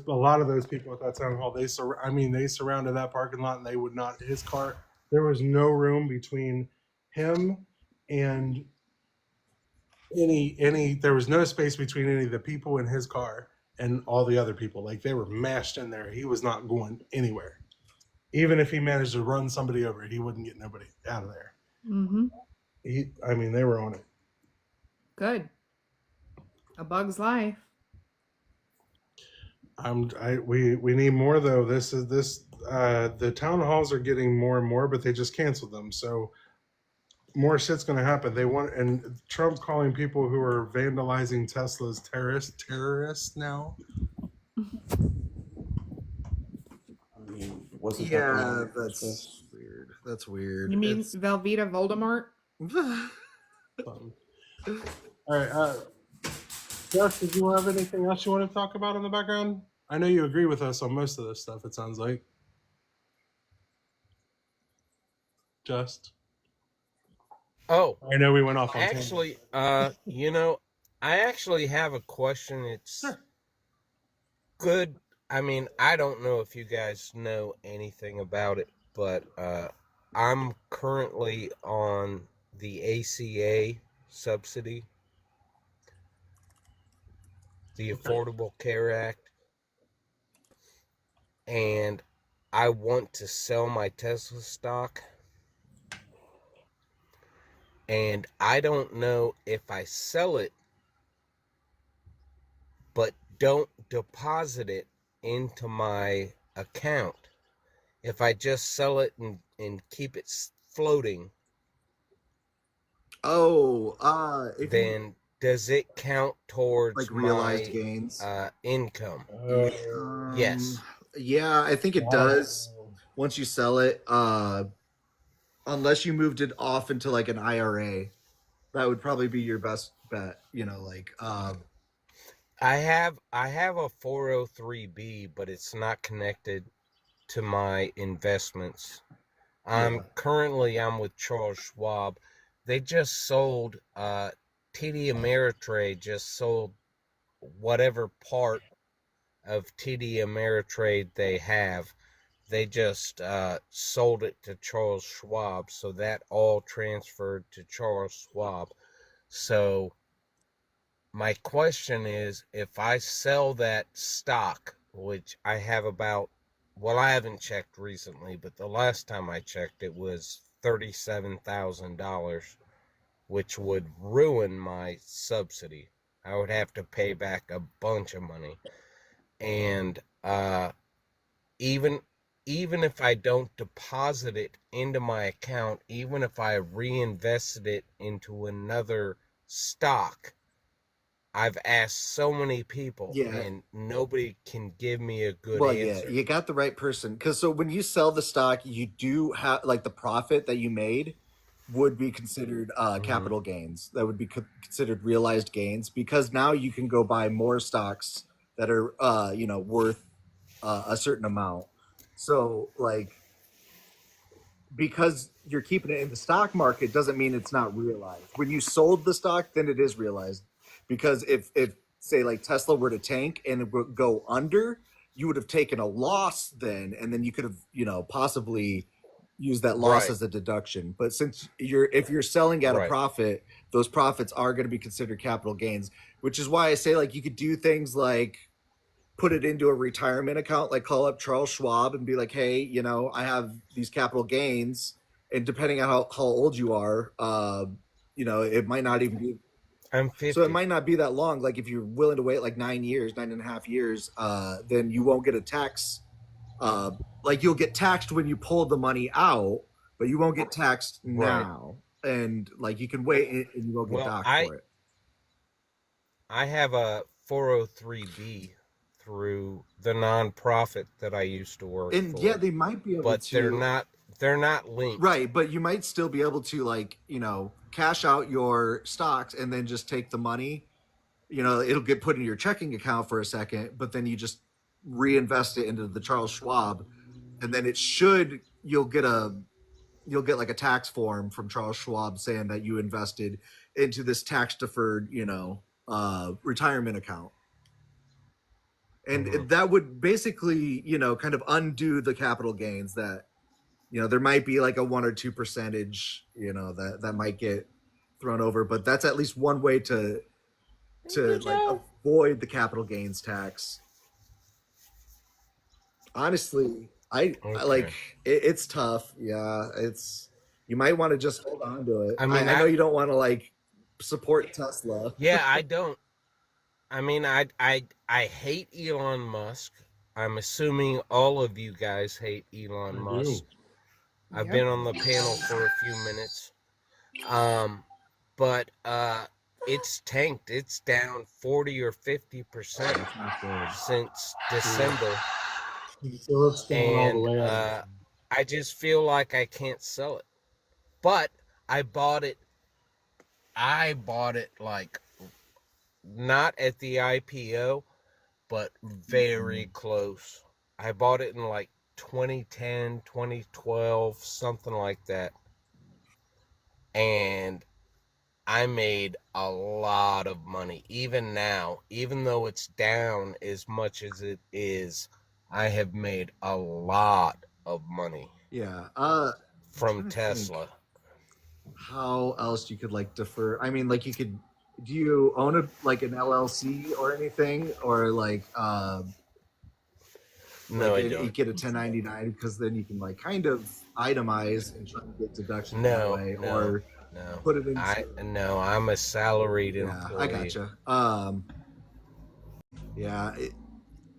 a lot of those people at that town hall, they surrounded that parking lot, and they would not. His car, there was no room between him and any. There was no space between any of the people in his car and all the other people. Like they were mashed in there. He was not going anywhere. Even if he managed to run somebody over, he wouldn't get nobody out of there. Mm-hmm. They were on it. Good. A bug's life. We need more though. The town halls are getting more and more, but they just canceled them. So more shit's gonna happen. And Trump calling people who are vandalizing Teslas terrorists now. I mean, wasn't Yeah, that's weird. That's weird. You mean Velveeta Voldemort? All right, Jeff, did you have anything else you want to talk about in the background? I know you agree with us on most of this stuff. It sounds like. Just. Oh, I know we went off on actually, you know, I actually have a question. It's good. I mean, I don't know if you guys know anything about it, but I'm currently on the ACA subsidy, the Affordable Care Act, and I want to sell my Tesla stock. And I don't know if I sell it, but don't deposit it into my account. If I just sell it and keep it floating, then does it count towards like realized gains, income? Yes. Yeah, I think it does. Once you sell it, unless you moved it off into like an IRA, that would probably be your best bet. I have a 403b, but it's not connected to my investments. I'm with Charles Schwab. They just sold TD Ameritrade just sold whatever part of TD Ameritrade they have. They just sold it to Charles Schwab, so that all transferred to Charles Schwab. So my question is, if I sell that stock, which I have I haven't checked recently, but the last time I checked, it was $37,000, which would ruin my subsidy. I would have to pay back a bunch of money. And even if I don't deposit it into my account, even if I reinvested it into another stock, I've asked so many people, and nobody can give me a good answer. Yeah, you got the right person. Because so when you sell the stock, you do have like the profit that you made would be considered capital gains. That would be considered realized gains, because now you can go buy more stocks that are worth a certain amount. So like, because you're keeping it in the stock market doesn't mean it's not realized. When you sold the stock, then it is realized. Because if say like Tesla were to tank and it would go under, you would have taken a loss then, and then you could have possibly used that loss as a deduction. But since if you're selling at a profit, those profits are going to be considered capital gains, which is why I say like you could do things like put it into a retirement account, like call up Charles Schwab and be like, hey, I have these capital gains, and depending on how old you are, it might not even be. I'm 50. So it might not be that long. Like if you're willing to wait like 9.5 years, then you won't get a tax. Like you'll get taxed when you pull the money out, but you won't get taxed now. And like you can wait and you won't get docked for it. I have a 403b through the nonprofit that I used to work for. Yeah, they might be able to. But they're not linked. Right, but you might still be able to like, cash out your stocks and then just take the money. It'll get put in your checking account for a second, but then you just reinvest it into the Charles Schwab, and then you'll get like a tax form from Charles Schwab saying that you invested into this tax deferred, retirement account. And Mhm. that would basically, kind of undo the capital gains that, there might be like a 1 or 2 percentage, that might get thrown over, but that's at least one way to You like know, avoid the capital gains tax. Honestly, I like okay. it's tough. Yeah, it's you might want to just hold on to it. I I, mean, I know you don't want to like support Tesla. yeah, I don't. I mean, I hate Elon Musk. I'm assuming all of you guys hate Elon I Musk. do. I've Yep. been on the panel for a few minutes. But it's tanked. It's down 40 or 50% That's not good. since Yeah. December. Phillips down all the And way up. I just feel like I can't sell it. But I bought it. I bought it like not at the IPO, but very close. I bought it in like 2010, 2012, something like that. And I made a lot of money. Even now, even though it's down as much as it is, I have made a lot of money Yeah. from Trying to think Tesla. how else you could like defer. I mean, like you could. Do you own an LLC or anything, or No, I you don't. get a 1099 because then you can like kind of itemize and try to get deductions that No, way, no, or no. put it into. I'm a salaried Yeah, I employee. gotcha. Yeah,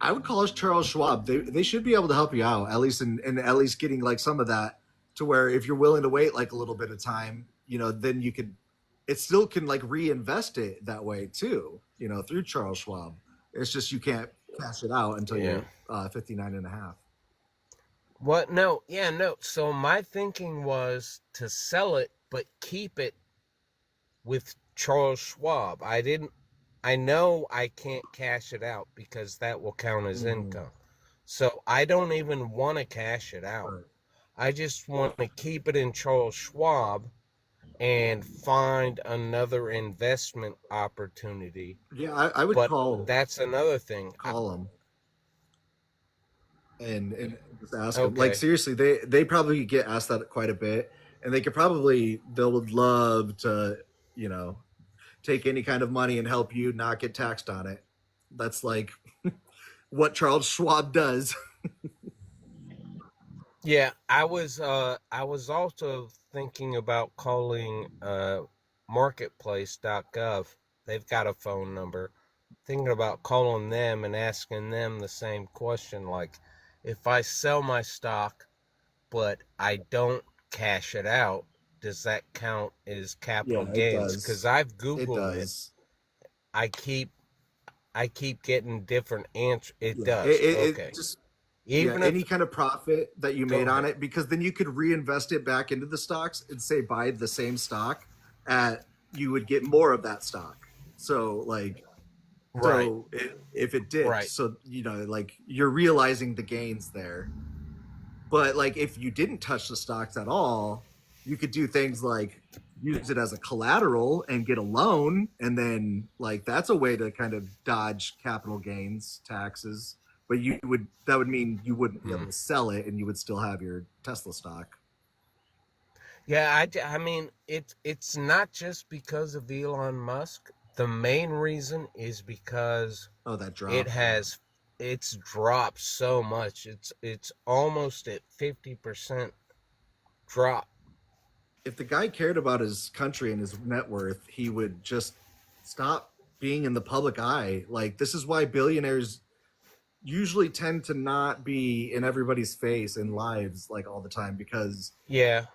I would call us Charles Schwab. They should be able to help you out, at least in at least getting like some of that to where if you're willing to wait like a little bit of time, then you could it still can like reinvest it that way too, through Charles Schwab. It's just you can't cash it out until Yeah. you're 59 and a half. What? No, yeah, no. So my thinking was to sell it, but keep it with Charles Schwab. I know I can't cash it out because that will count as income. So I don't even want to cash it out. Right. I just want to keep it in Charles Schwab and find another investment opportunity. Yeah, I would But call that's another thing. them and just ask them. Like Okay. seriously, they probably get asked that quite a bit, and they would love to, you know, take any kind of money and help you not get taxed on it. That's like what Charles Schwab does. Yeah, I was also thinking about calling marketplace.gov. They've got a phone number. Thinking about calling them and asking them the same question, like if I sell my stock but I don't cash it out, does that count as Yeah, capital it gains? Because does. I've It Googled it. does. I keep I keep getting different answers. It Yeah, does. it Okay. just yeah, Even if any kind of profit that you go made on ahead. it, because then you could reinvest it back into the stocks and say buy the same stock at you would get more of that stock. So like Right. so if it dipped, Right. so like you're realizing the gains there. But like if you didn't touch the stocks at all, you could do things like use it as a collateral and get a loan, and then like that's a way to kind of dodge capital gains taxes. But that would mean you wouldn't be Hmm. able to sell it, and you would still have your Tesla stock. Yeah, I mean, it's not just because of Elon Musk. The main reason is because Oh, that it drop. has it's dropped so much. It's almost at 50% drop. If the guy cared about his country and his net worth, he would just stop being in the public eye. Like this is why billionaires usually tend to not be in everybody's face in lives like all the time because Yeah.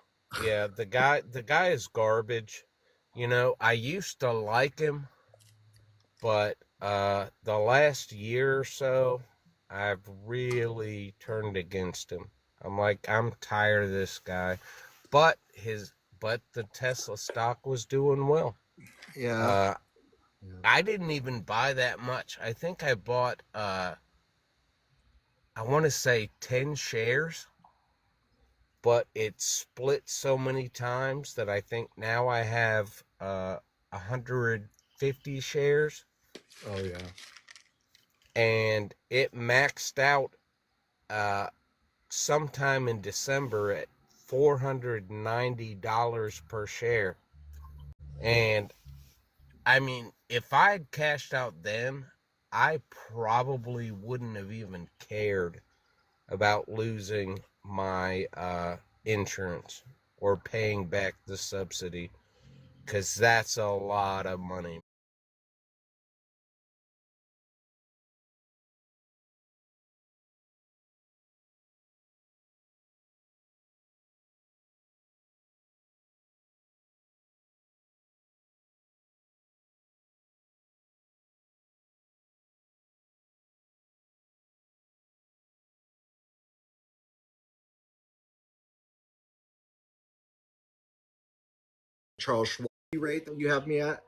Yeah, the guy is garbage. I used to like him, but the last year or so I've really turned against him. I'm like I'm tired of this guy. But the Tesla stock was doing well. yeah. Uh I didn't even buy that much. I think I bought I want to say 10 shares, but it split so many times that I think now I have 150 shares. Oh yeah. and it maxed out sometime in December at $490 per share. And I mean, if I'd cashed out then, I probably wouldn't have even cared about losing my insurance or paying back the subsidy, because that's a lot of money. Charles Schwab rate that you have me at,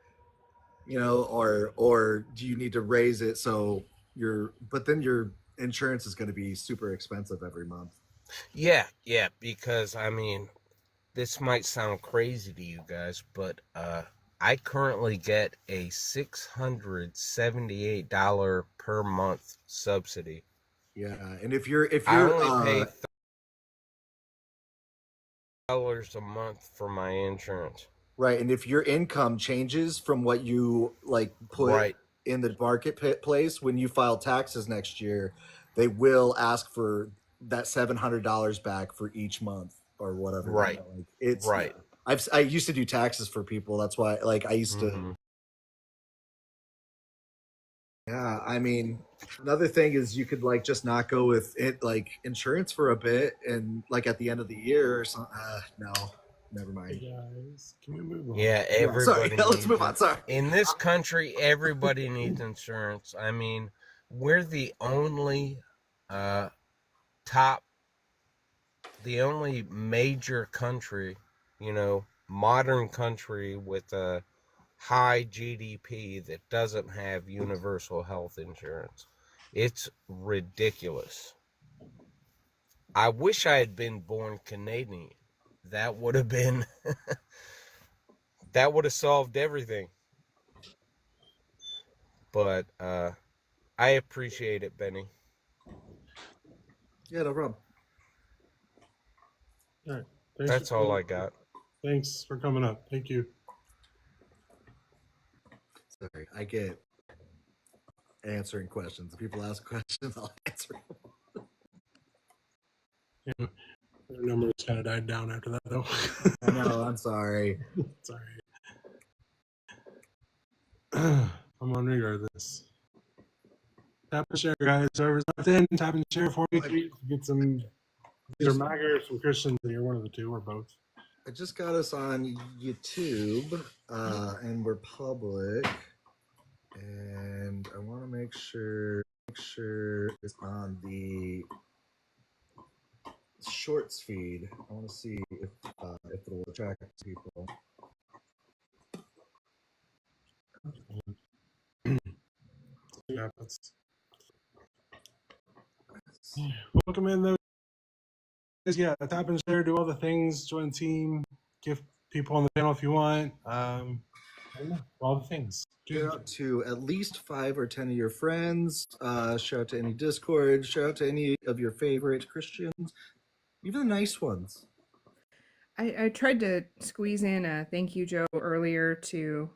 or do you need to raise it so but then your insurance is going to be super expensive every month. Yeah, because I mean, this might sound crazy to you guys, but I currently get a $678 per month subsidy. Yeah, and if you're I only pay $30 a month for my insurance. right, and if your income changes from what you like put Right. in the marketplace when you file taxes next year, they will ask for that $700 back for each month or whatever. Right. Like it's Right. I used to do taxes for people. That's why like I used to. Yeah, I mean, another thing is you could like just not go with it like insurance for a bit and like at the end of the year or something. No, never mind. Hey guys, can we move on? Yeah, Sorry, everybody. let's move on. Sorry. In this country, everybody needs insurance. I mean, we're the only the only major country, modern country with a high GDP that doesn't have universal health insurance. It's ridiculous. I wish I had been born Canadian. That would have been that would have solved everything. But I appreciate it, Benny. Yeah, no problem. All right. That's all I got. Thanks for coming up. Thank you. Sorry, I get answering questions. If people ask questions, I'll answer them. Yeah, their numbers kind of died down after that, though. I know. I'm sorry. Sorry. I'm on regardless. Tap and share, guys. Whoever's left in, tap and share for me, please. Get some either MAGA or some Christians in here, one of the two or both. I just got us on YouTube, and we're public, and I want to make sure it's on the shorts feed. I want to see if it will attract people. See what happens. Welcome in, though. Yeah, tap and share, do all the things, join the team, give people on the channel if you want. I don't know, all the things. Shout out to at least 5 or 10 of your friends. Shout out to any Discord. Shout out to any of your favorite Christians, even the nice ones. I tried to squeeze in a thank you, Joe, earlier to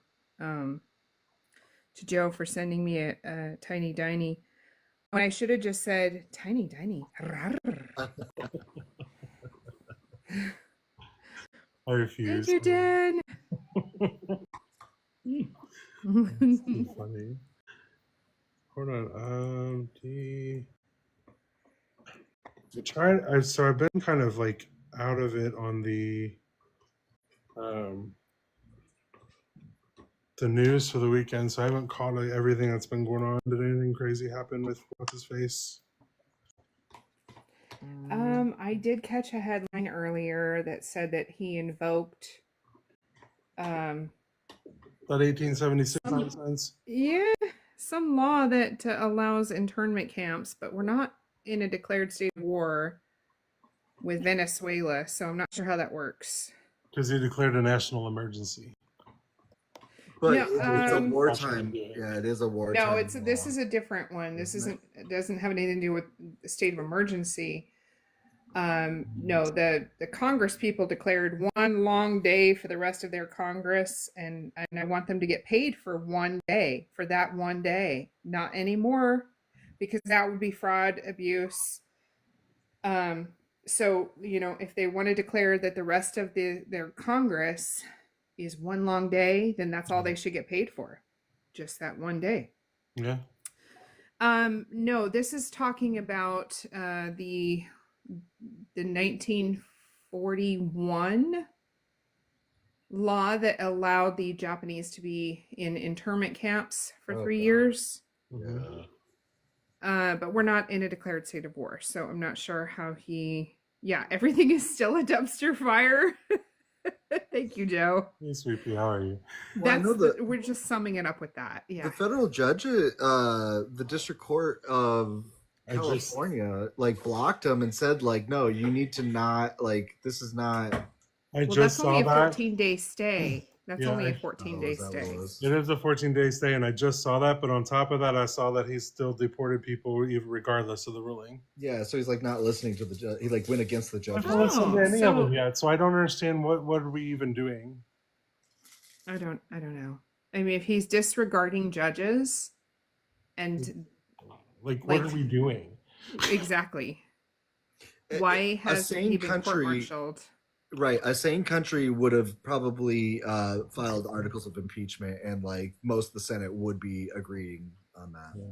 Joe for sending me a tiny diny. When I should have just said tiny diny. I refuse. Thank you, Dan. That's so funny. Hold on. So I've been kind of like out of it on the news for the weekend, so I haven't caught like, everything that's been going on. Did anything crazy happen with what's his face? I did catch a headline earlier that said that he invoked That 1876 nonsense. Yeah, some law that allows internment camps, but we're not in a declared state of war with Venezuela, so I'm not sure how that works. Because he declared a national emergency. But No, it's a wartime. Yeah. Yeah, it is a wartime. No, this law. is a different one. This it doesn't have anything to do with the state of emergency. No, the Congress people declared one long day for the rest of their Congress, and I want them to get paid for one day, for that one day, not anymore, because that would be fraud, abuse. So if they want to declare that the rest of their Congress is one long day, then that's all they should get paid for, just that one day. Yeah. No, this is talking about the 1941 law that allowed the Japanese to be in internment camps for 3 years. Mhm. But we're not in a declared state of war, so I'm not sure how everything is still a dumpster fire. Thank you, Joe. Hey, Sweepy, how are you? Well, I know We're just summing it up with that. Yeah. the federal judge, the district court of California, blocked him and said, no, you need to not, this is not. I Well, just that's saw only a that. 14-day stay. That's Yeah, only a I- 14-day is that what stay. it was? It is a 14-day stay, and I just saw that. But on top of that, I saw that he still deported people, even regardless of the ruling. Yeah, so he's not listening to the judge. He went against the I judge. haven't listened to any of so- them yet, so I don't understand what are we even doing. I don't know. I mean, if he's disregarding judges and What Like- are we doing? exactly, why has sane he been country- court-martialed? Right, a sane country would have probably filed articles of impeachment, and most of the Senate would be agreeing on that. Yeah.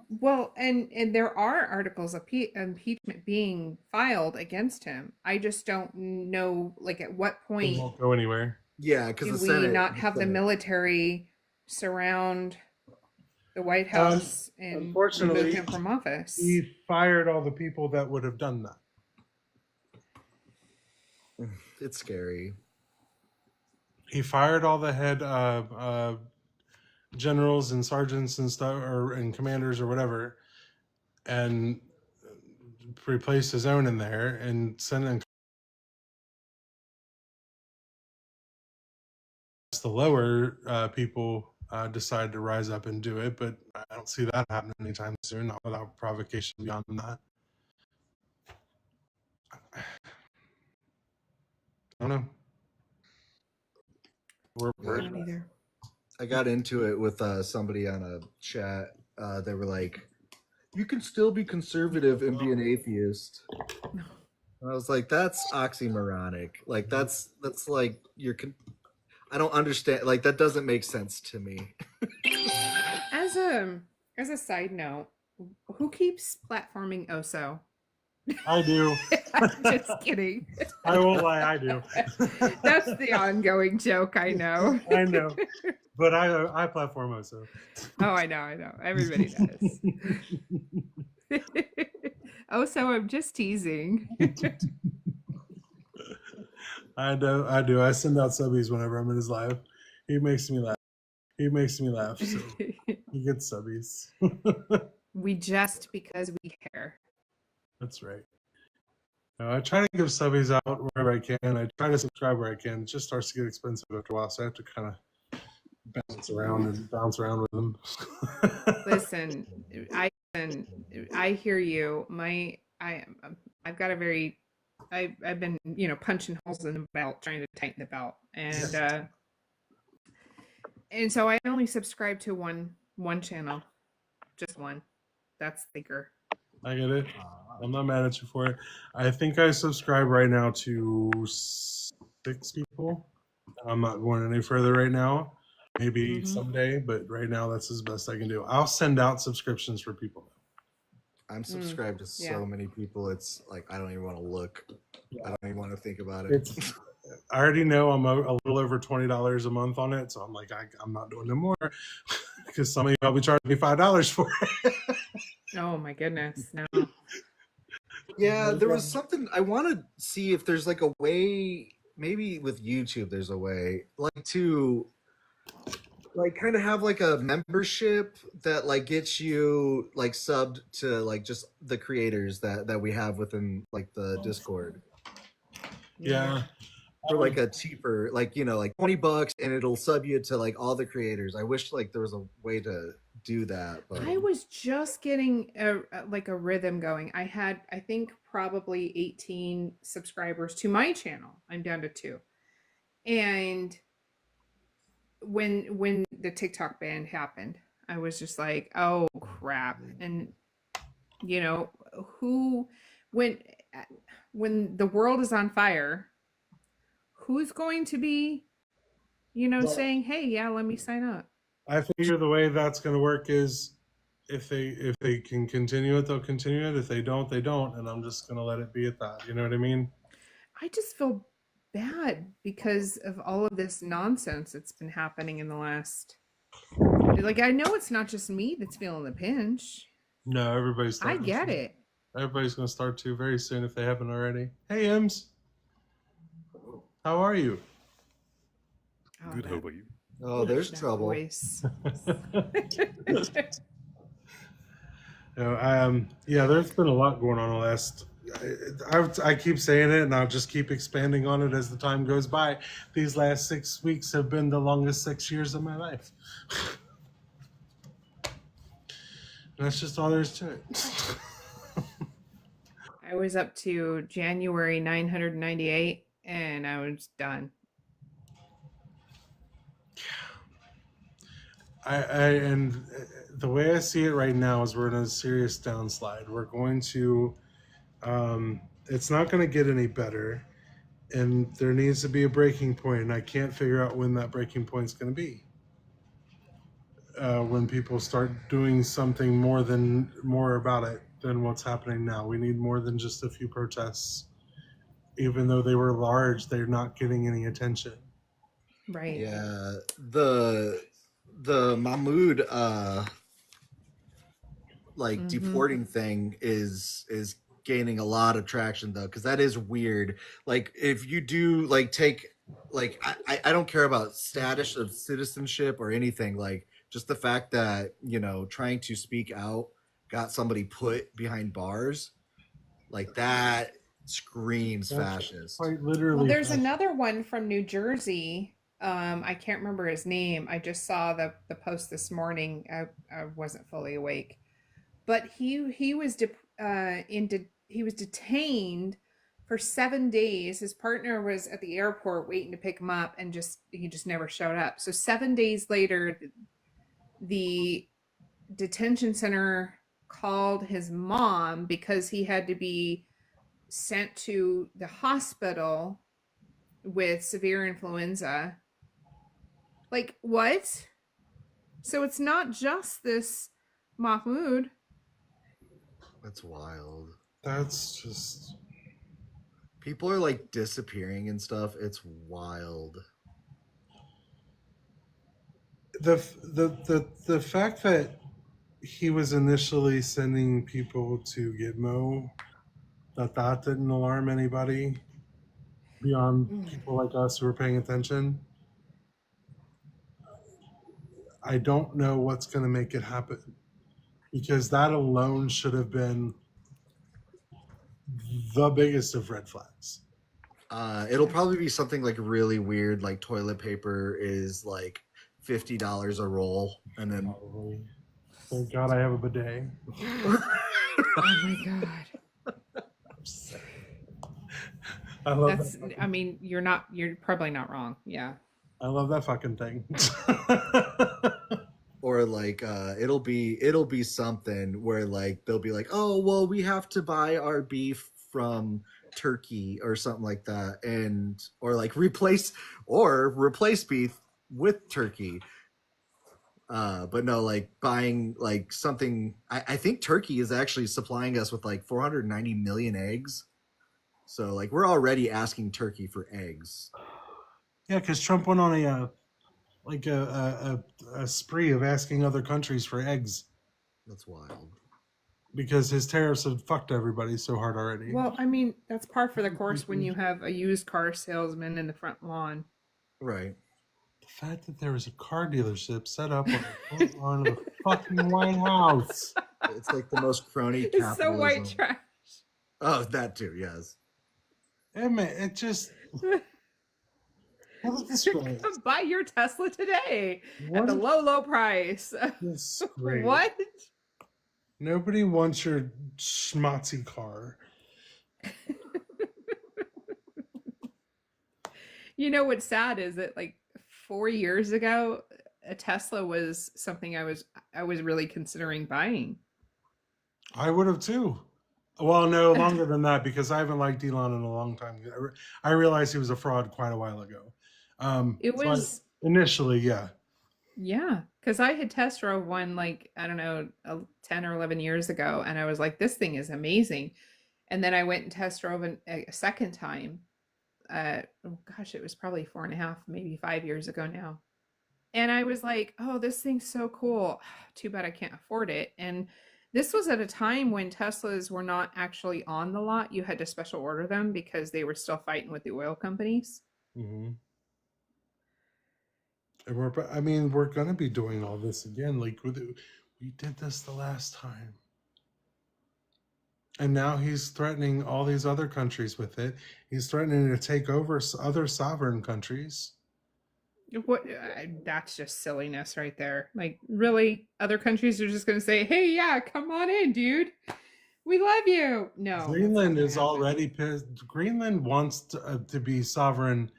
Well, and there are articles of impeachment being filed against him. I just don't know, at what It point won't go anywhere. Yeah, because do the we Senate not have the Senate- military surround the White House and unfortunately, remove him from office? He fired all the people that would have done that. It's scary. He fired all the head generals and sergeants and stuff, and commanders or whatever, and replaced his own in there and sent in the lower people decide to rise up and do it, but I don't see that happening anytime soon, not without provocation beyond that. I don't know. I don't either. I got into it with somebody on a chat. They were like, "You can still be conservative and be an atheist." And I was like, "That's oxymoronic. That's you're." I don't understand. That doesn't make sense to me. As a side note, who keeps platforming Oso? I do. I'm just kidding. I won't lie, I do. That's the ongoing joke, I know. I know. But I platform also. Oh, I know. Everybody does. Oso, I'm just teasing. I do. I send out subbies whenever I'm in his live. He makes me laugh. So he gets subbies. We just because we care. That's right. I try to give subbies out wherever I can. I try to subscribe where I can. It just starts to get expensive after a while, so I have to kind of bounce around with them. Listen, I hear you. I've got a very I've been punching holes in the belt, trying to tighten the belt, and so I only subscribe to one channel, just one. That's Thinker. I get it. I'm not mad at you for it. I think I subscribe right now to 6 people. I'm not going any further right now. Maybe someday, but right now that's as best I can do. I'll send out subscriptions for people. I'm subscribed to so many people. It's I don't even want to look. I don't even want to think about it. I already know I'm a little over $20 a month on it, so I'm like, I'm not doing no more because somebody probably charged me $5 for it. Oh my goodness, no. Yeah, there was something I want to see if there's a way. Maybe with YouTube, there's a way to kind of have a membership that gets you subbed to just the creators that we have within the Discord. Yeah. for like a cheaper, like, you know, like $20, and it'll sub you to like all the creators. I wish like there was a way to do that, but I was just getting like a rhythm going. I had, I think, probably 18 subscribers to my channel. I'm down to 2. And when the TikTok ban happened, I was just like, oh crap. And you know, who when the world is on fire, who's going to be, you know, saying, "Hey, yeah, let me sign up." I figure the way that's going to work is if they can continue it, they'll continue it. If they don't, they don't, and I'm just going to let it be at that. You know what I mean? I just feel bad because of all of this nonsense that's been happening in the last, like, I know it's not just me that's feeling the pinch. No, everybody's I starting get to. it. Everybody's going to start to very soon if they haven't already. Hey, Ems. How are you? Oh, Good, that- how about you? oh, there's that trouble. voice. Yeah, there's been a lot going on the last. I keep saying it, and I'll just keep expanding on it as the time goes by. These last 6 weeks have been the longest 6 years of my life. And that's just all there is to it. I was up to January 998 and I was done. And the way I see it right now is we're in a serious downslide. We're going to, it's not going to get any better, and there needs to be a breaking point, and I can't figure out when that breaking point is going to be. When people start doing something more about it than what's happening now. We need more than just a few protests. Even though they were large, they're not getting any attention. Right. Yeah, the Mahmoud like Mhm. deporting thing is gaining a lot of traction though, because that is weird. Like if you do like take like I don't care about status of citizenship or anything, like just the fact that, you know, trying to speak out got somebody put behind bars, like that screams That's fascist. quite literally. Well, there's another one from New Jersey. I can't remember his name. I just saw the post this morning. I wasn't fully awake, but he was he was detained for 7 days. His partner was at the airport waiting to pick him up, and he just never showed up. So 7 days later, the detention center called his mom because he had to be sent to the hospital with severe influenza. Like, what? So it's not just this Mahmoud. That's wild. That's just. People are like disappearing and stuff. It's wild. The fact that he was initially sending people to Gitmo, that didn't alarm anybody beyond people like us who are paying attention. I don't know what's going to make it happen, because that alone should have been the biggest of red flags. It'll probably be something like really weird, like toilet paper is like $50 a roll, and then Probably. Thank God I have a bidet. Oh my god. I love That's, that. I mean, you're probably not wrong. Yeah. I love that fucking thing. or like it'll be something where like they'll be like, oh well, we have to buy our beef from Turkey or something like that, and or like replace beef with turkey. But no, like buying like something. I think Turkey is actually supplying us with like 490 million eggs. So like we're already asking Turkey for eggs. Yeah, because Trump went on a spree of asking other countries for eggs That's wild. because his tariffs had fucked everybody so hard already. Well, I mean, that's par for the course when you have a used car salesman in the front lawn. Right. The fact that there was a car dealership set up on the front lawn of the fucking White House. It's like the most crony It's so capitalism. white trash. Oh, that too, yes. It just. What a disgrace. Buy your Tesla today What at the a low price. disgrace. What? Nobody wants your schmatzy car. You know what's sad is that like 4 years ago, a Tesla was something I was really considering buying. I would have too. Well, no, longer than that because I haven't liked Elon in a long time. I realized he was a fraud quite a while ago. It was initially, yeah. Yeah, because I had test drove one like I don't know 10 or 11 years ago, and I was like, this thing is amazing. And then I went and test drove a second time. Oh gosh, it was probably 4.5, maybe 5 years ago now. And I was like, oh, this thing's so cool. Too bad I can't afford it. And this was at a time when Teslas were not actually on the lot. You had to special order them because they were still fighting with the oil companies. Mm-hmm. And we're going to be doing all this again. Like we did this the last time. And now he's threatening all these other countries with it. He's threatening to take over other sovereign countries. What? That's just silliness right there. Like, really? Other countries are just going to say, hey, yeah, come on in, dude. We love you. No. Greenland is already pissed. Greenland wants to be sovereign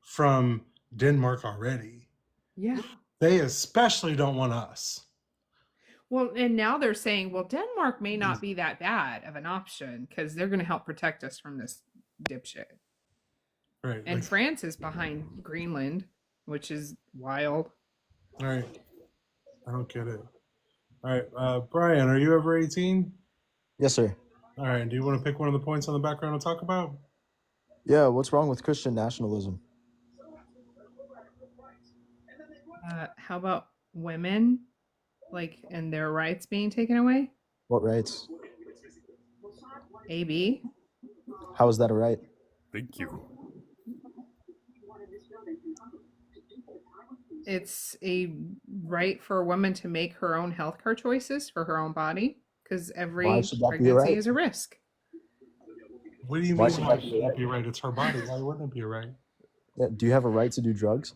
from Denmark already. Yeah. They especially don't want us. Well, and now they're saying, well, Denmark may not be that bad of an option because they're going to help protect us from this dipshit. Right. And France is behind Greenland, which is wild. All right. I don't get it. All right. Brian, are you over 18? Yes, sir. All right. Do you want to pick one of the points on the background to talk about? Yeah, what's wrong with Christian nationalism? How about women, like, and their rights being taken away? What rights? AB? How is that a right? Thank you. It's a right for a woman to make her own healthcare choices for her own body because every Why should that be a pregnancy right? is a risk. What do you Why mean? should Why that be should that right? be right? It's her body. Why wouldn't it be right? Yeah, do you have a right to do drugs?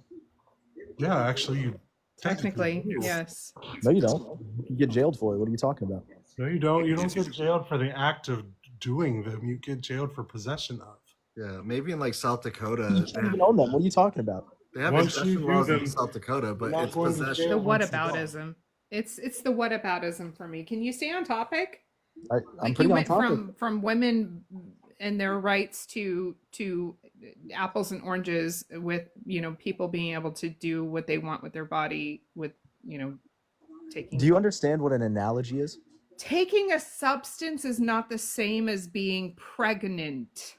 Yeah, actually, you Technically, do. yes. No, you don't. You get jailed for it. What are you talking about? No, you don't. You don't get jailed for the act of doing them. You get jailed for possession of. Yeah, maybe in like South Dakota, You can't even own them. What are you talking about? they have Once you possession do laws them, in South Dakota, but you're not it's going to possession. jail. The once you whataboutism. It's the whataboutism for me. Can you stay on topic? I'm Like pretty you on went topic. from women and their rights to apples and oranges with people being able to do what they want with their body with taking Do you understand what an analogy is? taking a substance is not the same as being pregnant.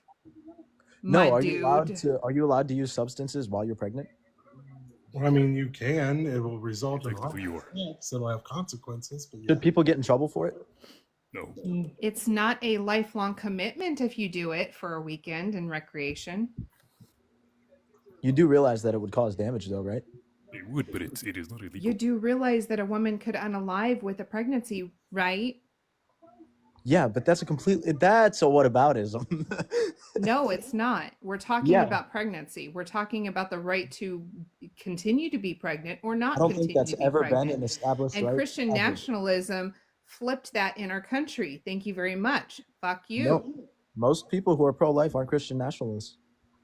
No, My are dude. you allowed to use substances while you're pregnant? Well, I mean, you can. It will result in Like who you are. so it'll have consequences. But yeah. Should people get in trouble for it? No. It's not a lifelong commitment if you do it for a weekend and recreation. You do realize that it would cause damage, though, right? It would, but it is not illegal. You do realize that a woman could unalive with a pregnancy, right? Yeah, but that's a whataboutism. No, it's not. We're talking Yeah. about pregnancy. We're talking about the right to continue to be pregnant or not I don't continue think that's to be ever pregnant. been an established And right. Christian ever. nationalism flipped that in our country. Thank you very much. Fuck you. No, most people who are pro-life aren't Christian nationalists.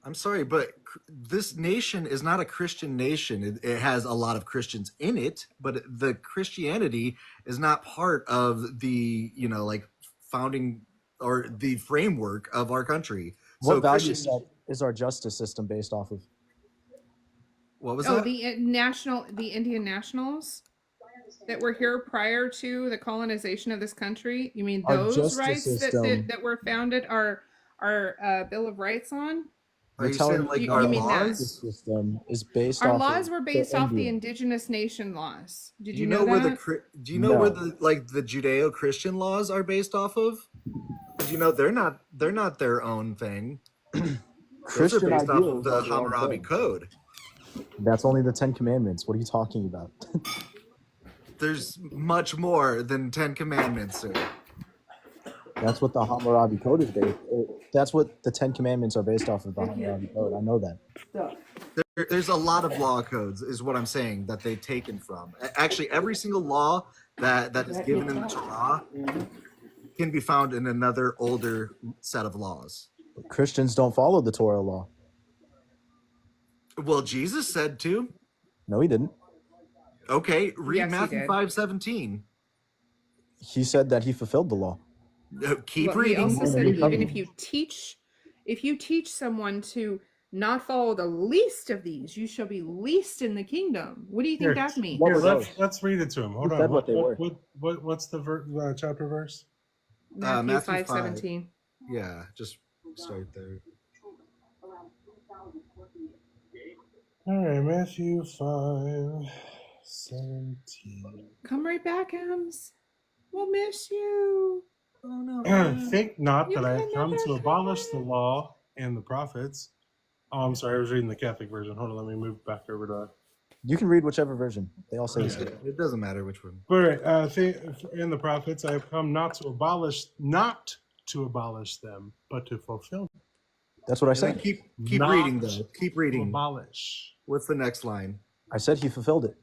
I'm sorry, but this nation is not a Christian nation. It has a lot of Christians in it, but the Christianity is not part of the, like founding or the framework of our country. What So value Christian, set is our justice system based off of? what was Oh, that? the Indian nationals that were here prior to the colonization of this country. You mean Our those justice rights system- that were founded our Bill of Rights on? Are You're you telling saying like me you our mean that? the laws? justice system is based Our off laws of were based off the Indian. indigenous nation laws. Did Do you you know where that? do you know where No. the Judeo-Christian laws are based off of? Because they're not their own thing. Those are Christian based off of ideals the are their own Hammurabi thing. Code. That's only the 10 Commandments. What are you talking about? There's much more than 10 Commandments, sir. That's what the Hammurabi Code is based. That's what the 10 Commandments are based off of. The Hammurabi Code. I know that. There's a lot of law codes, is what I'm saying, that they've taken from. Actually, every single law that is given in the Torah can be found in another older set of laws. Christians don't follow the Torah law. Well, Jesus said to. No, he didn't. Okay, read Yes, he Matthew did. 5:17. He said that he fulfilled the law. Keep Well, he reading. also said New even if you teach someone to not follow the least of these, you shall be least in the kingdom. What do you think Here, that means? What Here, were those? let's read it to him. Hold Who on. said what they were? What's the chapter verse? Matthew Matthew 5:17. Yeah, just start there. All right, Matthew 5:17. Come right back, Ems. We'll miss you. Oh no. Think not You that I have can come never to abolish the forget. law and the prophets. Oh, I'm sorry, I was reading the Catholic version. Hold on, let me move back over to. You can read whichever version. They all say the same. It doesn't matter which one. All right, in the prophets, I have come not to abolish them, but to fulfill them. That's what I And then said. keep Not reading though. Keep To reading. abolish. What's the next line? I said he fulfilled it.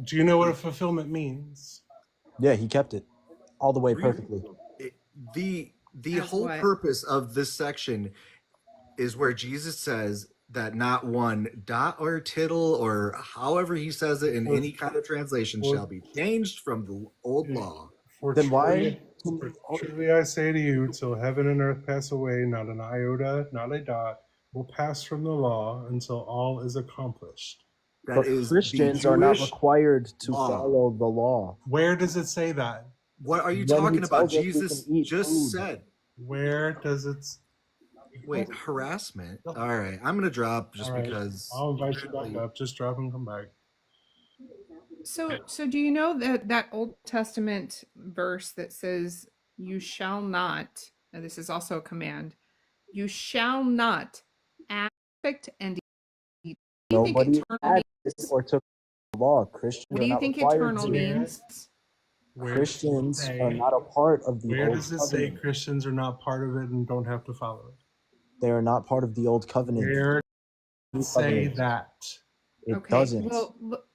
Do you know what a fulfillment means? Yeah, he kept it all the way perfectly. The As whole what? purpose of this section is where Jesus says that not one dot or tittle or however he says it in any kind of translation shall be changed from the old law. For Then why? truly I say to you, till heaven and earth pass away, not an iota, not a dot, will pass from the law until all is accomplished. That But is Christians the are not Jewish required to law. follow the law. Where does it say that? What are you When he talking about? tells us we Jesus can eat just food. said. Where does it? Wait, harassment. All right, I'm gonna drop just All right, because. I'll invite you back up. Just drop and come back. So do you know that Old Testament verse that says, "You shall not," and this is also a command, "you shall not affect and eat." What do you think Nobody eternal added means? or took the law. Christians What are do you not think required eternal to. means? Where Christians does it are say- not a part of the Where old does it say covenant. Christians are not part of it and don't have to follow it? They are not part of the old covenant. Where does it say Covenant. that? It Okay. doesn't. Well, look,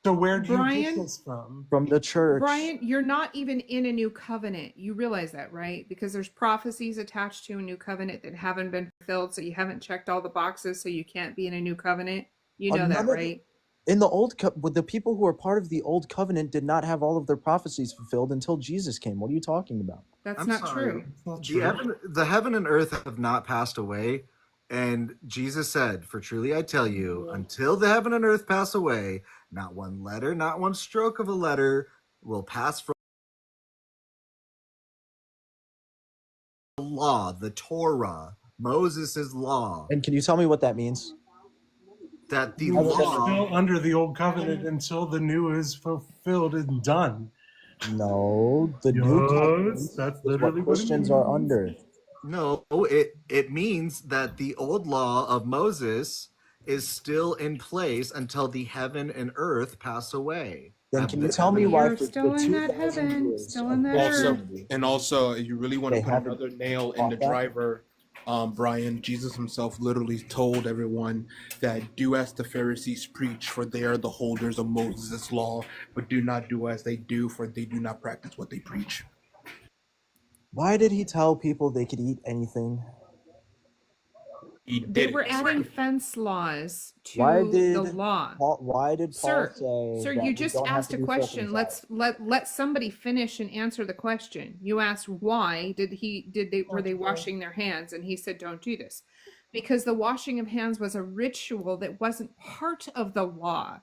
So where do you Brian- get this from? From the church. Brian, you're not even in a new covenant. You realize that, right? Because there's prophecies attached to a new covenant that haven't been fulfilled, so you haven't checked all the boxes, so you can't be in a new covenant. You know that, None of- right? In the old with the people who are part of the old covenant did not have all of their prophecies fulfilled until Jesus came. What are you talking about? That's I'm not sorry. true. It's not The true. heaven and earth have not passed away, and Jesus said, "For truly I tell you, until the heaven and earth pass away, not one letter, not one stroke of a letter will pass from the law, the Torah, Moses' law." And can you tell me what that means? That the You are law. still under the old covenant until the new is fulfilled and done. No, the new Yes, covenant that's is literally what what it Christians are means. under. No, it means that the old law of Moses is still in place until the heaven and earth pass away. Then can you tell me But why you're for still the in that 2,000 heaven, years still of in that Christianity, And also, you really want They to put haven't another nail in taught the that? driver, Brian. Jesus himself literally told everyone that do as the Pharisees preach, for they are the holders of Moses' law, but do not do as they do, for they do not practice what they preach. Why did he tell people they could eat anything? He They did were it. adding fence laws to Why the did law. Why did Paul Sir, say Sir, that you we just don't have asked to a be question. circumcised? Let somebody finish and answer the question. You asked why were they washing their hands, and he said don't do this. Because the washing of hands was a ritual that wasn't part of the law.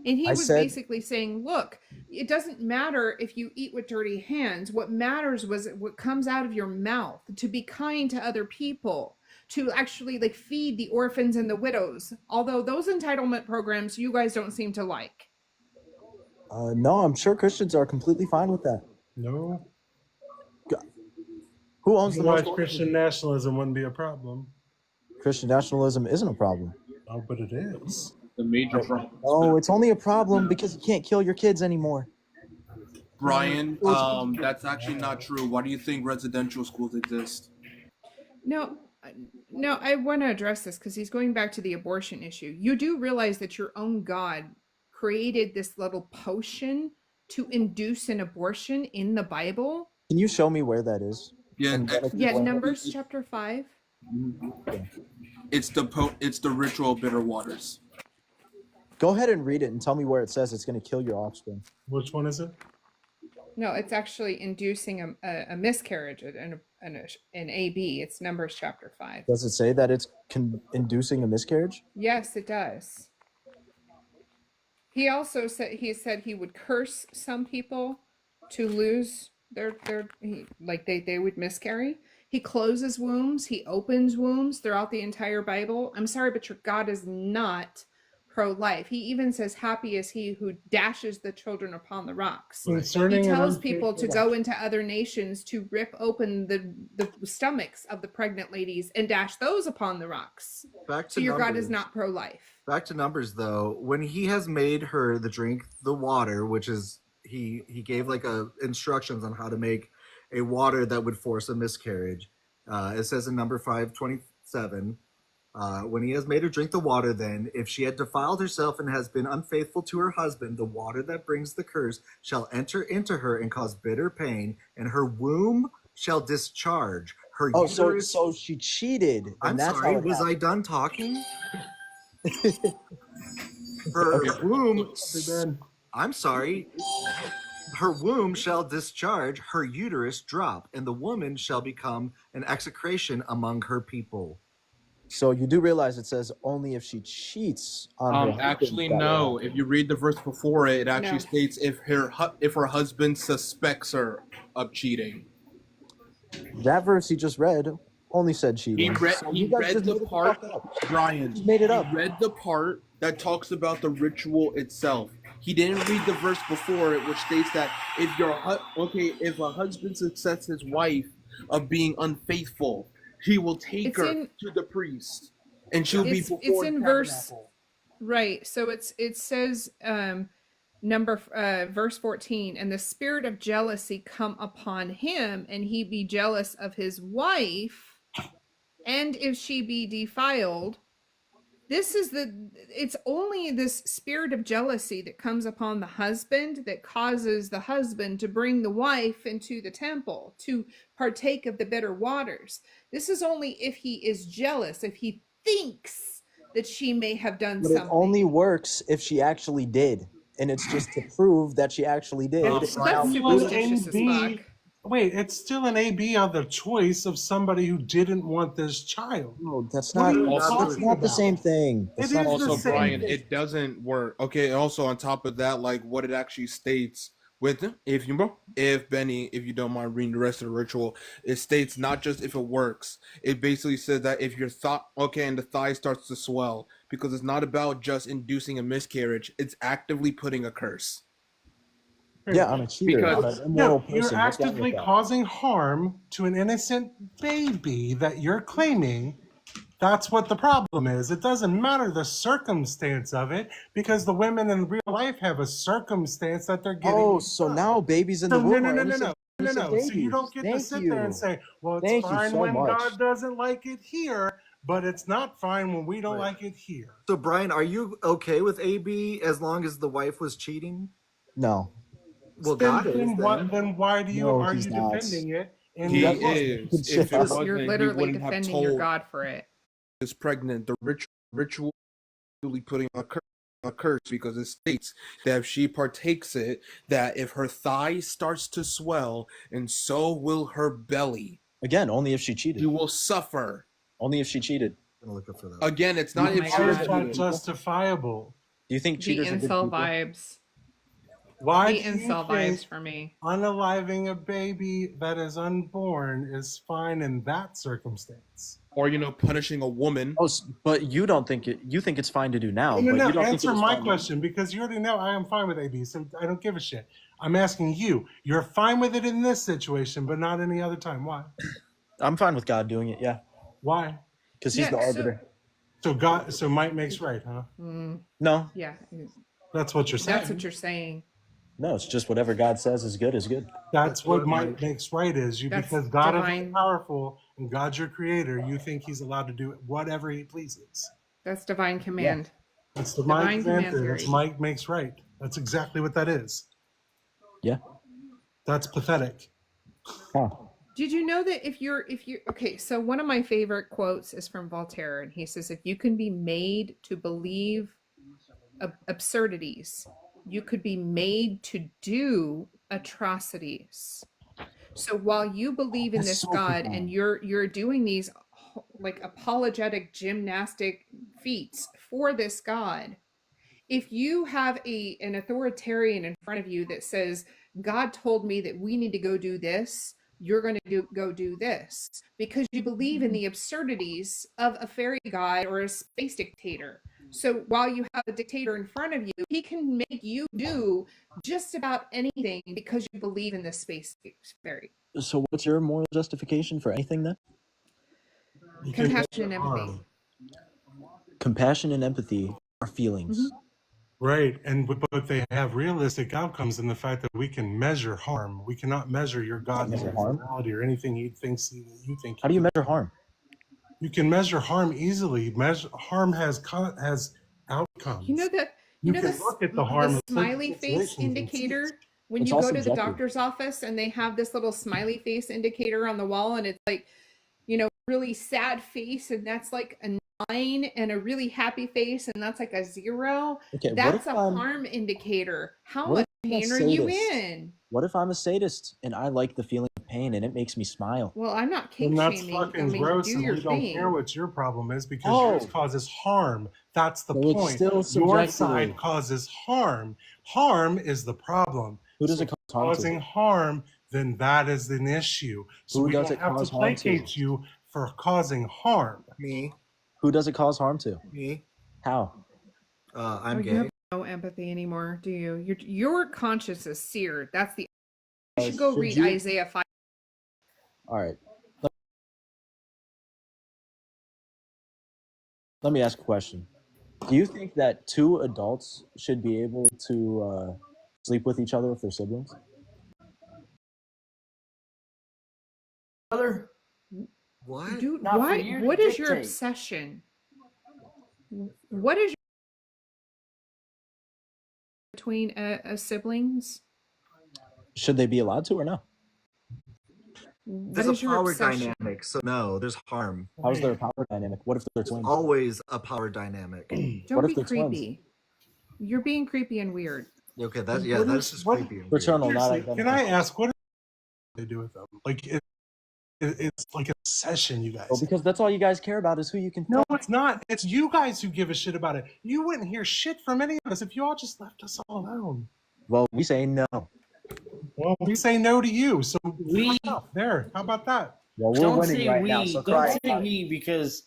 And he I was said- basically saying, look, it doesn't matter if you eat with dirty hands. What matters was what comes out of your mouth, to be kind to other people, to actually like feed the orphans and the widows. Although those entitlement programs you guys don't seem to like. No, I'm sure Christians are completely fine with that. No. Who owns the most Otherwise, Christian nationalism wouldn't be a problem. Christian nationalism isn't a problem. Oh, but it is. The major problem. Oh, it's only a problem because you can't kill your kids anymore. Brian, that's actually not true. Why do you think residential schools exist? No, No, I want to address this because he's going back to the abortion issue. You do realize that your own God created this little potion to induce an abortion in the Bible? Can you show me where that is? Yeah, And then Yeah, explain it? Numbers chapter 5. it's the ritual bitter waters. Go ahead and read it and tell me where it says it's going to kill your offspring. Which one is it? No, it's actually inducing a miscarriage in AB. It's Numbers chapter 5. Does it say that it's inducing a miscarriage? Yes, it does. He also said he would curse some people to lose they would miscarry. He closes wombs, he opens wombs throughout the entire Bible. I'm sorry, but your God is not pro-life. He even says, happy is he who dashes the children upon the rocks. Concerning He an tells unfaithful people to wife. go into other nations to rip open the stomachs of the pregnant ladies and dash those upon the rocks. Back to So your God Numbers. is not pro-life. Back to Numbers, though. When he has made her drink the water, which is he gave like instructions on how to make a water that would force a miscarriage. It says in Number 5:27, when he has made her drink the water, then if she had defiled herself and has been unfaithful to her husband, the water that brings the curse shall enter into her and cause bitter pain, and her womb shall discharge. Her Oh, uterus. so she cheated. And I'm that's sorry. how it Was I happened. done talking? Her womb. I'm sorry. Her womb shall discharge, her uterus drop, and the woman shall become an execration among her people. So you do realize it says only if she cheats on her husband. Actually, that no. will happen. If you read the verse before it, it actually No. states if her husband suspects her of cheating. That verse he just read only said He cheating. read, So he you guys read just the made it part, fuck up. Brian. He made it up. He read the part that talks about the ritual itself. He didn't read the verse before it, which states that if if a husband suspects his wife of being unfaithful, he will take It's her in- to the priest, and she'll be It's before in the verse tabernacle. right. So it says verse 14, and the spirit of jealousy come upon him, and he be jealous of his wife, and if she be defiled. It's only this spirit of jealousy that comes upon the husband that causes the husband to bring the wife into the temple to partake of the bitter waters. This is only if he is jealous, if he thinks that she may have done But it something. only works if she actually did. And it's just to prove that she actually did. That's And now- superstitious as fuck. Wait, it's still an AB on the choice of somebody who didn't want this child. No, that's What not, are you that's talking not the about? same thing. That's It not is the Also, same Brian, thing. it doesn't work. Okay, also on top of that, like what it actually states with if you don't mind reading the rest of the ritual, it states not just if it works. It basically says that if your and the thigh starts to swell, because it's not about just inducing a miscarriage, it's actively putting a curse. Yeah, on a cheater, Because- on an immoral No, you're person. What's wrong with actively that? causing harm to an innocent baby that you're claiming. That's what the problem is. It doesn't matter the circumstance of it because the women in real life have a circumstance that they're getting. Oh, so now babies in the So womb no. are innocent So babies. you don't get to Thank sit you. there and say, well, it's Thank you fine so when much. God doesn't like it here, but it's not fine when we don't Right. like it here. So, Brian, are you okay with AB as long as the wife was cheating? No. Well, God is. Then why do you No, are he's you not. defending it? In He that book? is. Shut If it up. wasn't, You're he literally wouldn't have defending your told God for it. is pregnant. The ritual putting a curse because it states that if she partakes it, that if her thigh starts to swell, and so will her belly. Again, only if she cheated. You will suffer. Only if she cheated. I'm gonna look up for that. Again, it's not Oh if my she Why was is God. that justifiable? Do you think The cheaters are good incel people? vibes. Why The do you incel think vibes for me. unaliving a baby that is unborn is fine in that circumstance? or punishing a woman. Oh, but you don't think it. You think it's fine to do now. No, but you don't answer think it was my fine question because you already know I am fine with AB, so I don't give a shit. I'm asking you. You're fine with it in this situation, but not any other time. Why? I'm fine with God doing it. Yeah, Why? because He's Yeah, the so- arbiter. So might makes right, huh? No, Yeah, That's what you're saying. that's what you're saying. No, it's just whatever God says is good is good. That's what might makes right is you That's because God is divine. powerful and God's your creator. You think He's allowed to do whatever He pleases. That's divine command. That's the Divine Mike command answer. That's theory. Mike makes right. That's exactly what that is. Yeah. That's pathetic. Huh. Did you know that if you're okay, so one of my favorite quotes is from Voltaire, and he says, if you can be made to believe absurdities, you could be made to do atrocities. So while you believe in That's this so God profound. and you're doing these like apologetic gymnastic feats for this God, if you have an authoritarian in front of you that says, God told me that we need to go do this, you're going to go do this because you believe in the absurdities of a fairy god or a space dictator. So while you have a dictator in front of you, he can make you do just about anything because you believe in this space fairy. So what's your moral justification for anything then? You can Compassion and measure empathy. harm. Compassion and empathy are feelings. Right, and but they have realistic outcomes in the fact that we can measure harm. We cannot measure your God's Measure harm? personality or anything He thinks you think. How do you measure harm? You can measure harm easily. Harm has outcomes. You know that You know can look at the harm the of smiley certain face situations and see indicator it. when It's you all go to the subjective. doctor's office and they have this little smiley face indicator on the wall, and it's like, you know, really sad face, and that's like a 9, and a really happy face, and that's like a 0. Okay, what That's if a I'm harm indicator. How what much if I'm a pain are you sadist? in? What if I'm a sadist and I like the feeling of pain and it makes me smile? Well, I'm not And kink that's shaming. I fucking mean, gross, do and your we don't thing. care what your problem is because Oh. yours causes harm. That's the So it's point. still Your subjective. side causes harm. Harm is the problem. Who does So it cause harm causing to? harm, then that is an issue. So Who we does don't it have to cause harm to? placate you for causing harm. Me, Who does it cause harm to? me. How? I'm You gay. have no empathy anymore, do you? Your conscience is seared. That's the. You should go Should read you- Isaiah 5. All right. Let me ask a question. Do you think that 2 adults should be able to sleep with each other if they're siblings? Brother, What? Dude, Not for what? you to What is your dictate. obsession? What is your between siblings? Should they be allowed to or no? What There's a is your power obsession? dynamic, so no, there's harm. How's there a power dynamic? What if they're twins? Always a power dynamic. Don't What if be they're twins? creepy. You're being creepy and weird. Okay, What that's is- just what- creepy. and weird. Fraternal, not Seriously, can identical. I ask what do they do with them? Like it's like an obsession, you guys. Well, because that's all you guys care about is who you can No, fuck. it's not. It's you guys who give a shit about it. You wouldn't hear shit from any of us if you all just left us all alone. Well, we say no. Well, we say no to you. So We- fuck off. There. How about that? Well, we're don't winning say right we. now, so Don't cry say about it. we because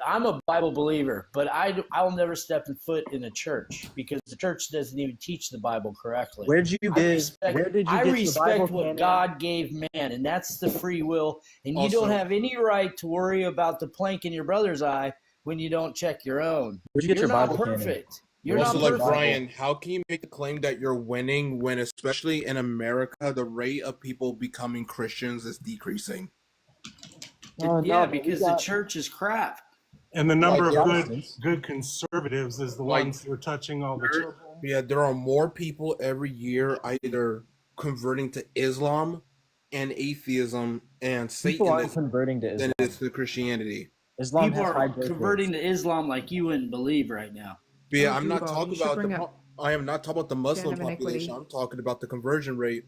I'm a Bible believer, but I'll never step in foot in a church because the church doesn't even teach the Bible correctly. Where did you get the I Bible respect what canon? God gave man, and that's the free will. And you don't Also- have any right to worry about the plank in your brother's eye when you don't check your own. Where'd you get You're your not Bible canon? perfect. You're also, not like perfect. Brian, how can you make the claim that you're winning when, especially in America, the rate of people becoming Christians is decreasing? No, Yeah, but because we the got- church is crap. And the number Like of Protestants. good conservatives is the Like- ones who are touching all the children. Yeah, there are more people every year either converting to Islam and atheism and people aren't Satanism converting to than Islam. it is to Christianity. Islam People has high are birth converting rates. to Islam like you wouldn't believe right now. But yeah, Oh, I'm not Dugald, talking you should about bring up I am not talking about the Muslim sin of iniquity. population. I'm talking about the conversion rate.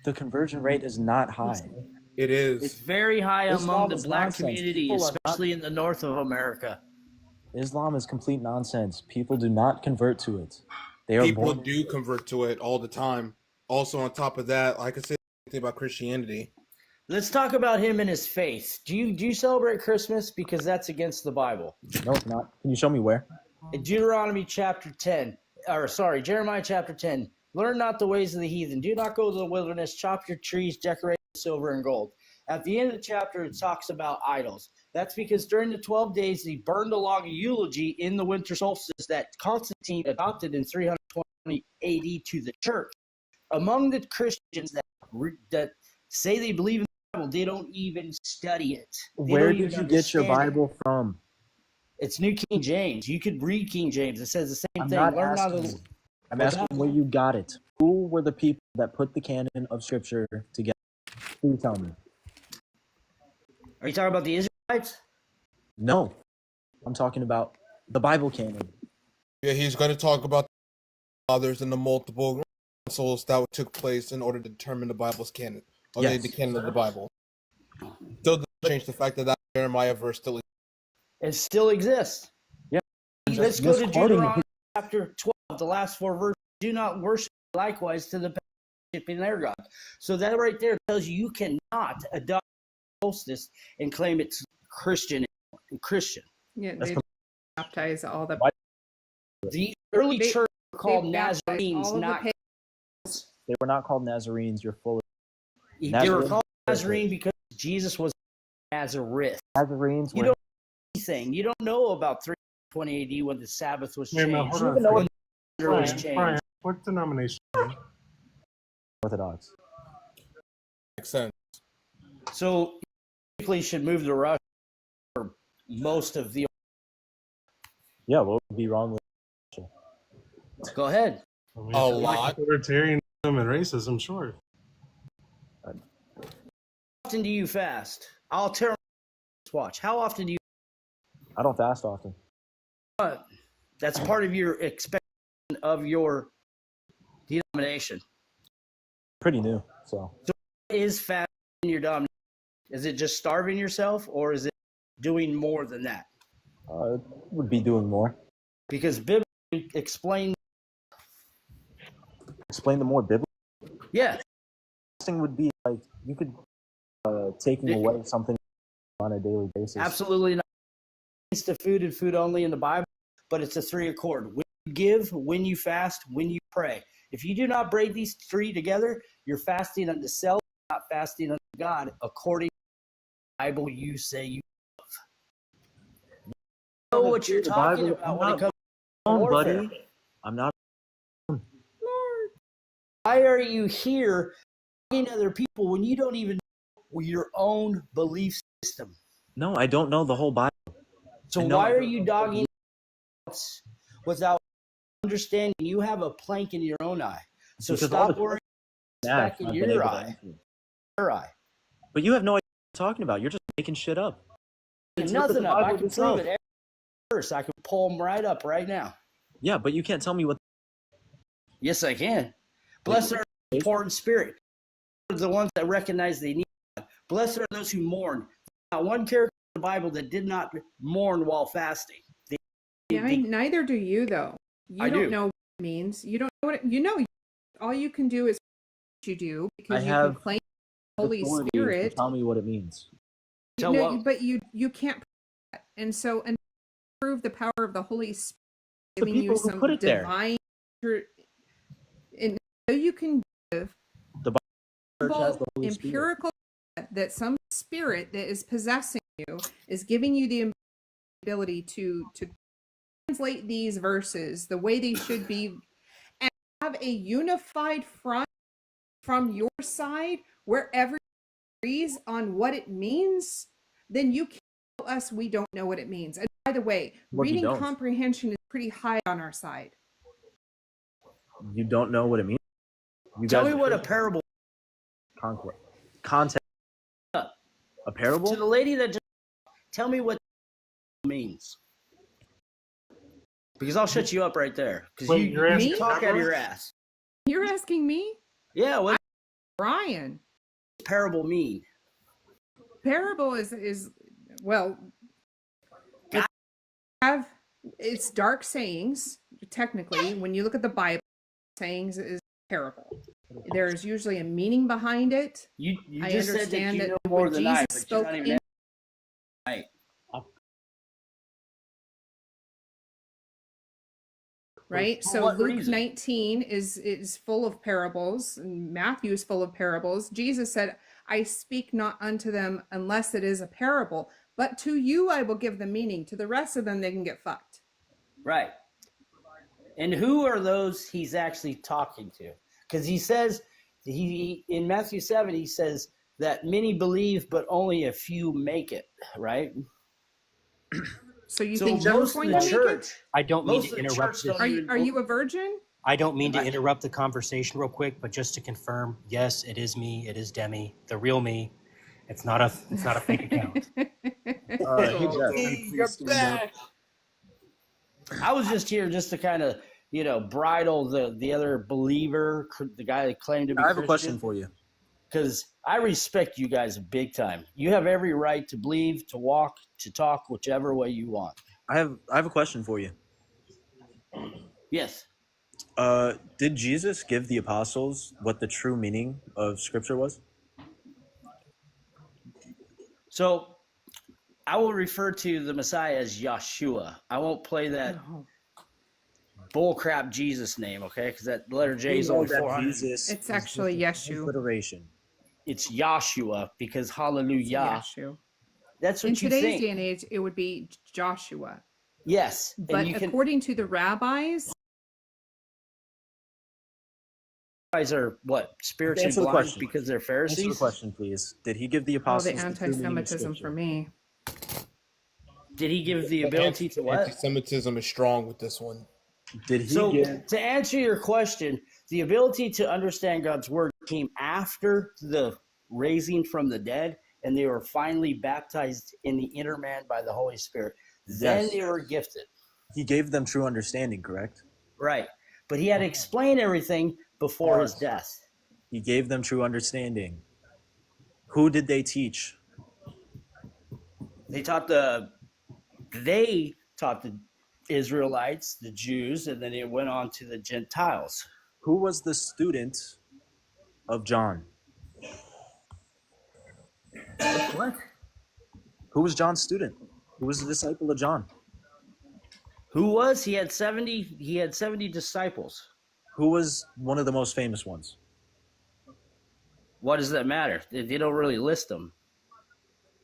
The conversion rate is not high. It is. It's very high Islam among the is black nonsense. community, People are not- especially in the north of America. Islam is complete nonsense. People do not convert to it. They are People born. do convert to it all the time. Also, on top of that, like I said, anything about Christianity. Let's talk about him and his faith. Do you celebrate Christmas? Because that's against the Bible. No, it's not. Can you show me where? In Jeremiah chapter 10, learn not the ways of the heathen. Do not go to the wilderness, chop your trees, decorate with silver and gold. At the end of the chapter, it talks about idols. That's because during the 12 days, he burned along a eulogy in the winter solstice that Constantine adopted in 320 AD to the church. Among the Christians that say they believe in the Bible, they don't even study it. Where did you get your Bible from? It's New King James. You could read King James. It says the same I'm thing. not Learn how asking to. you. I'm asking where you got it. Who were the people that put the canon of Scripture together? Can you tell me? Are you talking about the Israelites? No. I'm talking about the Bible canon. Yeah, he's going to talk about the fathers and the multiple councils that took place in order to determine the Bible's canon. Okay, Yes. the canon of the Bible. Still doesn't change the fact that Jeremiah verse still exists. It still exists. Yeah. Let's go to Deuteronomy chapter 12, the last 4 verses. Do not worship likewise to the worshiping their God. So that right there tells you cannot adopt solstice and claim it's Christian. Yeah, they baptize all the. The early church were called they baptized Nazarenes, all of the not. They were not called Nazarenes. You're full of They were called Nazarene because Jesus was Nazareth. Nazarenes. You don't know anything. You don't know about 320 AD when the Sabbath was changed. Hold You on. even know when the was Brian, changed. what denomination? Orthodox. Makes sense. So, you basically should move to Russia for most of the. Yeah, what would be wrong with Go ahead. I mean, A if you like lot. authoritarianism and racism, sure. How often do you fast? I'll tell you. Watch. How often do you? I don't fast often. That's part of your expectation of your denomination. Pretty new, so. What is fasting in your denomination? Is it just starving yourself, or is it doing more than that? Would be doing more. Because biblically, explain. Explain the more biblical. Yeah. Fasting would be like you could taking away something on a daily basis. Absolutely not. It's to food and food only in the Bible, but it's a 3 accord. When you give, when you fast, when you pray. If you do not break these 3 together, you're fasting unto self, not fasting unto God, according to the Bible you say you love. You know what you're talking about when it comes to warfare. Buddy. I'm not. Why are you here talking to other people when you don't even know your own belief system? No, I don't know the whole Bible. So why are you dogging without understanding you have a plank in your own eye? So Because stop worrying back in your eye. Your eye. But you have no idea what you're talking about. You're just making shit up. Nothing up. I can prove it. Every verse, I can pull them right up right now. Yeah, but you can't tell me what. Yes, I can. Blessed are the poor in spirit. The ones that recognize they need God. Blessed are those who mourn. Not one character in the Bible that did not mourn while fasting. Neither do you, though. You don't know what it means. You don't know what you know. All you can do is what you do because you can claim the Holy Spirit. Tell me what it means. But you can't prove that. And so, and prove the power of the Holy Spirit giving you some divine. And so you can give the empirical that some spirit that is possessing you is giving you the ability to translate these verses the way they should be and have a unified front from your side wherever agrees on what it means, then you can't tell us we don't know what it means. And by the way, reading comprehension is pretty high on our side. You don't know what it means? Tell me what a parable context. A parable? To the lady that just tell me what it means. Because I'll shut you up right there. Because you talk out of your ass. You're asking me? Yeah, what Brian. What does parable mean? Parable is well, it's dark sayings. Technically, when you look at the Bible, sayings is parable. There's usually a meaning behind it. You I just understand said that you that know more when than Jesus I, but spoke you're not even right. Right? So Luke 19 is full of parables, and Matthew is full of parables. Jesus said, I speak not unto them unless it is a parable, but to you I will give the meaning. To the rest of them, they can get fucked. Right. And who are those he's actually talking to? Because he says he in Matthew 7 he says that many believe, but only a few make it. Right. So you So think you're most going of to the make church, it? I don't mean most to of the interrupt church this. don't Are you a virgin? I don't mean to interrupt the conversation real quick, but just to confirm, yes, it is me. It is Demi, the real me. It's not a fake account. Hey, Cool. Jeff, Hey, please you're stand up. back. I was just here just to kind of, bridle the other believer, the guy that claimed to be I have a question Christian. for you. Because I respect you guys big time. You have every right to believe, to walk, to talk, whichever way you want. I have a question for you. Yes. Did Jesus give the apostles what the true meaning of Scripture was? So I will refer to the Messiah as Yeshua. I won't play that No. bullcrap Jesus name, okay? Because that letter J We is know only that 400. Jesus It's is actually just a Yeshu. transliteration. It's Yahshua because hallelujah. Yeshu. That's what In you today's think. day and age, it would be Joshua. Yes. But And you can according to the rabbis, guys are what? Spiritually Answer the blind question. because they're Answer Pharisees? the question, please. Did he give the oh, apostles the the true meaning of anti-Semitism Scripture? for me. Did he give the ability to what? Anti-Semitism is strong with this one. Did he So give? to answer your question, the ability to understand God's word came after the raising from the dead, and they were finally baptized in the inner man by the Holy Spirit. Then Yes. they were gifted. He gave them true understanding, correct? Right. But he had to explain everything before his death. He gave them true understanding. Who did they teach? They taught the Israelites, the Jews, and then it went on to the Gentiles. Who was the student of John? What? Who was John's student? Who was the disciple of John? Who was? He had 70 disciples. Who was one of the most famous ones? What does that matter? They don't really list them.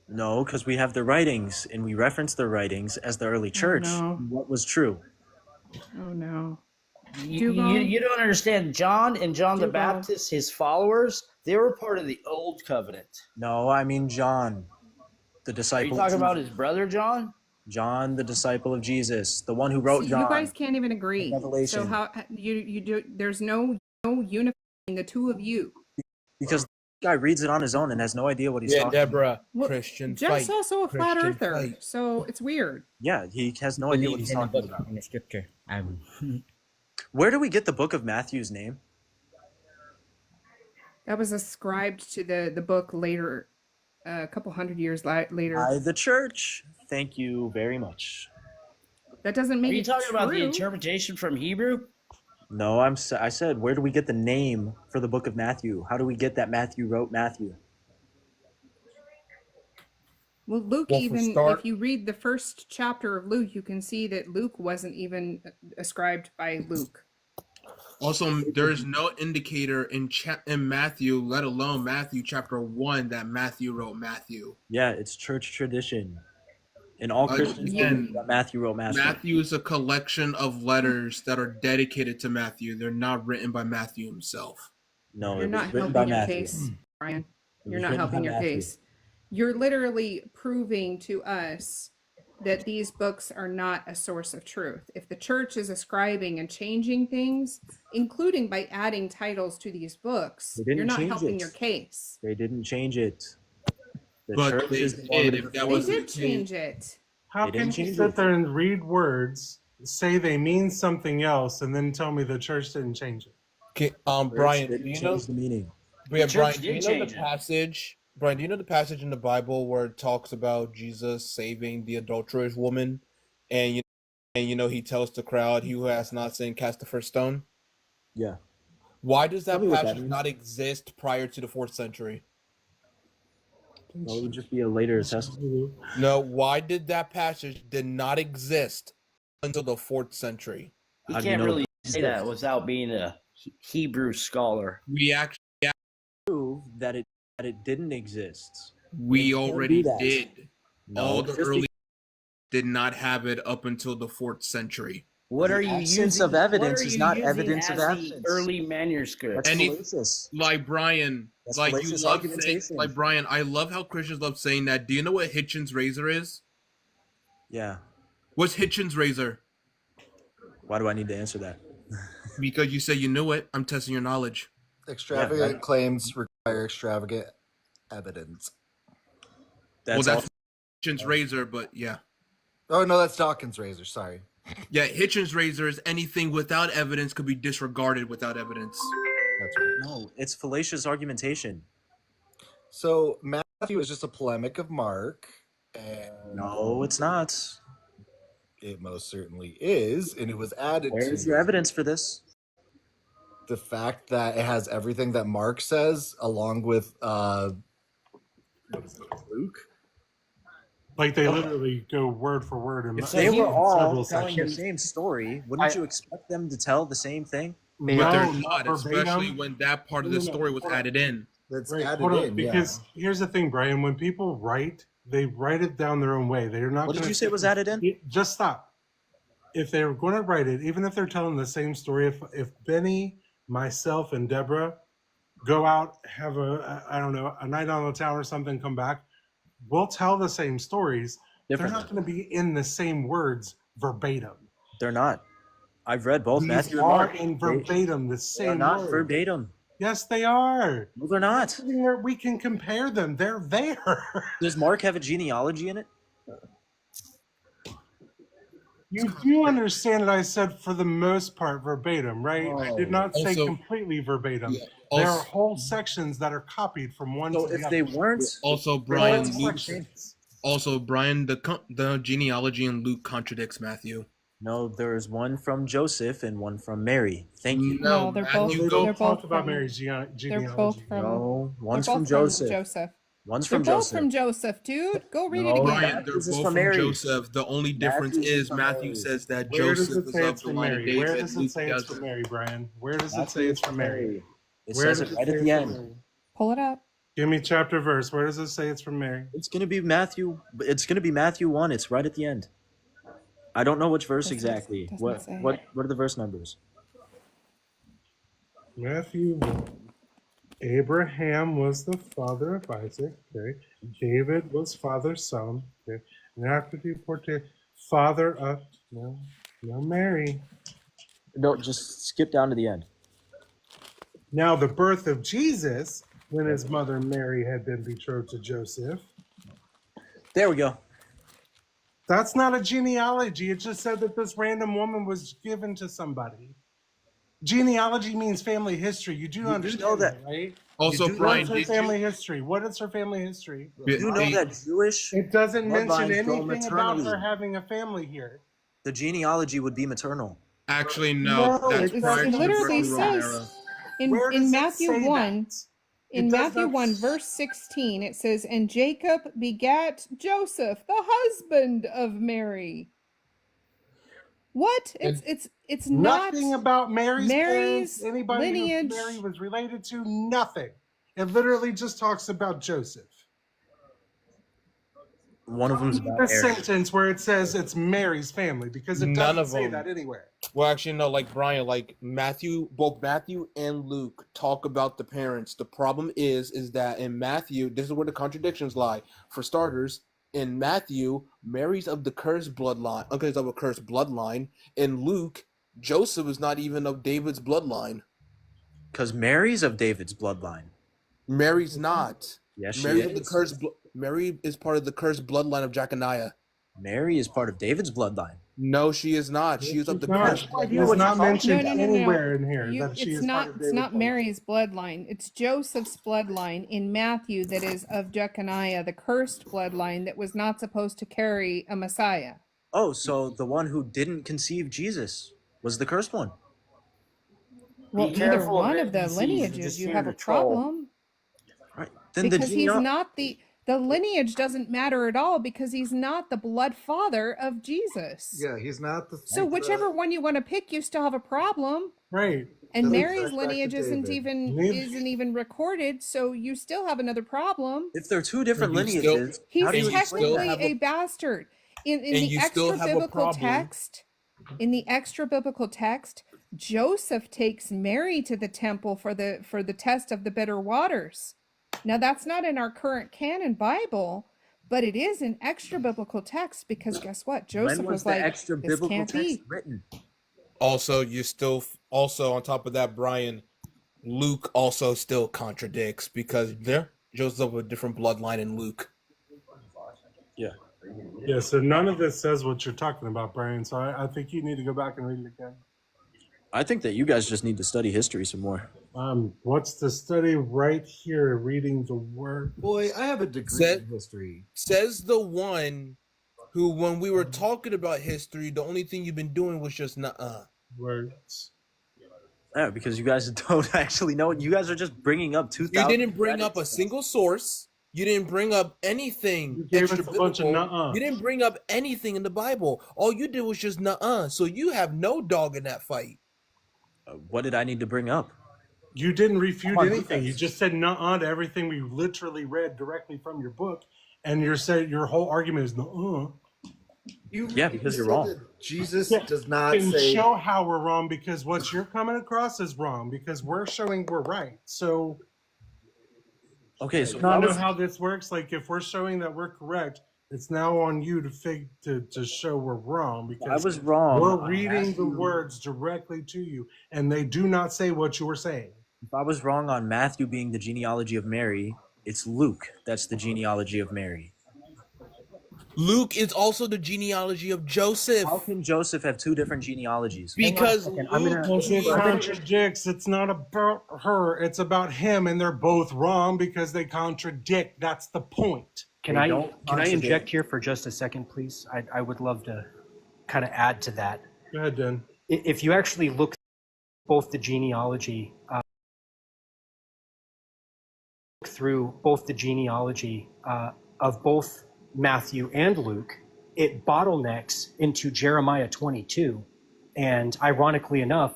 No, because we have their writings, and we reference their writings as the early church. no. What was true? Oh no. You don't understand. John and John the Dugald. Baptist, his followers, they were part of the old covenant. No, I mean John, the Are you disciple. talking of about Jesus. his brother John? John, the disciple of Jesus, the one who wrote See, John. you guys can't even agree. Revelation. So how you do? There's no unifying the two of you. Because the guy reads it on his own and has no idea what he's Yeah, talking about. Deborah, Well, Christian Jeff's fight. also a flat Christian earther, fight. so it's weird. Yeah, he has no idea what he's talking about. in the Scripture. Where do we get the book of Matthew's name? That was ascribed to the book later, a couple hundred years later. By the church. Thank you very much. That doesn't Are make you it talking about the true. interpretation from Hebrew? No, I said, where do we get the name for the book of Matthew? How do we get that Matthew wrote Matthew? Well, Luke, Well, for even start- if you read the first chapter of Luke, you can see that Luke wasn't even ascribed by Luke. Also, there is no indicator in Matthew, let alone Matthew chapter 1, that Matthew wrote Matthew. Yeah, it's church tradition. And all Christians Again, believe that Matthew wrote Matthew. Matthew is a collection of letters that are dedicated to Matthew. They're not written by Matthew himself. No, You're it was not written by helping your Matthew. case, Brian. It You're was not written helping by your Matthew. case. You're literally proving to us that these books are not a source of truth. If the church is ascribing and changing things, including by adding titles to these books, They didn't you're not change helping it. your case. They didn't change it. The But church they is the one did, with if the that They was faith. did change it. How They can didn't you change sit it. there and read words, say they mean something else, and then tell me the church didn't change it? Okay, Church Brian, do didn't you know? change the meaning. Yeah, The Brian, church do you did know the change it. passage? Brian, do you know the passage in the Bible where it talks about Jesus saving the adulterous woman, and he tells the crowd, "He who has not sinned, cast the first stone." Yeah. Why does Tell that me what that passage means. not exist prior to the 4th century? Well, it would just be a later testament. No, why did that passage did not exist until the 4th century? You How do you can't know really that? say that without being a Hebrew scholar. We actually, Prove that it didn't exist. we You can't already do that. did. No, All the just early did not have it up until the 4th century. What The are you absence using? of evidence what are is you not using evidence of as the absence. early manuscript? That's Any fallacious. like Brian, That's like you fallacious love saying, argumentation. like Brian, I love how Christians love saying that. Do you know what Hitchens razor is? Yeah. What's Hitchens razor? Why do I need to answer that? Because you say you knew it. I'm testing your knowledge. Extravagant Yeah, claims require extravagant evidence. That's Well, all. that's Hitchens razor, but yeah. Oh no, that's Dawkins' razor. Sorry. Yeah, Hitchens razor is anything without evidence could be disregarded without evidence. That's right. No, it's fallacious argumentation. So Matthew is just a polemic of Mark, and No, it's not. it most certainly is, and it was added Where's to your evidence for this? the fact that it has everything that Mark says, along with what is it, Luke. Like they literally go word for word in If So they he- were all several telling the sections. same story, wouldn't I- you expect them to tell the same thing? But No, they're not not, especially verbatim. when that part of the No, story was hold on. added in. That's Right, added hold on, in, because here's the thing, Brian. When people write, they write it down their own way. They're not. What did gonna you say was added in? Just stop. If they're going to write it, even if they're telling the same story, if Benny, myself, and Deborah go out, have I don't know, a night on the town or something, come back, we'll tell the same stories. Different. They're not going to be in the same words verbatim. They're not. I've read both These Matthew and are Mark. in verbatim the They're same not words. verbatim. Yes, they are. No, they're not. We can compare them. They're there. Does Mark have a genealogy in it? You do understand that I said for the most part verbatim, right? I did not say Also- completely verbatim. Yeah, There also- are whole sections that are copied from one So to the if other. they weren't, Also, Whole Brian, Luke, sections. also Brian, the genealogy in Luke contradicts Matthew. no, there's one from Joseph and one from Mary. Thank you. No, No, they're Matthew both- They goes- don't they're talk both about from- Mary's They're genealogy. both from. No, one's they're from both Joseph. Joseph. One's They're from both Joseph. from Joseph, dude. Go read it No, again. Brian, they're This is both from from Mary. Joseph. The only difference Matthew is is from Matthew Mary. says that Where does Joseph it is say of it's the from line of Mary? Where David. does it Luke say it's doesn't. from Mary, Brian? Where does it Matthew say is it's from Mary? It Where says does it right say at it's the from end. Mary? Pull it up. Give me chapter verse. Where does it say it's from Mary? It's gonna be Matthew. It's gonna be Matthew 1. It's right at the end. I don't know which verse Doesn't- exactly. doesn't What say. what what are the verse numbers? Matthew 1. Abraham was the father of Isaac. Okay. David was father's son. Okay. And after deportation, father of no Mary. No, just skip down to the end. Now the birth of Jesus, when his mother Mary had been betrothed to Joseph. There we go. That's not a genealogy. It just said that this random woman was given to somebody. Genealogy means family history. You do understand know that. right? Also, You do Brian, What's her did family you? history? What is her family history? You know that Jewish It doesn't mention bloodlines go anything about maternally. her having a family here. The genealogy would be maternal. Actually, no. No, That's it prior to the literally Greco-Roman era. says Where does in it Matthew say 1. that? In It does Matthew not 1, verse 16, it says, "And Jacob begat Joseph, the husband of Mary." What? It's not Nothing about Mary's Mary's parents, anybody lineage. who Mary was related to, nothing. It literally just talks about Joseph. One of them's about The Mary. sentence where it says it's Mary's family, because it None doesn't of say them. that anywhere. Well, actually, no. Like Brian, like Matthew, both Matthew and Luke talk about the parents. The problem is that in Matthew, this is where the contradictions lie. For starters, in Matthew, Mary's of the cursed bloodline. Okay, it's of a cursed bloodline. In Luke, Joseph is not even of David's bloodline. Because Mary's of David's bloodline. Mary's not. Yes, she Mary's of the is. cursed. Mary is part of the cursed bloodline of Jeconiah. Mary is part of David's bloodline. No, she is not. She is of the It's not. cursed. It's not mentioned No, no, no, no. anywhere in here You, that she it's is not. part of It's David's not bloodline. Mary's bloodline. It's Joseph's bloodline in Matthew that is of Jeconiah, the cursed bloodline that was not supposed to carry a Messiah. Oh, so the one who didn't conceive Jesus was the cursed one. Well, Be either careful of one it, of the disease, lineages, just you here have to a troll. problem Right. Then because the he's genea- not the lineage doesn't matter at all because he's not the blood father of Jesus. Yeah, he's not the. So whichever one you want to pick, you still have a problem. Right. And Doesn't Mary's track back to lineage isn't David. even recorded, so you still have another problem. If they're two different And you still- lineages, He's how do you explain technically have that? a- a bastard. In and the you still extra have a biblical problem. text, In the extra biblical text, Joseph takes Mary to the temple for the test of the bitter waters. Now that's not in our current canon Bible, but it is an extra biblical text because guess what? Joseph When was was the like, extra this biblical can't text be. written? Also, you still also on top of that, Brian, Luke also still contradicts because Joseph a different bloodline in Luke. Yeah. Yeah, so none of this says what you're talking about, Brian. So I think you need to go back and read it again. I think that you guys just need to study history some more. What's the study right here? Reading the word. Boy, I have a degree in history. Says the one who, when we were talking about history, the only thing you've been doing was just words. Yeah, because you guys don't actually know. You guys are just bringing up 2,000. You didn't bring up a single source. You didn't bring up anything. You gave us a bunch of nuh-uh. You didn't bring up anything in the Bible. All you did was just nuh-uh. So you have no dog in that fight. What did I need to bring up? You didn't refute anything. You just said nuh-uh to everything we literally read directly from your book, and your whole argument is nuh-uh. Yeah, because you're wrong. Jesus does not And say. show how we're wrong, because what you're coming across is wrong, because we're showing we're right. So okay, so I know how this works. Like if we're showing that we're correct, it's now on you to show we're wrong, because I was wrong. We're reading the words directly to you, and they do not say what you were saying. If I was wrong on Matthew being the genealogy of Mary, it's Luke that's the genealogy of Mary. Luke is also the genealogy of Joseph. How can Joseph have two different genealogies? Because It contradicts. It's not about her. It's about him, and they're both wrong because they contradict. That's the point. Can I inject here for just a second, please? I would love to kind of add to that. Go ahead, Dan. If you actually look both the genealogy of both Matthew and Luke, it bottlenecks into Jeremiah 22, and ironically enough,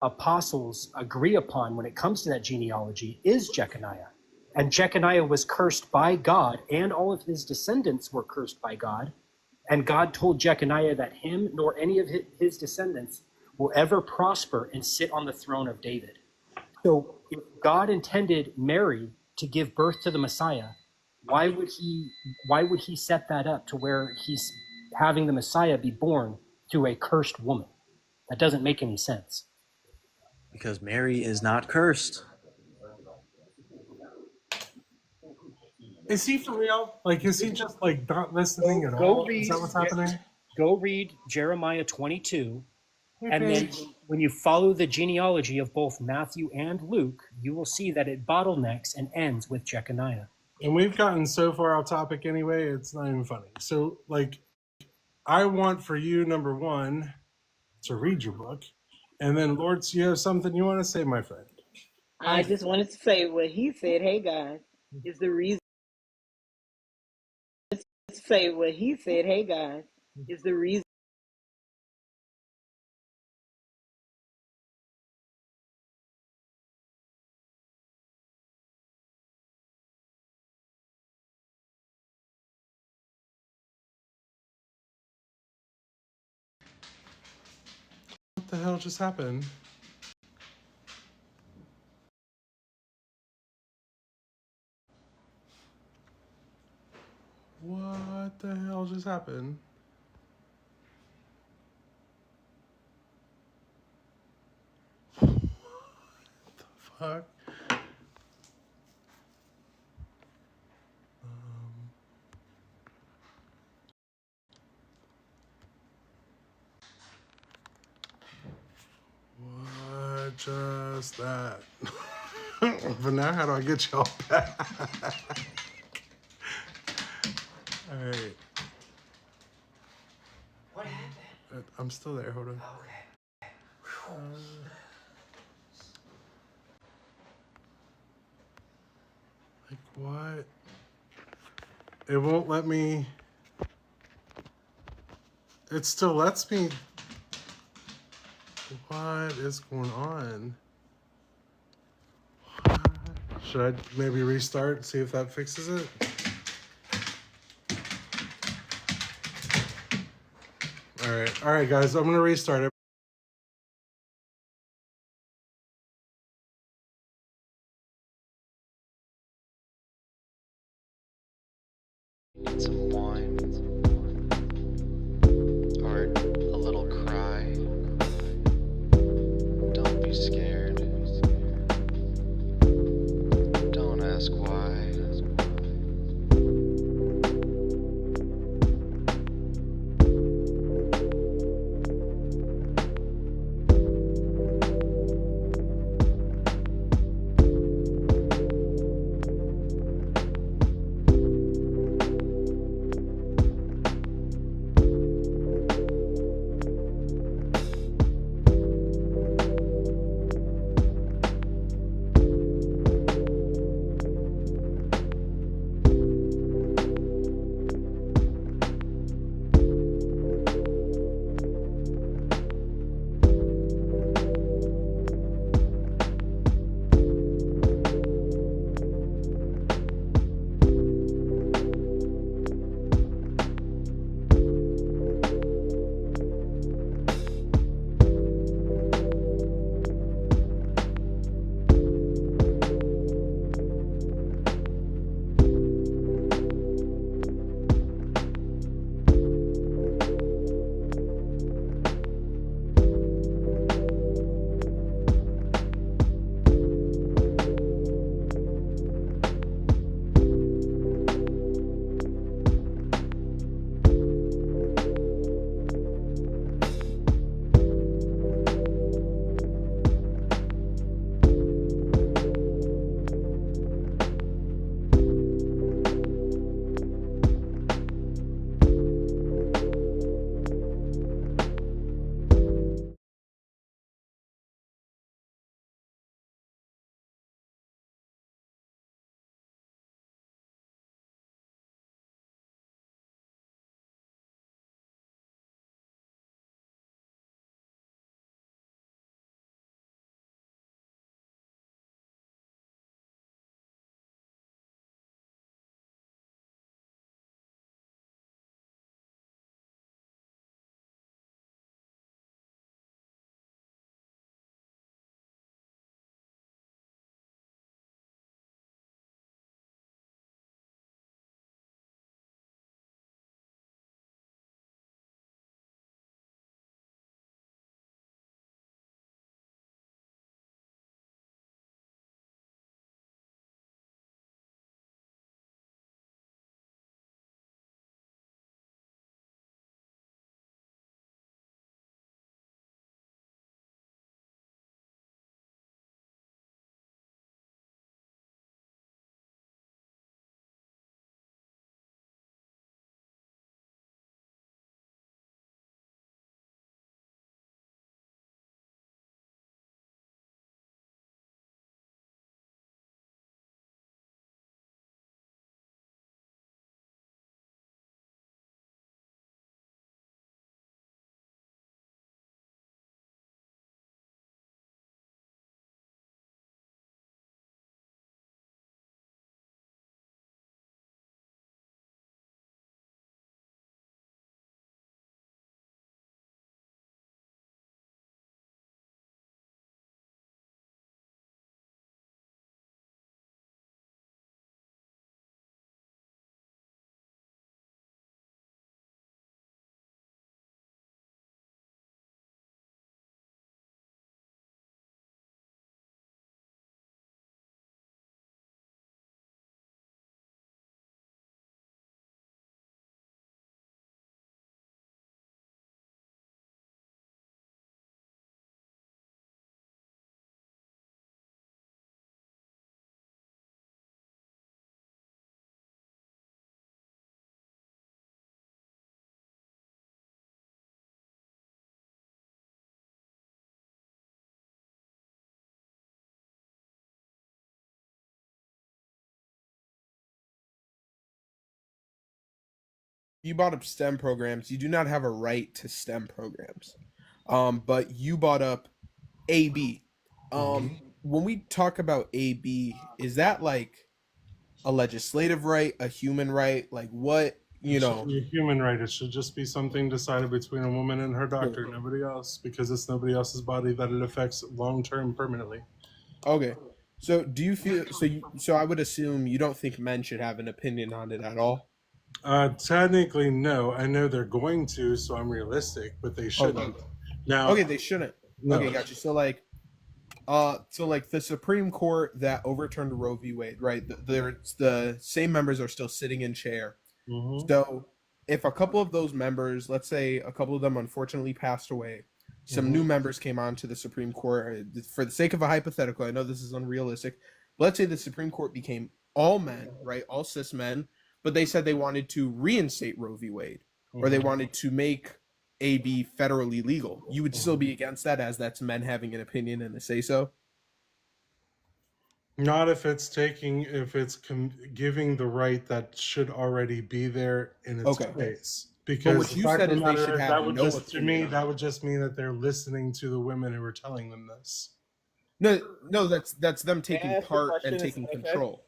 apostles agree upon when it comes to that genealogy is Jeconiah. And Jeconiah was cursed by God, and all of his descendants were cursed by God. And God told Jeconiah that him nor any of his descendants will ever prosper and sit on the throne of David. So if God intended Mary to give birth to the Messiah, why would he set that up to where he's having the Messiah be born through a cursed woman? That doesn't make any sense. Because Mary is not cursed. Is he for real? Like, is he just like not listening at all? Is that what's happening? Go read Jeremiah 22, and then when you follow the genealogy of both Matthew and Luke, you will see that it bottlenecks and ends with Jeconiah. And we've gotten so far off topic anyway, it's not even funny. So, like, I want for you, number one, to read your book. And then, Lord, you have something you want to say, my friend? I just wanted to say what he said. Hey, guys, is the reason. Say what he said. Hey, guys, is the reason. What the hell just happened? What the hell just happened? What the fuck? What just that? But now how do I get y'all back? All right. What happened? I'm still there. Hold on. Okay. Like what? It won't let me. It still lets me. What is going on? What? Should I maybe restart and see if that fixes it? All right, guys. I'm gonna restart it. Some wine or a little cry. Don't be scared. Don't ask why. You brought up STEM programs. You do not have a right to STEM programs. But you brought up AB. When we talk about AB, is that like a legislative right, a human right? Like what you It should know. be a human right. It should just be something decided between a woman and her doctor, nobody else, because it's nobody else's body that it affects long term permanently. Okay. So do you feel so I would assume you don't think men should have an opinion on it at all? Technically, no. I know they're going to, so I'm realistic, but they shouldn't. Now, Okay, they shouldn't. No. Okay, gotcha. So like the Supreme Court that overturned Roe v. Wade, right? The same members are still sitting in chair. Mhm. So if a couple of those members, let's say a couple of them unfortunately passed away, some new members came on to the Supreme Court. For the sake of a hypothetical, I know this is unrealistic, but let's say the Supreme Court became all men, right? All cis men, but they said they wanted to reinstate Roe v. Wade, or they wanted to make AB federally legal. You would still be against that, as that's men having an opinion and a say so? Not if it's giving the right that should already be there in its Okay. place. But Because what the you fact said of is the they matter should is have that would no just, to me, opinion. that would just mean that they're listening to the women who are telling them this. No, that's them taking ask a part question? and Is taking that okay? control.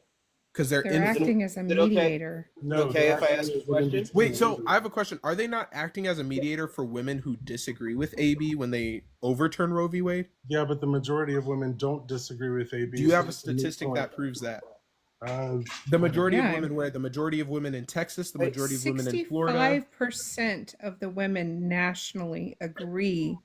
Because they're They're acting as a Is it okay? mediator. No, Okay, they're if I acting ask a as women question? Wait, so I have a question. Are they not acting as a mediator for women who disagree with AB when they overturn Roe v. Wade? Yeah, but the majority of women don't disagree with AB. Do you have a so it's moot statistic point. that proves that? Uh, The majority Yeah, of women where? The majority of women in Texas, the majority of women in Florida. 65% of the women nationally agree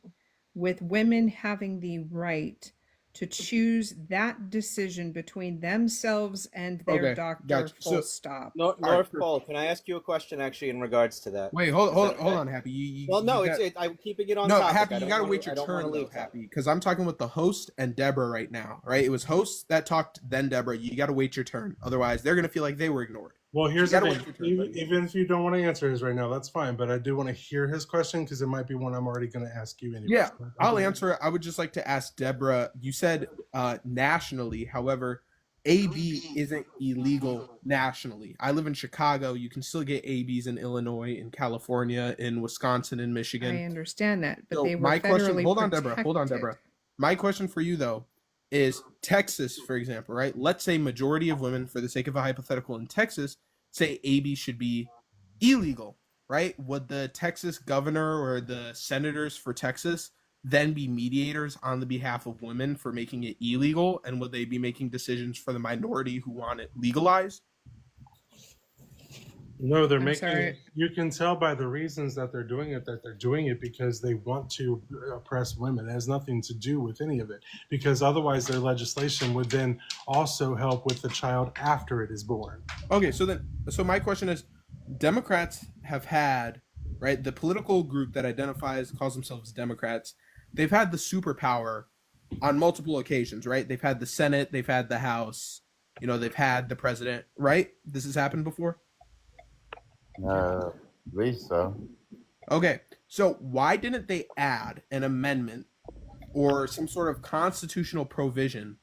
with women having the right to choose that decision between themselves and their Okay, doctor, gotcha. full So- stop. North Alright, Pole, can I ask you a question actually in regards to that? Wait, Is hold that okay? on, Happy. Well, no, you I'm keeping it on no, topic. Happy. I You don't gotta wanna- wait your I don't wanna turn though, leave topic. Happy, because I'm talking with the host and Deborah right now, right? It was host that talked, then Deborah. You gotta wait your turn, otherwise they're gonna feel like they were ignored. well, here's You the gotta thing. wait your turn, buddy. Even if you don't want to answer his right now, that's fine. But I do want to hear his question because it might be one I'm already going to ask you anyway. Yeah, I'll answer it. I would just like to ask Deborah. You said nationally, however, AB isn't illegal nationally. I live in Chicago. You can still get ABs in Illinois, in California, in Wisconsin, in Michigan. I understand that, but So they were my question, federally hold on, Deborah. protected. My question for you though is Texas, for example, right? Let's say majority of women, for the sake of a hypothetical in Texas, say AB should be illegal, right? Would the Texas governor or the senators for Texas then be mediators on the behalf of women for making it illegal? And would they be making decisions for the minority who want it legalized? No, they're I'm making. sorry. You can tell by the reasons that they're doing it that they're doing it because they want to oppress women. It has nothing to do with any of it, because otherwise their legislation would then also help with the child after it is born. Okay, so my question is, Democrats have had, right, the political group that calls themselves Democrats, they've had the superpower on multiple occasions, right? They've had the Senate, they've had the House, they've had the president, right? This has happened before? Believe so. Okay, so why didn't they add an amendment or some sort of constitutional provision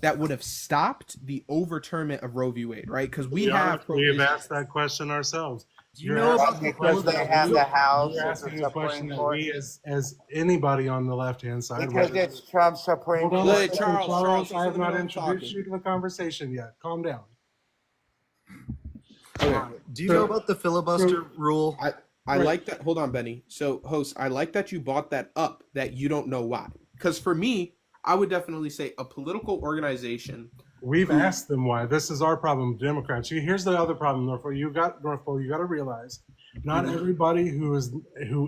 that would have stopped the overturnment of Roe v. Wade, right? Because we have We've asked that question ourselves. Do you know about because they have the House You're as the asking a question Supreme that Court? we, as anybody on the left-hand side, Because it's Trump's Supreme Hold on, Court. a second, Charles, I have he's in the not middle of introduced talking. you to the conversation yet. Calm down. Do you know about the filibuster rule? I like that. Hold on, Benny. So, host, I like that you brought that up, that you don't know why. Because for me, I would definitely say a political organization. We've asked them why. This is our problem, Democrats. Here's the other problem, North Pole. You got to realize, not everybody who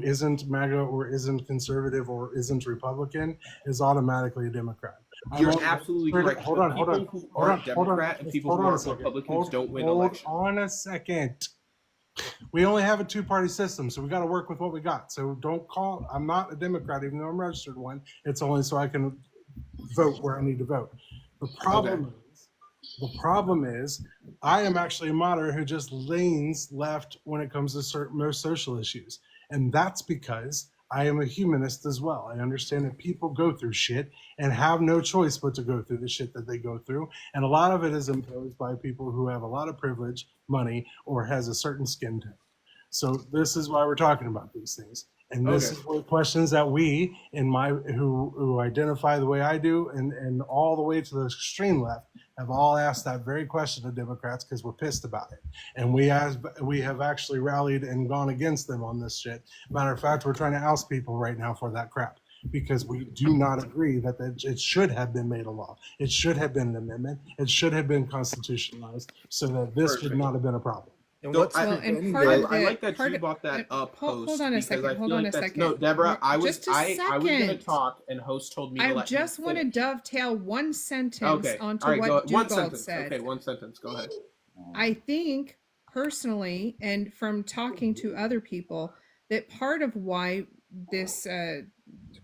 isn't MAGA or isn't conservative or isn't Republican is automatically a Democrat. You're absolutely correct. Hold on. People who aren't Democrat and people who aren't Republicans don't win elections. Hold on a second. We only have a two-party system, so we got to work with what we got. So don't call. I'm not a Democrat, even though I'm registered one. It's only so I can vote where I need to vote. The problem is, I am actually a moderate who just leans left when it comes to most social issues, and that's because I am a humanist as well. I understand that people go through shit and have no choice but to go through the shit that they go through. And a lot of it is imposed by people who have a lot of privilege, money, or has a certain skin tone. So this is why we're talking about these things. And this Okay. is what questions that we, who identify the way I do, and all the way to the extreme left, have all asked that very question to Democrats because we're pissed about it. And we have actually rallied and gone against them on this shit. Matter of fact, we're trying to oust people right now for that crap because we do not agree that it should have been made a law. It should have been an amendment. It should have been constitutionalized so that this should not have been a problem. And Well, and part of I the like that part you of, brought that up, host. hold on a because second. I Hold feel on like a that's- second. No, Deborah, I was Just a I was gonna second. talk, and host told me to I let just me want to finish. dovetail one sentence Okay. onto All right, what one Dugald sentence. said. Okay, one sentence. Go ahead. I think personally, and from talking to other people, that part of why this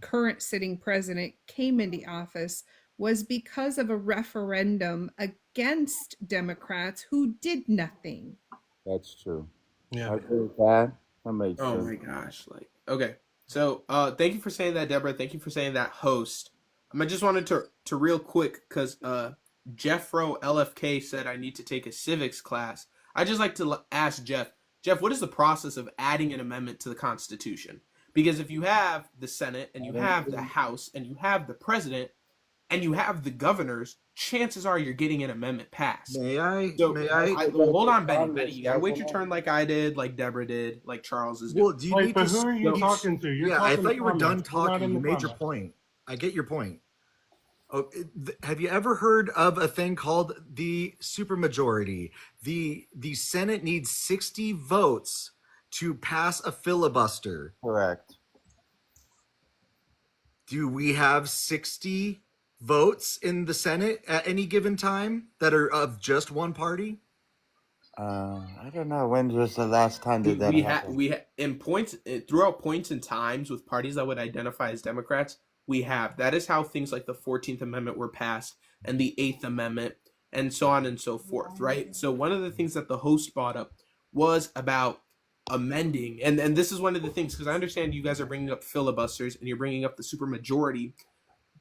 current sitting president came into office was because of a referendum against Democrats who did nothing. That's true. Yeah. I agree with that. That makes Oh sense. my gosh! Like, okay. So, thank you for saying that, Deborah. Thank you for saying that, host. I just wanted to real quick because Jeffro LFK said I need to take a civics class. I just like to ask Jeff. Jeff, what is the process of adding an amendment to the Constitution? Because if you have the Senate and you have the House and you have the President and you have the governors, chances are you're getting an amendment passed. May I? So, May I? well, hold on, Benny. Benny, you gotta wait your turn like I did, like Deborah did, like Charles is doing. Well, do you Wait, need but to who are you speak- talking to? You're yeah, I talking thought to you were done comments. We're not talking. in You the made your comments. point. I get your point. Oh, have you ever heard of a thing called the supermajority? The Senate needs 60 votes to pass a filibuster. Correct. Do we have 60 votes in the Senate at any given time that are of just one party? I don't know. When was the last time did that happen? In points throughout points and times with parties that would identify as Democrats, we have. That is how things like the 14th Amendment were passed and the 8th Amendment and so on and so forth, right? So one of the things that the host brought up was about amending, and this is one of the things, because I understand you guys are bringing up filibusters and you're bringing up the supermajority,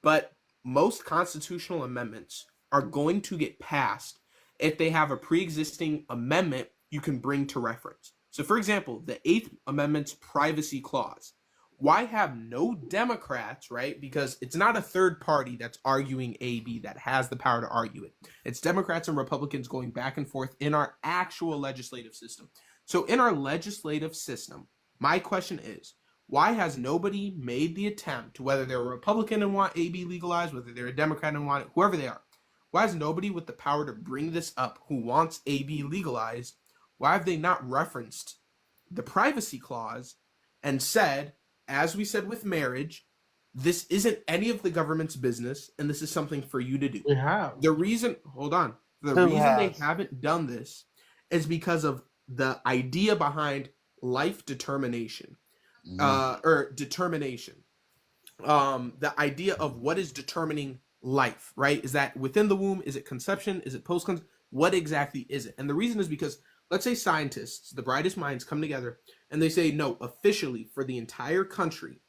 but most constitutional amendments are going to get passed if they have a pre-existing amendment you can bring to reference. So for example, the 8th Amendment's privacy clause. Why have no Democrats, right? Because it's not a third party that's arguing AB that has the power to argue it. It's Democrats and Republicans going back and forth in our actual legislative system. So in our legislative system, my question is, why has nobody made the attempt, whether they're a Republican and want AB legalized, whether they're a Democrat and want it, whoever they are, why has nobody with the power to bring this up who wants AB legalized, why have they not referenced the privacy clause and said, as we said with marriage, this isn't any of the government's business, and this is something for you to do. We have. The reason, hold on, the Who reason has? they haven't done this is because of the idea behind life determination, or determination. The idea of what is determining life, right? Is that within the womb? Is it conception? Is it post-conception? What exactly is it? And the reason is because, let's say scientists, the brightest minds, come together and they say, no, officially for the entire country,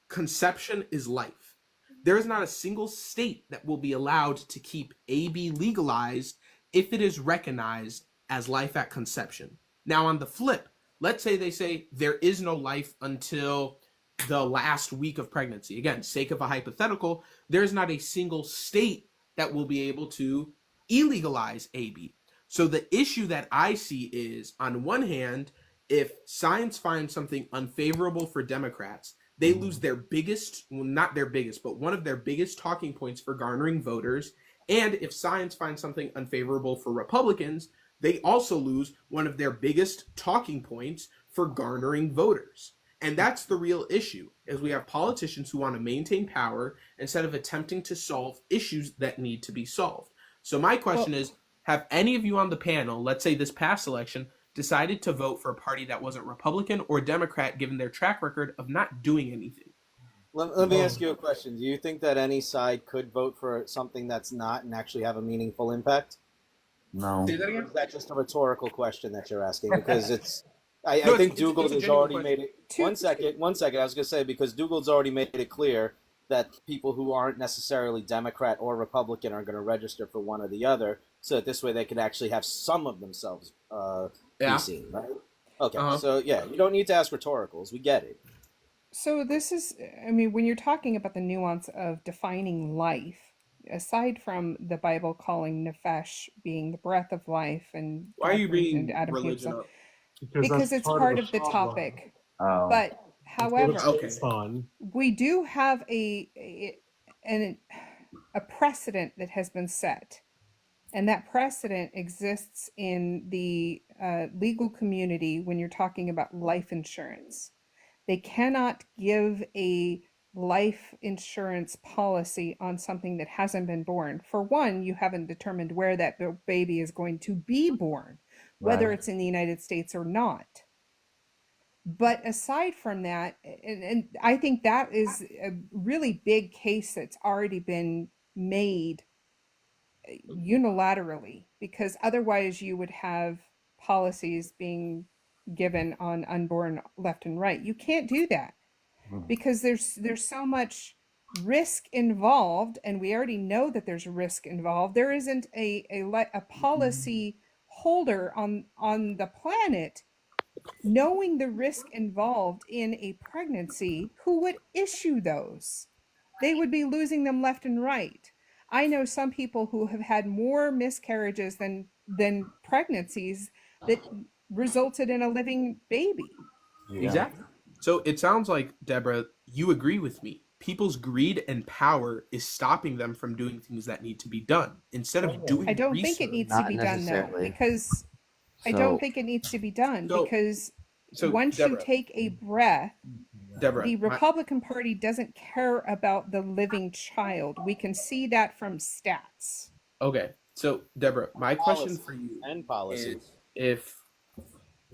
conception is life. There is not a single state that will be allowed to keep AB legalized if it is recognized as life at conception. Now, on the flip, let's say they say there is no life until the last week of pregnancy. Again, sake of a hypothetical, there's not a single state that will be able to illegalize AB. So the issue that I see is, on one hand, if science finds something unfavorable for Democrats, they lose their biggest, well, not their biggest, but one of their biggest talking points for garnering voters. And if science finds something unfavorable for Republicans, they also lose one of their biggest talking points for garnering voters. And that's the real issue, is we have politicians who want to maintain power instead of attempting to solve issues that need to be solved. So my question is, have any of you on the panel, let's say this past election, decided to vote for a party that wasn't Republican or Democrat, given their track record of not doing anything? Let me ask you a question. Do you think that any side could vote for something that's not and actually have a meaningful impact? No. Say that again? Or is that just a rhetorical question that you're asking? Because it's, I No, think it's Dugald a has genuine already question. made it. One second. I was going to say, because Dugald's already made it clear that people who aren't necessarily Democrat or Republican are going to register for one or the other, so that this way they can actually have some of themselves be seen, right? Okay, so yeah, you don't need to ask rhetoricals. We get it. So this is, I mean, when you're talking about the nuance of defining life, aside from the Bible calling nefesh being the breath of life, and Why are God you breathed into bringing Adam Eve, religion up? because that's it's part of part the of the problem. topic. Oh. But That's what it's however, based on. we do have a precedent that has been set, and that precedent exists in the legal community when you're talking about life insurance. They cannot give a life insurance policy on something that hasn't been born. For one, you haven't determined where that baby is going to be born, whether Right. it's in the United States or not. But aside from that, and I think that is a really big case that's already been made unilaterally, because otherwise you would have policies being given on unborn left and right. You can't do that because there's so much risk involved, and we already know that there's risk involved. There isn't a policy holder on the planet knowing the risk involved in a pregnancy who would issue those. They would be losing them left and right. I know some people who have had more miscarriages than pregnancies that resulted in a living baby. Yeah. Exactly. So it sounds like, Deborah, you agree with me. People's greed and power is stopping them from doing things that need to be done. Instead of doing I don't research, think it needs to be done though, because I don't think it needs to be done because once you Deborah, take a breath, Deborah, the Republican Party doesn't care about the living child. We can see that from stats. okay. So Deborah, my question Policy for you and policy. is if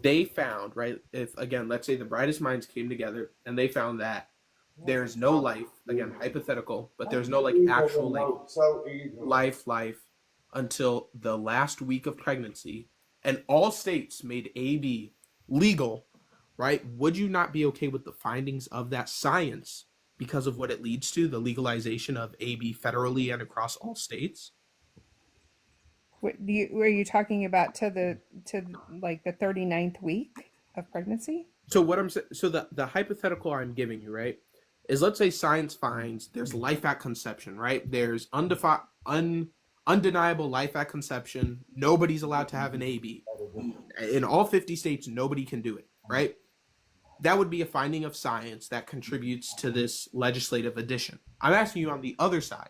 they found, right, if again, let's say the brightest minds came together and they found that there's no life, again, hypothetical, but there's no like actual like life until the last week of pregnancy, and all states made AB legal, right? Would you not be okay with the findings of that science because of what it leads to, the legalization of AB federally and across all states? Were you talking about to like the 39th week of pregnancy? So what I'm saying, so the hypothetical I'm giving you, right, is let's say science finds there's life at conception, right? There's undeniable life at conception. Nobody's allowed to have an AB. In all 50 states, nobody can do it, right? That would be a finding of science that contributes to this legislative addition. I'm asking you on the other side.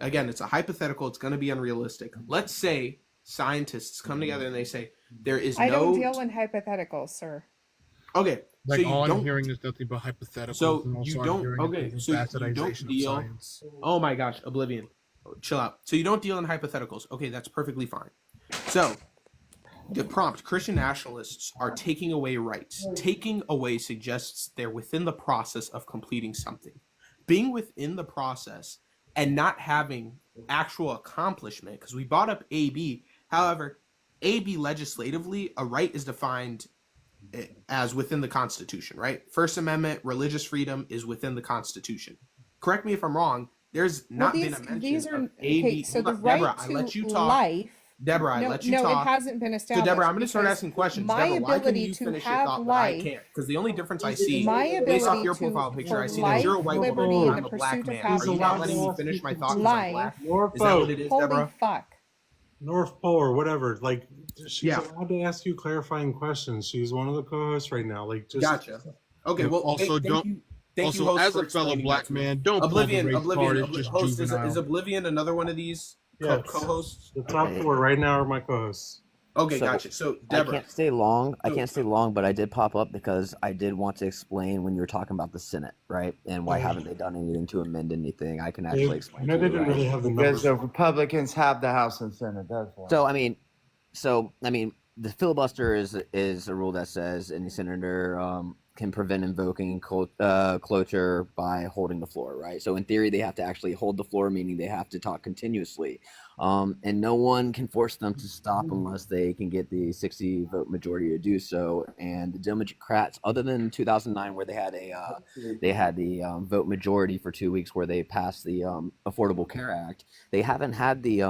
Again, it's a hypothetical. It's going to be unrealistic. Let's say scientists come together and they say there is I no. don't deal in hypotheticals, sir. Okay, Like so you all don't. I'm hearing is nothing but hypotheticals. So and also you I'm don't. hearing Okay, is so you don't bastardization of deal. science. Oh my gosh, Oblivion, chill out. So you don't deal in hypotheticals. Okay, that's perfectly fine. So the prompt: Christian nationalists are taking away rights. Taking away suggests they're within the process of completing something. Being within the process and not having actual accomplishment, because we brought up AB. However, AB legislatively, a right is defined as within the Constitution, right? First Amendment, religious freedom is within the Constitution. Correct me if I'm wrong. There's not been a mention of AB. Okay, so the Deborah, right I to let you talk. life. Deborah, I let you no, talk. it hasn't been So established. Deborah, I'm going to start because asking questions. My Deborah, why can ability you to finish your have thought, but I life. can't? Because the only difference I see, My based off ability your to profile picture, I for see that you're a life, white liberty, woman, and I'm the a black pursuit of man. Are you not letting me happiness. finish my thought because I'm black? Life. Is that what it is, Holy Deborah? fuck. North Pole or whatever. Like she's Yeah. allowed to ask you clarifying questions. She's one of the co-hosts right now. Like just Gotcha. Okay, well, Also, thank you. Thank you, also, host, as for a fellow explaining black that to me. man, don't Oblivion, pull the race Oblivion, card. It's just host, juvenile. is Oblivion another one of these yes. co-hosts? The top four right now are my co-hosts. Okay, So, gotcha. So, I Deborah. can't stay long. I So- can't stay long, but I did pop up because I did want to explain when you were talking about the Senate, right? And why haven't they done anything to amend anything? I can actually explain. No, to they you, didn't right? really have the Because numbers. the Republicans have the House and Senate. That's why. So I mean, the filibuster is a rule that says any senator can prevent invoking cloture by holding the floor, right? So in theory, they have to actually hold the floor, meaning they have to talk continuously, and no one can force them to stop unless they can get the 60 vote majority to do so. And the Democrats, other than 2009, where they had the vote majority for 2 weeks, where they passed the Affordable Care Act, they haven't had the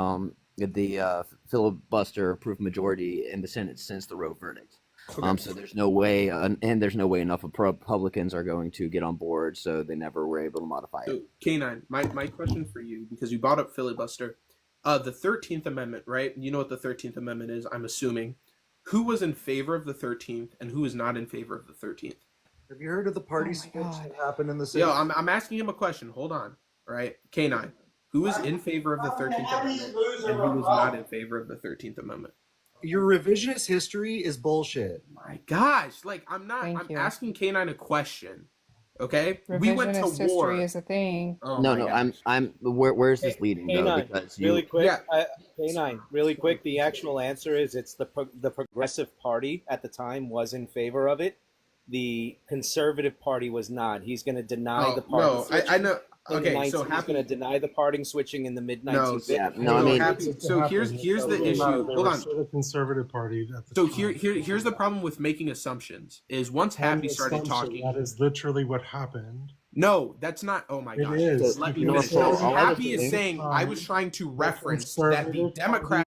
filibuster proof majority in the Senate since the Roe verdict. Okay. So there's no way, and there's no way enough of Republicans are going to get on board, so they never were able to modify it. So, K9, my question for you, because you brought up filibuster, the 13th Amendment, right? You know what the 13th Amendment is, I'm assuming. Who was in favor of the 13th and who is not in favor of the 13th? Have you heard of the party splits that happened in the city? Yo, I'm asking him a question. Hold on. All right. K9, who is in favor of the 13th Amendment and who is not in favor of the 13th Amendment? Your revisionist history is bullshit. My gosh, like I'm asking K9 a question. Okay? We went to Revisionist war. history is a thing. Oh No, my no, gosh. where's this leading though? K9, Because really you, quick. Yeah. K9, really quick. The actual answer is it's the Progressive Party at the time was in favor of it. The Conservative Party was not. He's going to deny the party. No, I know. Okay, so he's going to deny the parting switching in the mid 1950s. yeah, no, I mean, so here's the issue. Hold on. The Conservative Party. At the So time. here's the problem with making assumptions. Is once Happy started Assumption, talking. that is literally what happened. No, that's not. Oh my It gosh. is. Let me You finish. know, No, all I was Happy is saying, saying I was trying to reference Conservative that the Party Democrats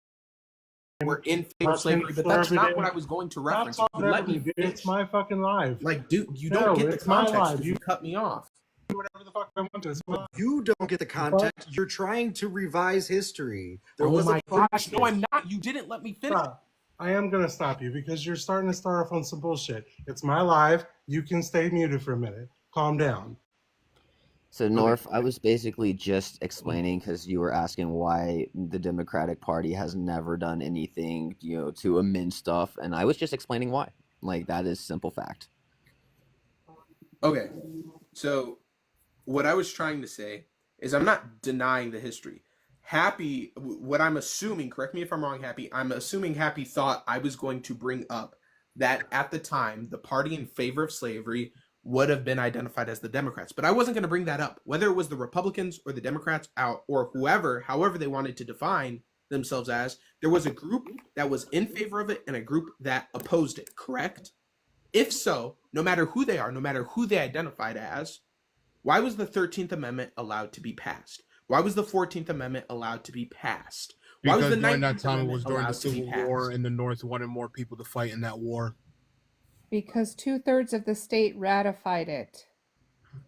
were in favor of slavery, but that's not what I was going to reference. Stop You talking let over me me, dude. finish. It's my fucking life. Like, dude, you No, don't get the it's my context life. because you cut me off. Whatever the fuck I want to. It's fine. You don't get the context. You're trying to revise history. There Oh was my a gosh, no, I'm not. You didn't let me finish. Stop. I am gonna stop you because you're starting to start off on some bullshit. It's my live. You can stay muted for a minute. Calm down. so North, I was basically just explaining because you were asking why the Democratic Party has never done anything, to amend stuff, and I was just explaining why. Like that is simple fact. Okay, so what I was trying to say is I'm not denying the history. Happy, what I'm assuming, correct me if I'm wrong, Happy, I'm assuming Happy thought I was going to bring up that at the time, the party in favor of slavery would have been identified as the Democrats. But I wasn't going to bring that up. Whether it was the Republicans or the Democrats out or whoever, however they wanted to define themselves as, there was a group that was in favor of it and a group that opposed it, correct? If so, no matter who they are, no matter who they identified as, why was the 13th Amendment allowed to be passed? Why was the 14th Amendment allowed to be passed? Why Because was the during that 19th time it Amendment was during the allowed to be Civil War, passed? and the North wanted more people to fight in that war. Because 2/3 of the state ratified it.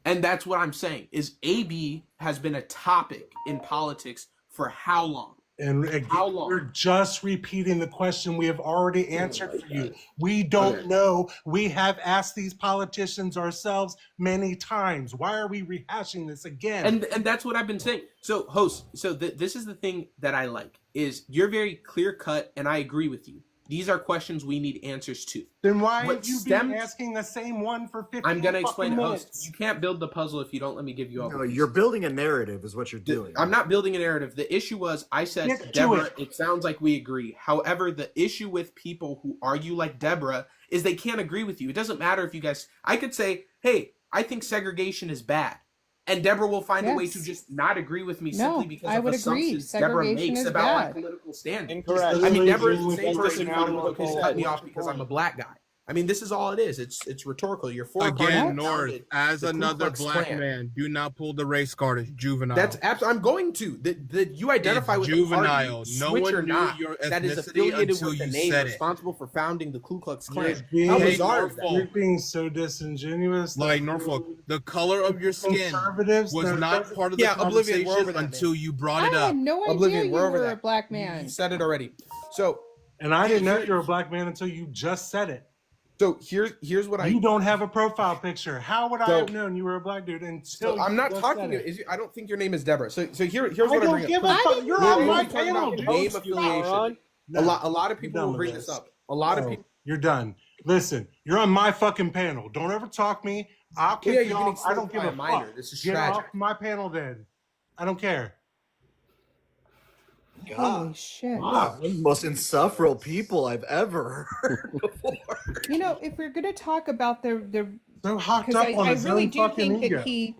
And that's what I'm saying, is AB has been a topic in politics for how long? And again, How long? you're just repeating the question we have already answered for you. We don't Okay. know. We have asked these politicians ourselves many times. Why are we rehashing this again? And that's what I've been saying. So, host, this is the thing that I like, is you're very clear cut, and I agree with you. These are questions we need answers to. Then why What have you stems- been asking the same one for 15 I'm gonna explain it, fucking host. minutes? You can't build the puzzle if you don't let me give you all. No, the you're pieces. building a narrative, is what you're doing. I'm not building a narrative. The issue was I said, Get to Deborah, it. it sounds like we agree. However, the issue with people who argue like Deborah is they can't agree with you. It doesn't matter if you guys. I could say, hey, I think segregation is bad. And Deborah will find a way to Yes. just not agree with me No, simply because I of would agree. assumptions Deborah Segregation makes is about my bad. political standing. Incorrect. I mean, Deborah is the Just same person disregard who what can they cut said. me off because I'm a black guy. I mean, this is all it is. It's rhetorical. You're for a party Again, that North, founded as the Ku another Klux black Klan. man, do not pull the race card. It's juvenile. That's absolutely. I'm going to. That you identify It's with juvenile. the party, No switch one or knew not, your that is ethnicity affiliated until with the you name said it. responsible for founding the Ku Klux Klan. You're being, How Hey, bizarre is that? you're being so disingenuous. Like Norfolk, the color of your skin Conservatives, was no, not part of the Yeah, Oblivion, we're over conversation that, until you brought I it up. had no idea Oblivion, you we're over were a that. black You man. said it already. So And I didn't know you were a black man until you just said it. here's what You don't have a profile picture. How would I So- have known you were a black dude until So I'm you not just talking. said it? I don't think your name is Deborah. So here's I what I don't bring give up. a fuck. You're We're on my talking panel, about dude. name You affiliation. moron. A lot of You're people done will with bring this up. A lot of No, people. You're done. Listen, you're on my fucking panel. Don't ever talk me. I'll kick Yeah, you you're getting off. I don't slapped give by a a minor. fuck. This is Get tragic. off my panel then. I don't care. Holy shit. Wow, one of the most insufferable people I've ever heard before. You know, if we're going to talk about the So hopped because up on I his really own do fucking think ego. that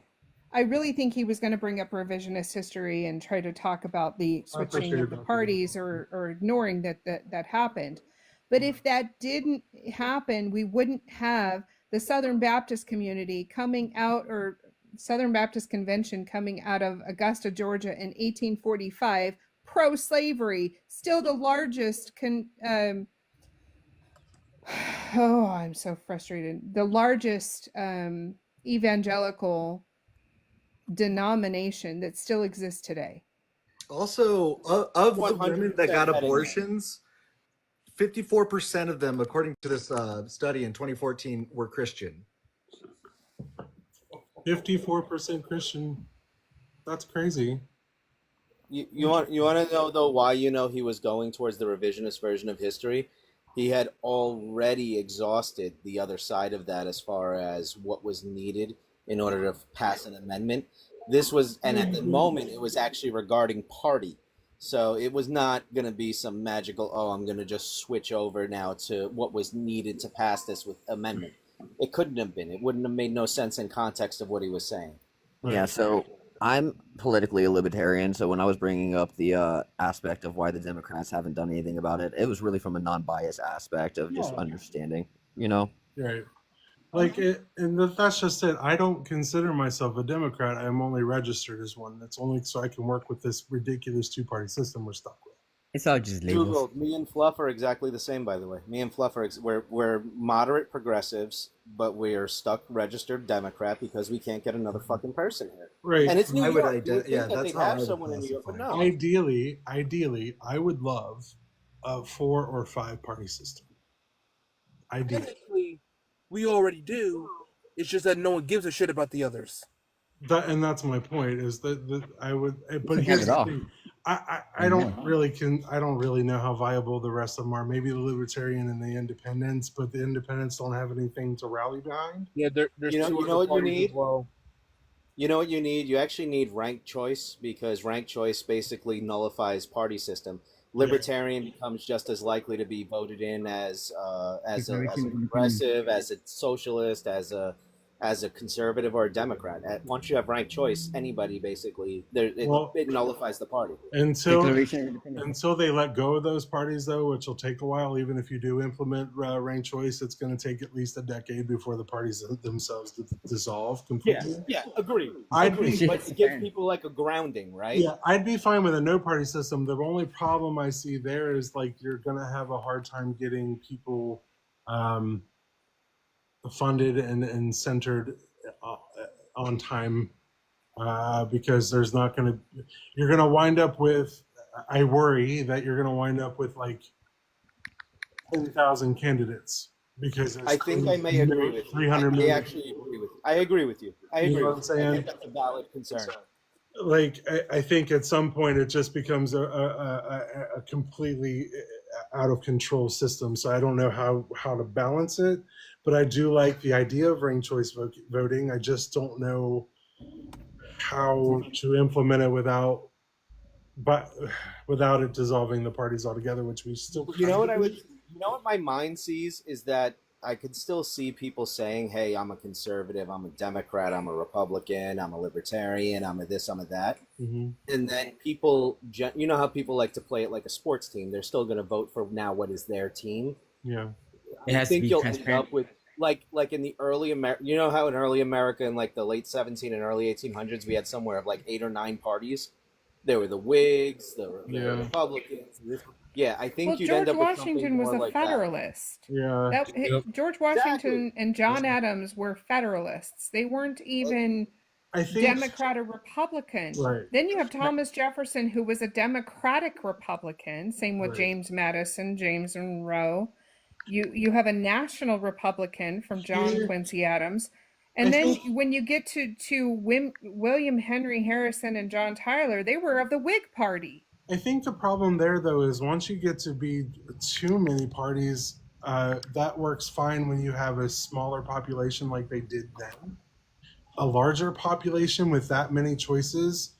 I really think he was going to bring up revisionist history and try to talk about the switching appreciate of the that. parties or ignoring that happened. But if that didn't happen, we wouldn't have the Southern Baptist community coming out, or Southern Baptist Convention coming out of Augusta, Georgia in 1845, pro-slavery, still the largest Oh, I'm so frustrated. The largest evangelical denomination that still exists today. Also, of the women that 100% got heading there. abortions, 54% of them, according to this study in 2014, were Christian. 54% Christian. That's crazy. You want to know though why he was going towards the revisionist version of history? He had already exhausted the other side of that as far as what was needed in order to pass an amendment. This was, and at the moment, it was actually regarding party. So it was not going to be some magical, oh, I'm going to just switch over now to what was needed to pass this with amendment. It couldn't have been. It wouldn't have made no sense in context of what he was saying. Yeah, so I'm politically a libertarian, so when I was bringing up the aspect of why the Democrats haven't done anything about it, it was really from a non-biased aspect of just understanding, you know? Right. Like that's just it. I don't consider myself a Democrat. I'm only registered as one. That's only so I can work with this ridiculous two-party system we're stuck with. It's all just labels. Dugald, me and Fluff are exactly the same, by the way. Me and Fluff are we're moderate progressives, but we are stuck registered Democrat because we can't get another fucking person here. Right. And it's New I would York. ident- yeah, That that's they'd how I have would someone in New York, but no. Ideally, I would love a 4 or 5 party system. Ideally. Technically, we already do. It's just that no one gives a shit about the others. And that's my point. Is that I would, but have here's it the all. thing. I don't really know how viable the rest of them are. Maybe the libertarian and the independents, but the independents don't have anything to rally behind. Yeah, there's You know two what other you parties need? as well. You know what you need? You actually need ranked choice because ranked choice basically nullifies party system. Libertarian becomes just as likely to be voted in as a progressive, as a socialist, as a conservative or a Democrat. Once you have ranked choice, anybody basically it nullifies the party. Until they let go of those parties, though, which will take a while. Even if you do implement ranked choice, it's going to take at least a decade before the parties themselves dissolve completely. Yeah, agree. But it gives people like a grounding, right? Yeah, I'd be fine with a no party system. The only problem I see there is like you're going to have a hard time getting people funded and centered on time because there's not going to, you're going to wind up with, I worry that you're going to wind up with like 10,000 candidates because I think I may agree with you. 300 I million. actually agree with you. I agree with you. I agree You know with what I'm saying? I think that's a valid concern. Like I think at some point it just becomes a completely out of control system. So I don't know how to balance it, but I do like the idea of ranked choice voting. I just don't know how to implement it without it dissolving the parties altogether, which we still. You know what my mind sees is that I could still see people saying, hey, I'm a conservative, I'm a Democrat, I'm a Republican, I'm a libertarian, I'm a this, I'm a that. Mm-hmm. And then people, you know how people like to play it like a sports team. They're still going to vote for now what is their team. Yeah. It has I think to be you'll transparent. end up with, like in the early America, you know how in early America in like the late 17 and early 1800s, we had somewhere of like 8 or 9 parties. There were the Whigs, the Republicans. Yeah, I think you'd end George up with something Washington was more a like Federalist. Yeah. George Washington and John Adams were Federalists. They weren't even Democrat or Republican. Right. Then you have Thomas Jefferson, who was a Democratic Republican. Same with Right. James Madison, James Monroe. You have a national Republican from John Quincy Adams. And then when you get to William Henry Harrison and John Tyler, they were of the Whig Party. I think the problem there, though, is once you get to be too many parties, that works fine when you have a smaller population like they did then. A larger population with that many choices,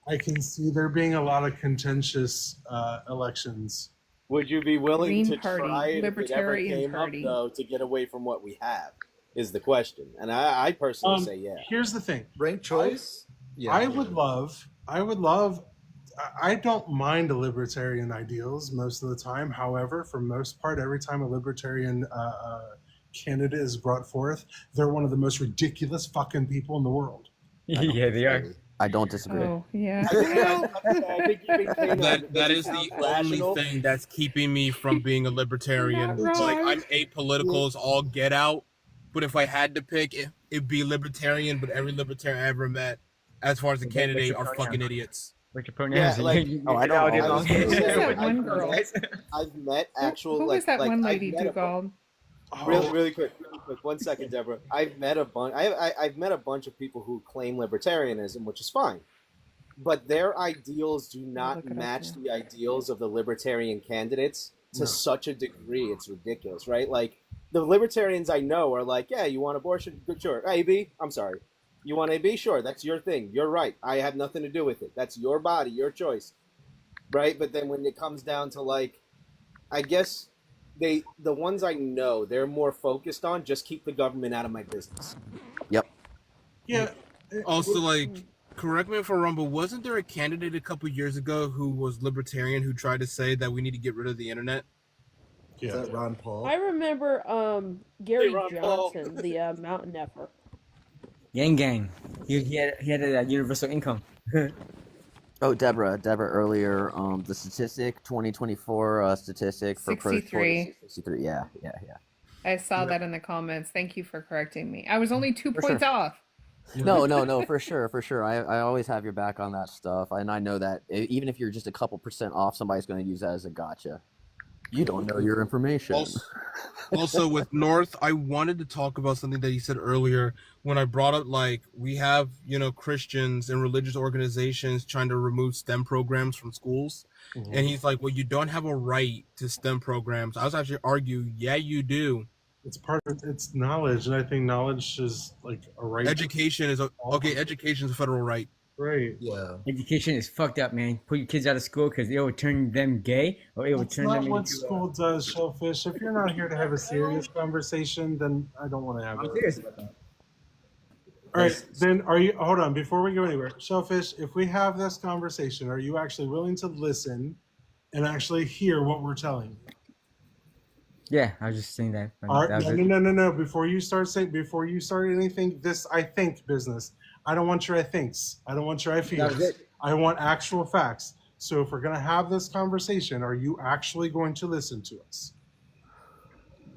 I can see there being a lot of contentious elections. Would you be willing Green to Party, try it if it ever Libertarian came Party. up, though, to get away from what we have, is the question. And I personally say yeah. Here's the thing. Ranked choice? I would love, I don't mind the libertarian ideals most of the time. However, for most part, every time a libertarian candidate is brought forth, they're one of the most ridiculous fucking people in the world. Yeah, they are. I don't disagree. Oh, yeah. I think you can claim That is the sounds only rational. thing that's keeping me from being a libertarian. You're not Like wrong. I'm apolitical as all get out, but if I had to pick, it'd be libertarian. But every libertarian I ever met, as far as the What's your candidate, are pronoun? fucking idiots. What's your pronoun? Yeah, like Oh, I don't I was gonna Who's say, that like, one girl? I've met actual Who like was that like one I've lady, met a Dugald? really quick. 1 second, Deborah. I've met a bunch. I've met a bunch of people who claim libertarianism, which is fine, but their ideals do not look it up match now. the ideals of the libertarian candidates to such a degree. It's ridiculous, right? Like the libertarians I know are like, yeah, you want abortion? Good, sure. AB, I'm sorry. You want AB? Sure, that's your thing. You're right. I have nothing to do with it. That's your body, your choice, right? But then when it comes down to like, I guess the ones I know, they're more focused on just keep the government out of my business. Yep. Yeah. Also, like, correct me if I'm wrong, but wasn't there a candidate a couple years ago who was libertarian who tried to say that we need to get rid of the internet? Is that Ron Paul? I remember Gary Ron Paul. Johnson, the mountain effer. Yang Gang. He had a universal income. Oh, Deborah earlier, the statistic 2024 statistic for pro-choice 63. 63. Yeah. I saw that in the comments. Thank you for correcting me. I was only 2 For points sure. off. No, for sure. I always have your back on that stuff, and I know that even if you're just a couple % off, somebody's going to use that as a gotcha. You don't know your information. Also, with North, I wanted to talk about something that he said earlier when I brought up, like, we have, Christians and religious organizations trying to remove STEM programs from schools. Mhm. And he's like, well, you don't have a right to STEM programs. I was actually argue, yeah, you do. It's part of it's knowledge, and I think knowledge is like a right. Education is education is a federal right. Right. Yeah. Education is fucked up, man. Put your kids out of school because it will turn them gay or it will That's turn not them what into. school does, Shellfish. If you're not here to have a serious conversation, then I don't want to have I'm it. serious about that. All right, then are you, hold on, before we go anywhere, Shellfish, if we have this conversation, are you actually willing to listen and actually hear what we're telling you? Yeah, I was just saying that. All That right, was it. no. Before you start anything, this I think business. I don't want your I thinks. I don't want your I That feels. was it. I want actual facts. So if we're going to have this conversation, are you actually going to listen to us?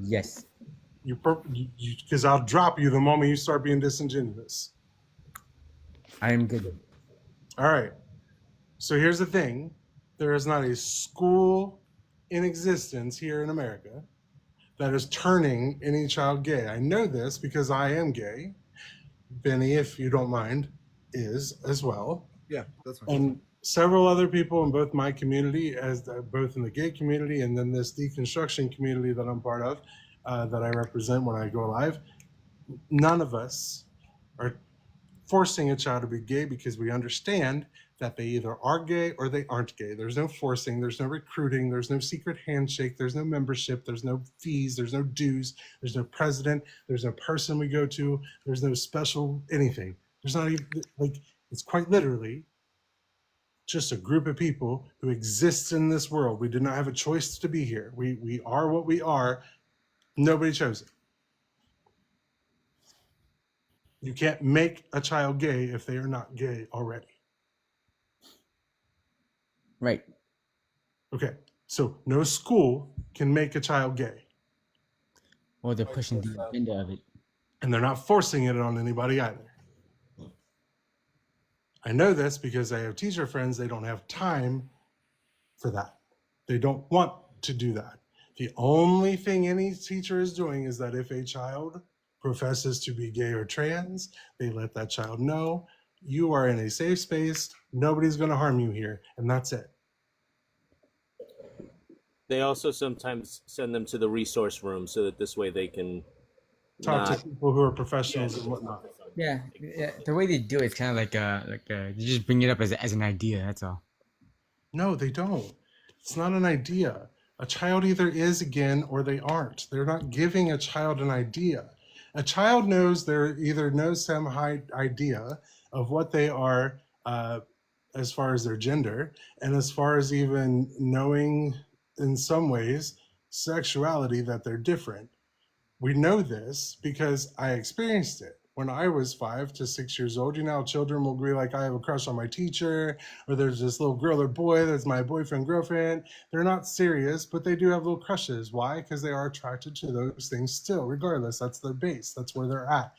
Yes. Because I'll drop you the moment you start being disingenuous. I am good. All right. So here's the thing. There is not a school in existence here in America that is turning any child gay. I know this because I am gay. Benny, if you don't mind, is as well. Yeah, that's fine. And several other people in both my community, both in the gay community and then this deconstruction community that I'm part of, that I represent when I go live. None of us are forcing a child to be gay because we understand that they either are gay or they aren't gay. There's no forcing, there's no recruiting, there's no secret handshake, there's no membership, there's no fees, there's no dues, there's no president, there's no person we go to, there's no special anything. There's not even, like, it's quite literally just a group of people who exists in this world. We did not have a choice to be here. We are what we are. Nobody chose it. You can't make a child gay if they are not gay already. Right. Okay, so no school can make a child gay. Or they're pushing the agenda of it. And they're not forcing it on anybody either. I know this because I have teacher friends, they don't have time for that. They don't want to do that. The only thing any teacher is doing is that if a child professes to be gay or trans, they let that child know you are in a safe space, nobody's going to harm you here, and that's it. They also sometimes send them to the resource room so that this way they can Talk not. to people who are professionals and whatnot. Yeah, the way they do it is kind of like they just bring it up as an idea. That's all. No, they don't. It's not an idea. A child either is again or they aren't. They're not giving a child an idea. A child knows some high idea of what they are as far as their gender and as far as even knowing in some ways sexuality that they're different. We know this because I experienced it. when I was 5 to 6 years old. You know how children will be like, I have a crush on my teacher, or there's this little girl or boy that's my boyfriend, girlfriend. They're not serious, but they do have little crushes. Why? Because they are attracted to those things still, regardless. That's their base. That's where they're at.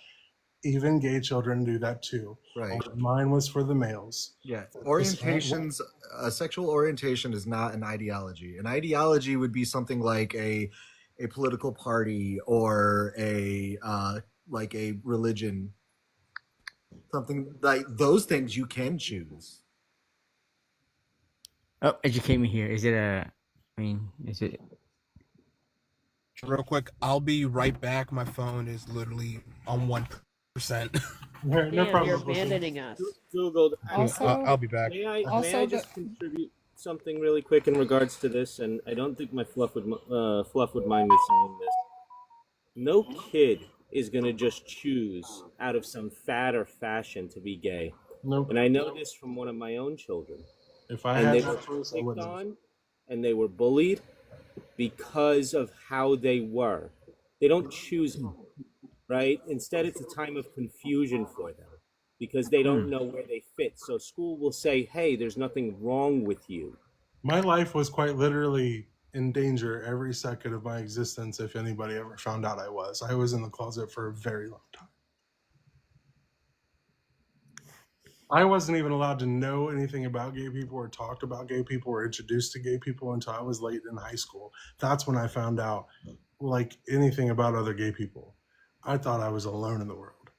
Even gay children do that too. Right. Mine was for the males. Yeah. Orientations, sexual orientation is not an ideology. An ideology would be something like a political party or a like a religion. Something like those things you can choose. Oh, educate me here. Is it is it? Real quick, I'll be right back. My phone is literally on 1%. Damn, you're abandoning us. Googled. I'll be back. May I just contribute something really quick in regards to this? And I don't think my Fluff would mind me saying this. No kid is gonna just choose out of some fad or fashion to be gay. Nope. And I know this from one of my own children. If I and had they that were choice, I picked wouldn't. on, and they were bullied because of how they were. They don't choose it, right? Instead, it's a time of confusion for them because they don't know where they fit. So school will say, hey, there's nothing wrong with you. My life was quite literally in danger every second of my existence if anybody ever found out I was. I was in the closet for a very long time. I wasn't even allowed to know anything about gay people or talk about gay people or introduced to gay people until I was late in high school. That's when I found out like anything about other gay people. I thought I was alone in the world.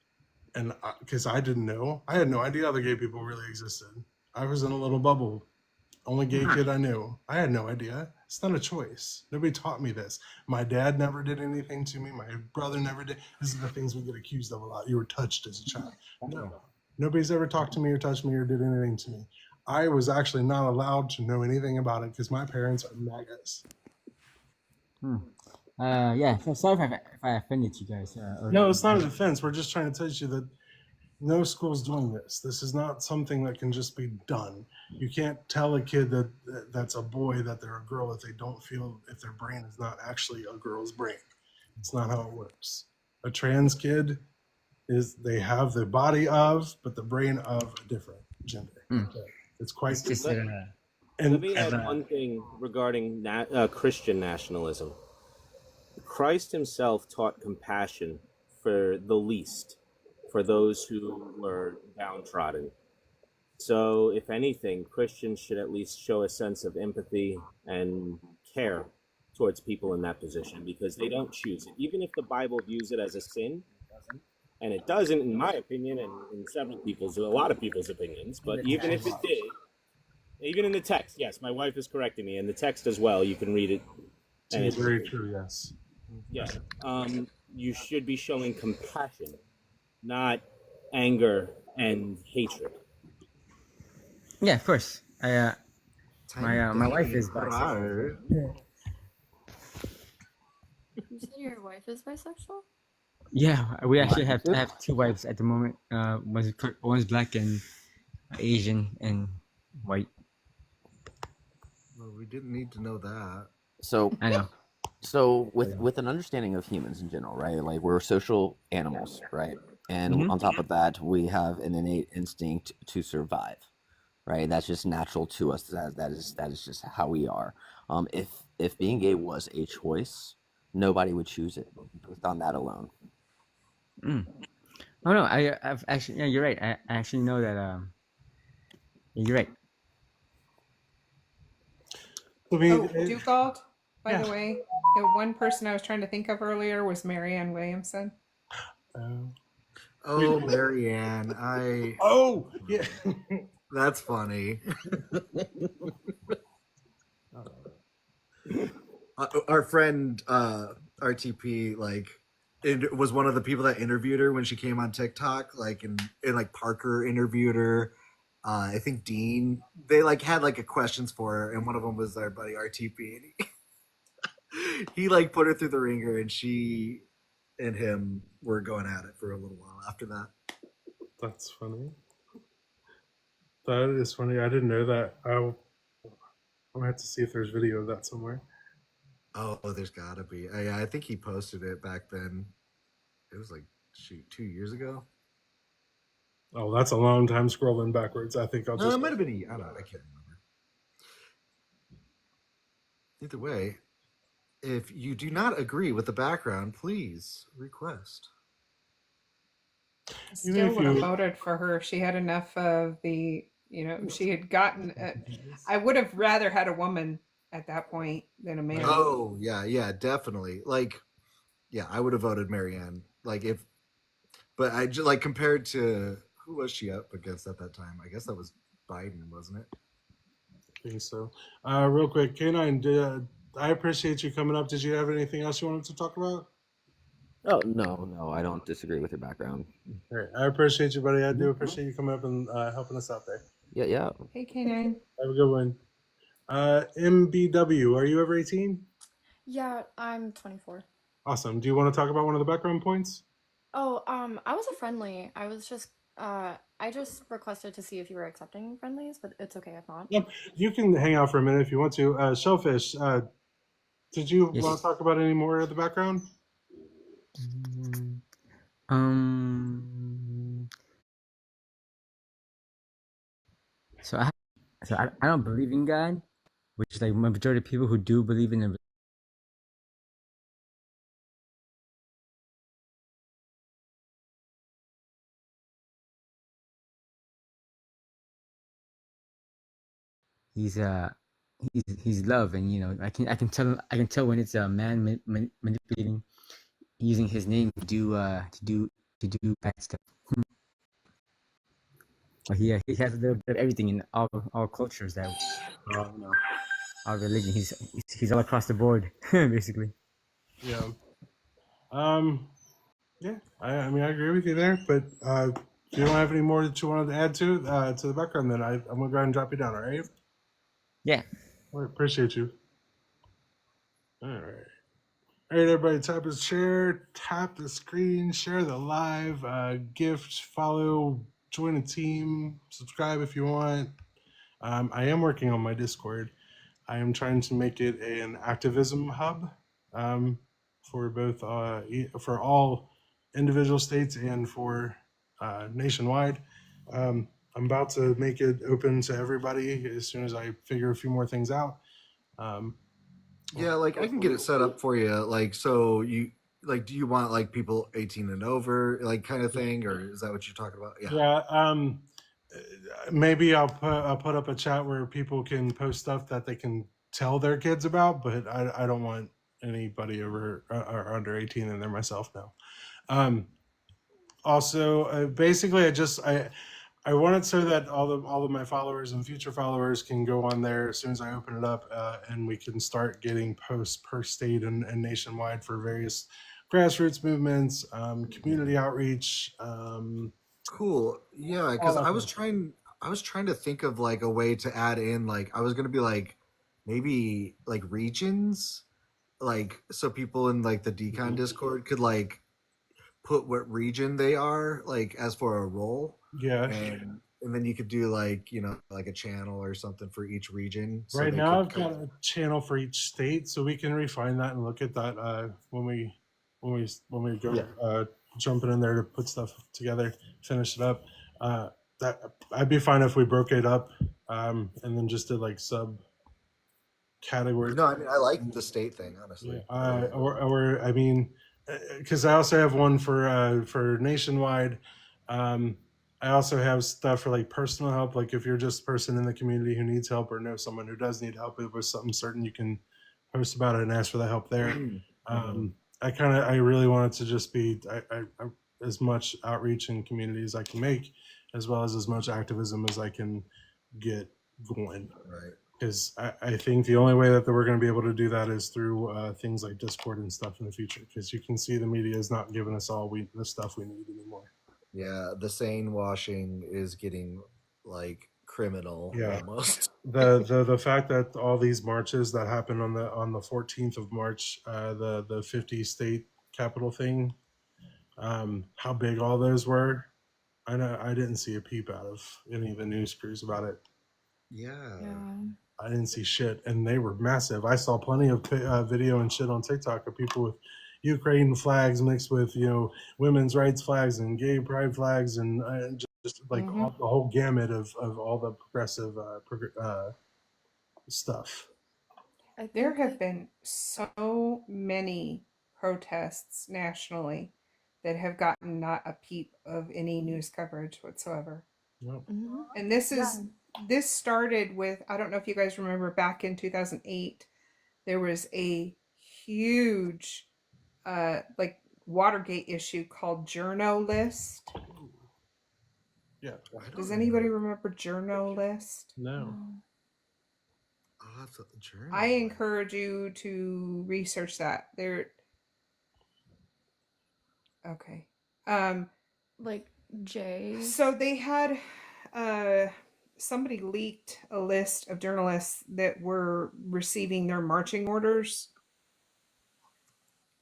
And because I didn't know, I had no idea other gay people really existed. I was in a little bubble. Only gay kid I knew. I had no idea. It's not a choice. Nobody taught me this. My dad never did anything to me. My brother never did. These are the things we get accused of a lot. You were touched as a child. No. Nobody's ever talked to me or touched me or did anything to me. I was actually not allowed to know anything about it because my parents are MAGAs. Yeah. So sorry if I offended you guys. No, it's not an offense. We're just trying to teach you that no school's doing this. This is not something that can just be done. You can't tell a kid that's a boy that they're a girl if they don't feel, if their brain is not actually a girl's brain. It's not how it works. A trans kid they have the body of, but the brain of a different gender. It's quite different. Let me add one thing regarding Christian nationalism. Christ himself taught compassion for the least, for those who were downtrodden. So, if anything, Christians should at least show a sense of empathy and care towards people in that position because they don't choose it. Even if the Bible views it as a sin, and it doesn't, in my opinion, and in a lot of people's opinions, but even if it did, even in the text, yes, my wife is correcting me, in the text as well, you can read it. And it's very true, yes. Yeah. You should be showing compassion, not anger and hatred. Yeah, of course. My wife is bisexual. You said your wife is bisexual? Yeah, we actually have two wives at the moment. One's black and Asian and white. Well, we didn't need to know that. So I know. So with an understanding of humans in general, right? Like we're social animals, right? And on top of that, we have an innate instinct to survive, right? That's just natural to us. That is just how we are. If being gay was a choice, nobody would choose it based on that alone. Oh no, I've actually, yeah, you're right. I actually know that. You're right. Dugald, by the way, the one person I was trying to think of earlier was Marianne Williamson. Oh, Marianne, Oh, yeah. That's funny. Our friend RTP was one of the people that interviewed her when she came on TikTok, and Parker interviewed her. I think Dean, they had a questions for her, and one of them was our buddy RTP, and he put her through the ringer, and she and him were going at it for a little while after that. That's funny. That is funny. I didn't know that. I'll have to see if there's video of that somewhere. Oh, there's gotta be. I think he posted it back then. It was shoot, 2 years ago. Oh, that's a long time scrolling backwards. I think I'll No, just. it might have been I don't know. I can't remember. Either way, if you do not agree with the background, please request. I still would have voted for her if she had enough of the, she had gotten. I would have rather had a woman at that point than a man. Oh yeah, definitely. Like, yeah, I would have voted Marianne. Like but I just like compared to who was she up against at that time? I guess that was Biden, wasn't it? I think so. Real quick, K9, I appreciate you coming up. Did you have anything else you wanted to talk about? Oh no, I don't disagree with your background. All right, I appreciate you, buddy. I do appreciate you coming up and helping us out there. Yeah. Hey, K9. Have a good one. MBW, are you over 18? Yeah, I'm 24. Awesome. Do you want to talk about one of the background points? Oh, I was a friendly. I was just I just requested to see if you were accepting friendlies, but it's okay if not. Yep. You can hang out for a minute if you want to. Shellfish, did you want to talk about any more of the background? So I don't believe in God, which is like majority of people who do believe in a. He's love, and I can tell when it's a man manipulating, using his name to do bad stuff. But he has a little bit of everything in all cultures that our religion. He's all across the board basically. Yeah. Yeah. I mean, I agree with you there, but if you don't have any more that you wanted to add to the background, then I'm gonna go ahead and drop you down. All right. Yeah. All right, appreciate you. All right. All right, everybody, tap the screen, share the live, gift, follow, join a team, subscribe if you want. I am working on my Discord. I am trying to make it an activism hub for both for all individual states and for nationwide. I'm about to make it open to everybody as soon as I figure a few more things out. Yeah, like I can get it set up for you. Like, so you do you want like people 18 and over, like kind of thing, or is that what you're talking about? Yeah. Maybe I'll put up a chat where people can post stuff that they can tell their kids about, but I don't want anybody over or under 18 in there myself now. Also, basically, I want it so that all of my followers and future followers can go on there as soon as I open it up, and we can start getting posts per state and nationwide for various grassroots movements, community outreach. Cool. Yeah, because I was trying to think of like a way to add in, like I was gonna be like maybe like regions, like so people in like the Decon Discord could like put what region they are, like as for a role. Yeah. And then you could do like like a channel or something for each region. So right now I've got a channel for each state, so we can refine that and look at that when we go jumping in there to put stuff together, finish it up. That I'd be fine if we broke it up and then just did like sub categories. No, I mean I like the state thing, honestly. Or I mean, because I also have one for nationwide. I also have stuff for like personal help, like if you're just a person in the community who needs help or know someone who does need help with something certain, you can post about it and ask for the help there. I really want it to just be I as much outreach in community as I can make, as well as much activism as I can get going. Right. Because I think the only way that we're going to be able to do that is through things like Discord and stuff in the future. Because you can see the media is not giving us all the stuff we need anymore. Yeah, the sane washing is getting like criminal almost. The fact that all these marches that happened on the 14th of March, the 50 state capital thing, how big all those were, I know I didn't see a peep out of any of the news crews about it. Yeah. I didn't see shit, and they were massive. I saw plenty of video and shit on TikTok of people with, Ukraine flags mixed with, women's rights flags and gay pride flags and just like Mhm. the whole gamut of all the progressive stuff. There have been so many protests nationally that have gotten not a peep of any news coverage whatsoever. Yep. And this started with, I don't know if you guys remember, back in 2008 there was a huge like Watergate issue called Journo List. Yeah. Does anybody remember Journo List? No. Oh, that's a journal. I encourage you to research that. Okay. Like Jay. So they had somebody leaked a list of journalists that were receiving their marching orders.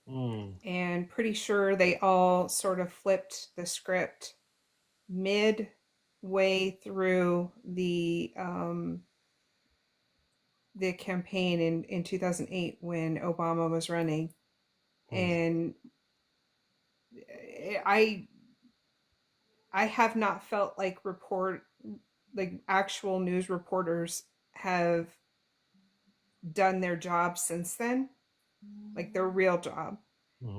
And pretty sure they all sort of flipped the script midway through the campaign in 2008 when Obama was running. And I have not felt like actual news reporters have done their job since then, like their real job.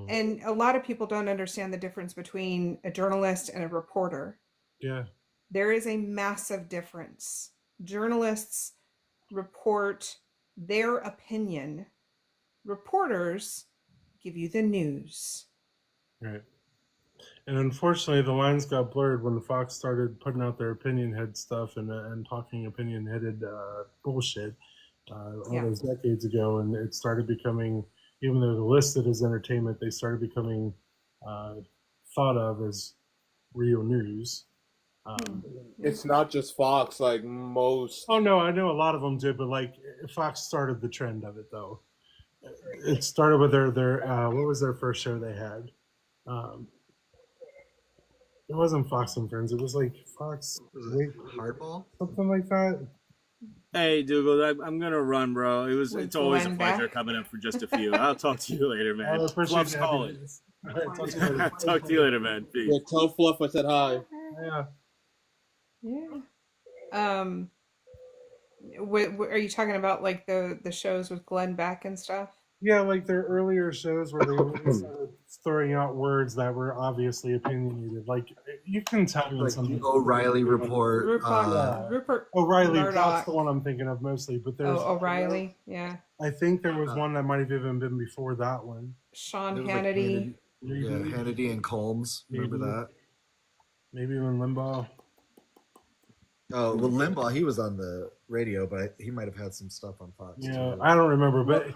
And a lot of people don't understand the difference between a journalist and a reporter. Yeah. There is a massive difference. Journalists report their opinion. Reporters give you the news. Right. And unfortunately, the lines got blurred when Fox started putting out their opinion-head stuff and talking opinion-headed bullshit all those decades ago. And it started becoming, even though they're listed as entertainment, they started becoming thought of as real news. It's not just Fox, like most. Oh, no, I know a lot of them did, but like Fox started the trend of it, though. It started with their what was their first show they had? It wasn't Fox and Friends. It was like Fox. Hardball? Something like that. Hey, Dugald, I'm gonna run, bro. It's always a Glenn pleasure back? coming up for just a few. I'll talk to you later, man. I appreciate Fluff's you having calling. this. All right, talk to you later. Talk to you later, man. Peace. Yeah, tell Fluff I said hi. Yeah. Are you talking about like the shows with Glenn Beck and stuff? Yeah, like their earlier shows where they really started throwing out words that were obviously opinionated. Like you can tell when Like something. the O'Reilly report. Rupert O'Reilly. Murdoch. That's the one I'm thinking of mostly. But there's O'Reilly, yeah. I think there was one that might have even been before that one. Sean There was, like, Hannity. Hannity and Combs. Remember that? Maybe even Limbaugh. Oh well, Limbaugh. He was on the radio, but he might have had some stuff on Fox. Yeah, too. I don't remember, but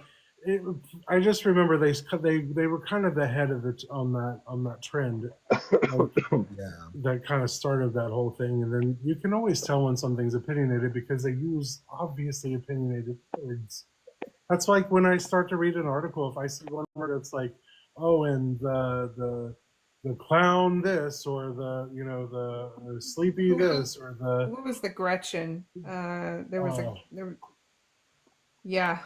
I just remember they were kind of the head of it on that trend. That kind of started that whole thing, and then you can always tell when something's opinionated because they use obviously opinionated words. That's like when I start to read an article, if I see one word that's like, oh, and the clown this, or the sleepy this, or the What was the Gretchen? There was yeah.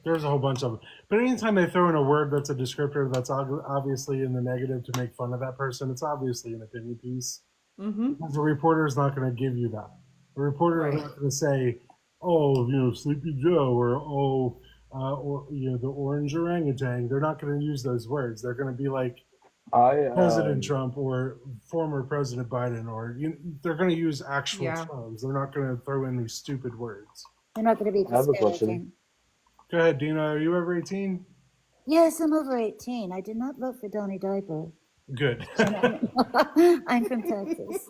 There's a whole bunch of them. But anytime they throw in a word that's a descriptor that's obviously in the negative to make fun of that person, it's obviously an opinion piece. Mm-hmm. Because the reporter is not going to give you that. The reporter is not going to say, oh, Sleepy Joe, or the orange orangutan. They're not going to use those words. They're going to be like President Trump or former President Biden, or they're going to use actual terms. They're not going to throw in these stupid words. They're not going to be I have a question. disparaging. Go ahead, Dina. Are you over 18? Yes, I'm over 18. I did not vote for Donnie Diaper. Good. I'm from Texas.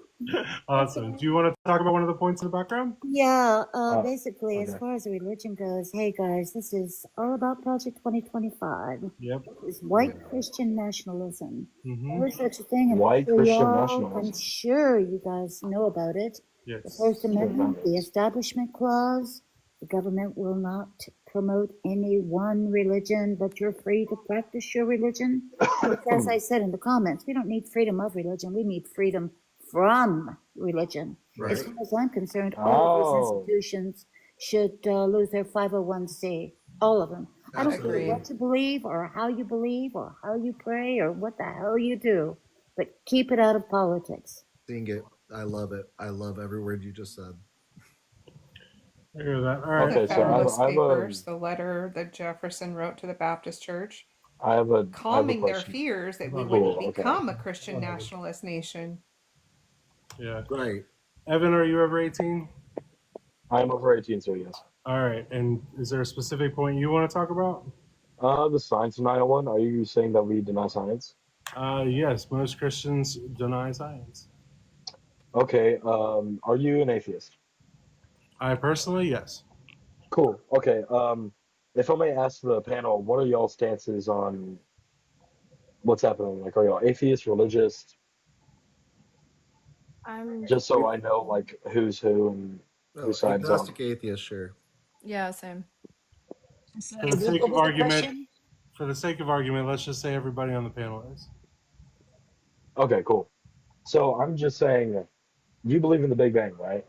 Awesome. Do you want to talk about one of the points in the background? Yeah, basically, as far as religion goes, hey guys, this is all about Project 2025. Yep. It's white Christian nationalism. Mhm. There is such a thing. And White I'm sure Christian y'all- nationalism. I'm sure you guys know about it. Yes. The First Amendment, the Establishment Clause. The government will not promote any one religion, but you're free to practice your religion. Because as I said in the comments, we don't need freedom of religion. We need freedom from religion. As far as I'm concerned, all of those institutions should lose their 501c. All of them. I don't care Agreed. what you believe or how you pray or what the hell you do, but keep it out of politics. Seeing it, I love it. I love every word you just said. I hear that. All right. The Federalist Papers, the letter that Jefferson wrote to the Baptist Church, I have a calming their question. fears that we Cool, would okay. become a Christian nationalist nation. Yeah. Right. Evan, are you over 18? I'm over 18, so yes. All right. And is there a specific point you want to talk about? The science denial one. Are you saying that we deny science? Yes, most Christians deny science. Okay. Are you an atheist? I personally, yes. Cool. Okay. If I may ask the panel, what are y'all stances on what's happening? Like, are y'all atheist, religious? I'm Just so I know, like, who's who and whose side's on. Agnostic atheist, sure. yeah, same. For the sake of argument, let's just say everybody on the panel is. Okay, cool. So I'm just saying, you believe in the Big Bang, right?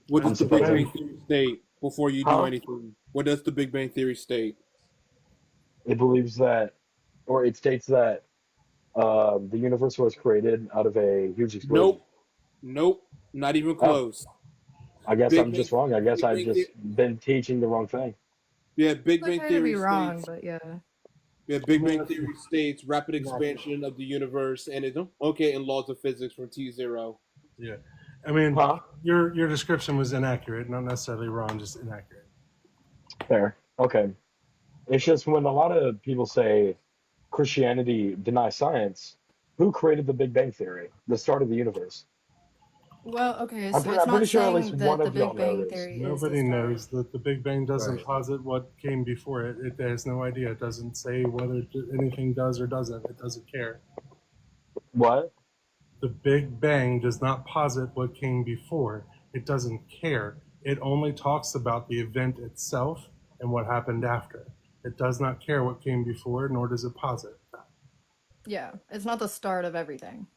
What does the Big supposing- Bang Theory state before you do anything? What does the Big Bang Theory state? It believes that, or it states that the universe was created out of a huge explosion. Nope. Not even close. I guess Big I'm just wrong. I guess Big I've Bang just been teaching the wrong thing. Yeah, Big Bang Okay to Theory be wrong, states. but yeah. Yeah, Big Bang Theory states rapid expansion of the universe and it's okay in laws of physics from T0. Yeah. I mean, your description was inaccurate, not necessarily wrong, just inaccurate. Fair. Okay. It's just when a lot of people say Christianity denies science, who created the Big Bang Theory, the start of the universe? Well, okay, I'm so pre- it's I'm not pretty sure at least saying that one the of y'all Big know Bang this. Theory is Nobody the start. knows that the Big Bang doesn't Right. posit what came before it. It has no idea. It doesn't say whether anything does or doesn't. It doesn't care. What? The Big Bang does not posit what came before. It doesn't care. It only talks about the event itself and what happened after. It does not care what came before, nor does it posit that. Yeah, it's not the start of everything.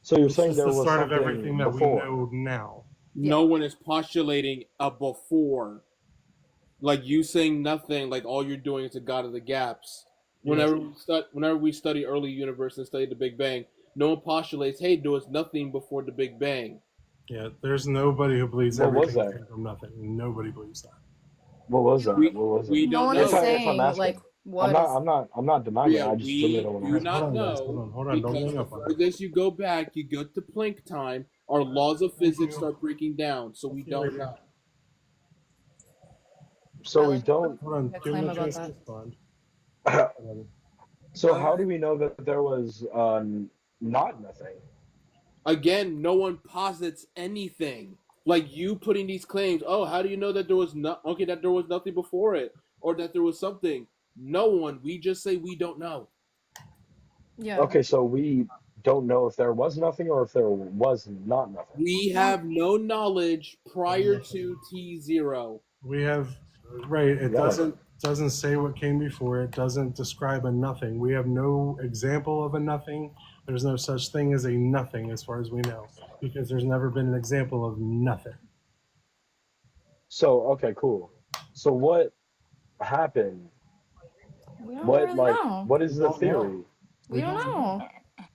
So you're It's saying just there the was start of something everything that before? we know now. No one is postulating a before. Like you saying nothing, like all you're doing is a god of the gaps. Whenever we study early universe and study the Big Bang, no one postulates, hey, there was nothing before the Big Bang. Yeah, there's nobody who believes What was everything that? came from nothing. Nobody believes that. What was that? What was it? We No don't one know. is saying like what I'm not denying it. Yeah, I just we really don't do want to. not know because the furthest you go back, you go to Planck time, our laws of physics start breaking down, so we don't know. So we don't. Hold on, Yeah, give him claim a about chance to that. respond. So how do we know that there was not nothing? Again, no one posits anything. Like you putting these claims, oh, how do you know that there was that there was nothing before it, or that there was something? No one. We just say we don't know. Yeah. Okay, so we don't know if there was nothing or if there was not nothing. We have no knowledge prior to T0. We have right. It Yeah. doesn't say what came before. It doesn't describe a nothing. We have no example of a nothing. There's no such thing as a nothing, as far as we know, because there's never been an example of nothing. So okay, cool. So what happened? We don't What really like know. what is the theory? We don't know.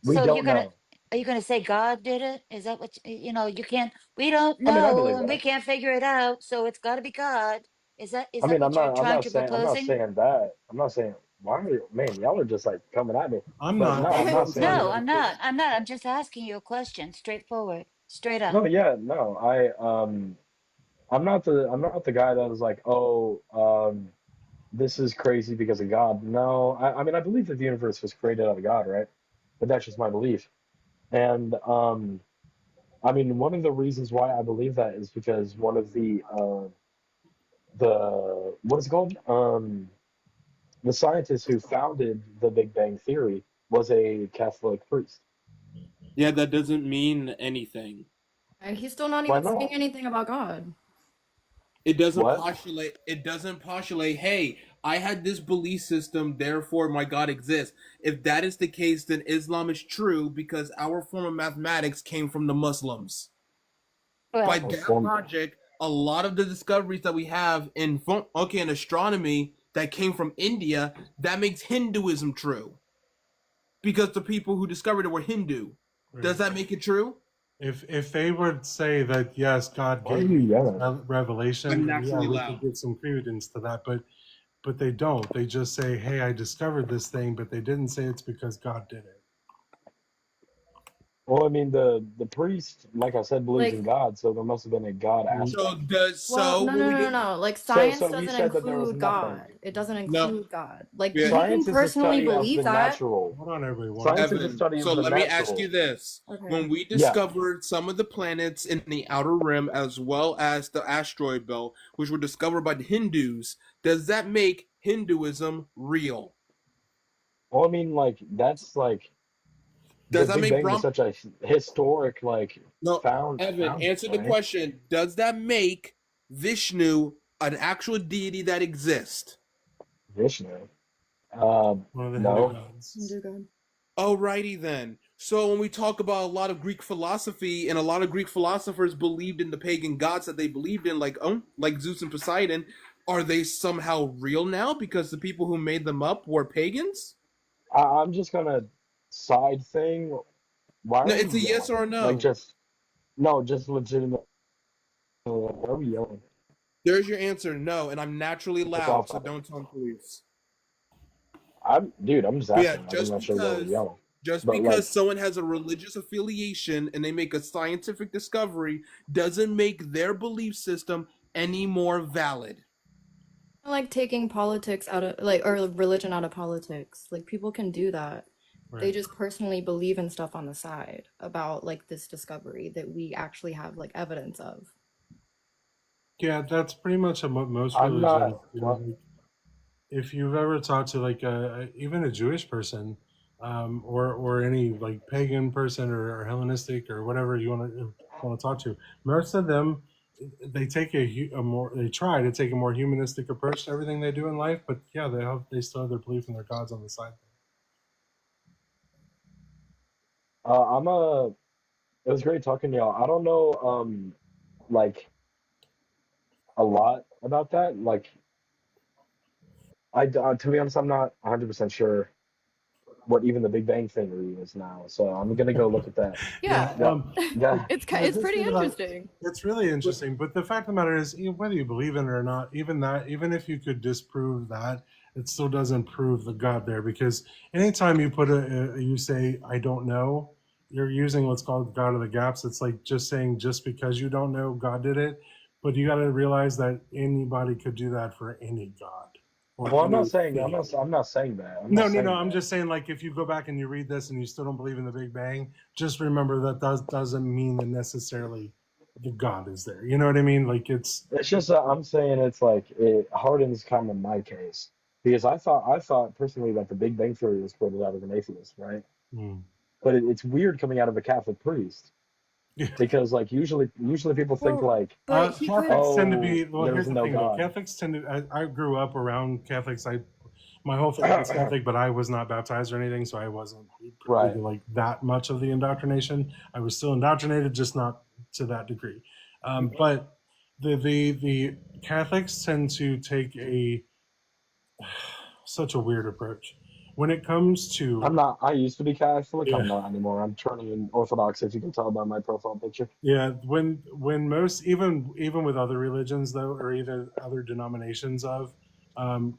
We So don't you're gonna know. are you gonna say God did it? Is that what you know? You can't. We don't I mean, I know, believe and we that. can't figure it out. So it's got to be God. Is that I mean, what you're trying to I'm not proposing? saying that. I'm not saying why are you, man, y'all are just like coming at me. I'm But not. no, I'm not saying No, that. I'm not. I'm not. I'm just asking you a question, straightforward, straight up. No, yeah, no. I'm not the guy that was like, oh, this is crazy because of God. No, I mean I believe that the universe was created out of God, right? But that's just my belief. And I mean one of the reasons why I believe that is because one of the what is it called? The scientist who founded the Big Bang Theory was a Catholic priest. Yeah, that doesn't mean anything. And he's still not Why even not? saying anything about God. It doesn't What? postulate. It doesn't postulate. Hey, I had this belief system, therefore my God exists. If that is the case, then Islam is true because our form of mathematics came from the Muslims. Well, By that logic, a lot of the discoveries that we have in astronomy that came from India, that makes Hinduism true. Because the people who discovered it were Hindu. Does that make it true? If they would say that yes, God Why are gave you me yelling? revelation, I'm then naturally we loud. could give some credence to that. But they don't. They just say, "Hey, I discovered this thing," but they didn't say it's because God did it. Well, I mean, the priest, like I said, believes in Like, God, so there must have been a God So aspect. does well, no, when no, we no, no, did no. Like, So science you doesn't said that there was include nothing. God. It doesn't no include God. Like, yeah. you can Science is the personally study of believe the that. natural. Hold on, everyone. Science is the Evan, study so of the let me ask you natural. this. Okay. When we Yeah. discovered some of the planets in the outer rim as well as the asteroid belt, which were discovered by the Hindus, does that make Hinduism real? Well, I mean, like that's like the Does that Big make Bang is Brahm? such a historic, like No, found, Evan, answer the right? question. Does that make Vishnu an actual deity that exists? Vishnu. One of the Hindu No. gods. Hindu God. Alrighty then. So when we talk about a lot of Greek philosophy, and a lot of Greek philosophers believed in the pagan gods that they believed in, like Zeus and Poseidon, are they somehow real now because the people who made them up were pagans? I'm just gonna side thing. Why No, are we it's a yes yelling? or a Like no. just no, just legitimate. Why are we yelling? There's your answer, no, and I'm naturally It's loud, off so topic. don't tell police. I'm just But yeah, asking. Like I'm not sure why we're yelling. just But because like, someone has a religious affiliation and they make a scientific discovery doesn't make their belief system any more valid. Like taking politics out of, like, or religion out of politics. Like, people can do that. They Right. just personally believe in stuff on the side about, like, this discovery that we actually have, like, evidence of. Yeah, that's pretty much what most I'm religions not. do. What? Like, if you've ever talked to like even a Jewish person, or any like pagan person or Hellenistic or whatever you want to talk to, most of them they take they try to take a more humanistic approach to everything they do in life. But yeah, they still have their belief in their gods on the side. I'm a. It was great talking to y'all. I don't know, like a lot about that. Like, to be honest, I'm not 100% sure what even the Big Bang Theory is now. So I'm gonna go look at that. Yeah. Yeah. It's pretty interesting. It's really interesting, but the fact of the matter is, whether you believe in it or not, even if you could disprove that, it still doesn't prove the God there, because anytime you you say I don't know, you're using what's called God of the gaps. It's like just saying just because you don't know, God did it, but you got to realize that anybody could do that for any God. Or Well, I'm not saying anything. I'm not saying that. I'm No, not saying I'm that. just saying, like, if you go back and you read this and you still don't believe in the Big Bang, just remember that doesn't mean that necessarily the God is there. You know what I mean? Like, it's It's just I'm saying it's like it hardens kind of my case because I thought personally that the Big Bang Theory was quoted out of an atheist, right? But it's weird coming out of a Catholic priest because like usually people think like, Catholics tend to be, oh, here's there's the no thing though. God. Catholics tend to, I grew up around Catholics. My whole family is Catholic, but I was not baptized or anything, so I wasn't privy to like that much of the indoctrination. I was still indoctrinated, just not to that degree. But the Catholics tend to take such a weird approach when it comes to. I'm not. I used to be Catholic. Yeah. I'm not anymore. I'm turning Orthodox, if you can tell by my profile picture. Yeah, when most even with other religions though, or even other denominations of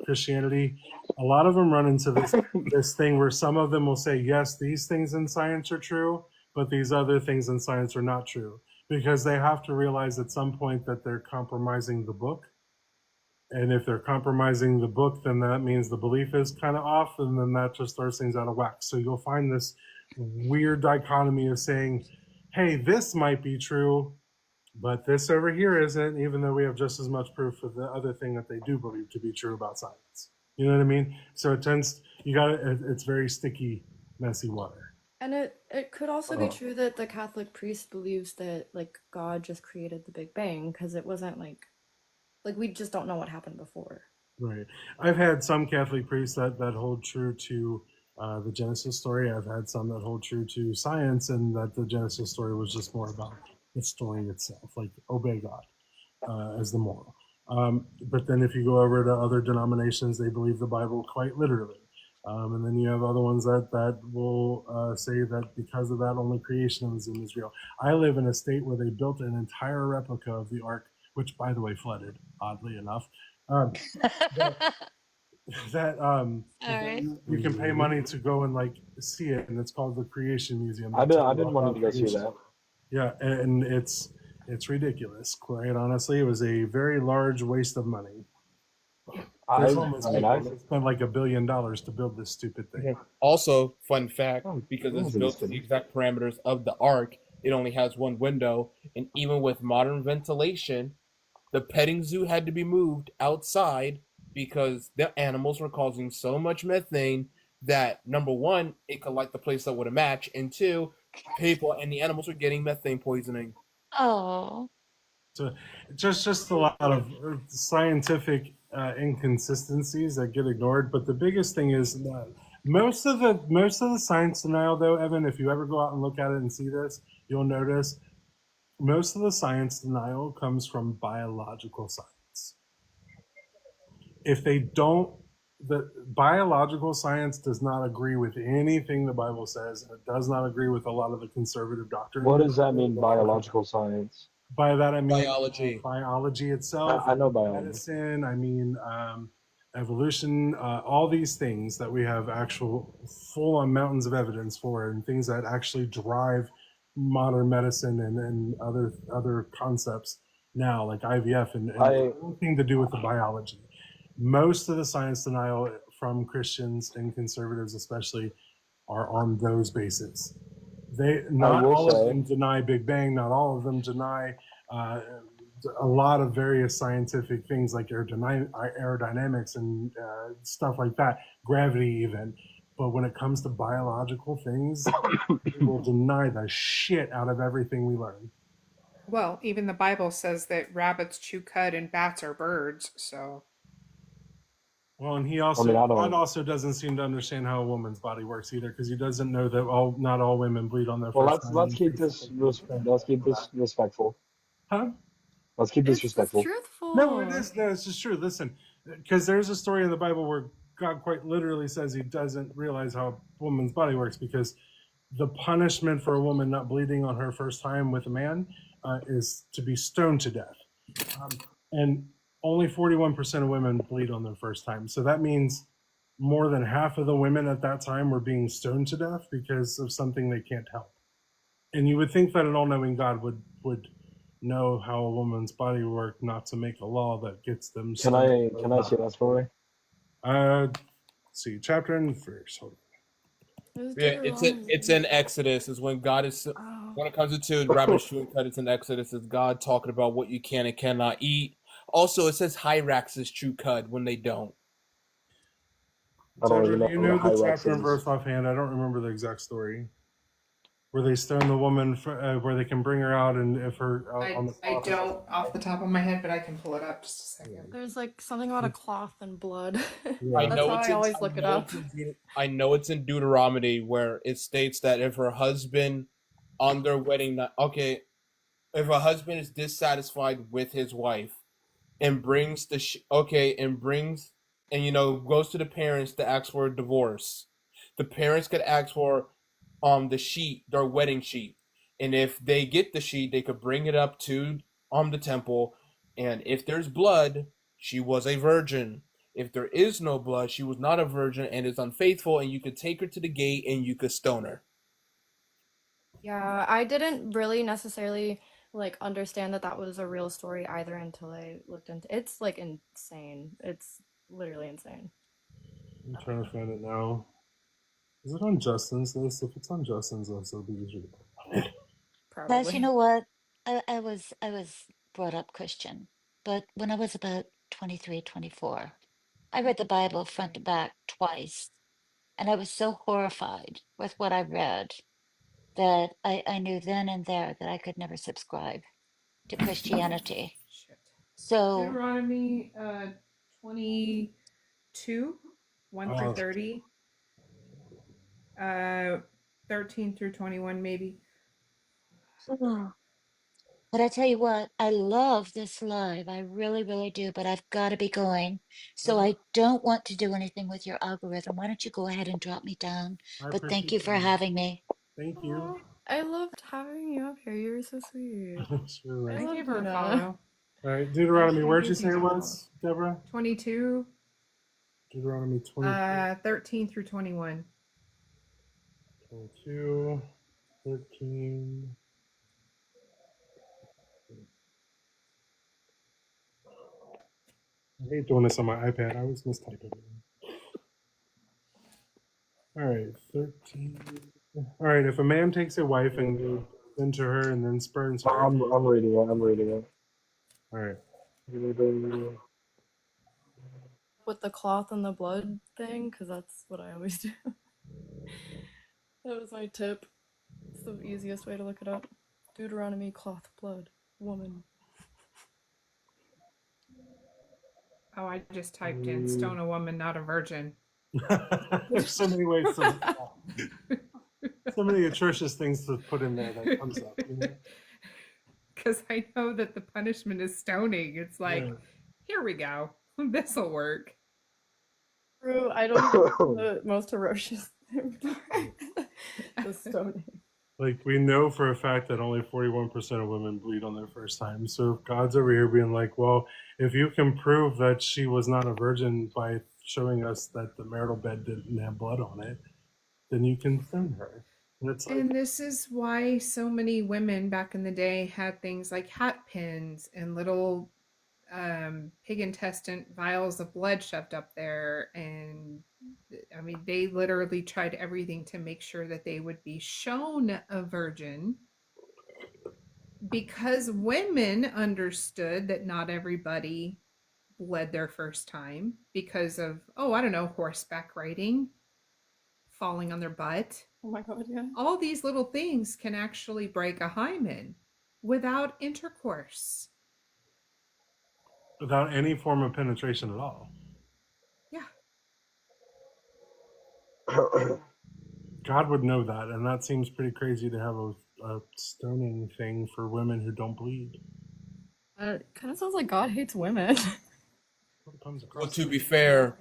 Christianity, a lot of them run into this thing where some of them will say, yes, these things in science are true, but these other things in science are not true, because they have to realize at some point that they're compromising the book. And if they're compromising the book, then that means the belief is kind of off, and then that just throws things out of whack. So you'll find this weird dichotomy of saying, hey, this might be true, but this over here isn't, even though we have just as much proof for the other thing that they do believe to be true about science. You know what I mean? So it's very sticky, messy water. And it could also be true that the Catholic priest believes that, like, God just created the Big Bang, because it wasn't like we just don't know what happened before. Right. I've had some Catholic priests that hold true to the Genesis story. I've had some that hold true to science, and that the Genesis story was just more about the story itself, like obey God as the moral. But then if you go over to other denominations, they believe the Bible quite literally. And then you have other ones that will say that because of that, only creationism is real. I live in a state where they built an entire replica of the Ark, which, by the way, flooded, oddly enough. You can pay money to go and like see it, and it's called the Creation Museum. I've been wanting to go see creation. that. Yeah, and it's ridiculous. Quite honestly, it was a very large waste of money. There's homeless people that spent like $1 billion to build this stupid thing. Also, fun fact, because it's built to the exact parameters of the Ark, it only has one window, and even with modern ventilation, the petting zoo had to be moved outside because the animals were causing so much methane that, number one, it could light the place up with a match, and two, people and the animals were getting methane poisoning. Oh. So just a lot of scientific inconsistencies that get ignored. But the biggest thing is most of the science denial, though, Evan, if you ever go out and look at it and see this, you'll notice most of the science denial comes from biological science. If they don't, the biological science does not agree with anything the Bible says, and it does not agree with a lot of the conservative doctrine. What does that mean, biological science? By that I mean biology itself. I know biology. Medicine. I mean evolution. All these things that we have actual full-on mountains of evidence for, and things that actually drive modern medicine and other concepts now, like IVF and anything to do with the biology. Most of the science denial from Christians and conservatives, especially, are on those bases. Not all of them deny Big Bang. Not all of them deny a lot of various scientific things like aerodynamics and stuff like that, gravity even. But when it comes to biological things, they will deny the shit out of everything we learn. Well, even the Bible says that rabbits chew cud and bats are birds, so. Well, and he also, God also doesn't seem to understand how a woman's body works either, because he doesn't know that not all women bleed on their first time. Let's keep this respectful. Huh? Let's keep this respectful. Truthful. No, it is. No, it's just true. Listen, because there's a story in the Bible where God quite literally says he doesn't realize how a woman's body works, because the punishment for a woman not bleeding on her first time with a man is to be stoned to death. And only 41% of women bleed on their first time. So that means more than half of the women at that time were being stoned to death because of something they can't help. And you would think that an all-knowing God would know how a woman's body worked, not to make a law that gets them stoned. Can I see that story? See, chapter and verse. Hold on. Yeah, it's in Exodus. Is when God is when it comes to rabbit chewing cud. It's in Exodus. It's God talking about what you can and cannot eat. Also, it says Hyraxes chew cud when they don't. So, you know the chapter and verse offhand. I don't remember the exact story. Where they stone the woman, where they can bring her out, and if her on the I don't off the top of my head, but I can pull it up just a second. There's like something about a cloth and blood. I That's know how I always look it up. I know it's in Deuteronomy where it states that if her husband on their wedding night, if a husband is dissatisfied with his wife and brings goes to the parents to ask for a divorce, the parents could ask for their wedding sheet, and if they get the sheet, they could bring it up to the temple, and if there's blood, she was a virgin. If there is no blood, she was not a virgin and is unfaithful, and you could take her to the gate and you could stone her. Yeah, I didn't really necessarily like understand that was a real story either until I looked into it's like insane. It's literally insane. I'm trying to find it now. Is it on Justin's list? If it's on Justin's list, it'll be easier to find. Plus, you know what? I was brought up Christian, but when I was about 23, 24, I read the Bible front to back twice, and I was so horrified with what I read that I knew then and there that I could never subscribe to Christianity. So Deuteronomy 22, 1 through 30. 13 through 21 maybe. But I tell you what, I love this live. I really, really do. But I've got to be going. So I don't want to do anything with your algorithm. Why don't you go ahead and drop me down? I But thank appreciate you for you. having me. Thank you. Aw, I loved having you up here. You were so sweet. Sure. I I love gave her a Luna. follow. All right, Deuteronomy. I Where'd you gave say it you a follow. was, Deborah? 22, Deuteronomy 20, 13 through 21. 22, 13. I hate doing this on my iPad. I always mistype everything. All right, 13. All right, if a man takes a wife and goes into her and then spurns her. I'm reading it. I'm reading it. All right. With the cloth and the blood thing, because that's what I always do. That was my tip. It's the easiest way to look it up. Deuteronomy, cloth, blood, woman. Oh, I just typed in stone a woman, not a virgin. There's so many ways to so many atrocious things to put in there that comes up. You know? Because I know that the punishment is stoning. It's like, Yeah. here we go. This'll work. True, I don't know the most ferocious thing. The stoning. Like, we know for a fact that only 41% of women bleed on their first time. So if God's over here being like, well, if you can prove that she was not a virgin by showing us that the marital bed didn't have blood on it, then you can stone her. And it's like, And this is why so many women back in the day had things like hat pins and little pig intestine vials of blood shoved up there. And I mean, they literally tried everything to make sure that they would be shown a virgin, because women understood that not everybody bled their first time because of, oh, I don't know, horseback riding, falling on their butt. Oh my god, yeah. All these little things can actually break a hymen without intercourse. without any form of penetration at all. Yeah. God would know that, and that seems pretty crazy to have a stoning thing for women who don't bleed. It kind of sounds like God hates women. Well, to be fair,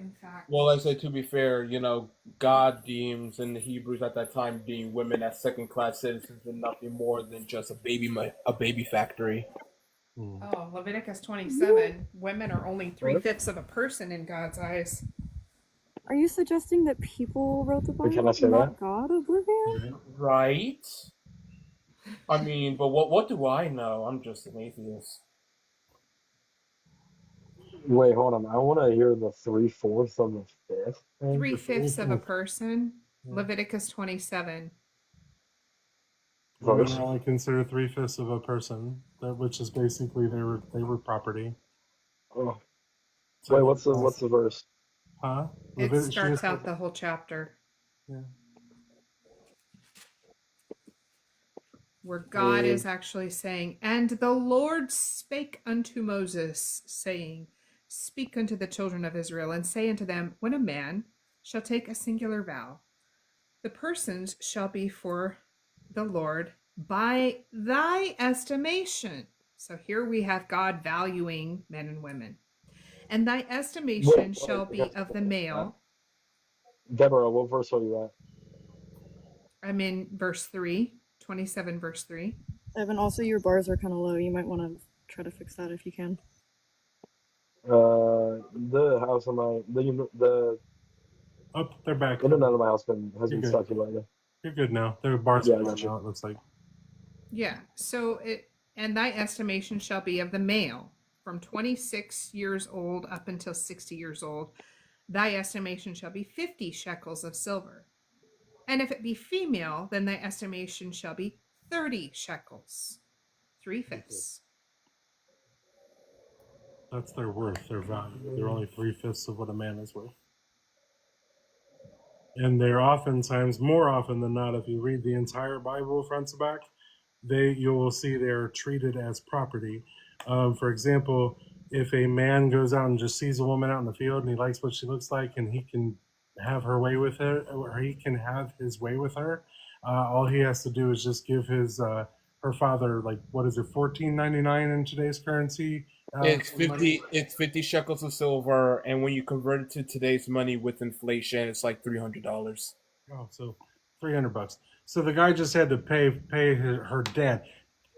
well, I say to be fair, you know, God deems in the Hebrews at that time deemed women as second-class citizens and nothing more than just a baby factory. Oh, Leviticus 27, women are only 3/5 of a person in God's eyes. Are you suggesting that people wrote the Bible, Can I say not that? God, Oblivion? Right? I mean, but what do I know? I'm just an atheist. Wait, hold on. I want to hear the 3/4 of the fifth. 3/5 of a person, Leviticus 27. Women are only considered 3/5 of a person, which is basically they were property. Oh. So Wait, what's the verse? Huh? It starts out the whole chapter. Yeah. Where God is actually saying, and the Lord spake unto Moses, saying, speak unto the children of Israel, and say unto them, when a man shall take a singular vow, the persons shall be for the Lord by thy estimation. So here we have God valuing men and women. And thy estimation shall be of the male. Deborah, what verse are you at? I'm in verse 3, 27 verse 3. Evan, also your bars are kind of low. You might want to try to fix that if you can. The house of my the Oh, they're back. internet of my house has You're been good. sucky lately. You're good now. Their bars Yeah, are I gone got you. now, it looks like. Yeah, so and thy estimation shall be of the male from 26 years old up until 60 years old. Thy estimation shall be 50 shekels of silver. And if it be female, then thy estimation shall be 30 shekels, 3/5. That's their worth, their value. They're only 3/5 of what a man is worth. And they're oftentimes, more often than not, if you read the entire Bible front to back, you will see they're treated as property. For example, if a man goes out and just sees a woman out in the field and he likes what she looks like and he can have her way with it, or he can have his way with her, all he has to do is just give his her father, like, what is it, $14.99 in today's currency? It's Money? 50 shekels of silver, and when you convert it to today's money with inflation, it's like $300. Oh, so $300. So the guy just had to pay her debt,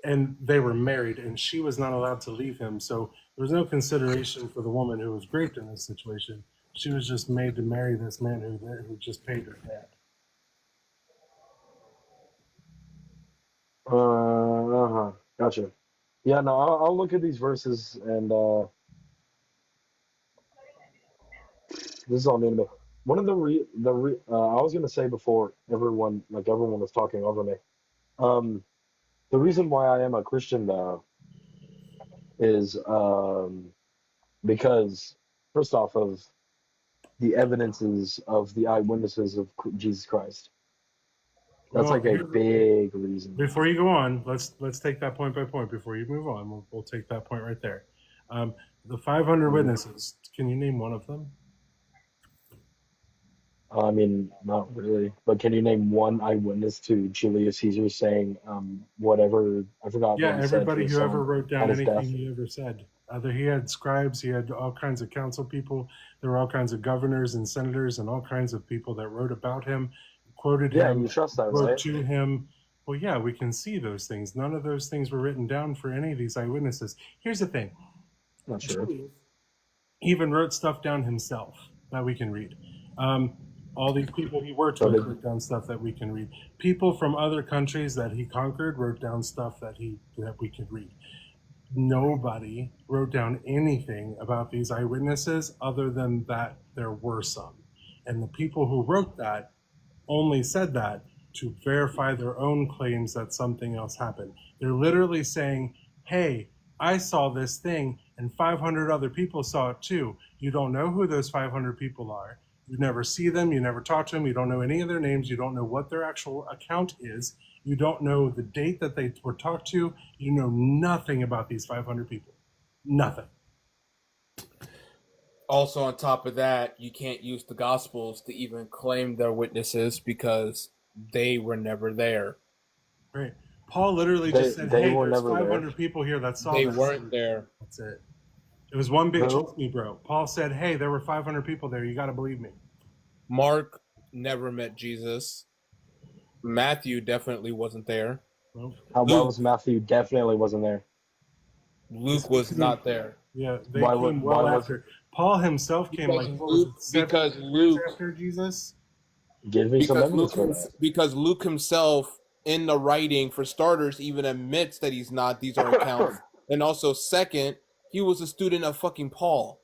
and they were married, and she was not allowed to leave him. So there was no consideration for the woman who was raped in this situation. She was just made to marry this man who just paid her debt. Gotcha. Yeah, no, I'll look at these verses and this is all new to me. One of I was gonna say before everyone was talking over me. The reason why I am a Christian though is because first off of the evidences of the eyewitnesses of Jesus Christ. That's Well, like a big reason. Before you go on, let's take that point by point. Before you move on, we'll take that point right there. The 500 witnesses. Can you name one of them? I mean, not really. But can you name one eyewitness to Julius Caesar saying whatever? I forgot. Yeah, what he said to everybody his who son ever wrote at down his anything death. he ever said. He had scribes, he had all kinds of council people. There were all kinds of governors and senators and all kinds of people that wrote about him, quoted Yeah, him, you trust that, wrote right? to him. Well, yeah, we can see those things. None of those things were written down for any of these eyewitnesses. Here's the thing. Not sure. Julius even wrote stuff down himself that we can read. All these people he worked with wrote down stuff that we can read. People from other countries that he conquered wrote down stuff that we could read. Nobody wrote down anything about these eyewitnesses other than that there were some. And the people who wrote that only said that to verify their own claims that something else happened. They're literally saying, hey, I saw this thing and 500 other people saw it too. You don't know who those 500 people are. You never see them. You never talk to them. You don't know any of their names. You don't know what their actual account is. You don't know the date that they were talked to. You know nothing about these 500 people. Nothing. Also, on top of that, you can't use the Gospels to even claim they're witnesses because they were never there. Right. Paul literally just said, hey, there's 500 people here that saw They this. weren't there. That's it. It was one big trust me, bro. Paul said, hey, there were 500 people there. You got to believe me. Mark never met Jesus. Matthew definitely wasn't there. How well was Matthew? Definitely wasn't there. Luke was not there. Yeah, they came well after. Paul himself came because Luke after Jesus. Give me some evidence for that. Because Luke himself, in the writing, for starters, even admits that he's not. These are accounts. And also, second, he was a student of fucking Paul.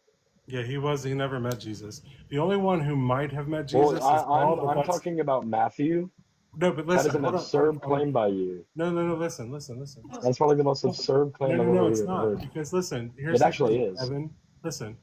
Yeah, he was. He never met Jesus. The only one who might have met Jesus is Paul. I'm talking about Matthew. No, but listen. That is an absurd claim by you. No. Listen. That's probably the most absurd claim I've ever it's not. heard. Because listen, here's it actually is. Evan, listen.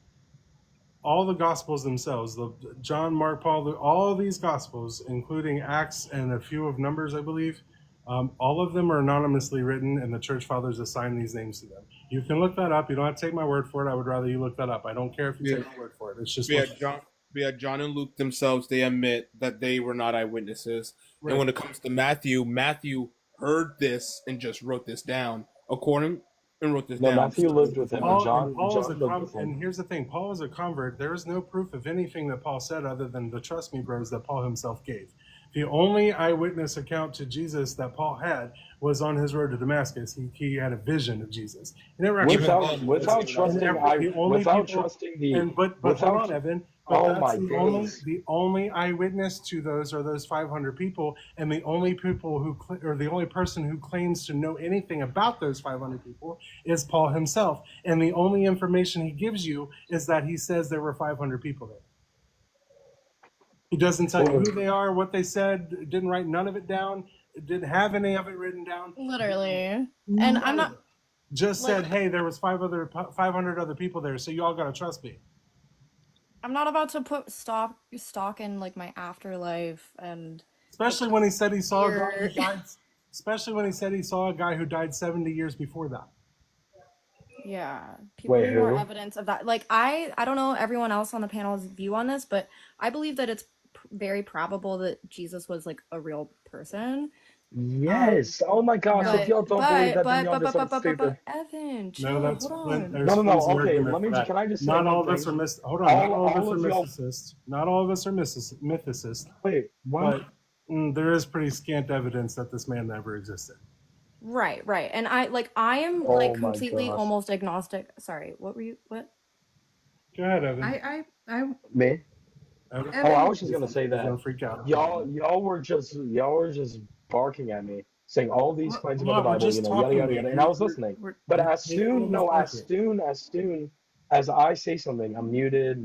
All the Gospels themselves, John, Mark, Paul, all these Gospels, including Acts and a few of Numbers, I believe, all of them are anonymously written, and the Church Fathers assign these names to them. You can look that up. You don't have to take my word for it. I would rather you look that up. I don't care if you take my word for it. It's just John and Luke themselves, they admit that they were not eyewitnesses. Right. And when it comes to Matthew heard this and just wrote this down. Matthew lived with him. And here's the thing. Paul was a convert. There is no proof of anything that Paul said other than the trust me bros that Paul himself gave. The only eyewitness account to Jesus that Paul had was on his road to Damascus. He had a vision of Jesus. He never actually without trusting Evan. The only eyewitness to those are those 500 people, and the only the only person who claims to know anything about those 500 people is Paul himself. And the only information he gives you is that he says there were 500 people there. He doesn't tell you who they are, what they said, didn't write none of it down, didn't have any of it written down. Literally. And I'm not... Just said, hey, there was 500 other people there, so you all got to trust me. I'm not about to put stock in like my afterlife and... Especially when he said he saw a guy who died... Especially when he said he saw a guy who died 70 years before that. Yeah, people need more evidence of that. Like, I don't know everyone else on the panel's view on this, but I believe that it's very probable that Jesus was like a real person, Yes. Oh my gosh. If y'all don't believe that, then y'all just aren't stupid. Evan, chill, No, that's hold when on. there's No. flimsy Okay. argument for that. Can I just say Not one all of us thing? are hold on. Not all of us all are of y'all. mythicists. Not all of us are mythicists. Wait. What? But there is pretty scant evidence that this man never existed. Right. And I am Oh like my completely gosh. almost agnostic. Sorry, what were you? What? Go ahead, Evan. I Me? Evan? Oh, I was just gonna say He's that gonna freak out. y'all were just barking at me, saying all these claims about the We're Bible, just yada talking. yada yada, and I was listening. But as soon as I say something, I'm muted.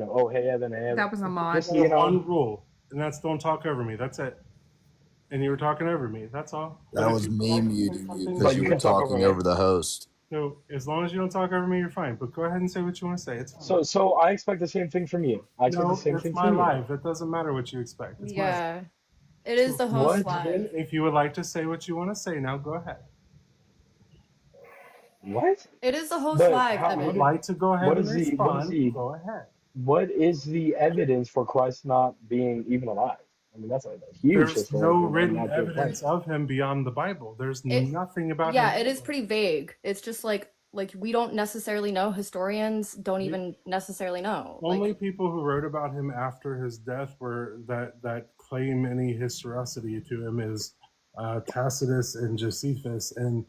Oh, hey Evan, hey Evan. That was a mod. Just, One rule, and that's don't talk over me. That's it. And you were talking over me. That's all. That was me muting you But because you you were can talk over talking me. over the host. So as long as you don't talk over me, you're fine. But go ahead and say what you want to say. It's fine. So I expect the same thing from you. I expect the same it's thing my from you. life. It doesn't matter what you expect. It's my life. Yeah, it is the host What? live. If you would like to say what you want to say now, go ahead. What? It is the host But live, how- If you would Evan. like to go ahead What and is the respond, go ahead. what is the evidence for Christ not being even alive? I mean, that's a huge There's historical no and written accurate claim. evidence of him beyond the Bible. There's nothing about him. Yeah, it is pretty vague. It's just like we don't necessarily know. Historians don't even necessarily know. Only people who wrote about him after his death were that claim any historicity to him is Tacitus and Josephus, and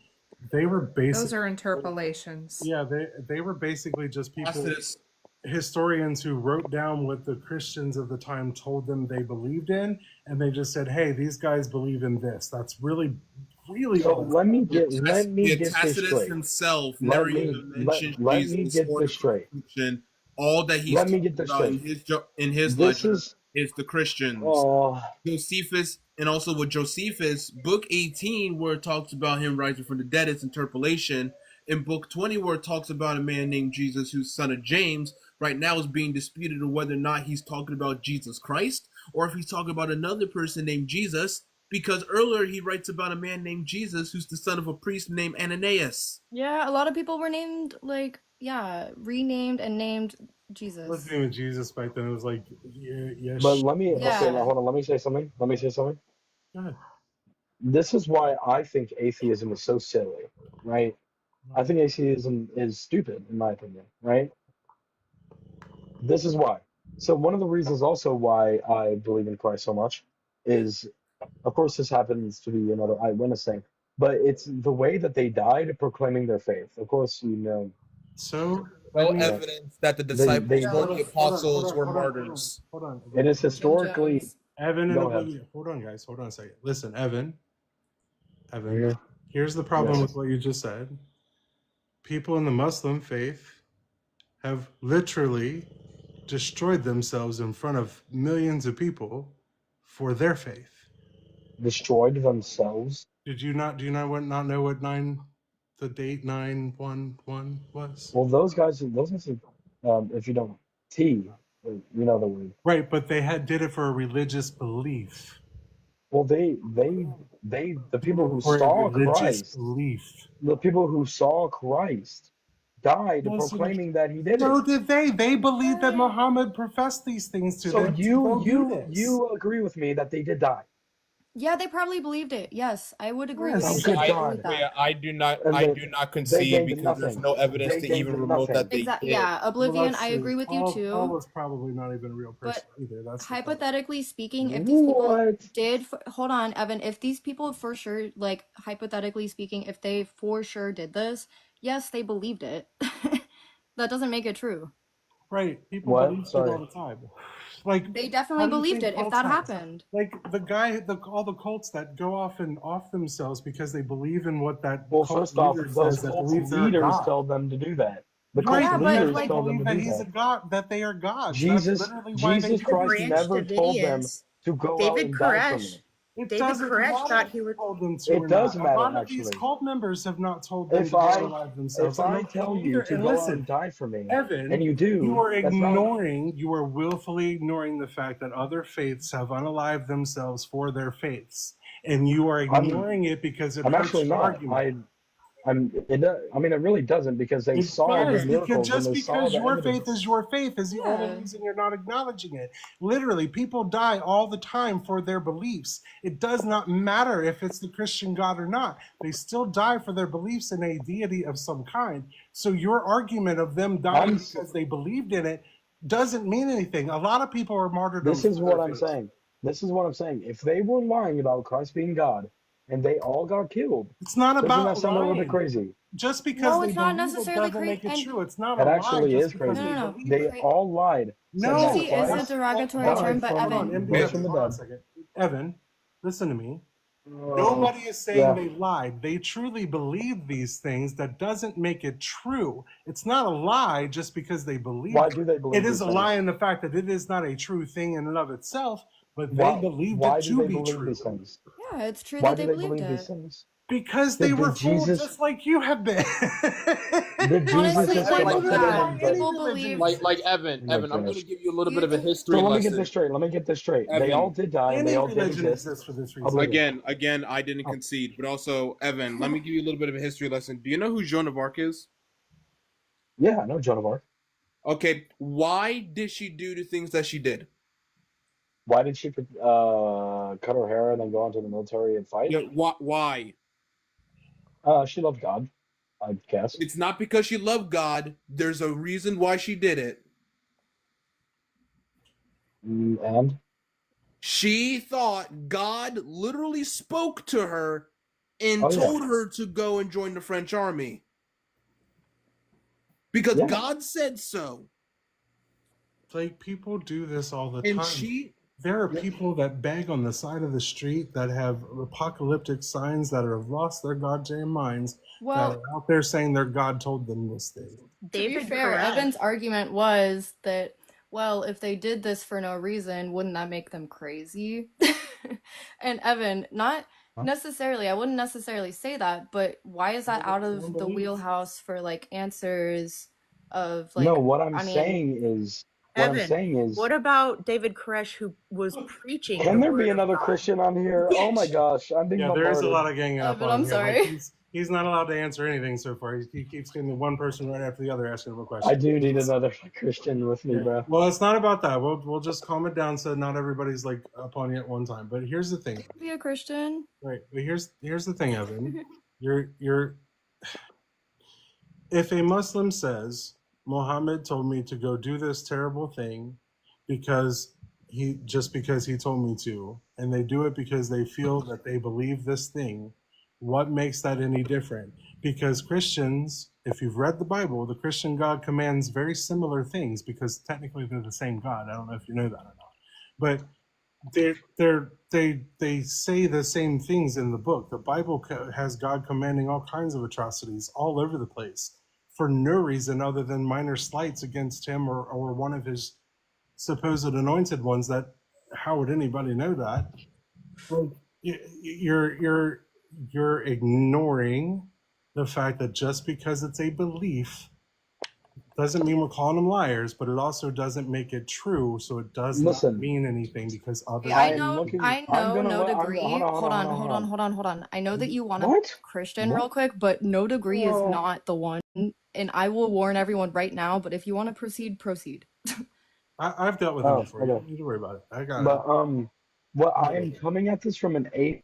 they were basically those are interpolations. Yeah, they were basically just people, Tacitus. historians who wrote down what the Christians of the time told them they believed in, and they just said, "Hey, these guys believe in this." That's really So all. let me get this Tacitus straight. himself Let never me even mentioned let me Jesus get or this the straight. crucifixion. All that he's Let me talking get this about straight. in his This ledger is the Christians. oh Josephus, and also with Josephus, book 18, where it talks about him rising from the dead, it's interpolation. In book 20, where it talks about a man named Jesus who's son of James, right now is being disputed on whether or not he's talking about Jesus Christ or if he's talking about another person named Jesus, because earlier he writes about a man named Jesus who's the son of a priest named Ananias. Yeah, a lot of people were named renamed and named Jesus. Let's name it Jesus back then. It was like, yes. But let me Yeah. okay, now hold on, let me say something. Go ahead. This is why I think atheism is so silly, right? I think atheism is stupid, in my opinion, right? This is why. So one of the reasons also why I believe in Christ so much is, of course, this happens to be another eyewitness thing, but it's the way that they died proclaiming their faith. Of course, you know. So no evidence that the disciples or the apostles were martyrs. Hold on. It is historically. Evan, Go ahead. hold on, guys. Hold on a second. Listen, Evan. Yeah. Here's the problem Yes. with what you just said. People in the Muslim faith have literally destroyed themselves in front of millions of people for their faith. Destroyed themselves? Do you not know what the date 911 was? Well, those guys, if you don't you know the word. Right, but they did it for a religious belief. Well, the people who For a saw religious Christ, belief. the people who saw Christ died proclaiming that he did So it. did they. They believed that Muhammad professed these things to So them. you agree with me that they did die? Yeah, they probably believed it. Yes, I would agree with Oh, you. good I agree God. with that. I do not They concede gained because there's nothing. no evidence They to gained even remote nothing. that they Exactly. did. Yeah, Oblivion. I true. agree with you Paul too. was probably not even a real person either. That's the Hypothetically speaking, if these people What? did, hold on, Evan, if these people for sure, like hypothetically speaking, if they for sure did this, yes, they believed it. That doesn't make it true. right. People What? believe Sorry. shit all the time. Like They how definitely do you believed think it if cults that happen? happened. Like all the cults that go off themselves because they believe in what that Well, cult first off, leader those says that cult believes they're leaders God. tell them to do that. The Right, cult Yeah, but, leaders like- tell them believe to that do he's that. a god, that they are gods. That's Jesus literally why they do Christ these never things. told them to go out and die for me. It David doesn't Koresh matter thought if he he would. told them to It or does not. matter, A lot of these actually. cult members have not told them If to unalive themselves. I And tell neither- you to and go out listen, and die for me, Evan, and you do, you are that's not. you are willfully ignoring the fact that other faiths have unalived themselves for their faiths. And you are ignoring it because it I'm hurts actually your not. argument. I mean, it really doesn't, because they It saw the does, because miracles and just they saw because the your faith evidence. is your faith is the only Yeah. reason you're not acknowledging it. Literally, people die all the time for their beliefs. It does not matter if it's the Christian God or not. They still die for their beliefs in a deity of some kind. So your argument of them dying because they believed in it doesn't mean anything. A lot of people are martyred This is for what their I'm faith. saying. This is what I'm saying. If they were lying about Christ being God and they all got killed, It's not doesn't about that sound a little bit lying. crazy? Just because No, they it's not believe it necessarily doesn't make it and true. It's not It a lie actually just is because crazy. they no. believe They it. all lied, saying that Crazy is a Christ derogatory term, died but from Hold on, Evan. rose MBW, from the hold on a dead. second. Evan, listen to me. Nobody is saying Yeah. they lied. They truly believe these things. That doesn't make it true. It's not a lie just because they believe Why it. do they It believe is these a lie things? in the fact that it is not a true thing in and of itself, but they believed Why it do to they be believe true. these things? Yeah, it's true Why that do they they believed believe these it. things? Because they were Did fooled Jesus just like you have been. did Jesus Honestly, just like, corrupted yeah, them? people believe. Like Evan, Oh my I'm going to gosh. give you a little Do bit you of a think? history So let me get lesson. this straight. They all Evan, did die and they Any all did religion exist. exists for this I'll reason. believe it. again, I didn't concede, but also, Evan, let me give you a little bit of a history lesson. Do you know who Joan of Arc is? Yeah, I know Joan of Arc. Okay, why did she do the things that she did? Why did she cut her hair and then go into the military and fight? Yeah, why? She loved God, I guess. It's not because she loved God. There's a reason why she did it. And She thought God literally spoke to her and oh yeah, told her to go and join the French army. Because yeah. God said so. Like, people do this all the And time. There are people that beg on the side of the street that have apocalyptic signs that have lost their goddamn minds, that Well, are out there saying their God told them this thing. to be David fair, Koresh. Evan's argument was that, well, if they did this for no reason, wouldn't that make them crazy? And Evan, not necessarily, I wouldn't necessarily say that, but why is that out of the wheelhouse for like answers of like, No, what I'm I mean, saying is, What about David Koresh, who was preaching can the there be word of another God? Christian on here? Oh my gosh, I'm being Yeah, there is a bombarded. lot of ganging up Evan, on I'm here. sorry. Like, he's not allowed to answer anything so far. He keeps getting the one person right after the other asking him a question. I do need another Christian with me, bro. Well, it's not about that. We'll just calm it down so not everybody's like up on you at one time. But here's the thing. be a Christian. Right. But here's the thing, Evan. You're if a Muslim says Muhammad told me to go do this terrible thing because he told me to, and they do it because they feel that they believe this thing, what makes that any different? Because Christians, if you've read the Bible, the Christian God commands very similar things because technically they're the same God. I don't know if you know that or not, but they say the same things in the book. The Bible has God commanding all kinds of atrocities all over the place for no reason other than minor slights against him or one of his supposed anointed ones. That how would anybody know that? Well, you're ignoring the fact that just because it's a belief doesn't mean we're calling them liars, but it also doesn't make it true. So it does not mean anything because other. Yeah, I know, no degree. Hold on. I know that you want to Christian real quick, but no degree is not the one. And I will warn everyone right now, but if you want to proceed. I've dealt with them before. You don't need to worry about it. I got But it. well, I am coming at this from an atheist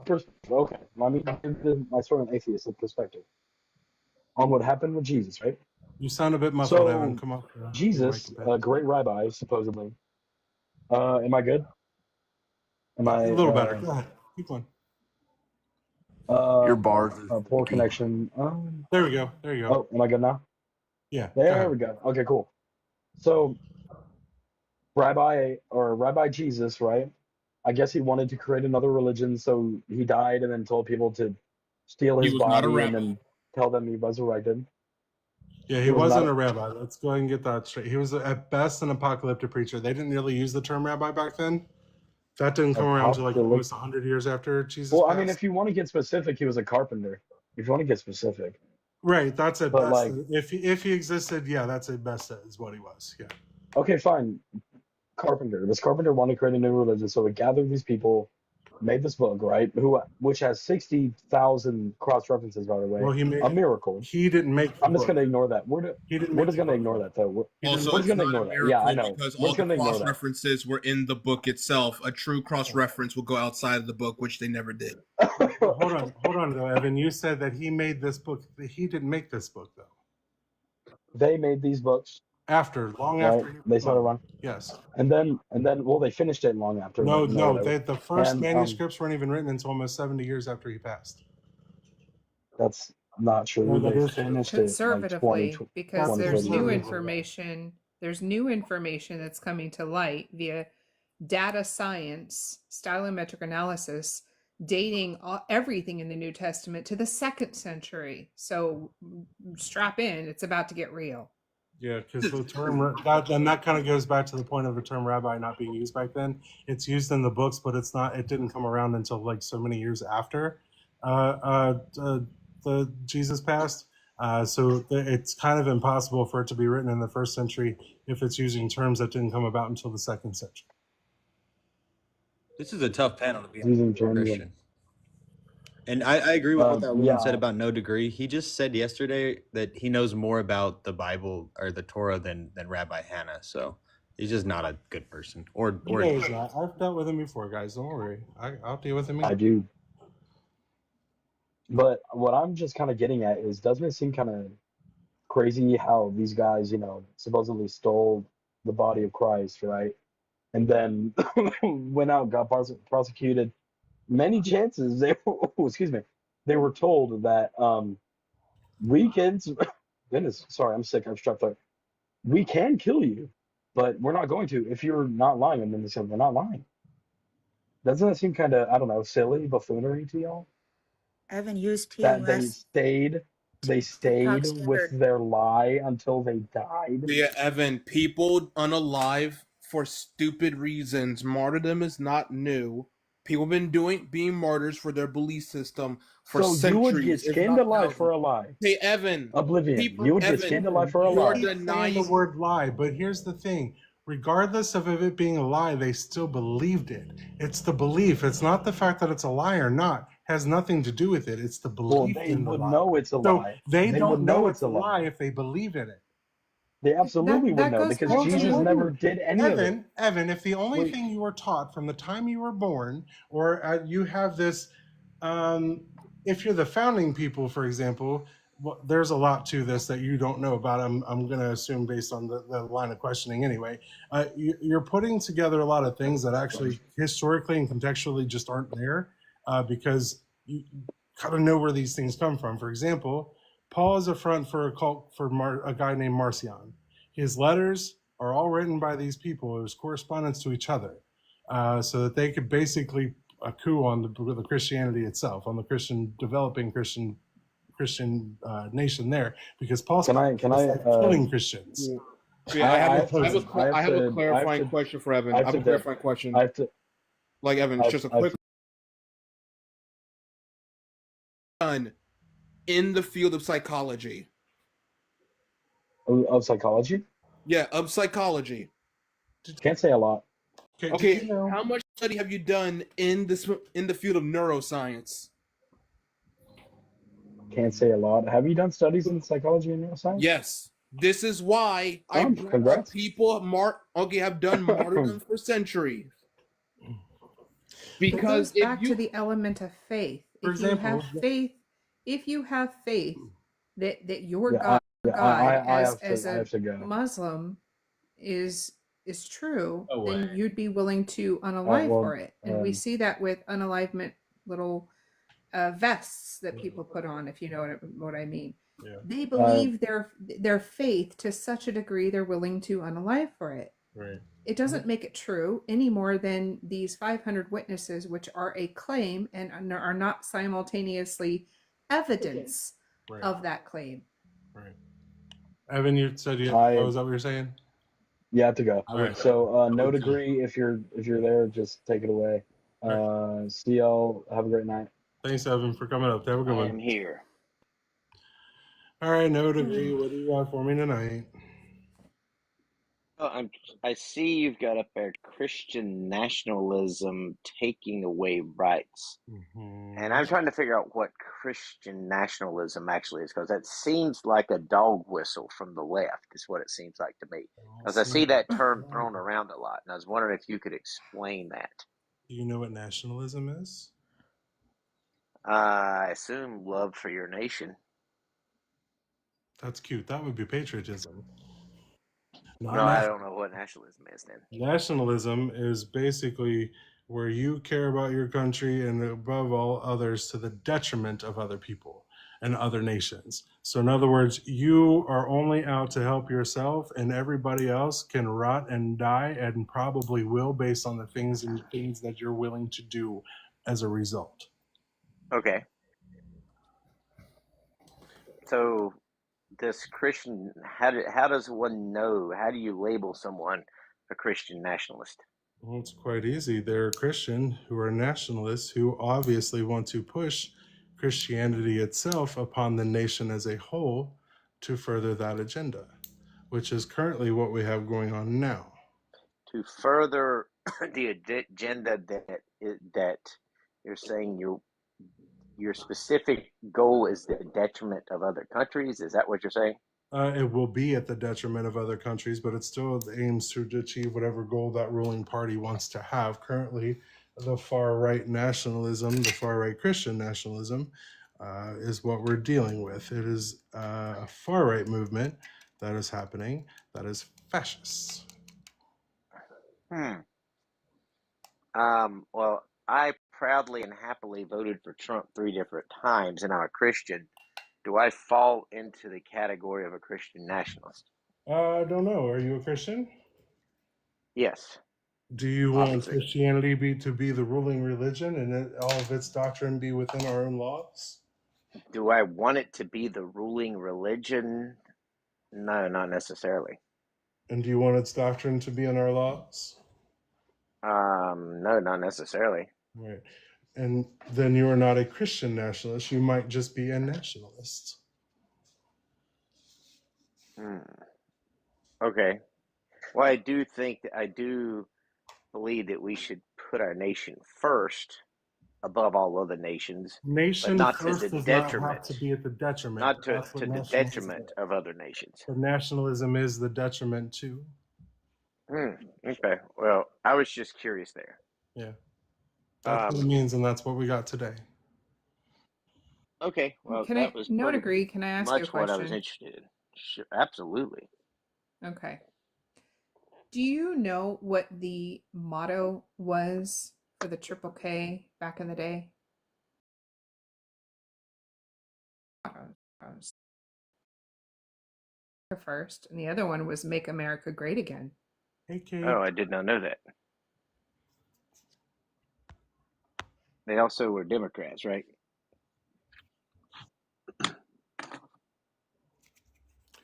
perspective. Okay, let me give my sort of atheistic perspective on what happened with Jesus, right? You sound a bit muffled, So, Evan. Come up. Jesus, a great rabbi, supposedly. Am I good? Am I A little better. Go ahead. Keep going. Your bars. Poor connection. There we go. There you go. Oh, am I good now? Yeah. There we go. Okay, cool. So, Rabbi Jesus, right? I guess he wanted to create another religion, so he died and then told people to steal He his was not a body and rabbi. then tell them he resurrected. Yeah, he wasn't a rabbi. Let's go ahead and get that straight. He was at best an apocalyptic preacher. They didn't really use the term rabbi back then. That didn't come around until like almost 100 years after Jesus Well, passed. I mean, if you want to get specific, he was a carpenter. If you want to get specific. Right, that's at But, best. like- If he existed, yeah, that's at best is what he was. Yeah. Okay, fine. Carpenter. This carpenter wanted to create a new religion, so he gathered these people made this book, right? Which has 60,000 cross references, by the way. Well, A miracle. He didn't make the I'm just book. going to ignore that. We're just going to ignore that, though. Also, We're it's just going to not ignore a that. Yeah, I miracle know. because We're all just the going to ignore cross that. references were in the book itself. A true cross reference will go outside of the book, which they never did. Hold on, though, Evan. You said that he made this book. He didn't make this book, though. They made these books. Long right? after. They started running. Yes. And then, well, they finished it long after. No, whatever. the first And, manuscripts weren't even written until almost 70 years after he passed. That's not true. No, that They is true. finished it like 20, Conservatively, because 20, there's 30 new years. information. There's new information that's coming to light via data science, stylometric analysis, dating everything in the New Testament to the 2nd century. So strap in, it's about to get real. Yeah, because the term that kind of goes back to the point of the term rabbi not being used back then. It's used in the books, but it's not. It didn't come around until like so many years after the Jesus passed. It's kind of impossible for it to be written in the 1st century if it's using terms that didn't come about until the 2nd century. This is a tough panel to be Using terms Christian. And I agree with what that woman said about no degree. He just said yesterday that he knows more about the Bible or the Torah than Rabbi Hannah. So he's just not a good person. Or I've dealt with him before, guys. Don't worry. I'll deal with him again. I do. But what I'm just kind of getting at is, doesn't it seem kind of crazy how these guys, supposedly stole the body of Christ, right? And then went out, got prosecuted. Many chances they were told that we can goodness, sorry, I'm sick, I'm strep throat. We can kill you, but we're not going to if you're not lying. And then they said, we're not lying. Doesn't that seem kind of, I don't know, silly, buffoonery to y'all? Evan used That TOS. they stayed with their lie until they died. Yeah, Evan, people unalive for stupid reasons. Martyrdom is not new. People have been being martyrs for their belief system for so centuries. You would get skinned alive for a lie. Hey, Evan. Oblivion. You would get skinned alive for a lie. You're denying the word lie, but here's the thing. Regardless of it being a lie, they still believed it. It's the belief. It's not the fact that it's a lie or not. It has nothing to do with it. It's the belief in the lie. They would know it's a lie. They don't know it's a lie if they believe in it. They absolutely would know because Jesus never did any of it. Evan, if the only thing you were taught from the time you were born, or you have this, if you're the founding people, for example, well, there's a lot to this that you don't know about. I'm going to assume based on the line of questioning anyway. You're putting together a lot of things that actually historically and contextually just aren't there because you got to know where these things come from. For example, Paul is a front for a cult for a guy named Marcion. His letters are all written by these people as correspondence to each other, so that they could basically coup on the Christianity itself, on the developing Christian nation there, because Paul's killing Christians. Yeah, I have a clarifying question for Evan. I have a clarifying question. Evan, it's just a quick. Done in the field of psychology. Of psychology? Yeah, of psychology. Can't say a lot. Okay, how much study have you done in the field of neuroscience? Can't say a lot. Have you done studies in psychology and neuroscience? Yes. This is why people have done martyrdom for centuries. Because it goes back to the element of faith. If you have faith that your God as a Muslim is true, then you'd be willing to unalive for it. And we see that with unalivement little vests that people put on, if you know what I mean. Yeah. They believe their faith to such a degree they're willing to unalive for it. Right. It doesn't make it true any more than these 500 witnesses, which are a claim and are not simultaneously evidence of that claim. Right. Evan, you said was that what you're saying? You have to go. Right. So no degree. If you're there, just take it away. See y'all. Have a great night. Thanks, Evan, for coming up. Have a good one. I'm here. All right, no degree. What do you got for me tonight? I see you've got up there Christian nationalism taking away rights. And I'm trying to figure out what Christian nationalism actually is, because that seems like a dog whistle from the left, is what it seems like to me. Because I see that term thrown around a lot, and I was wondering if you could explain that. Do you know what nationalism is? I assume love for your nation. That's cute. That would be patriotism. I don't know what nationalism is then. Nationalism is basically where you care about your country and above all others to the detriment of other people and other nations. So in other words, you are only out to help yourself, and everybody else can rot and die, and probably will, based on the things that you're willing to do as a result. Okay. So this Christian, how does one know? How do you label someone a Christian nationalist? Well, it's quite easy. They're a Christian who are nationalists who obviously want to push Christianity itself upon the nation as a whole to further that agenda, which is currently what we have going on now. To further the agenda that you're saying your specific goal is the detriment of other countries? Is that what you're saying? It will be at the detriment of other countries, but it still aims to achieve whatever goal that ruling party wants to have. Currently, the far-right nationalism, the far-right Christian nationalism, is what we're dealing with. It is a far-right movement that is happening that is fascist. Well, I proudly and happily voted for Trump 3 different times, and I'm a Christian. Do I fall into the category of a Christian nationalist? I don't know. Are you a Christian? Yes. Do you want Christianity to be the ruling religion and all of its doctrine be within our own laws? Do I want it to be the ruling religion? No, not necessarily. And do you want its doctrine to be in our laws? No, not necessarily. Right. And then you are not a Christian nationalist. You might just be a nationalist. Okay. Well, I do believe that we should put our nation first above all other nations. Nation but not first to the does detriment. not have to be at the detriment. Not to That's what the nationalism detriment is. of other nations. But nationalism is the detriment too. Okay. Well, I was just curious there. Yeah. That's what it means, and that's what we got today. Okay. Well, Can that I was no pretty degree? Can I ask you a much what I was question? interested in. Sure, absolutely. Okay. Do you know what the motto was for the Triple K back in the day? First, and the other one was "Make America Great Again." Oh, I did not know that. They also were Democrats, right?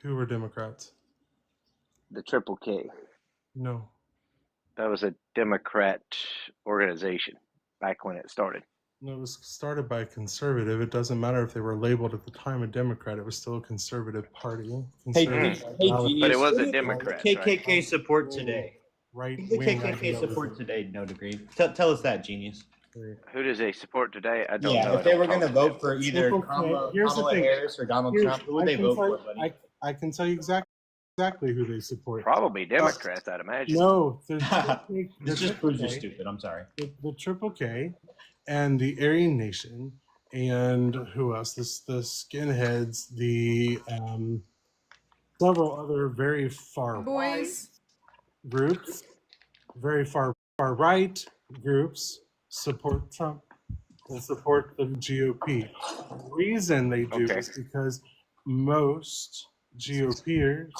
Who were Democrats? The Triple K. No. That was a Democrat organization back when it started. No, it was started by a conservative. It doesn't matter if they were labeled at the time a Democrat. It was still a conservative party. Hey, Conservative Genius, But it was a who Democrat, does KKK support today? Right. Who does KKK support today? No degree. Tell us that, Genius. Who does they support today? I don't know. Yeah, I if they don't were talk going to to vote them. for either Here's the Kamala thing. Harris or Donald Trump, who would they vote for, buddy? I can tell you exactly who they support. Probably Democrats, I'd imagine. No, This just proves you're stupid. I'm sorry. The Triple K and the Aryan Nation and who else? The skinheads, the several other very far Boys. groups, very far right groups support Trump and support the GOP. The reason they do is because most GOPers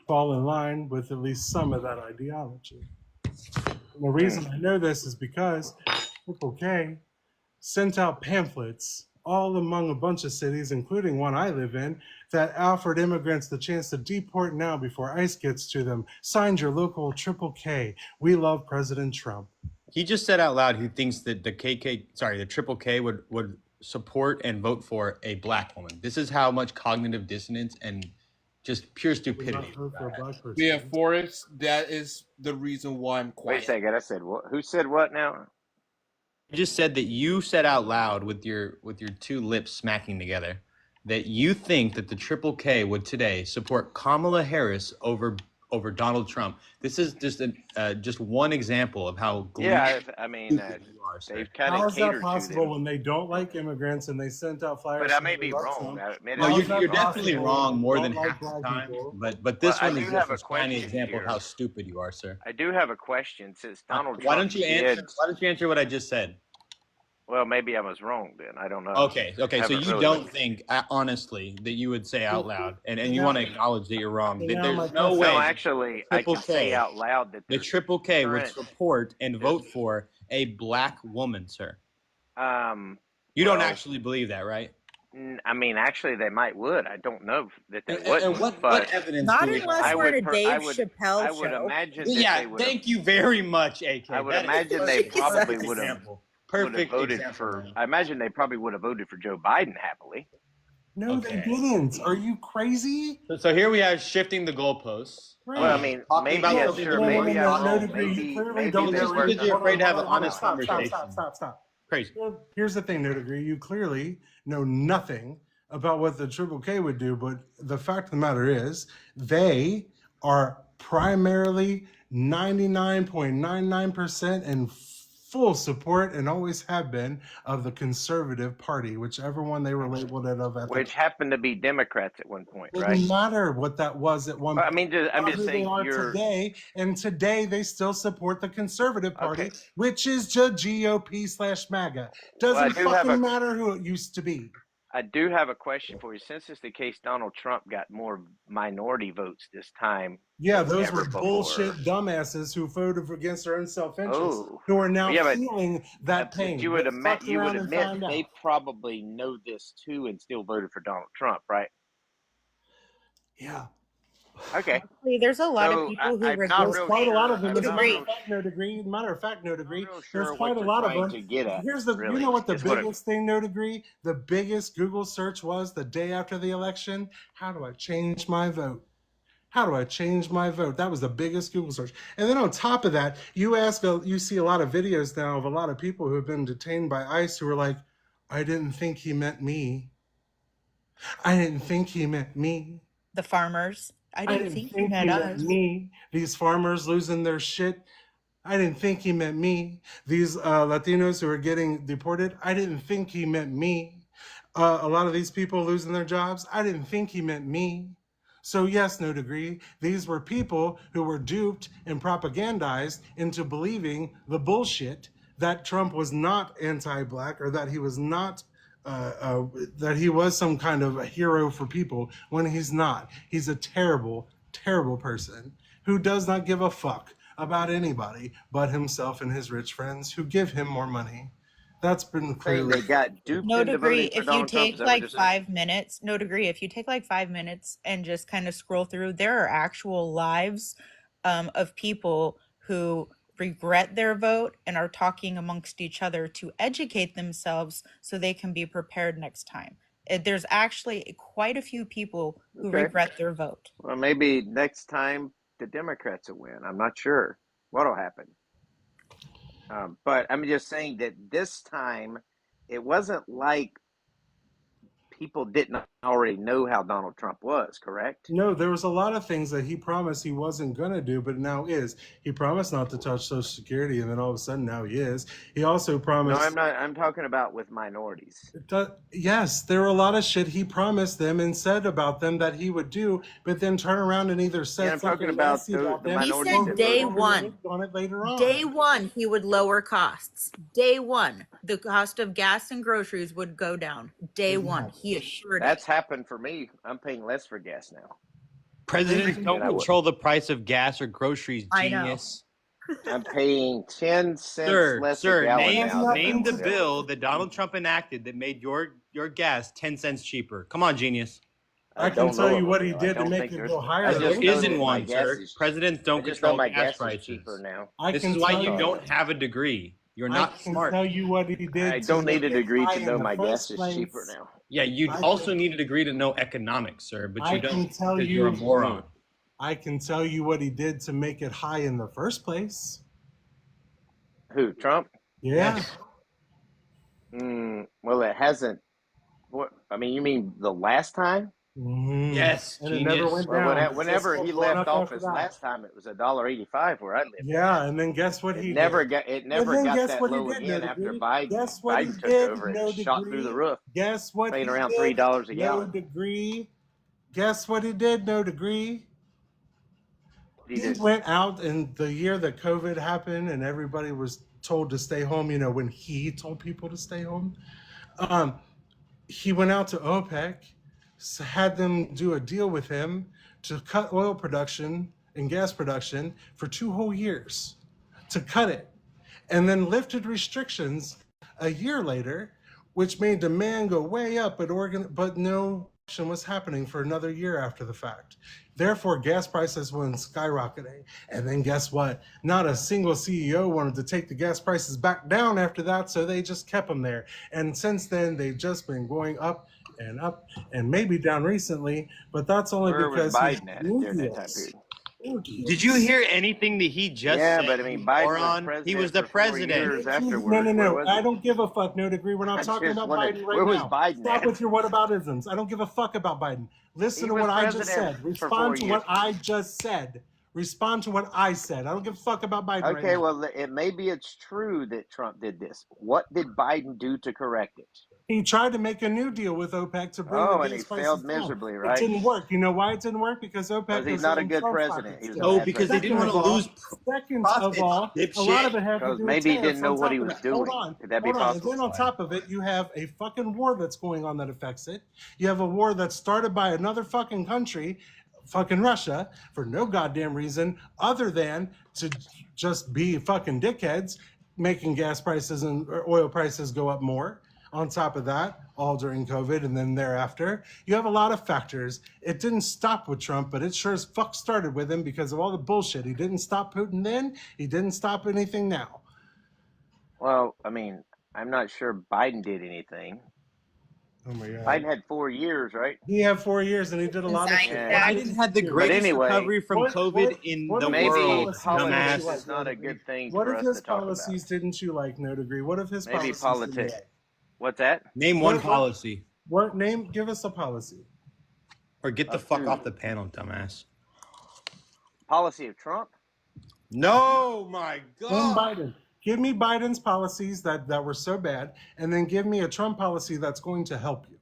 fall in line with at least some of that ideology. And the reason I know this is because Triple K sent out pamphlets all among a bunch of cities, including one I live in, that offered immigrants the chance to deport now before ICE gets to them. Signed your local Triple K. We love President Trump. He just said out loud he thinks that the Triple K would support and vote for a black woman. This is how much cognitive dissonance and just pure Would not stupidity. vote for a black person. Yeah, Forrest, that is the reason why I'm Wait a quiet. second. I said what? Who said what now? You just said that you said out loud with your two lips smacking together that you think that the Triple K would today support Kamala Harris over Donald Trump. This is just one example of how Yeah, I mean, stupid you are, sir. they've kind How of is that catered to possible them. when they don't like immigrants and they sent out flyers? But I saying may they be love wrong. Trump? I admit No, How it. is that you're definitely possible wrong when they more don't than like half the black time. people? But this Well, I one do is have just a a shining question example of here. how stupid you are, sir. I do have a question. Since Donald Why Trump don't you did, answer what I just said? well, maybe I was wrong then. I don't know. Okay. I So haven't you really don't looked. think honestly that you would say out loud, and you Now- want to acknowledge that you're wrong. so That now my there's no question- way. No, actually, I Triple can say K, out loud that the there's Triple K would current. support and vote for a black woman, sir. You don't Well, actually believe that, right? I mean, actually, they would. I don't know that they And wouldn't. what but evidence Not do we unless have? we're in a Dave I would Chappelle imagine show. that Yeah, they would. thank you very much, AK. I would That is imagine they perfect probably would have example. Perfect voted example, for. man. I imagine they probably would have voted for Joe Biden happily. No, Okay. they didn't. Are you crazy? So here we have shifting the goalposts. Right. Well, I mean, Talking maybe about yeah, something sure, that No, maybe no, I'm no, wrong. degree. You Maybe clearly maybe don't they know. were. because you're afraid to have an honest Stop. conversation. Crazy. Here's the thing, no degree. You clearly know nothing about what the Triple K would do, but the fact of the matter is, they are primarily 99.99% in full support and always have been of the conservative party, whichever one they were labeled it of at the Which happened to be Democrats at one point, right? Didn't matter what that was at one Well, I point. mean, I'm Not just who they saying are you're. today, and today they still support the conservative party, Okay. which is the GOP/MAGA. Well, I Doesn't do have fucking a. matter who it used to be. I do have a question for you. Since it's the case, Donald Trump got more minority votes this time. Yeah, than those ever were before. bullshit dumbasses who voted against their own self-interest, Oh, who are now yeah, but feeling that pain. But you would Get fucked you would around and admit find they out. probably know this too and still voted for Donald Trump, right? Yeah. Okay. Actually, there's a lot of So people who I'm not regret. There's real quite a lot sure. of them. I'm As a not matter real, of fact, no degree. Matter of fact, no degree. real There's sure quite what a you're lot of trying them. to get at. Here's the. Really, You know what the is what biggest thing, no degree. The biggest Google search was the day after the election. How do I change my vote? How do I change my vote? That was the biggest Google search. And then on top of that, you see a lot of videos now of a lot of people who have been detained by ICE who are like, I didn't think he meant me. I didn't think he meant me. The farmers. I didn't think he meant us. me. These farmers losing their shit. I didn't think he meant me. These Latinos who are getting deported. I didn't think he meant me. A lot of these people losing their jobs. I didn't think he meant me. So yes, no degree. These were people who were duped and propagandized into believing the bullshit that Trump was not anti-black or that he was not that he was some kind of a hero for people when he's not. He's a terrible, terrible person who does not give a fuck about anybody but himself and his rich friends who give him more money. That's been clearly. They got duped No into degree. voting for If you Donald Trump. take Is that what like you're saying? 5 minutes, no degree. If you take like 5 minutes and just kind of scroll through, there are actual lives of people who regret their vote and are talking amongst each other to educate themselves so they can be prepared next time. There's actually quite a few people who Okay. regret their vote. Well, maybe next time the Democrats will win. I'm not sure what'll happen. But I'm just saying that this time, it wasn't like people didn't already know how Donald Trump was, correct? No, there was a lot of things that he promised he wasn't going to do, but now is. He promised not to touch Social Security, and then all of a sudden now he is. He also No, promised. I'm not. I'm talking about with minorities. Yes, there were a lot of shit he promised them and said about them that he would do, but then turn around and either said Yeah, I'm talking something about nasty the about them. He minorities said that day voted. one. On it later on. Day one, he would lower costs. Day one, the cost of gas and groceries would go down. Day one, he assured it. That's happened for me. I'm paying less for gas now. Presidents Than don't I would. control the price of gas or groceries, I know. genius. I'm paying 10 cents less a gallon name, now. name the bill that Donald Trump enacted that made your gas 10 cents cheaper. Come on, genius. I can tell you what he did to make it go higher. There isn't one, sir. Presidents don't I just know control my gas gas is prices. cheaper now. I This can is why tell you you- don't have a degree. You're I not can smart. tell you what he did. I to don't need make a it degree high to in know the my gas first is place. cheaper now. Yeah, you I also can, need a degree to know economics, sir, but I you can don't tell because you're a you. moron. I can tell you what he did to make it high in the first place. Who, Trump? Yeah. Yes. Well, it hasn't. What I mean, you mean the last time? Yes, And it never genius. went Well, down. It just whenever he kept going left up after office that. last time, it was $1.85 where I lived at. Yeah, and then guess what It he never did? got it And never then got guess that what he low did, no again after degree? Biden. Guess what he Biden took did, over and no it shot through the degree? roof, Guess what paying he around did, $3 a no gallon. degree? Guess what he did, no degree? What do you He do? went out in the year that COVID happened and everybody was told to stay home, when he told people to stay home. He went out to OPEC, had them do a deal with him to cut oil production and gas production for 2 whole years, to cut it, and then lifted restrictions a year later, which made demand go way up, but no action was happening for another year after the fact. Therefore, gas prices went skyrocketing. And then guess what? Not a single CEO wanted to take the gas prices back down after that, so they just kept them there. And since then, they've just been going up and maybe down recently, but that's only Where was because he Biden had at new during that time deals. period? Did you hear anything that he just Yeah, said? but I mean, You Biden was moron. He was president the for 4 president. years No, afterwards. Where was I he? don't give a fuck, no degree. We're not I talking just about wanted. Biden Where right was now. Biden Stop at? with your whataboutisms. I don't give a fuck about Biden. Listen He to was what I just president said. for 4 Respond to years. what I just said. Respond to what I said. I don't give a fuck about Biden right Okay, now. well, maybe it's true that Trump did this. What did Biden do to correct it? He tried to make a new deal with OPEC to bring the Oh, and he gas prices failed down. miserably, It right? didn't work. You know why it didn't work? Because Because OPEC he's is not a in good Trump's president. pockets He was a still. No, bad because they president. didn't want to lose Second of profits, all, a lot dipshit. of it had to Because do with maybe he tariffs didn't know on what top he of was that. Hold doing. on. Could that be Hold on. And possible? then on top of it, you have a fucking war that's going on that affects it. You have a war that's started by another fucking country, fucking Russia, for no goddamn reason other than to just be fucking dickheads, making gas prices and oil prices go up more. On top of that, all during COVID and then thereafter, you have a lot of factors. It didn't stop with Trump, but it sure as fuck started with him because of all the bullshit. He didn't stop Putin then. He didn't stop anything now. Well, I mean, I'm not sure Biden did anything. Oh my God. Biden had 4 years, right? He had 4 years and he did a lot of shit. Yeah. Biden had the But greatest anyway, recovery from COVID in the maybe world, politics dumbass. is not a good thing What for of us his to talk policies didn't you like, no degree? What of his about. Maybe policies didn't you politics. like? What's that? Name one policy. What name? Give us a policy. Or get the fuck off the panel, dumbass. Policy of Trump? No, my And God. Biden. Give me Biden's policies that were so bad, and then give me a Trump policy that's going to help you.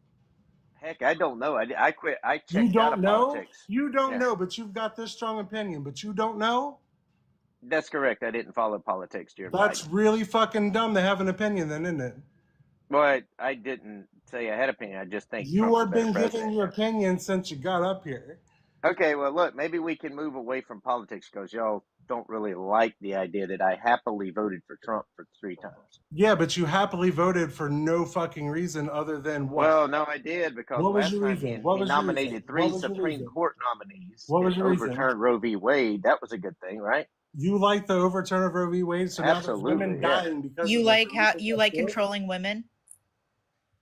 Heck, I don't know. I quit. I checked You out don't of know? politics. You don't Yeah. know, but you've got this strong opinion, but you don't know? That's correct. I didn't follow politics during That's Biden. really fucking dumb to have an opinion then, isn't it? But I didn't say I had opinion. I just think You Trump's a have better been president. giving your opinion since you got up here. Okay, well, look, maybe we can move away from politics because y'all don't really like the idea that I happily voted for Trump for 3 times. Yeah, but you happily voted for no fucking reason other than what? Well, no, I did because What was last your time reason? What he was your nominated reason? 3 What was your Supreme reason? Court nominees What was and your reason? overturned Roe v. Wade. That was a good thing, right? You like the overturn of Roe v. Wade, so now there's Absolutely, women yeah. dying because You of like it. how you like Good? controlling women?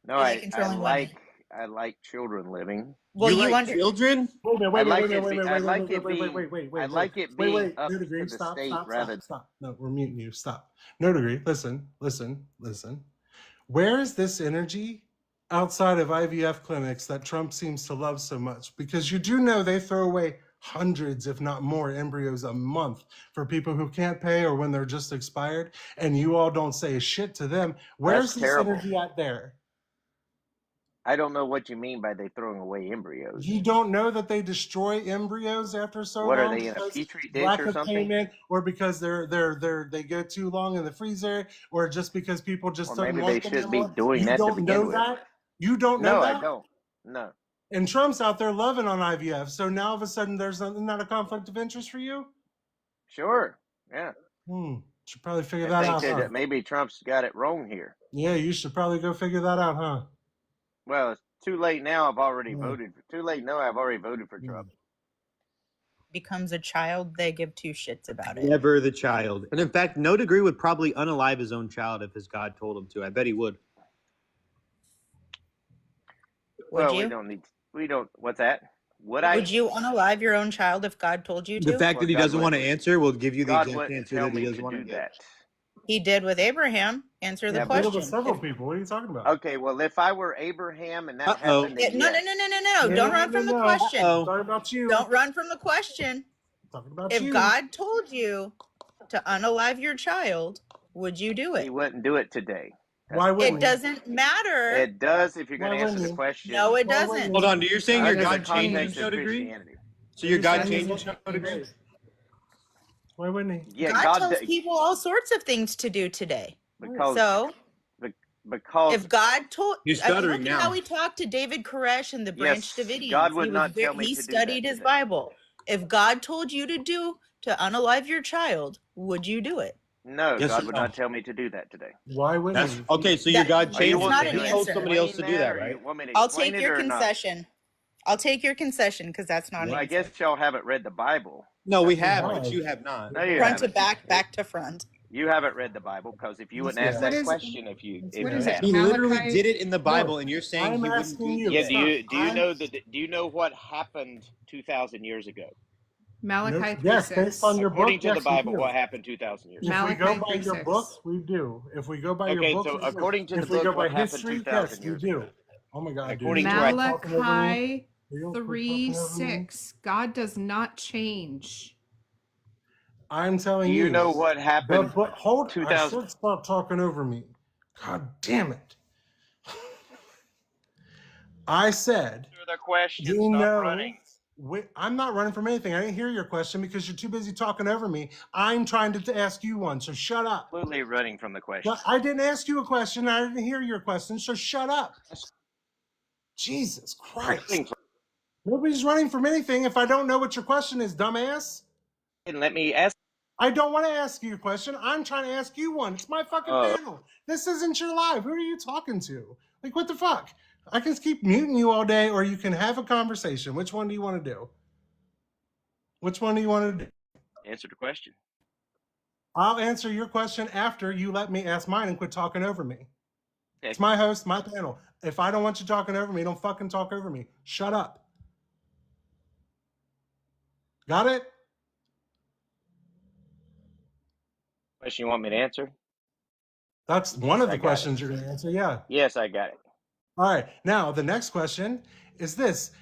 No, You like I controlling like women. children living. Well, you like under children? Wait a minute, I wait a like minute, it. wait a minute, I wait a like minute, it wait, being. wait, wait, I wait, like wait, it wait, being wait, up no to degree, the stop, state stop, rather. stop, stop. No, we're muting you, stop. No degree, listen, listen, listen. Where is this energy outside of IVF clinics that Trump seems to love so much? Because you do know they throw away hundreds, if not more, embryos a month for people who can't pay or when they're just expired, and you all don't say shit to them. Where's That's this terrible. energy at there? I don't know what you mean by they throwing away embryos. You don't know that they destroy embryos after so What are long they in a because petri dish lack or of something? payment, or because they go too long in the freezer, or just because people just Or don't maybe want they them should be anymore? doing You that to don't begin know with. that? You don't know No, I that? don't. No. And Trump's out there loving on IVF, so now all of a sudden there's not a conflict of interest for you? Sure. Yeah. Should probably figure I that think out, huh? that maybe Trump's got it wrong here. Yeah, you should probably go figure that out, huh? Well, it's too late now. I've already voted. Too late now. I've already voted for Trump. becomes a child, they give two shits about it. Never the child. And in fact, No Degree would probably unalive his own child if his God told him to. I bet he would. Well, you? we don't, what's that? Would Would you unalive your own child if God told you to? The fact that he doesn't want to answer will give you the God exact wouldn't answer tell that he me doesn't to want do to that. He did with Abraham. Answer the Yeah, but it was question. several people. What are you talking about? Okay, well, if I were Abraham and that happened, then No. yes. Don't run from the question. Sorry about you. Don't run from the question. Talking about If you. God told you to unalive your child, would you do it? He wouldn't do it today. Why wouldn't It doesn't matter. It does if you're going Why to answer wouldn't the you? question. No, it doesn't. Hold on, you're saying your Under the God context changes of No Degree? Christianity. So your God Why changes No Degree? Why wouldn't he? Yeah, God tells people all sorts of things to do today. Because if God told, You're I mean, stuttering look at now. how he talked to David Koresh and the Branch Yes, Davidians. God would not tell me He to do studied that his today. Bible. If God told you to unalive your child, would you do it? No, Yes God or would no? not tell me to do that today. Why wouldn't he? Okay, so your God Are you changes. wanting not me an to told answer. somebody else to explain do that, or right? You want me to I'll explain take it your or not? concession. I'll take your concession because that's not an Well, I answer. guess y'all haven't read the Bible. No, we That's have, why. but you have not. No, you Front to haven't. back, back to front. You haven't read the Bible because if you wouldn't ask Yeah. that question, if you What is it? had. He literally Malachi? did it in the Bible, No, and you're saying I'm he wouldn't asking do you. it Yeah, today. do you know what happened 2,000 years ago? Malachi Yes, based on 3:6. your According book, to the yes, we Bible, do. what happened 2,000 years ago? If we go Malachi by your 3:6. book, we do. If we go by your Okay, book, so we do. according to the If we book, go by what happened history, 2,000 yes, we years do. ago? Oh my God, According dude. to what? Malachi Quit talking over me. 3:6. God does not change. I'm telling Do you. you know what happened But hold, I 2,000? should stop talking over me. God damn it. I said, Answer the question. you Stop know, running. I'm not running from anything. I didn't hear your question because you're too busy talking over me. I'm trying to ask you one, so shut up. Absolutely running from the question. I didn't ask you a question. I didn't hear your question, so shut up. Jesus Christ. Nobody's running from anything if I don't know what your question is, dumbass. And let me ask. I don't want to ask you a question. I'm trying to ask you one. It's my fucking panel. This isn't your live. Who are you talking to? Like, what the fuck? I can keep muting you all day, or you can have a conversation. Which one do you want to do? Which one do you want to do? Answer the question. I'll answer your question after you let me ask mine and quit talking over me. Okay. It's my host, my panel. If I don't want you talking over me, don't fucking talk over me. Shut up. Got it? Question you want me to answer? That's one of the I got questions you're going to answer, yeah. Yes, I got it. All right. Now, the next question is this.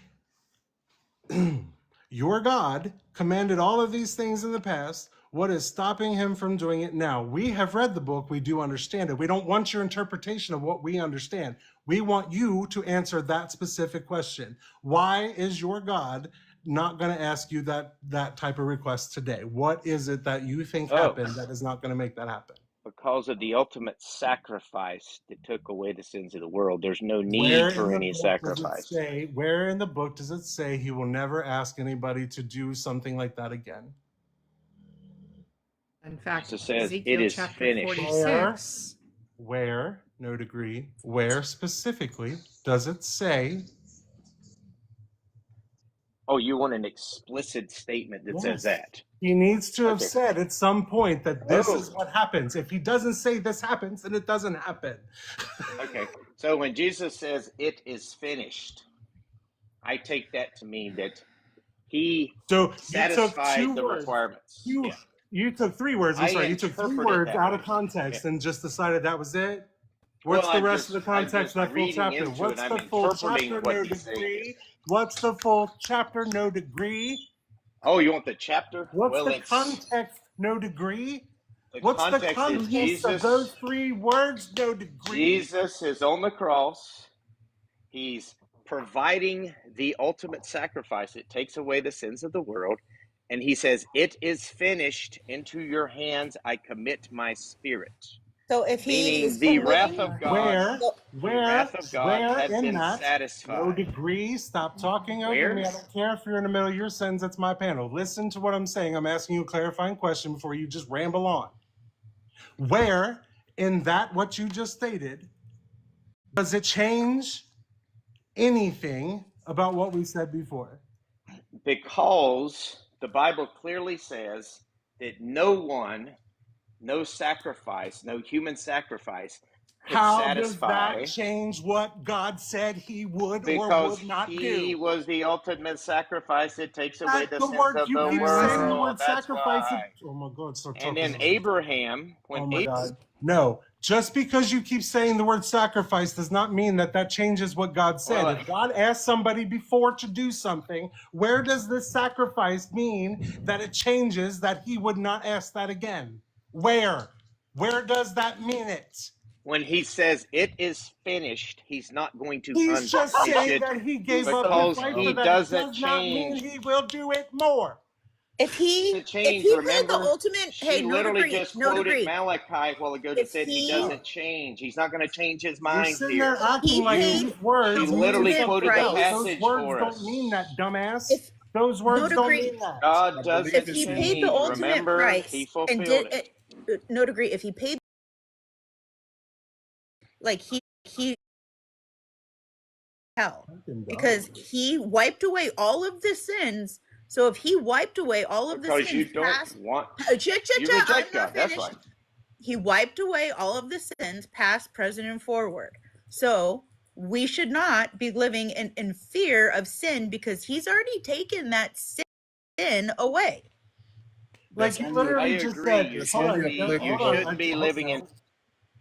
Your God commanded all of these things in the past. What is stopping him from doing it now? We have read the book. We do understand it. We don't want your interpretation of what we understand. We want you to answer that specific question. Why is your God not going to ask you that type of request today? What is it that you think happened that is not going to make that happen? Because of the ultimate sacrifice that took away the sins of the world, there's no need for any sacrifice. Where in the book does it say he will never ask anybody to do something like that again? In fact, it says Ezekiel it is chapter finished. 46. Where, no degree, where specifically does it say? Oh, you want an explicit statement that says that? He needs to have Okay. said at some point that this is what happens. If he doesn't say this happens, then it doesn't happen. Okay. So when Jesus says it is finished, I take that to mean that he satisfied the requirements. You took three words. I'm sorry. You took three words out of context and just decided that was it. What's the rest of the context of that full chapter? What's the full chapter? No degree. What's the full chapter? No degree. Oh, you want the chapter? What's the context? No degree. What's the context Jesus, of those three words? No degree. Jesus is on the cross. He's providing the ultimate sacrifice. It takes away the sins of the world. And he says, it is finished. Into your hands I commit my spirit. So if he Meaning is the committing, wrath of God, where has in been that? satisfied. No degree. Stop talking over me. I don't care if you're in the middle of your sentence. It's my panel. Listen to what I'm saying. I'm asking you a clarifying question before you just ramble on. Where in that what you just stated does it change anything about what we said before? Because The Bible clearly says that no one, no sacrifice, no human sacrifice could How does satisfy, that change what God said he would or because would not he do? was the ultimate sacrifice that takes away That the the sins word of you the keep saying the world. word That's sacrifice. why. Oh my God, start And talking. then Abraham, when Oh my God. No, just because you keep saying the word sacrifice does not mean that that changes what God said. Well, If God asked somebody before to do something, where does this sacrifice mean that it changes that he would not ask that again? Where? Where does that mean it? when he says it is finished, he's not going to He's just unfinish saying it that he gave up his because life he for that. It doesn't does not mean change. he will do it more. If he To if change, he paid the remember? ultimate, She hey, no literally degree, just no quoted degree. Malachi a while ago that If said he he doesn't change. He's not going to change his You're mind sitting there here. acting he like paid these words the She mean literally ultimate something quoted the else. price, Those passage words for don't mean us. that, dumbass. if Those no words don't degree, mean that. God doesn't if he paid the change. ultimate Remember, price he and fulfilled did it. it, no degree, if he paid like he hell because he wiped away all of the sins. So if he wiped away all of the Because you sins don't past, want, you I'm reject not God. That's finished. right. He wiped away all of the sins past, present, and forward. So we should not be living in fear of sin because he's already taken that sin away. Like you I literally just agree. said, You hold on, you hold on. shouldn't be living in.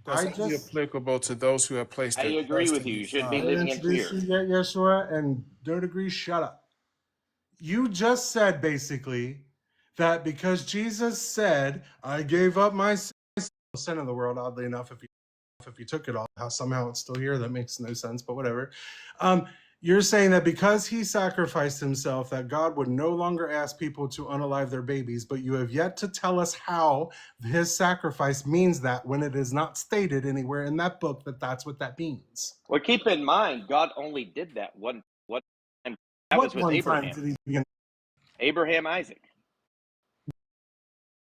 That's I only just, applicable to those who have placed I their agree trust with in you. You his shouldn't be son. I didn't living in introduce fear. you yet, Yeshua, and don't agree, shut up. You just said basically that because Jesus said, I gave up my sin of the world, oddly enough, if you took it all, how somehow it's still here, that makes no sense, but whatever. You're saying that because he sacrificed himself, that God would no longer ask people to unalive their babies, but you have yet to tell us how his sacrifice means that when it is not stated anywhere in that book that that's what that means. Well, keep in mind, God only did that one time. That was with One Abraham. time did he begin? Abraham, Isaac.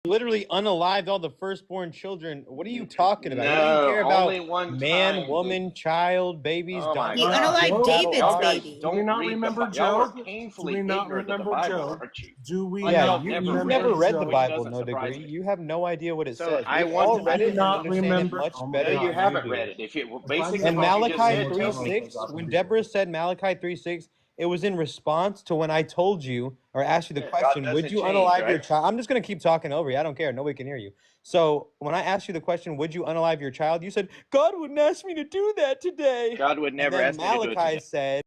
Literally unalived all the firstborn children. What are you talking about? He doesn't No, care about only one man, time. woman, child, babies, Oh my donkeys. He God! unalived David's Y'all guys baby. Do we don't not read remember the. Y'all are Job? Do painfully we not ignorant of the remember Bible, Job? aren't you? Do we Like Yeah, y'all not you've never remember never read, read the Job? which Bible, doesn't no surprise degree. me. You have no idea what it So says. I We've want all to. read Do it and not understand it remember? much Oh my better No, you than God. you haven't do. read it. If you If I basically And never what you read just Malachi said tells me. 3:6, when Deborah said Malachi 3:6, it was in response to when I told you or asked you the Yeah, God question, would doesn't you change, unalive your right? child? I'm just going to keep talking over you. I don't care. Nobody can hear you. So when I asked you the question, would you unalive your child? You said, God wouldn't ask me to do that today. God would And never then ask me to do it Malachi today. said,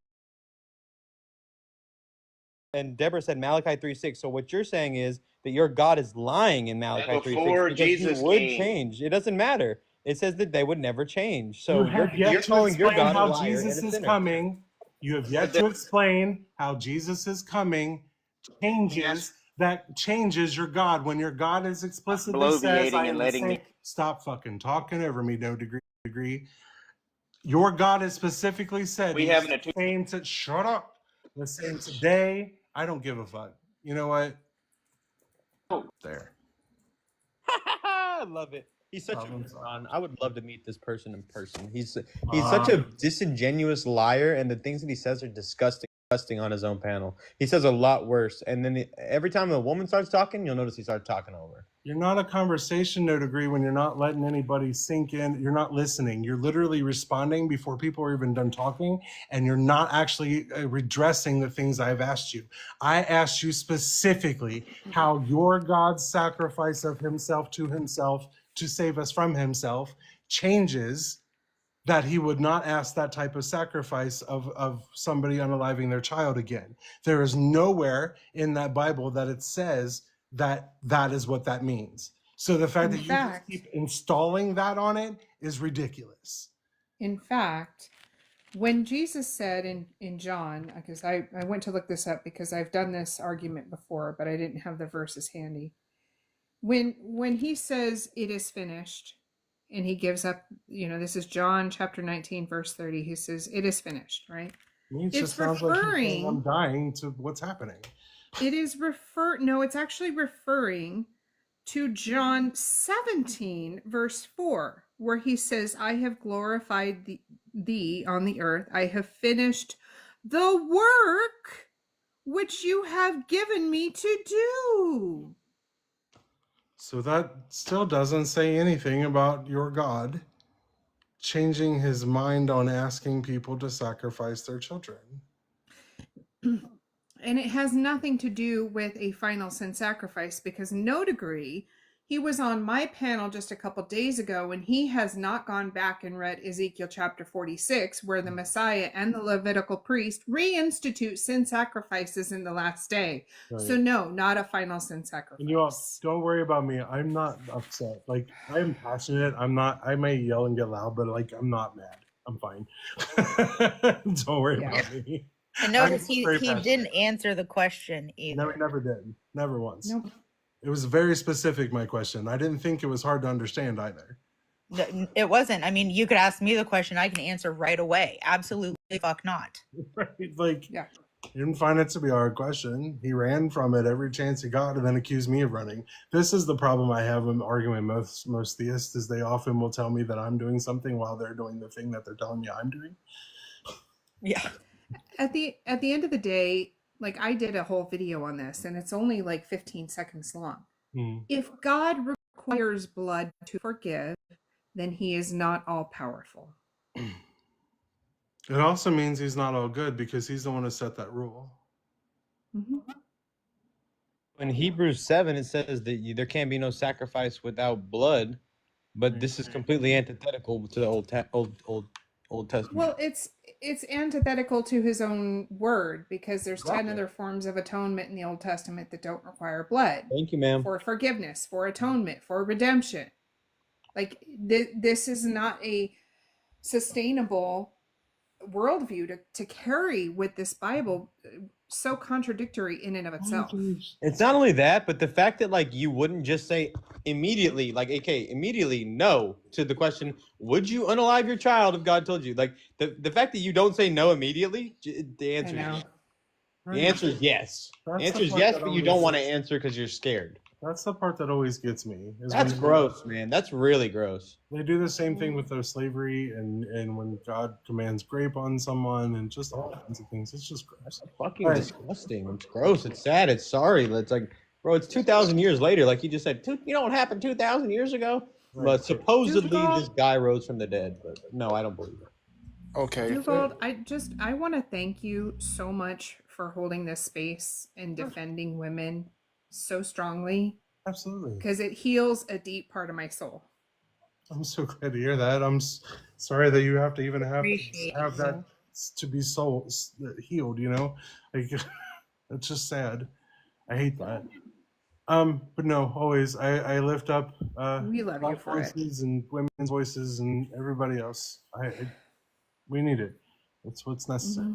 and Deborah said Malachi 3:6. So what you're saying is that your God is lying in Malachi And 3:6 before because he Jesus would came, change. It doesn't matter. It says that they would never change. You So have you're yet to calling your explain God a how liar and Jesus a is sinner. coming. You have yet to explain how Jesus is coming changes your God when your God is explicitly says, I bloviating and am the letting same. me. Stop fucking talking over me, no degree. Your God has specifically said We he's having the a. same to shut up. The same today. I don't give a fuck. You know what? There. I love it. He's such Problem a solved. moron. I would love to meet this person in person. He's such a disingenuous liar, and the things that he says are disgusting on his own panel. He says a lot worse, and then every time a woman starts talking, you'll notice he starts talking over. You're not a conversation, no degree, when you're not letting anybody sink in. You're not listening. You're literally responding before people are even done talking, and you're not actually redressing the things I've asked you. I asked you specifically how your God's sacrifice of himself to save us from himself changes that he would not ask that type of sacrifice of somebody unaliving their child again. There is nowhere in that Bible that it says that that is what that means. So the fact that you just keep installing that on it is ridiculous. In fact, when Jesus said in John, because I went to look this up because I've done this argument before, but I didn't have the verses handy. When he says it is finished, and he gives up, this is John chapter 19, verse 30. He says, it is finished, right? It just sounds like he's saying I'm dying to what's happening. It's actually referring to John 17, verse 4, where he says, I have glorified thee on the earth. I have finished the work which you have given me to do. So that still doesn't say anything about your God changing his mind on asking people to sacrifice their children. And it has nothing to do with a final sin sacrifice, because no degree, he was on my panel just a couple days ago, and he has not gone back and read Ezekiel chapter 46, where the Messiah and the Levitical priest reinstitute sin sacrifices in the last day. Right. So no, not a final sin sacrifice. And you all, don't worry about me. I'm not upset. Like, I'm passionate. I may yell and get loud, but like, I'm not mad. I'm fine. Don't worry about me. And notice I'm he very passionate. didn't answer the question either. No, he never did. Never once. Nope. It was very specific, my question. I didn't think it was hard to understand either. No, it wasn't. I mean, you could ask me the question. I can answer right away. Absolutely fuck not. Right? Like, yeah. He didn't find it to be a hard question. He ran from it every chance he got and then accused me of running. This is the problem I have when arguing with most theists, is they often will tell me that I'm doing something while they're doing the thing that they're telling me I'm doing. Yeah. At the end of the day, like, I did a whole video on this, and it's only like 15 seconds long. If God requires blood to forgive, then he is not all powerful. It also means he's not all good, because he's the one who set that rule. In Hebrews 7, it says that there can't be no sacrifice without blood, but this is completely antithetical to the Old Testament. Well, it's antithetical to his own word, because there's 10 other forms of atonement in the Old Testament that don't require blood. Thank you, ma'am. For forgiveness, for atonement, for redemption. Like, this is not a sustainable worldview to carry with this Bible, so contradictory in and of itself. It's not only that, but the fact that, like, you wouldn't just say immediately, like, okay, immediately no to the question, would you unalive your child if God told you? Like, the fact that you don't say no immediately, the answer is yes. The answer is yes. The answer is yes, but you don't want to answer because you're scared. That's the part that always gets me. That's gross, man. That's really gross. They do the same thing with their slavery and when God commands grape on someone and just all kinds of things. It's just gross. It's fucking disgusting. It's gross. It's sad. It's sorry. It's like, bro, it's 2,000 years later. Like you just said, you know what happened 2,000 years ago? Right. But supposedly this guy rose from the dead. But no, I don't believe it. Okay. Dugald, I want to thank you so much for holding this space and defending women so strongly. Absolutely. Because it heals a deep part of my soul. I'm so glad to hear that. I'm sorry that you have to even have that to be so healed, you know? Like, it's just sad. I hate that. But no, always I lift up we love you for voices and women's voices and everybody else. We need it. It's what's necessary.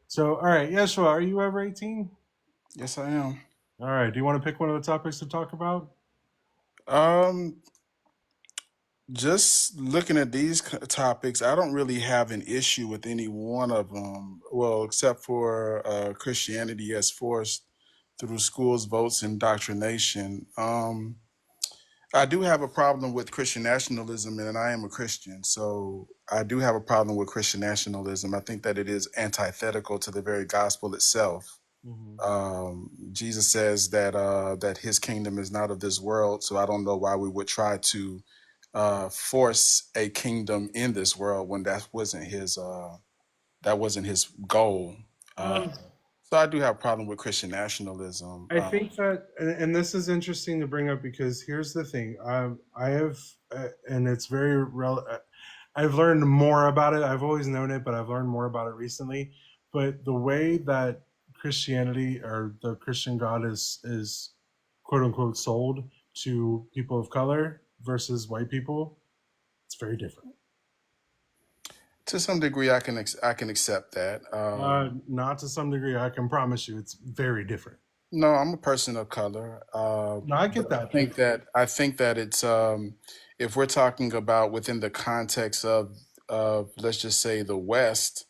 So, all right, Yeshua, are you ever 18? Yes, I am. All right. Do you want to pick one of the topics to talk about? Just looking at these topics, I don't really have an issue with any one of them. Well, except for Christianity as forced through schools, votes, indoctrination. I do have a problem with Christian nationalism, and I am a Christian, so I do have a problem with Christian nationalism. I think that it is antithetical to the very gospel itself. Jesus says that his kingdom is not of this world, so I don't know why we would try to force a kingdom in this world when that wasn't his goal. So I do have a problem with Christian nationalism. I think that, and this is interesting to bring up, because here's the thing. I have, and it's very I've learned more about it. I've always known it, but I've learned more about it recently. But the way that Christianity or the Christian God is quote unquote sold to people of color versus white people, it's very different. To some degree, I can accept that. Not to some degree. I can promise you, it's very different. No, I'm a person of color. No, I get that. I think that it's if we're talking about within the context of let's just say the West,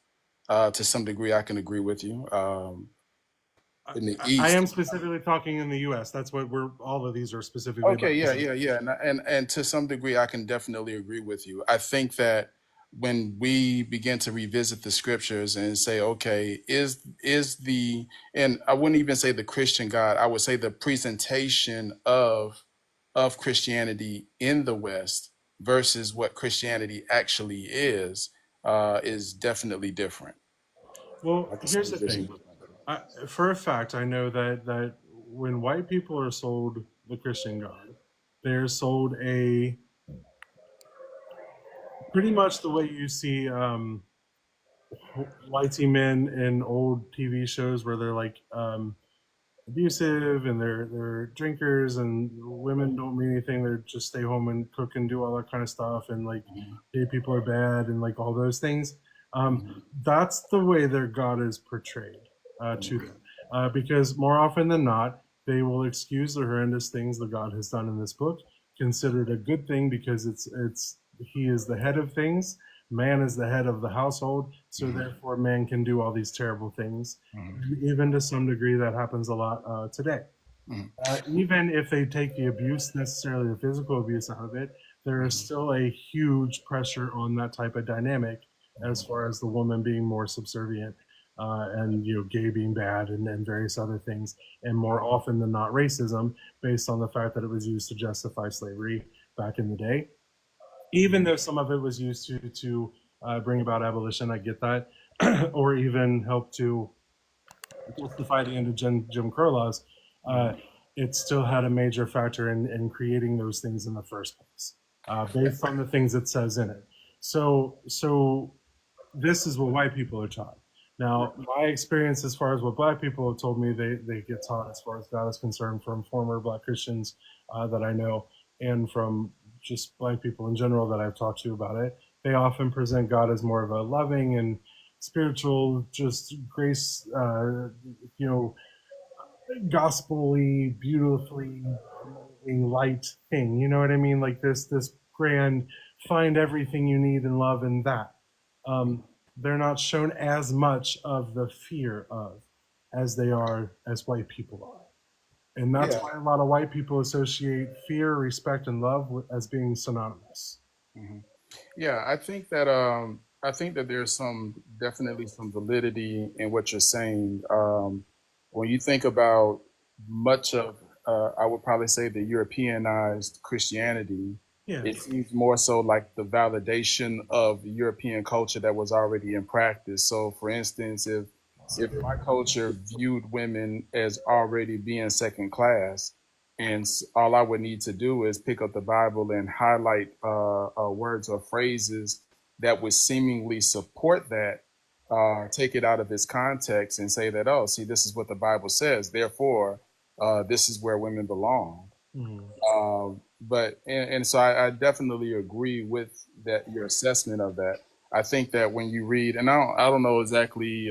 to some degree, I can agree with you. In the East, I am specifically talking in the U.S. That's what all of these are specifically. Okay, yeah. And to some degree, I can definitely agree with you. I think that when we begin to revisit the scriptures and say, okay, is the, and I wouldn't even say the Christian God, I would say the presentation of Christianity in the West versus what Christianity actually is definitely different. Well, here's the thing. For a fact, I know that when white people are sold the Christian God, they're sold a pretty much the way you see whitey men in old TV shows where they're like abusive and they're drinkers and women don't mean anything. They just stay home and cook and do all that kind of stuff, and like gay people are bad and like all those things. That's the way their God is portrayed to them, because more often than not, they will excuse the horrendous things that God has done in this book, consider it a good thing because it's he is the head of things. Man is the head of the household, so therefore man can do all these terrible things. Even to some degree, that happens a lot today. Even if they take the abuse, necessarily the physical abuse out of it, there is still a huge pressure on that type of dynamic as far as the woman being more subservient, and gay being bad, and various other things, and more often than not racism, based on the fact that it was used to justify slavery back in the day. Even though some of it was used to bring about abolition, I get that, or even help to justify the end of Jim Crow laws, it still had a major factor in creating those things in the first place, based on the things it says in it. So this is what white people are taught. Now, my experience as far as what black people have told me they get taught as far as God is concerned from former black Christians that I know, and from just black people in general that I've talked to about it, they often present God as more of a loving and spiritual, just grace, gospel-y, beautifully light thing. You know what I mean? Like this grand, find everything you need in love in that. They're not shown as much of the fear of as they are as white people are. And that's why a lot of white people associate fear, respect, and love as being synonymous. Yeah, I think that there's definitely some validity in what you're saying. When you think about much of, I would probably say the Europeanized Christianity, it seems more so like the validation of European culture that was already in practice. So, for instance, if my culture viewed women as already being second class, and all I would need to do is pick up the Bible and highlight words or phrases that would seemingly support that, take it out of its context and say that, oh, see, this is what the Bible says, therefore, this is where women belong. So I definitely agree with that, your assessment of that. I think that when you read, and I don't know exactly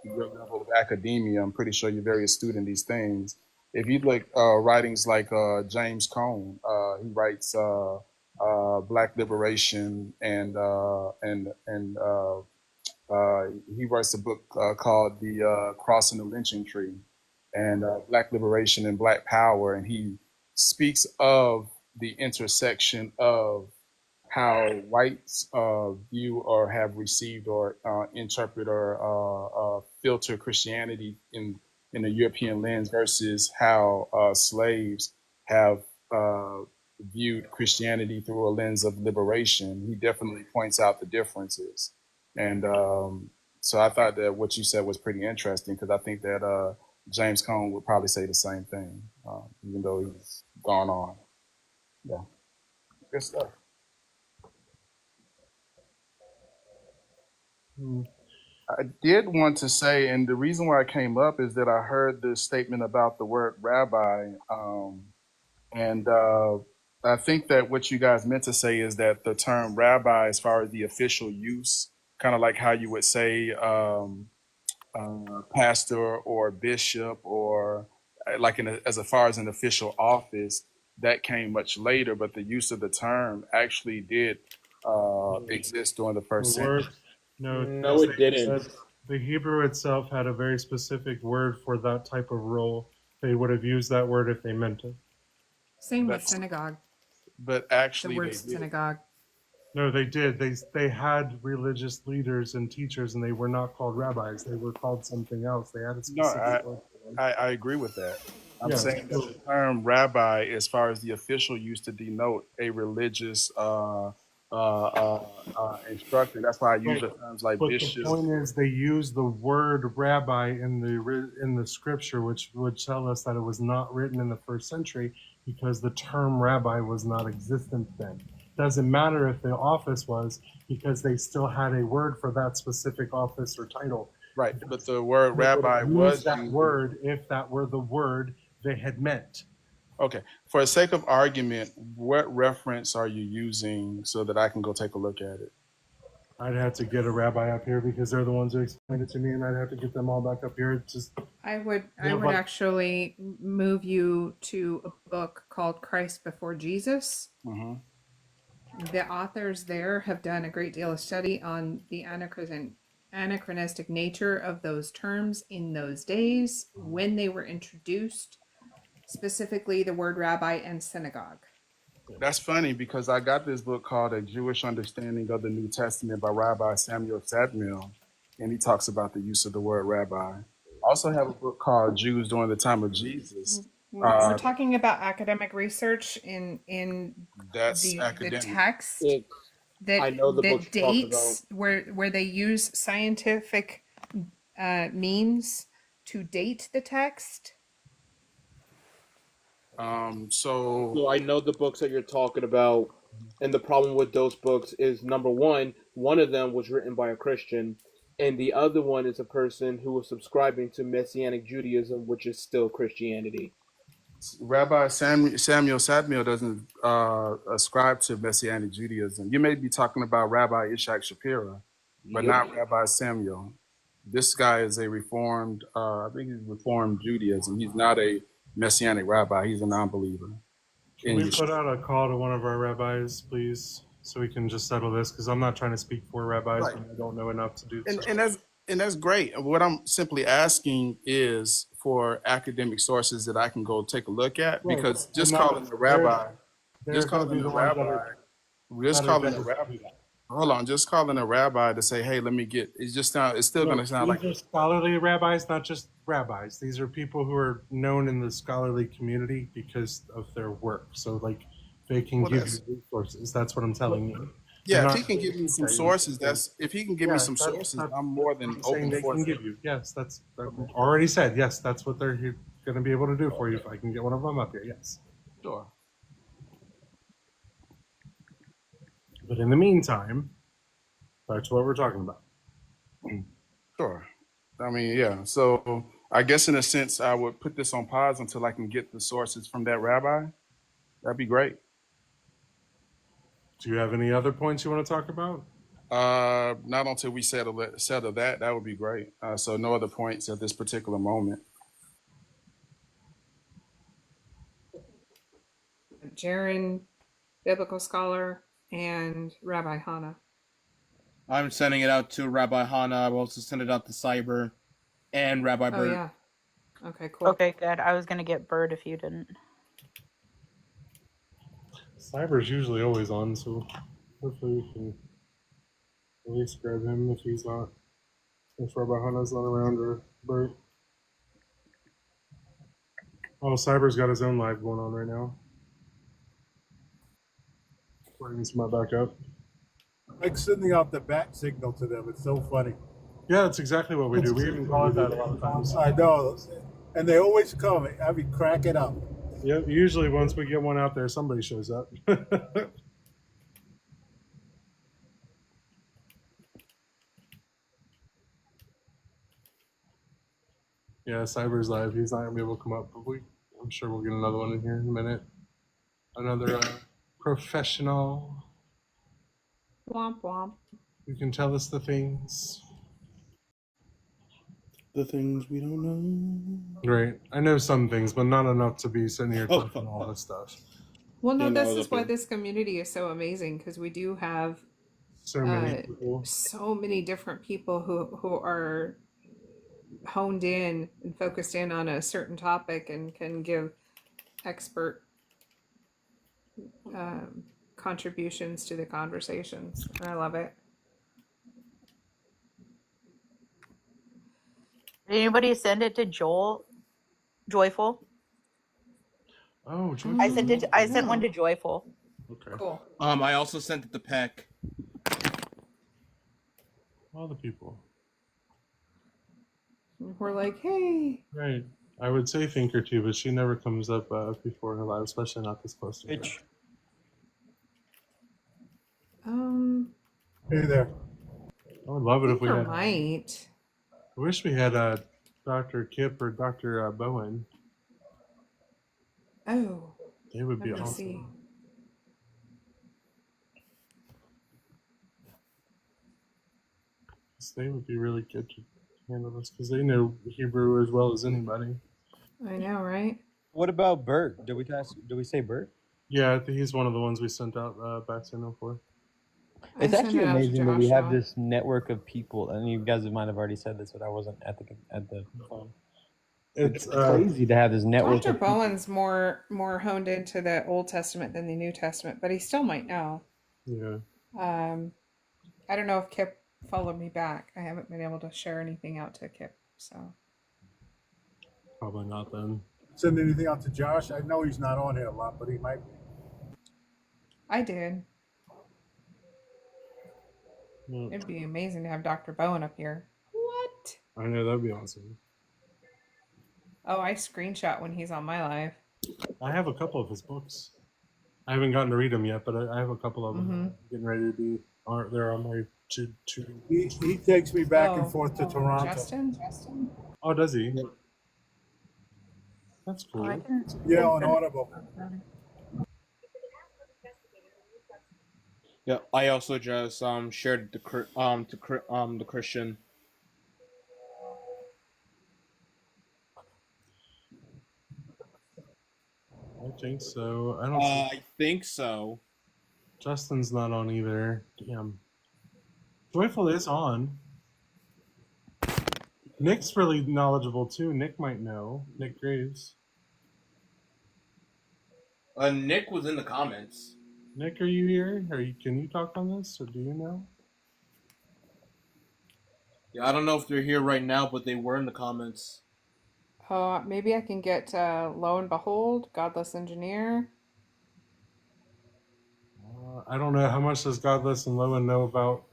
your level of academia, I'm pretty sure you're very astute in these things. If you look writings like James Cone, he writes Black Liberation, and he writes a book called The Crossing the Lynching Tree, and Black Liberation and Black Power, and he speaks of the intersection of how whites view or have received or interpret or filter Christianity in a European lens versus how slaves have viewed Christianity through a lens of liberation. He definitely points out the differences. And so I thought that what you said was pretty interesting, because I think that James Cone would probably say the same thing, even though he's gone on. Yeah, good stuff. I did want to say, and the reason why I came up is that I heard this statement about the word rabbi, and I think that what you guys meant to say is that the term rabbi, as far as the official use, kind of like how you would say pastor or bishop, or like as far as an official office, that came much later, but the use of the term actually did exist during the first century. No, it didn't. The Hebrew itself had a very specific word for that type of role. They would have used that word if they meant it. Same with synagogue. But actually, the word synagogue. No, they did. They had religious leaders and teachers, and they were not called rabbis. They were called something else. They had a No, specific word for them. I agree with that. I'm Yes. saying that the term rabbi, as far as the official use to denote a religious instructor, that's why I use the terms like But bishop. the point is, they use the word rabbi in the scripture, which would tell us that it was not written in the first century because the term rabbi was not existent then. Doesn't matter if the office was, because they still had a word for that specific office or title. Right, but the word They would rabbi use was that used. word if that were the word they had meant. Okay, for the sake of argument, what reference are you using so that I can go take a look at it? I'd have to get a rabbi up here because they're the ones who explained it to me, and I'd have to get them all back up here. It's just I would Yeah, but- actually move you to a book called Christ Before Jesus. Mhm. The authors there have done a great deal of study on the anachronistic nature of those terms in those days when they were introduced, specifically the word rabbi and synagogue. That's funny because I got this book called A Jewish Understanding of the New Testament by Rabbi Samuel Sadmiel, and he talks about the use of the word rabbi. I also have a book called Jews During the Time of Jesus. We're talking about academic research in That's the academic. text I that know the books that you talk dates where they use scientific means to date the text. So I know the books that you're talking about, and the problem with those books is number one of them was written by a Christian, and the other one is a person who was subscribing to Messianic Judaism, which is still Christianity. Rabbi Samuel Sadmiel doesn't ascribe to Messianic Judaism. You may be talking about Rabbi Ishak Shapira, but Yep. not Rabbi Samuel. This guy is a reformed, I think he's reformed Judaism. He's not a Messianic rabbi. He's a non-believer. Can we put out a call to one of our rabbis, please, so we can just settle this? Because I'm not trying to speak for rabbis Right. when I don't know enough to do so. And that's great. What I'm simply asking is for academic sources that I can go take a look at, Right. because And just that- calling a rabbi, they're just gonna calling be a the ones that rabbi, are- just that are calling a vetted to rabbi. do that. Hold on, just calling a rabbi to say, "Hey, let me get." It's just it's still going to sound like These are scholarly rabbis, not just rabbis. These are people who are known in the scholarly community because of their work. So, like, they can Well, give you that's- resources. That's what I'm telling you. Yeah, They're if he not- can give me some sources, if he can give me some sources, I'm more than I'm saying open they for can it. give you. Yes, that's already said. Yes, that's what they're going to be able to do for you if I can get one of them up here. Yes. Sure. But in the meantime, back to what we're talking about. Sure. I mean, yeah. So I guess in a sense, I would put this on pause until I can get the sources from that rabbi. That'd be great. Do you have any other points you want to talk about? Not until we settle that. That would be great. So no other points at this particular moment. Jaron, biblical scholar, and Rabbi Hana. I'm sending it out to Rabbi Hana. I will also send it out to Cyber and Rabbi Oh Bird. yeah. Okay, cool. Okay, good. I was gonna get Bird if you didn't. Cyber's usually always on, so hopefully we can at least grab him if he's not, if Rabbi Hana's not around or Bert. Oh, Cyber's got his own live going on right now. Waiting for my backup. Like sending out the bat signal to them. It's so funny. Yeah, that's exactly what we do. We even call it that a lot of times. I know. And they always come. I be cracking up. Yeah, usually once we get one out there, somebody shows up. Yeah, Cyber's live. He's not gonna be able to come up, but I'm sure we'll get another one in here in a minute. Another professional Womp womp. who can tell us the things. The things we don't know. Right. I know some things, but not enough to be sitting here talking all this stuff. Well, no, Yeah, no, this is why okay. this community is so amazing, because we do have So many people. so many different people who are honed in and focused in on a certain topic and can give expert contributions to the conversations. And I love it. Did anybody send it to Joyful? Oh, I sent it. I sent no. one to Joyful. Okay. Cool. I also sent it to Peck. All the people. We're like, hey. Right. I would say Thinker too, but she never comes up before in her live, especially not this close to her. Hey there. I would love it if we Thinker had. might. I wish we had Dr. Kip or Dr. Bowen. Oh. They would be Let me awesome. see. They would be really good to handle this because they know Hebrew as well as anybody. I know, right? What about Bert? Did we say Bert? Yeah, I think he's one of the ones we sent out back signal for. It's I sent actually it out to amazing that we have Joshua. this network of people, and you guys might have already said this, but I wasn't at the phone. It's crazy to have this network. Dr. Of people. Bowen's more honed into the Old Testament than the New Testament, but he still might know. Yeah. I don't know if Kip followed me back. I haven't been able to share anything out to Kip, so. Probably not then. Send anything out to Josh? I know he's not on here a lot, but he might be. I did. Yep. It'd be amazing to have Dr. Bowen up here. What? I know, that'd be awesome. Oh, I screenshot when he's on my live. I have a couple of his books. I haven't gotten to read them yet, but I have a couple of them getting ready to be. They're on my two. He takes me back and forth to Toronto. Justin? Oh, does he? That's cool. Yeah, on Audible. Yeah, I also just shared the the Christian. I think so. I don't. I think so. Justin's not on either. Damn. Joyful is on. Nick's really knowledgeable too. Nick might know. Nick Graves. Nick was in the comments. Nick, are you here? Can you talk on this, or do you know? Yeah, I don't know if they're here right now, but they were in the comments. Maybe I can get Lo and Behold, Godless Engineer. I don't know how much does Godless and Lowen know about.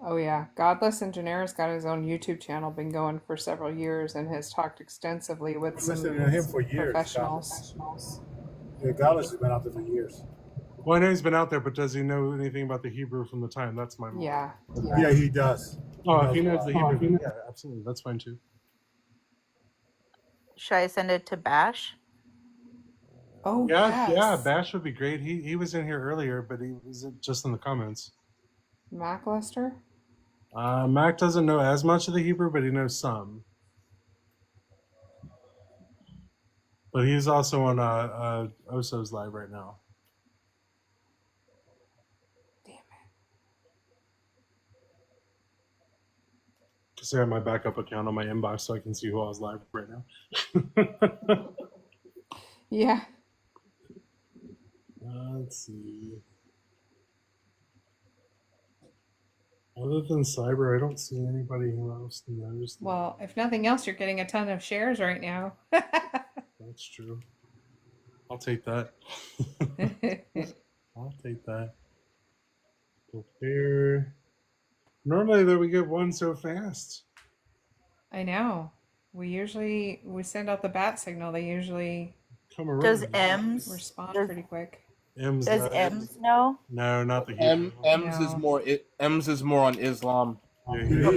Oh yeah, Godless Engineer's got his own YouTube channel, been going for several years, and has talked extensively with some Listening to him for years. professionals. Yeah, Gallus has been out there for years. Well, I know he's been out there, but does he know anything about the Hebrew from the time? That's my. Yeah. Yeah, he does. Oh, if he knows the Hebrew, yeah, absolutely, that's fine too. Should I send it to Bash? Oh Yeah, yes. yeah, Bash would be great. He was in here earlier, but he was just in the comments. Mac Lester? Mac doesn't know as much of the Hebrew, but he knows some. But he's also on Oso's live right now. Damn it. Because I have my backup account on my inbox so I can see who I was live right now. Yeah. Let's see. Other than Cyber, I don't see anybody who else knows. Well, if nothing else, you're getting a ton of shares right now. That's true. I'll take that. I'll take that. Prepare. Normally, though, we get one so fast. I know. We send out the bat signal. They usually come around. Does M's respond does, pretty quick. M's does M's know? No, not the Hebrew. M's is more. M's is more on Islam. Yeah, He knows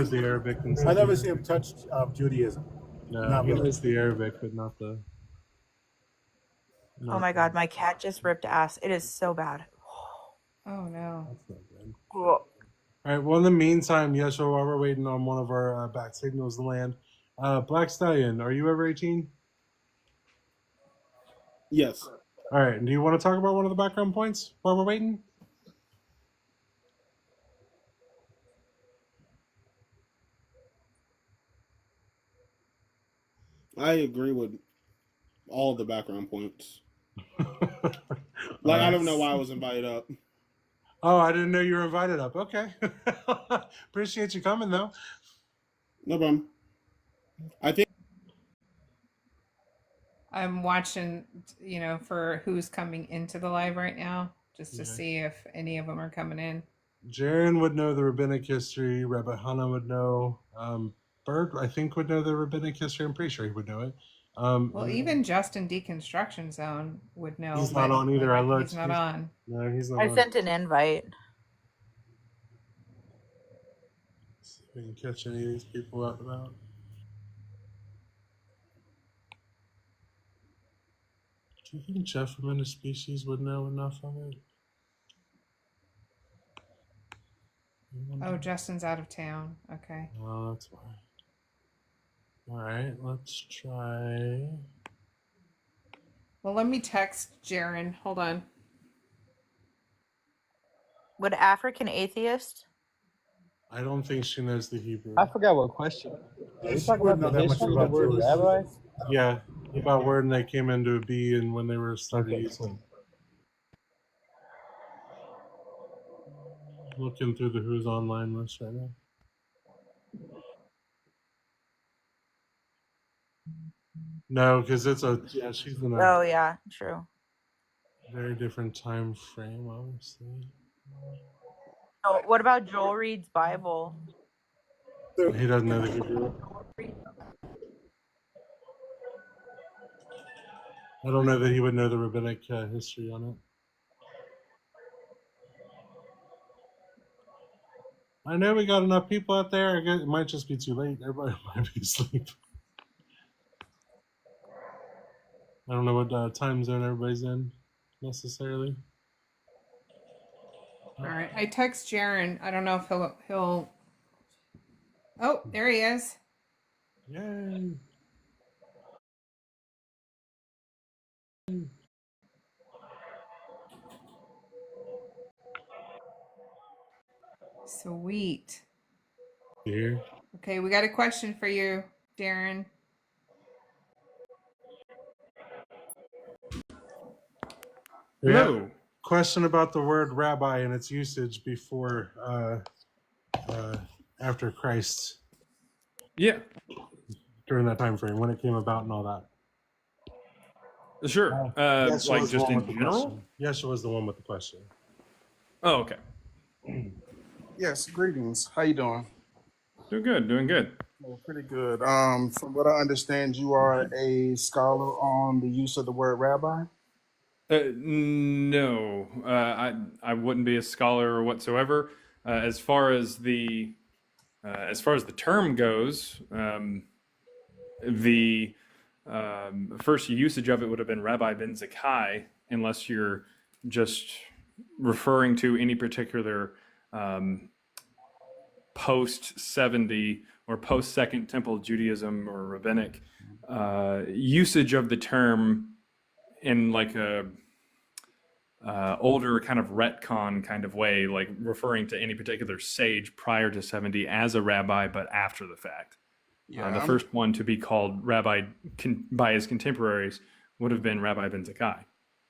the Arabic. And I never see him touch Judaism. No, Not he really. knows the Arabic, but not the. Oh my god, my cat just ripped ass. It is so bad. Oh no. That's not good. Ugh. All right. Well, in the meantime, Yeshua, while we're waiting on one of our back signals to land, Black Stallion, are you ever 18? Yes. All right. And do you want to talk about one of the background points while we're waiting? I agree with all the background points. Like, I don't know why I was invited up. Oh, I didn't know you were invited up. Okay. Appreciate you coming, though. No problem. I think I'm watching, for who's coming into the live right now, just to Yeah. see if any of them are coming in. Jaron would know the rabbinic history. Rabbi Hannah would know. Bert, I think, would know the rabbinic history. I'm pretty sure he would know it. Well, even Justin Deconstruction Zone would know. He's not but, on either. I looked. He's not on. No, he's not I on. sent an invite. See if we can catch any of these people out and about. Do you think Jeff from Interspecies would know enough of it? Oh, Justin's out of town. Okay. Oh, that's why. All right, let's try. Well, let me text Jaron. Hold on. Would African atheist? I don't think she knows the Hebrew. I forgot what question. Are we She talking wouldn't about know the that much history of the about word Jews. rabbi? Yeah, about when they came into be and when they were started using. Looking through the Who's Online list right now. No, because she's in Oh a yeah, true. very different time frame, obviously. Oh, what about Joel Reed's Bible? He doesn't know the Hebrew. I don't know that he would know the rabbinic history on it. I know we got enough people out there. I guess it might just be too late. Everybody might be asleep. I don't know what time zone everybody's in necessarily. All right. I text Jaron. I don't know if he'll. Oh, there he is. Yay. Sweet. Here. Okay, we got a question for you, Darren. Hello. Question about the word rabbi and its usage before, after Christ. Yeah. During that time frame, when it came about and all that. Sure. Yeshua Like was the just one in with the general? question. Yeshua was the one with the question. Oh, okay. Yes, greetings. How you doing? Doing good, doing good. Oh, pretty good. From what I understand, you are a scholar on the use of the word rabbi. No, I wouldn't be a scholar whatsoever. As far as the term goes, the first usage of it would have been Rabbi Ben Zakkai, unless you're just referring to any particular post 70 or post Second Temple Judaism or rabbinic usage of the term in like a older kind of retcon kind of way, like referring to any particular sage prior to 70 as a rabbi, but after the fact. The first one to be called rabbi by his contemporaries would have been Rabbi Ben Zakkai.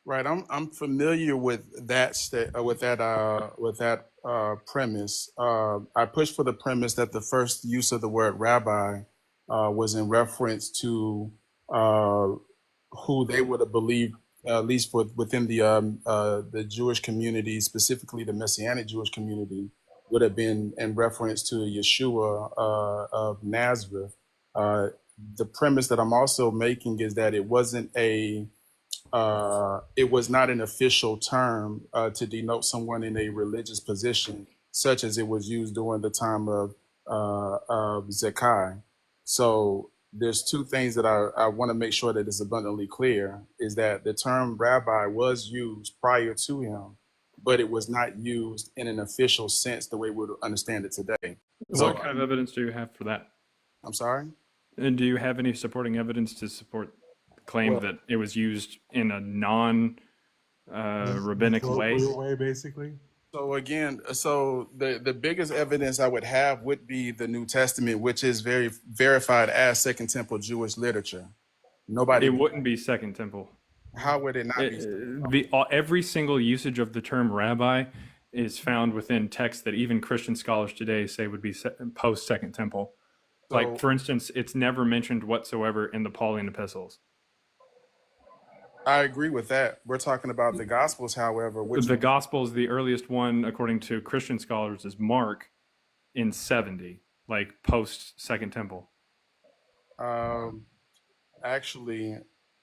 Right. I'm familiar with that premise. I pushed for the premise that the first use of the word rabbi was in reference to who they would have believed, at least within the Jewish community, specifically the Messianic Jewish community, would have been in reference to Yeshua of Nazareth. The premise that I'm also making is that it wasn't it was not an official term to denote someone in a religious position, such as it was used during the time of Zakkai. So there's two things that I want to make sure that is abundantly clear, is that the term rabbi was used prior to him, but it was not used in an official sense the way we would understand it today. What kind of evidence do you have for that? I'm sorry? And do you have any supporting evidence to support the claim that it was used in a non-rabbinic way? Basically. So again, the biggest evidence I would have would be the New Testament, which is very verified as Second Temple Jewish literature. It wouldn't be Second Temple. How would it not be? Every single usage of the term rabbi is found within texts that even Christian scholars today say would be post Second Temple. Like, So for instance, it's never mentioned whatsoever in the Pauline epistles. I agree with that. We're talking about the Gospels, however, which The Gospels, the earliest one, according to Christian scholars, is Mark in 70, like post Second Temple. actually,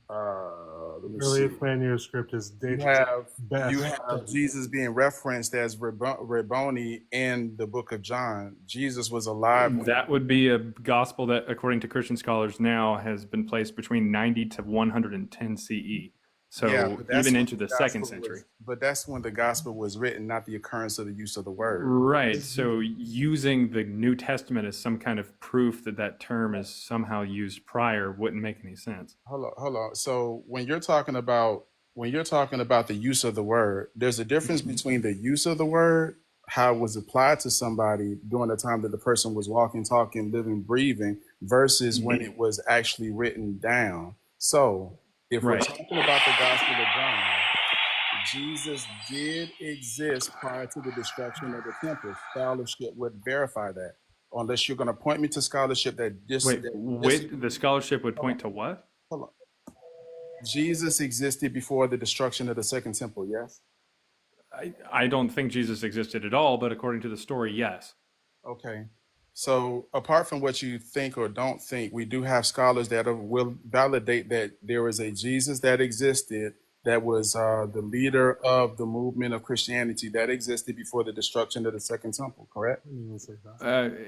let me see. Earliest manuscript is You dated have best. you have Jesus being referenced as Rabboni in the book of John. Jesus was alive when That would be a gospel that, according to Christian scholars now, has been placed between 90 to 110 CE. So but that's even when into the second century. But that's when the gospel was written, not the occurrence of the use of the word. Right. So using the New Testament as some kind of proof that that term is somehow used prior wouldn't make any sense. Hold on. So when you're talking about the use of the word, there's a difference between the use of the word, how it was applied to somebody during the time that the person was walking, talking, living, breathing, versus when it was actually written down. So if we're talking about the Gospel of John, Jesus did exist prior to the destruction of the temple. Scholarship would verify that. Unless you're going to point me to scholarship that the scholarship would point to what? Hold on. Jesus existed before the destruction of the second temple, yes? I don't think Jesus existed at all, but according to the story, yes. Okay. So apart from what you think or don't think, we do have scholars that will validate that there is a Jesus that existed, that was the leader of the movement of Christianity that existed before the destruction of the second temple, correct?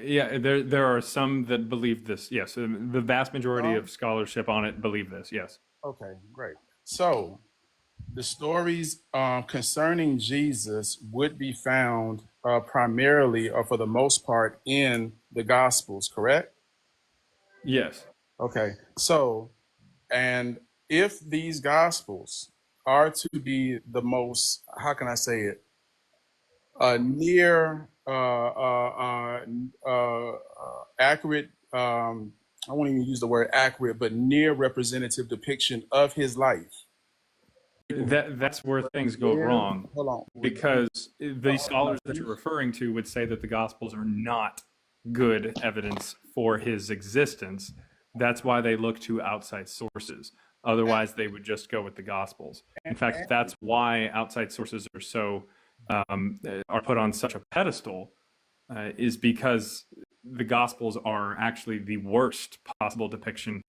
Yeah, there are some that believe this, yes. The vast majority of scholarship on it believe this, yes. Okay, great. So the stories concerning Jesus would be found primarily or for the most part in the Gospels, correct? Yes. Okay, so, and if these Gospels are to be the most, how can I say it, near accurate, I won't even use the word accurate, but near representative depiction of his life. That's where things go wrong, because the scholars that you're referring to would say that the Gospels are not good evidence for his existence. That's why they look to outside sources. Otherwise, they would just go with the Gospels. In fact, that's why outside sources are so are put on such a pedestal, is because the Gospels are actually the worst possible depiction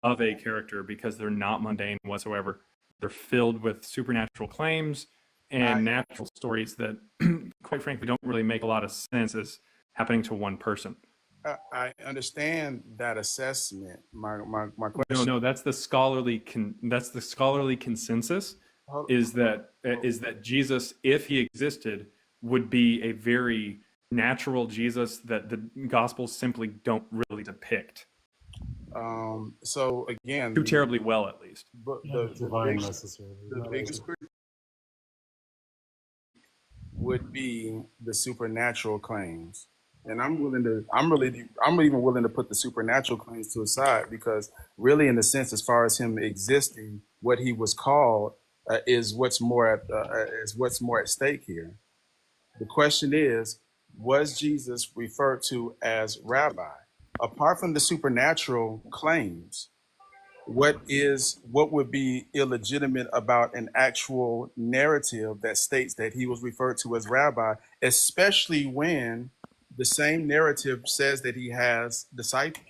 of a character, because they're not mundane whatsoever. They're filled with supernatural claims and natural stories that, quite frankly, don't really make a lot of sense as happening to one person. I understand that assessment. My question. No, that's the scholarly consensus. Is that Jesus, if he existed, would be a very natural Jesus that the Gospels simply don't really depict. So again, too terribly well, at least. But the biggest critique would be the supernatural claims, and I'm even willing to put the supernatural claims to a side, because really, in a sense, as far as him existing, what he was called is what's more at stake here. The question is, was Jesus referred to as rabbi? Apart from the supernatural claims, what would be illegitimate about an actual narrative that states that he was referred to as rabbi, especially when the same narrative says that he has disciples?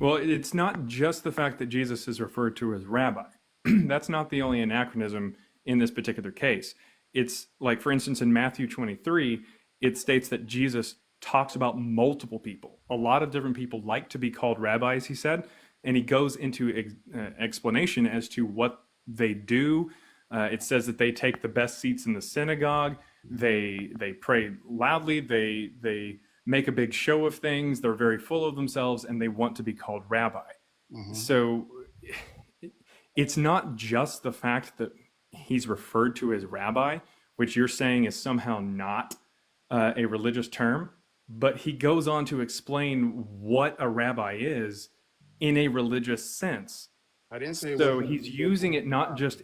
Well, it's not just the fact that Jesus is referred to as rabbi. That's not the only anachronism in this particular case. It's like, for instance, in Matthew 23, it states that Jesus talks about multiple people. A lot of different people like to be called rabbis, he said, and he goes into explanation as to what they do. It says that they take the best seats in the synagogue. They pray loudly. They make a big show of things. They're very full of themselves, and they want to be called rabbi. Mm-hmm. So it's not just the fact that he's referred to as rabbi, which you're saying is somehow not a religious term, but he goes on to explain what a rabbi is in a religious sense. I didn't say it So wasn't. he's using it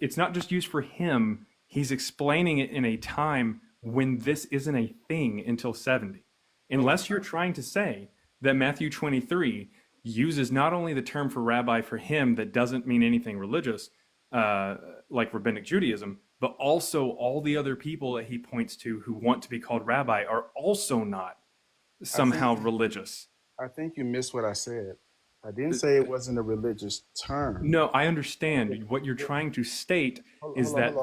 it's not just used for him, he's explaining it in a time when this isn't a thing until 70. Unless you're trying to say that Matthew 23 uses not only the term for rabbi for him that doesn't mean anything religious, like rabbinic Judaism, but also all the other people that he points to who want to be called rabbi are also not somehow religious. I think you missed what I said. I didn't say it wasn't a religious term. No, I understand. What you're trying to state is that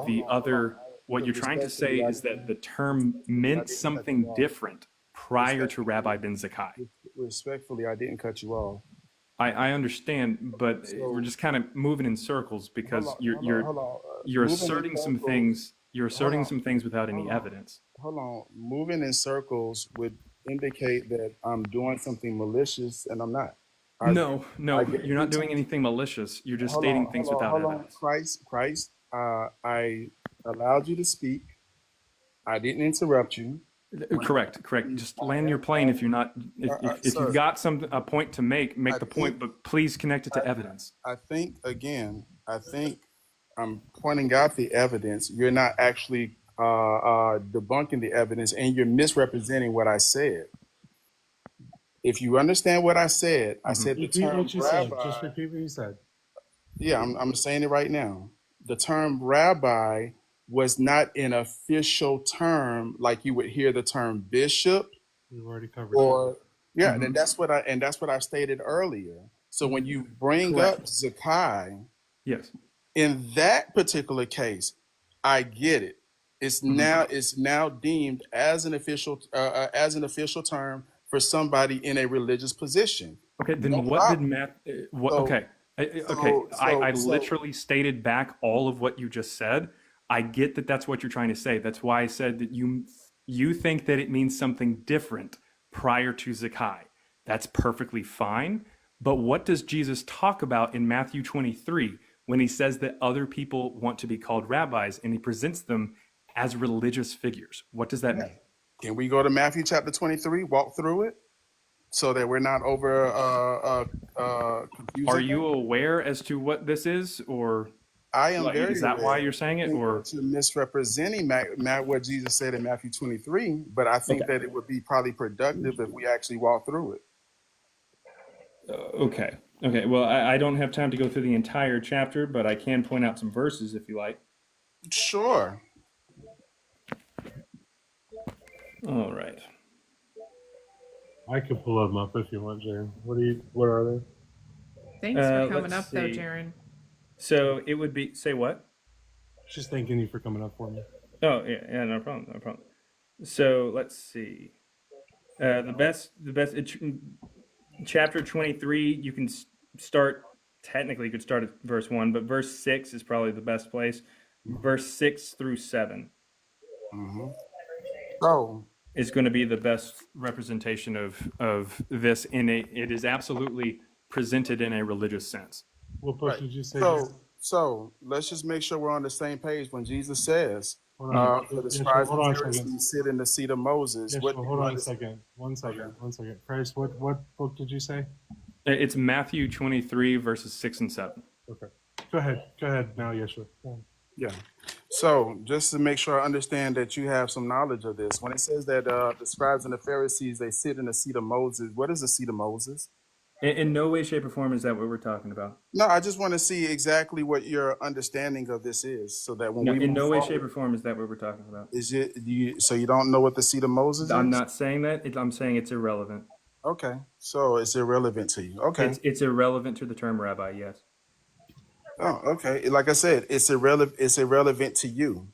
what you're trying to say is that the term meant something different prior to Rabbi Ben Zakkai. Respectfully, I didn't cut you off. I understand, but we're just kind of moving in circles because you're asserting some things. You're asserting some things without any evidence. Hold on. Moving in circles would indicate that I'm doing something malicious, and I'm not. No, you're not doing anything malicious. You're just stating things without evidence. Christ, I allowed you to speak. I didn't interrupt you. Correct. Just land your plane if you're not. If you've got a point to make the point, but please connect it to evidence. I think I'm pointing out the evidence. You're not actually debunking the evidence, and you're misrepresenting what I said. If you understand what I said, I said the term rabbi. Just repeat what you said. Yeah, I'm saying it right now. The term rabbi was not an official term like you would hear the term bishop. We've already covered that. And that's what I stated earlier. So when you bring up Zakkai, yes, in that particular case, I get it. It's now deemed as an official term for somebody in a religious position. Okay, then what did Matt? I literally stated back all of what you just said. I get that that's what you're trying to say. That's why I said that you think that it means something different prior to Zakkai. That's perfectly fine. But what does Jesus talk about in Matthew 23 when he says that other people want to be called rabbis and he presents them as religious figures? What does that mean? Can we go to Matthew chapter 23, walk through it, so that we're not confusing? Are you aware as to what this is, or I am very is that aware. why you're saying it, or you're misrepresenting what Jesus said in Matthew 23? But I think that it would be probably productive if we actually walk through it. Okay. Well, I don't have time to go through the entire chapter, but I can point out some verses if you like. Sure. All right. I could pull them up if you want, Jaron. What are they? Thanks for coming up, though, Jaron. So it would be, say what? She's thanking you for coming up for me. Oh, yeah, no problem. So let's see. Chapter 23, you can start, technically you could start at verse 1, but verse 6 is probably the best place. Verse 6 through 7. Is going to be the best representation of this it is absolutely presented in a religious sense. What book did you say? So let's just make sure we're on the same page when Jesus says, the scribes and Pharisees sit in the seat of Moses. Hold on a second. One second. Christ, what book did you say? It's Matthew 23, verses 6 and 7. Okay. Go ahead now, Yeshua. Yeah. So just to make sure I understand that you have some knowledge of this, when it says that the scribes and the Pharisees, they sit in the seat of Moses, what is the seat of Moses? In no way, shape, or form is that what we're talking about. No, I just want to see exactly what your understanding of this is, so that when in no way, shape, or form is that what we're talking about. So you don't know what the seat of Moses is? I'm not saying that. I'm saying it's irrelevant. Okay. So it's irrelevant to you. Okay. It's irrelevant to the term rabbi, yes. Oh, okay. Like I said, it's irrelevant to you.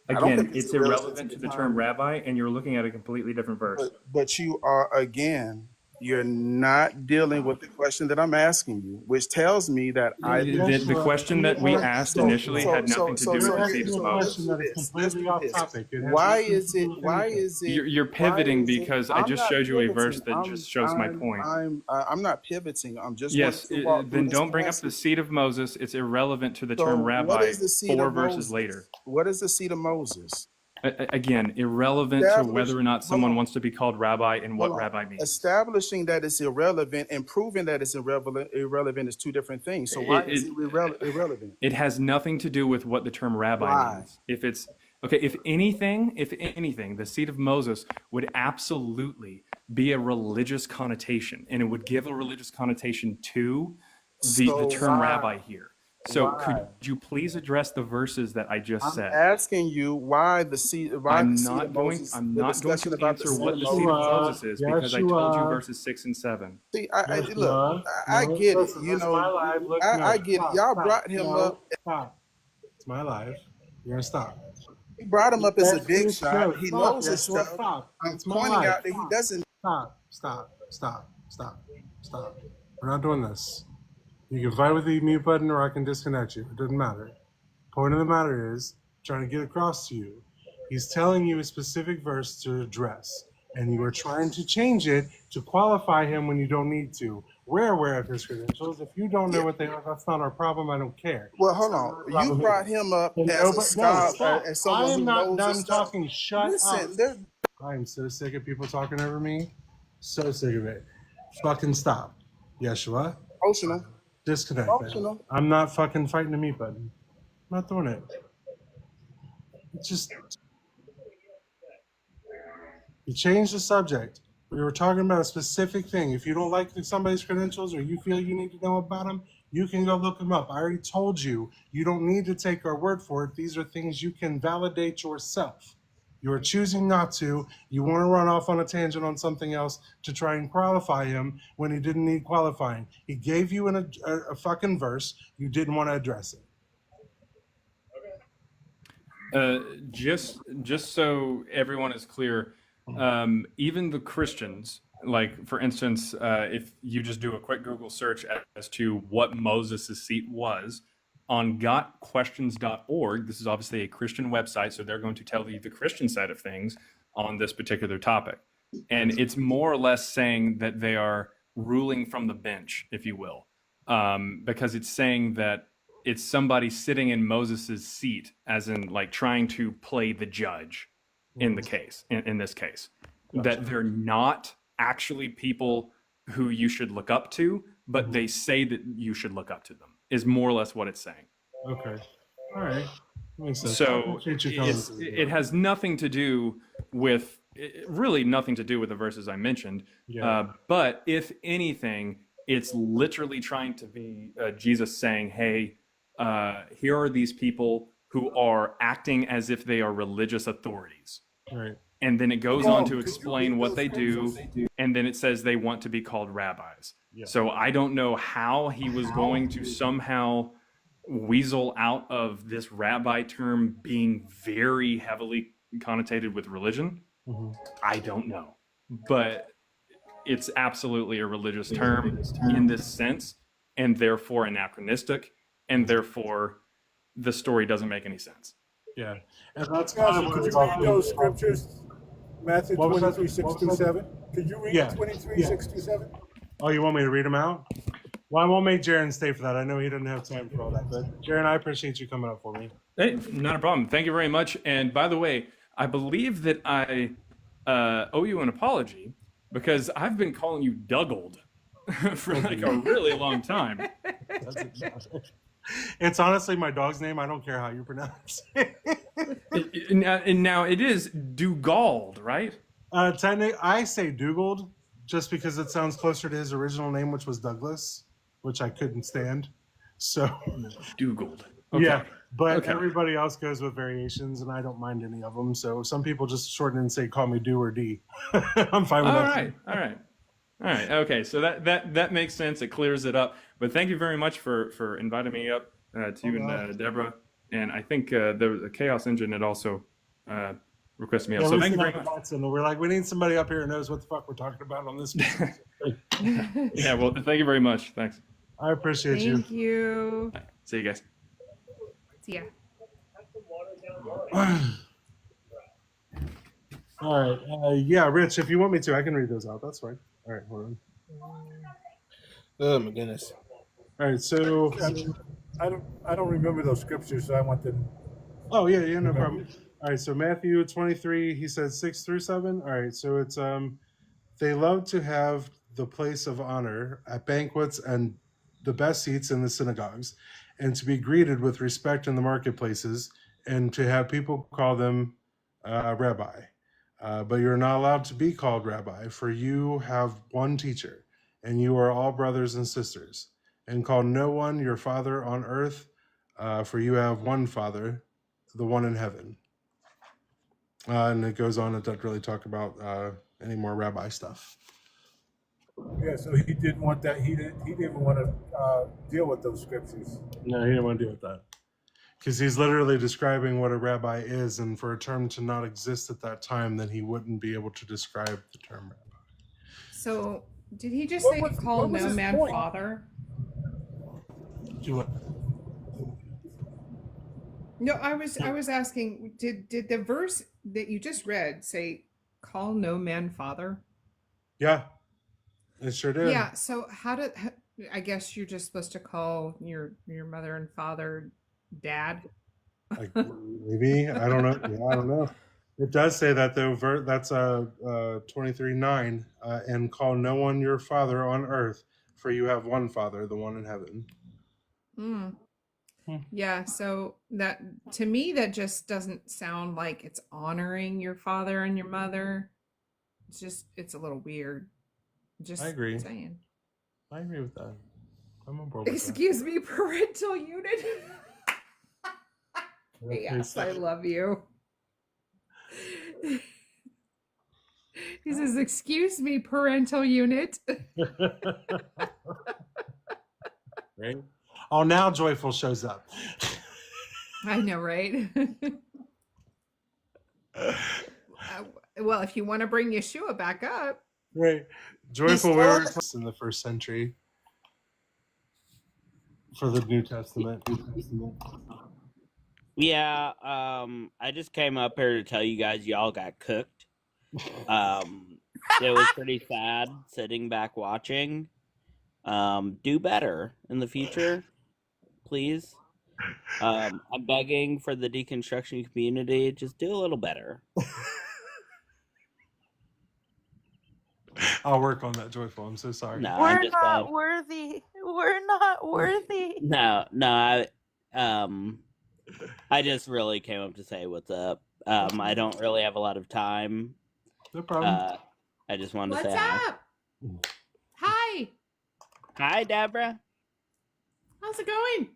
Again, it's irrelevant to the term rabbi, and you're looking at a completely different verse. But you are, again, you're not dealing with the question that I'm asking you, which tells me that the question that we asked initially had nothing to do with the seat of Moses. Why is it? You're pivoting because I just showed you a verse that just shows my point. I'm not pivoting. I'm just then don't bring up the seat of Moses. It's irrelevant to the term rabbi 4 verses later. What is the seat of Moses? Again, irrelevant to whether or not someone wants to be called rabbi and what rabbi means. Establishing that it's irrelevant and proving that it's irrelevant is two different things. So why is it irrelevant? It has nothing to do with what the term rabbi means. If it's okay, if anything, the seat of Moses would absolutely be a religious connotation, and it would give a religious connotation to the term rabbi here. So could you please address the verses that I just said? I'm asking you why the seat. I'm not going to answer what the seat of Moses is because I told you verses 6 and 7. See, I get it. You know, I get it. Y'all brought him up. Stop. It's my life. You're gonna stop. He brought him up as a big shot. He knows his stuff. Stop. I'm pointing out that he doesn't. Stop. We're not doing this. You can fight with the mute button or I can disconnect you. It doesn't matter. Point of the matter is, trying to get across to you. He's telling you a specific verse to address, and you are trying to change it to qualify him when you don't need to. We're aware of his credentials. If you don't know what they are, that's not our problem. I don't care. Well, hold on. You brought him up as a scholar, as someone I am who not knows done his stuff. talking. Shut Listen, up. I am so sick of people talking over me. So sick of it. Fucking stop. Yeshua. Emotional. Disconnect. Emotional. I'm not fucking fighting the mute button. I'm not doing it. It's just you changed the subject. We were talking about a specific thing. If you don't like somebody's credentials or you feel you need to know about them, you can go look them up. I already told you, you don't need to take our word for it. These are things you can validate yourself. You are choosing not to. You want to run off on a tangent on something else to try and qualify him when he didn't need qualifying. He gave you a fucking verse. You didn't want to address it. Just so everyone is clear, even the Christians, like for instance, if you just do a quick Google search as to what Moses' seat was, on gotquestions.org, this is obviously a Christian website, so they're going to tell you the Christian side of things on this particular topic. And it's more or less saying that they are ruling from the bench, if you will, because it's saying that it's somebody sitting in Moses's seat, as in like trying to play the judge in the case, in this case, that they're not actually people who you should look up to, but they say that you should look up to them, is more or less what it's saying. Okay. All right. Makes sense. So it has nothing to do with, really nothing to do with the verses I mentioned. Yeah. But if anything, it's literally trying to be Jesus saying, hey, here are these people who are acting as if they are religious authorities. Right. And then it goes on to explain what they do, and then it says they want to be called rabbis. Yeah. So I don't know how he was going to somehow weasel out of this rabbi term being very heavily connotated with religion. Mm-hmm. I don't know. But it's absolutely a religious term in this sense, and therefore anachronistic, and therefore the story doesn't make any sense. Yeah. And that's Could you read those scriptures? Matthew What was that? 23, 6 through 7. Could you read Yeah. 23, 6 through 7? Oh, you want me to read them out? Well, I won't make Jaron stay for that. I know he doesn't have time for all that. But Jaron, I appreciate you coming up for me. Hey, not a problem. Thank you very much. And by the way, I believe that I owe you an apology because I've been calling you Dugald for like a really long time. It's honestly my dog's name. I don't care how you pronounce it. And now it is Dugald, right? Technically, I say Dugald just because it sounds closer to his original name, which was Douglas, which I couldn't stand. So Dugald. Okay. Yeah, but everybody else goes with variations, and I don't mind any of them. So some people just shorten and say, "Call me Do or D." I'm fine with that. All right. Okay, so that makes sense. It clears it up. But thank you very much for inviting me up to you and Deborah. And I think the Chaos Engine had also requested me up. So thank you very much. And we're like, we need somebody up here who knows what the fuck we're talking about on this. Yeah, well, thank you very much. Thanks. I appreciate you. Thank you. Right, see you guys. See ya. All right. Yeah, Rich, if you want me to, I can read those out. That's fine. All right, hold on. Oh my goodness. All right, so I don't remember those scriptures, so I want them. Oh yeah, no problem. All right, so Matthew 23, he said 6 through 7. All right, so it's they love to have the place of honor at banquets and the best seats in the synagogues, and to be greeted with respect in the marketplaces, and to have people call them rabbi. But you're not allowed to be called rabbi, for you have one teacher, and you are all brothers and sisters. And call no one your father on earth, for you have one Father, the one in heaven. And it goes on. It doesn't really talk about any more rabbi stuff. Yeah, so he didn't want that. He didn't want to deal with those scriptures. No, he didn't want to deal with that. Because he's literally describing what a rabbi is, and for a term to not exist at that time, then he wouldn't be able to describe the term rabbi. So, did he just say call no man point? father? Do what? No, I was asking, did the verse that you just read say call no man father? Yeah, it sure did. Yeah, so I guess you're just supposed to call your mother and father dad? Like, maybe, I don't know. Yeah, I don't know. It does say that though. That's 23:9, and call no one your father on earth, for you have one Father, the one in heaven. Yeah, so that, to me, that just doesn't sound like it's honoring your father and your mother. It's a little weird. Just I agree. saying. I agree with that. I'm on board with Excuse me, parental unit. that. Yes, I love you. He says, excuse me, parental unit. Right? Oh, now Joyful shows up. I know, right? Well, if you want to bring Yeshua back up. Right. Joyful words in the first century for the New Testament. Yeah, I just came up here to tell you guys y'all got cooked. It was pretty sad sitting back watching. Do better in the future, please. I'm begging for the deconstruction community. Just do a little better. I'll work on that, Joyful. I'm so sorry. No, We're I'm just not worthy. We're not worthy. No, I just really came up to say what's up. I don't really have a lot of time. No problem. I just wanted to What's say hi. up? Hi. Hi, Deborah. How's it going?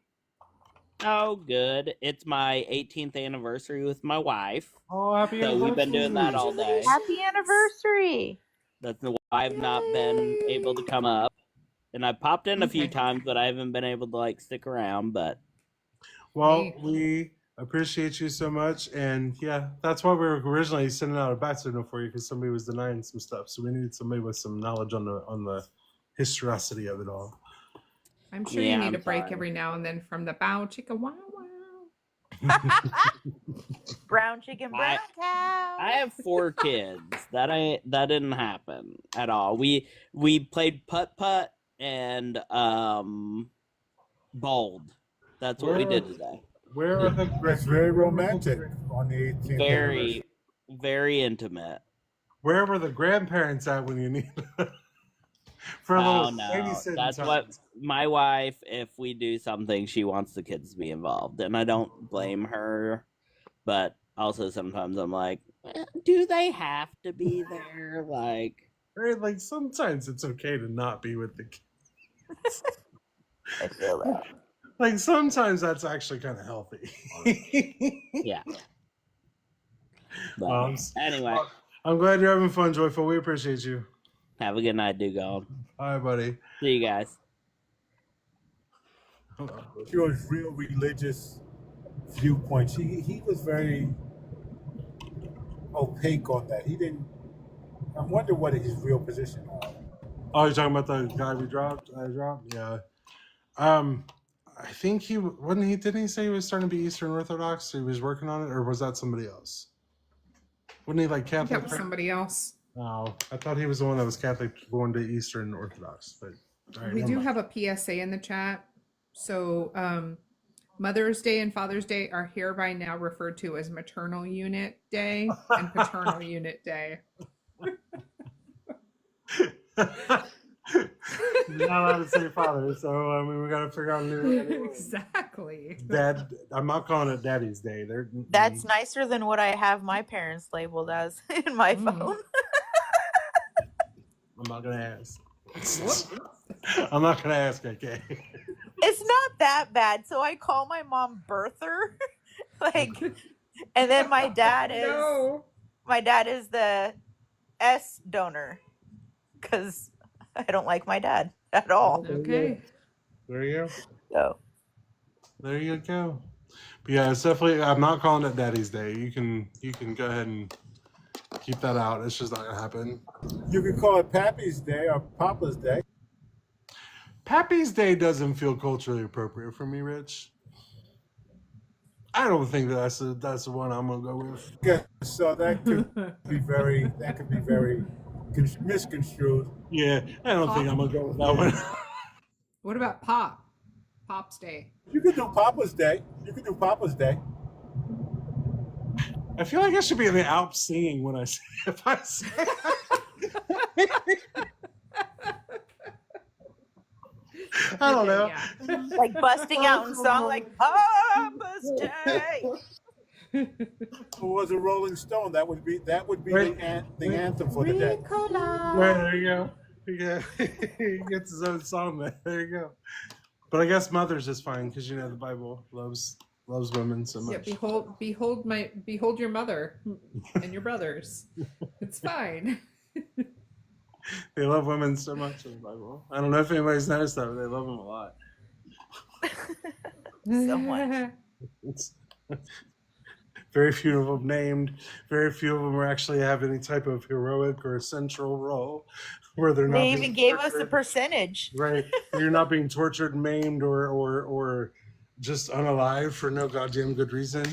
Oh, good. It's my 18th anniversary with my wife. Oh, happy So we've been doing that all day. Happy anniversary. That's why I've not been able to come up. And I popped in a few times, but I haven't been able to stick around. But Well, we appreciate you so much, and yeah, that's why we were originally sending out a bat signal for you, because somebody was denying some stuff. So we needed somebody with some knowledge on the historicity of it all. I'm sure you need a break every now and then from the bow chicka wow wow. Brown chicken, brown cow. I have 4 kids. That didn't happen at all. We played putt and bowled. That's what we did today. Where are the? It's very romantic on the 18th. Very, very intimate. Where were the grandparents at when you need? For a little babysitting That's time. what my wife. If we do something, she wants the kids to be involved, and I don't blame her. But also sometimes I'm like, do they have to be there? Right, like sometimes it's okay to not be with the kids. I feel that. Like sometimes that's actually kind of healthy. Yeah. But anyway, I'm glad you're having fun, Joyful. We appreciate you. Have a good night, Dugald. All right, buddy. See you guys. Your real religious viewpoints. He was very opaque on that. He didn't. I wonder what his real position was. Oh, you're talking about the guy we dropped? I dropped? Yeah. I think didn't he say he was starting to be Eastern Orthodox? He was working on it, or was that somebody else? Wasn't he like Catholic? That was somebody else. No, I thought he was the one that was Catholic going to Eastern Orthodox. But all right, We never do mind. have a PSA in the chat. So Mother's Day and Father's Day are hereby now referred to as Maternal Unit Day and Paternal Unit Day. You're not allowed to say father, so I mean we got to figure out a new. Exactly. Dad, I'm not calling it Daddy's Day. That's nicer than what I have my parents labeled as in my phone. I'm not gonna ask. I'm not gonna ask. Okay. It's not that bad. So I call my mom birther, like, and then my dad is the S donor, because I don't like my dad at all. Okay. There you go. So there you go. But yeah, it's definitely. I'm not calling it Daddy's Day. You can go ahead and keep that out. It's just not gonna happen. You can call it Pappy's Day or Papa's Day. Pappy's Day doesn't feel culturally appropriate for me, Rich. I don't think that's the one I'm gonna go with. Yeah, so that could be very misconstrued. Yeah, I don't think I'm gonna go with that one. What about Pop's Day? You could do Papa's Day. I feel like I should be in the Alps singing when I say if I say. I don't know. Yeah. like busting out in song like Papa's Day. Who was a Rolling Stone? That would be Right. the anthem for the day. Right, there you go. Yeah, he gets his own song there. There you go. But I guess Mother's is fine because the Bible loves women so much. Yeah, behold your mother and your brothers. It's fine. They love women so much in the Bible. I don't know if anybody's noticed that, but they love them a lot. So much. It's, very few of them named. Very few of them actually have any type of heroic or central role where they're not. They even gave us a tortured. percentage. Right, you're not being tortured, maimed, or just unalive for no goddamn good reason.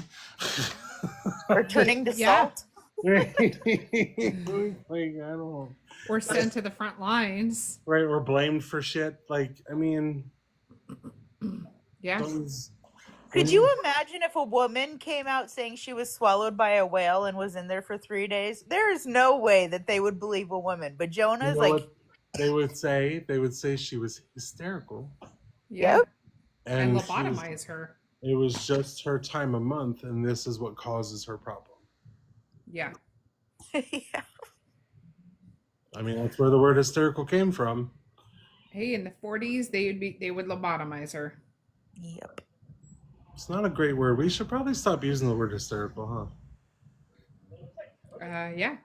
Or turning to Yeah. salt. Like, I don't. Or sent to the front lines. Right, or blamed for shit. Like, I mean, Yeah. Could you imagine if a woman came out saying she was swallowed by a whale and was in there for 3 days? There is no way that they would believe a woman. But Jonah's like, what they would say? They would say she was hysterical. Yeah. And she was- lobotomize her. It was just her time of month, and this is what causes her problem. Yeah. yeah. I mean, that's where the word hysterical came from. Hey, in the 40s, they would lobotomize her. Yep. It's not a great word. We should probably stop using the word hysterical, huh? Yeah.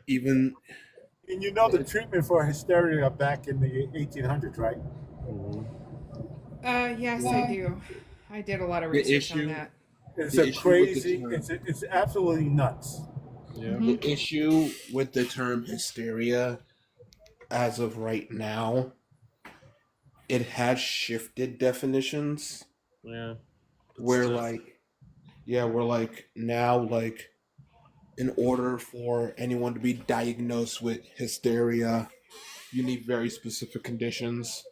Even. And the treatment for hysteria back in the 1800s, right? Yes, I do. I did a lot of research on that. It's a crazy. It's absolutely nuts. Yeah. The issue with the term hysteria, as of right now, it has shifted definitions. Yeah. Where now, in order for anyone to be diagnosed with hysteria, you need very specific conditions.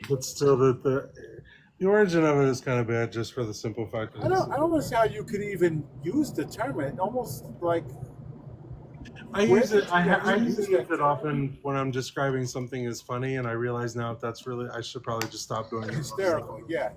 But still, the origin of it is kind of bad, just for the simple fact that I don't know how you could even use the term. It almost like I use it. I use it often when I'm describing something as funny, and I realize now that's really. I should probably just stop doing it. hysterical. Yeah.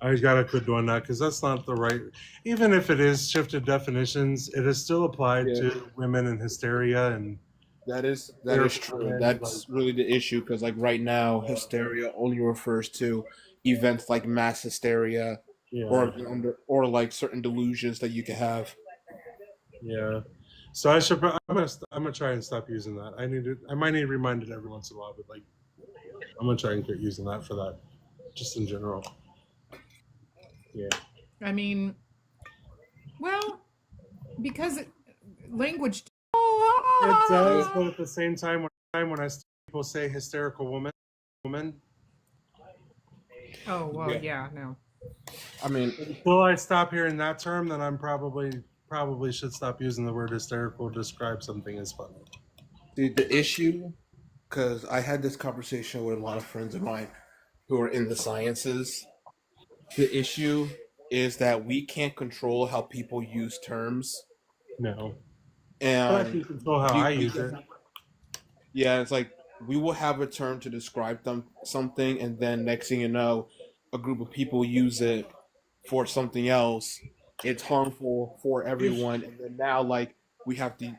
I gotta quit doing that because that's not the right. Even if it is shifted definitions, it is still applied to women in hysteria, and that is true. That's really the issue because right now, hysteria only refers to events like mass hysteria, or like certain delusions that you can have. Yeah. So I'm gonna try and stop using that. I might need reminded every once in a while, but I'm gonna try and quit using that for that, just in general. Yeah. I mean, well, because language. It does, but at the same time, when people say hysterical woman. Oh well, yeah, no. I mean, until I stop hearing that term, then I'm probably should stop using the word hysterical to describe something as funny. The issue, because I had this conversation with a lot of friends of mine who are in the sciences. The issue is that we can't control how people use terms. No. And But I can control how I use it. Yeah, it's like we will have a term to describe something, and then next thing you know, a group of people use it for something else. It's harmful for everyone, and then now like we have to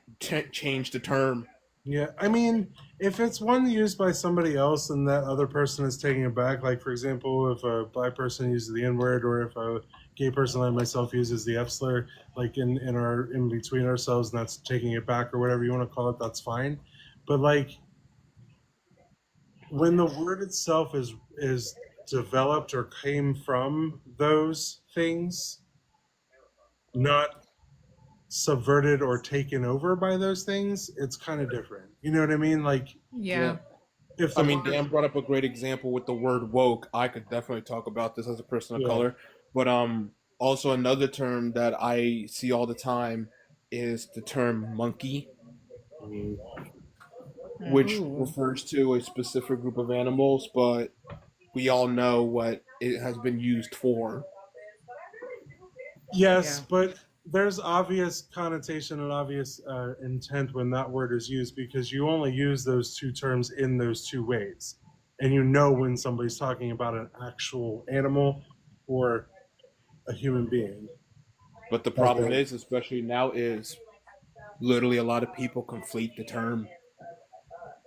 change the term. Yeah, I mean, if it's one used by somebody else and that other person is taking it back, like for example, if a black person uses the N word, or if a gay person like myself uses the F slur, like in between ourselves, and that's taking it back or whatever you want to call it, that's fine. But like when the word itself is developed or came from those things, not subverted or taken over by those things, it's kind of different. You know what I mean? Like, yeah. If Dan brought up a great example with the word woke. I could definitely talk about this as a person of color, but also another term that I see all the time is the term monkey, which refers to a specific group of animals, but we all know what it has been used for. Yes, but there's obvious connotation and obvious intent when that word is used, because you only use those two terms in those two ways. And you know when somebody's talking about an actual animal or a human being. But the problem is, especially now, is literally a lot of people conflate the term.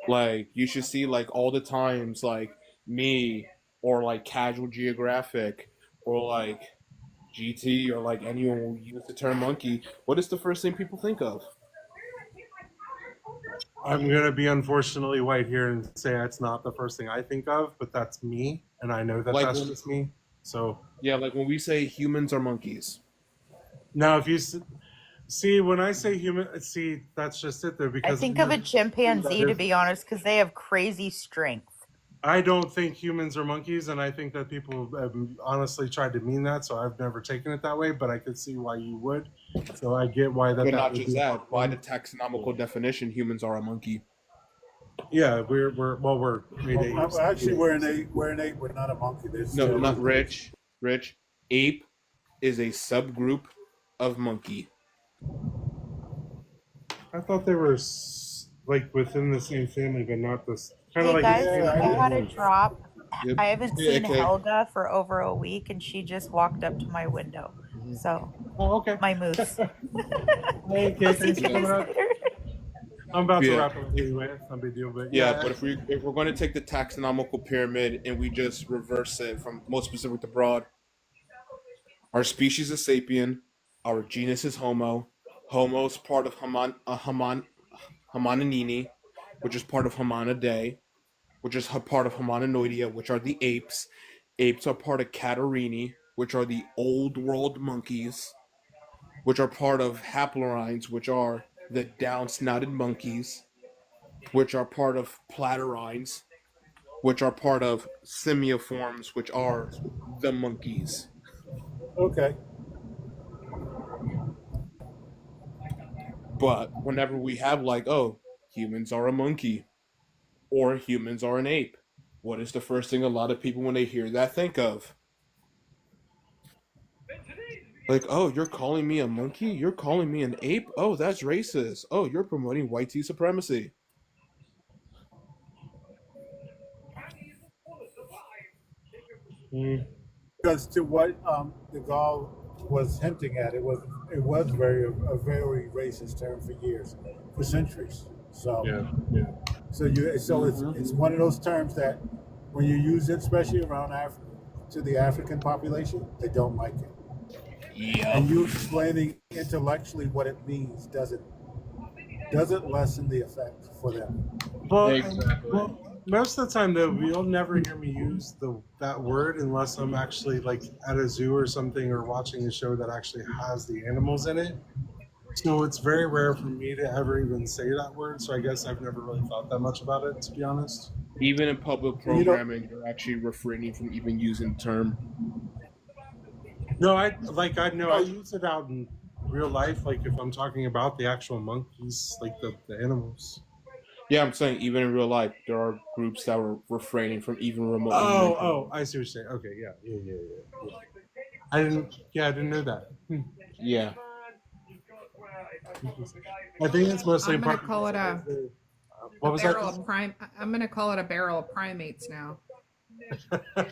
Like, you should see, like, all the times, like, me or, like, Casual Geographic or, like, GT or, like, anyone will use the term monkey. What is the first thing people think of? I'm going to be unfortunately white here and say it's not the first thing I think of, but that's me, and I know that Like that's just me. So yeah, like when we say humans are monkeys. Now, if you see, when I say human, see, that's just it there, because I think of a chimpanzee, to be honest, because they have crazy strength. I don't think humans are monkeys, and I think that people have honestly tried to mean that, so I've never taken it that way, but I could see why you would. So I get why that. But that not would just be that, by the taxonomical definition, humans are a monkey. Yeah, we're made apes. Actually, we're an ape. We're not a monkey. No, not Rich. Ape is a subgroup of monkey. I thought they were like within the same family, but not this. Kind of Hey like guys, I had a drop. Yep. I haven't Yeah, seen okay. Helga for over a week, and she just walked up to my window. So, okay. My moose. Hey, I'll see thanks you for guys coming up. later. I'm about to Yeah. wrap up anyway. It's no big deal, but Yeah, but if we're going to take the taxonomical pyramid and we just reverse it from most specific to broad, our species is sapien, our genus is Homo. Homo is part of Homoninini, which is part of Hominidae, which is part of Homoninoidea, which are the apes. Apes are part of Catarrhini, which are the old world monkeys, which are part of Haplorhines, which are the down-snouted monkeys, which are part of Platyrhines, which are part of Simiiforms, which are the monkeys. Okay. But whenever we have like, oh, humans are a monkey, or humans are an ape, what is the first thing a lot of people when they hear that think of? Like, oh, you're calling me a monkey? You're calling me an ape? Oh, that's racist. Oh, you're promoting white supremacy. Because to what Dugald was hinting at, it was a very racist term for years, for centuries. So it's one of those terms that when you use it, especially around to the African population, they don't like it. Yeah. And you explaining intellectually what it means doesn't lessen the effect for them. Well, most of the time though, you'll never hear me use that word unless I'm actually like at a zoo or something, or watching a show that actually has the animals in it. So it's very rare for me to ever even say that word. So I guess I've never really thought that much about it, to be honest. Even in public programming, you're actually refraining from even using the term. No, I use it out in real life, like if I'm talking about the actual monkeys, like the animals. Yeah, I'm saying even in real life, there are groups that were refraining from even remotely. Oh, I see what you're saying. Okay, yeah. I didn't know that. Yeah. I think it's mostly I'm gonna part call it what a was barrel that? of prime. I'm gonna call it a barrel of primates now. I'm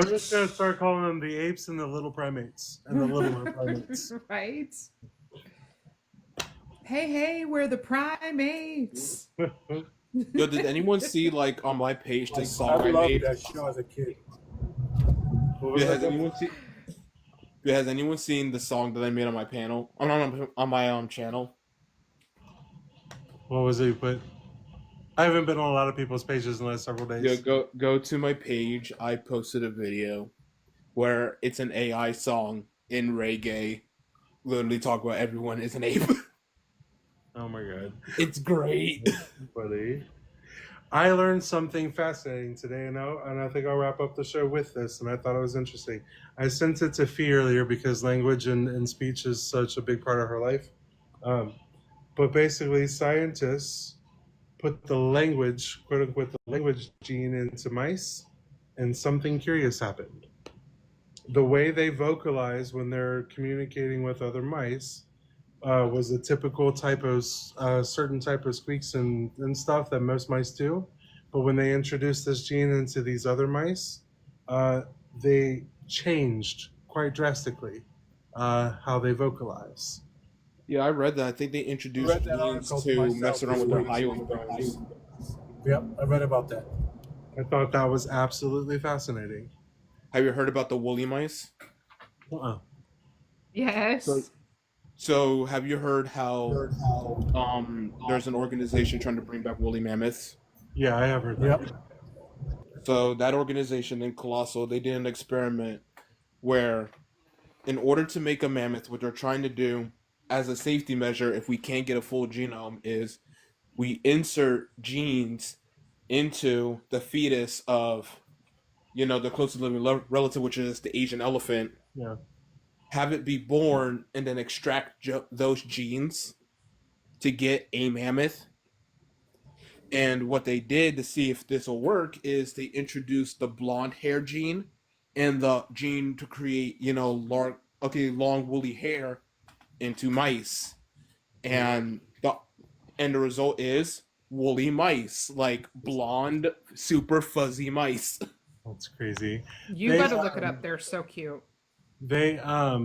just gonna start calling them the apes and the little primates and the littler primates. Right? Hey, we're the primates. Yo, did anyone see like on my page the song I I loved made? that show as a kid. Has anyone seen the song that I made on my panel? On my channel. What was it you put? I haven't been on a lot of people's pages in the last several days. Yeah, go to my page. I posted a video where it's an AI song in reggae, literally talk about everyone is an ape. Oh my god. It's great. Buddy. I learned something fascinating today, and I think I'll wrap up the show with this, and I thought it was interesting. I sent it to Fee earlier because language and speech is such a big part of her life. But basically, scientists put the language, quote unquote, the language gene into mice, and something curious happened. The way they vocalize when they're communicating with other mice was a typical type of certain type of squeaks and stuff that most mice do. But when they introduced this gene into these other mice, they changed quite drastically how they vocalize. Yeah, I read that. I think they introduced genes to mess around with their hyoid bones. Yep, I read about that. I thought that was absolutely fascinating. Have you heard about the woolly mice? Yes. So have you heard how there's an organization trying to bring back woolly mammoths? Yeah, I have heard that. Yep. So that organization in Colossal, they did an experiment where in order to make a mammoth, what they're trying to do as a safety measure, if we can't get a full genome, is we insert genes into the fetus of, the closest living relative, which is the Asian elephant. Yeah. Have it be born and then extract those genes to get a mammoth. And what they did to see if this will work is they introduced the blonde hair gene and the gene to create, long woolly hair into mice. And the result is woolly mice, like blonde, super fuzzy mice. That's crazy. You gotta look it up. They're so cute. They a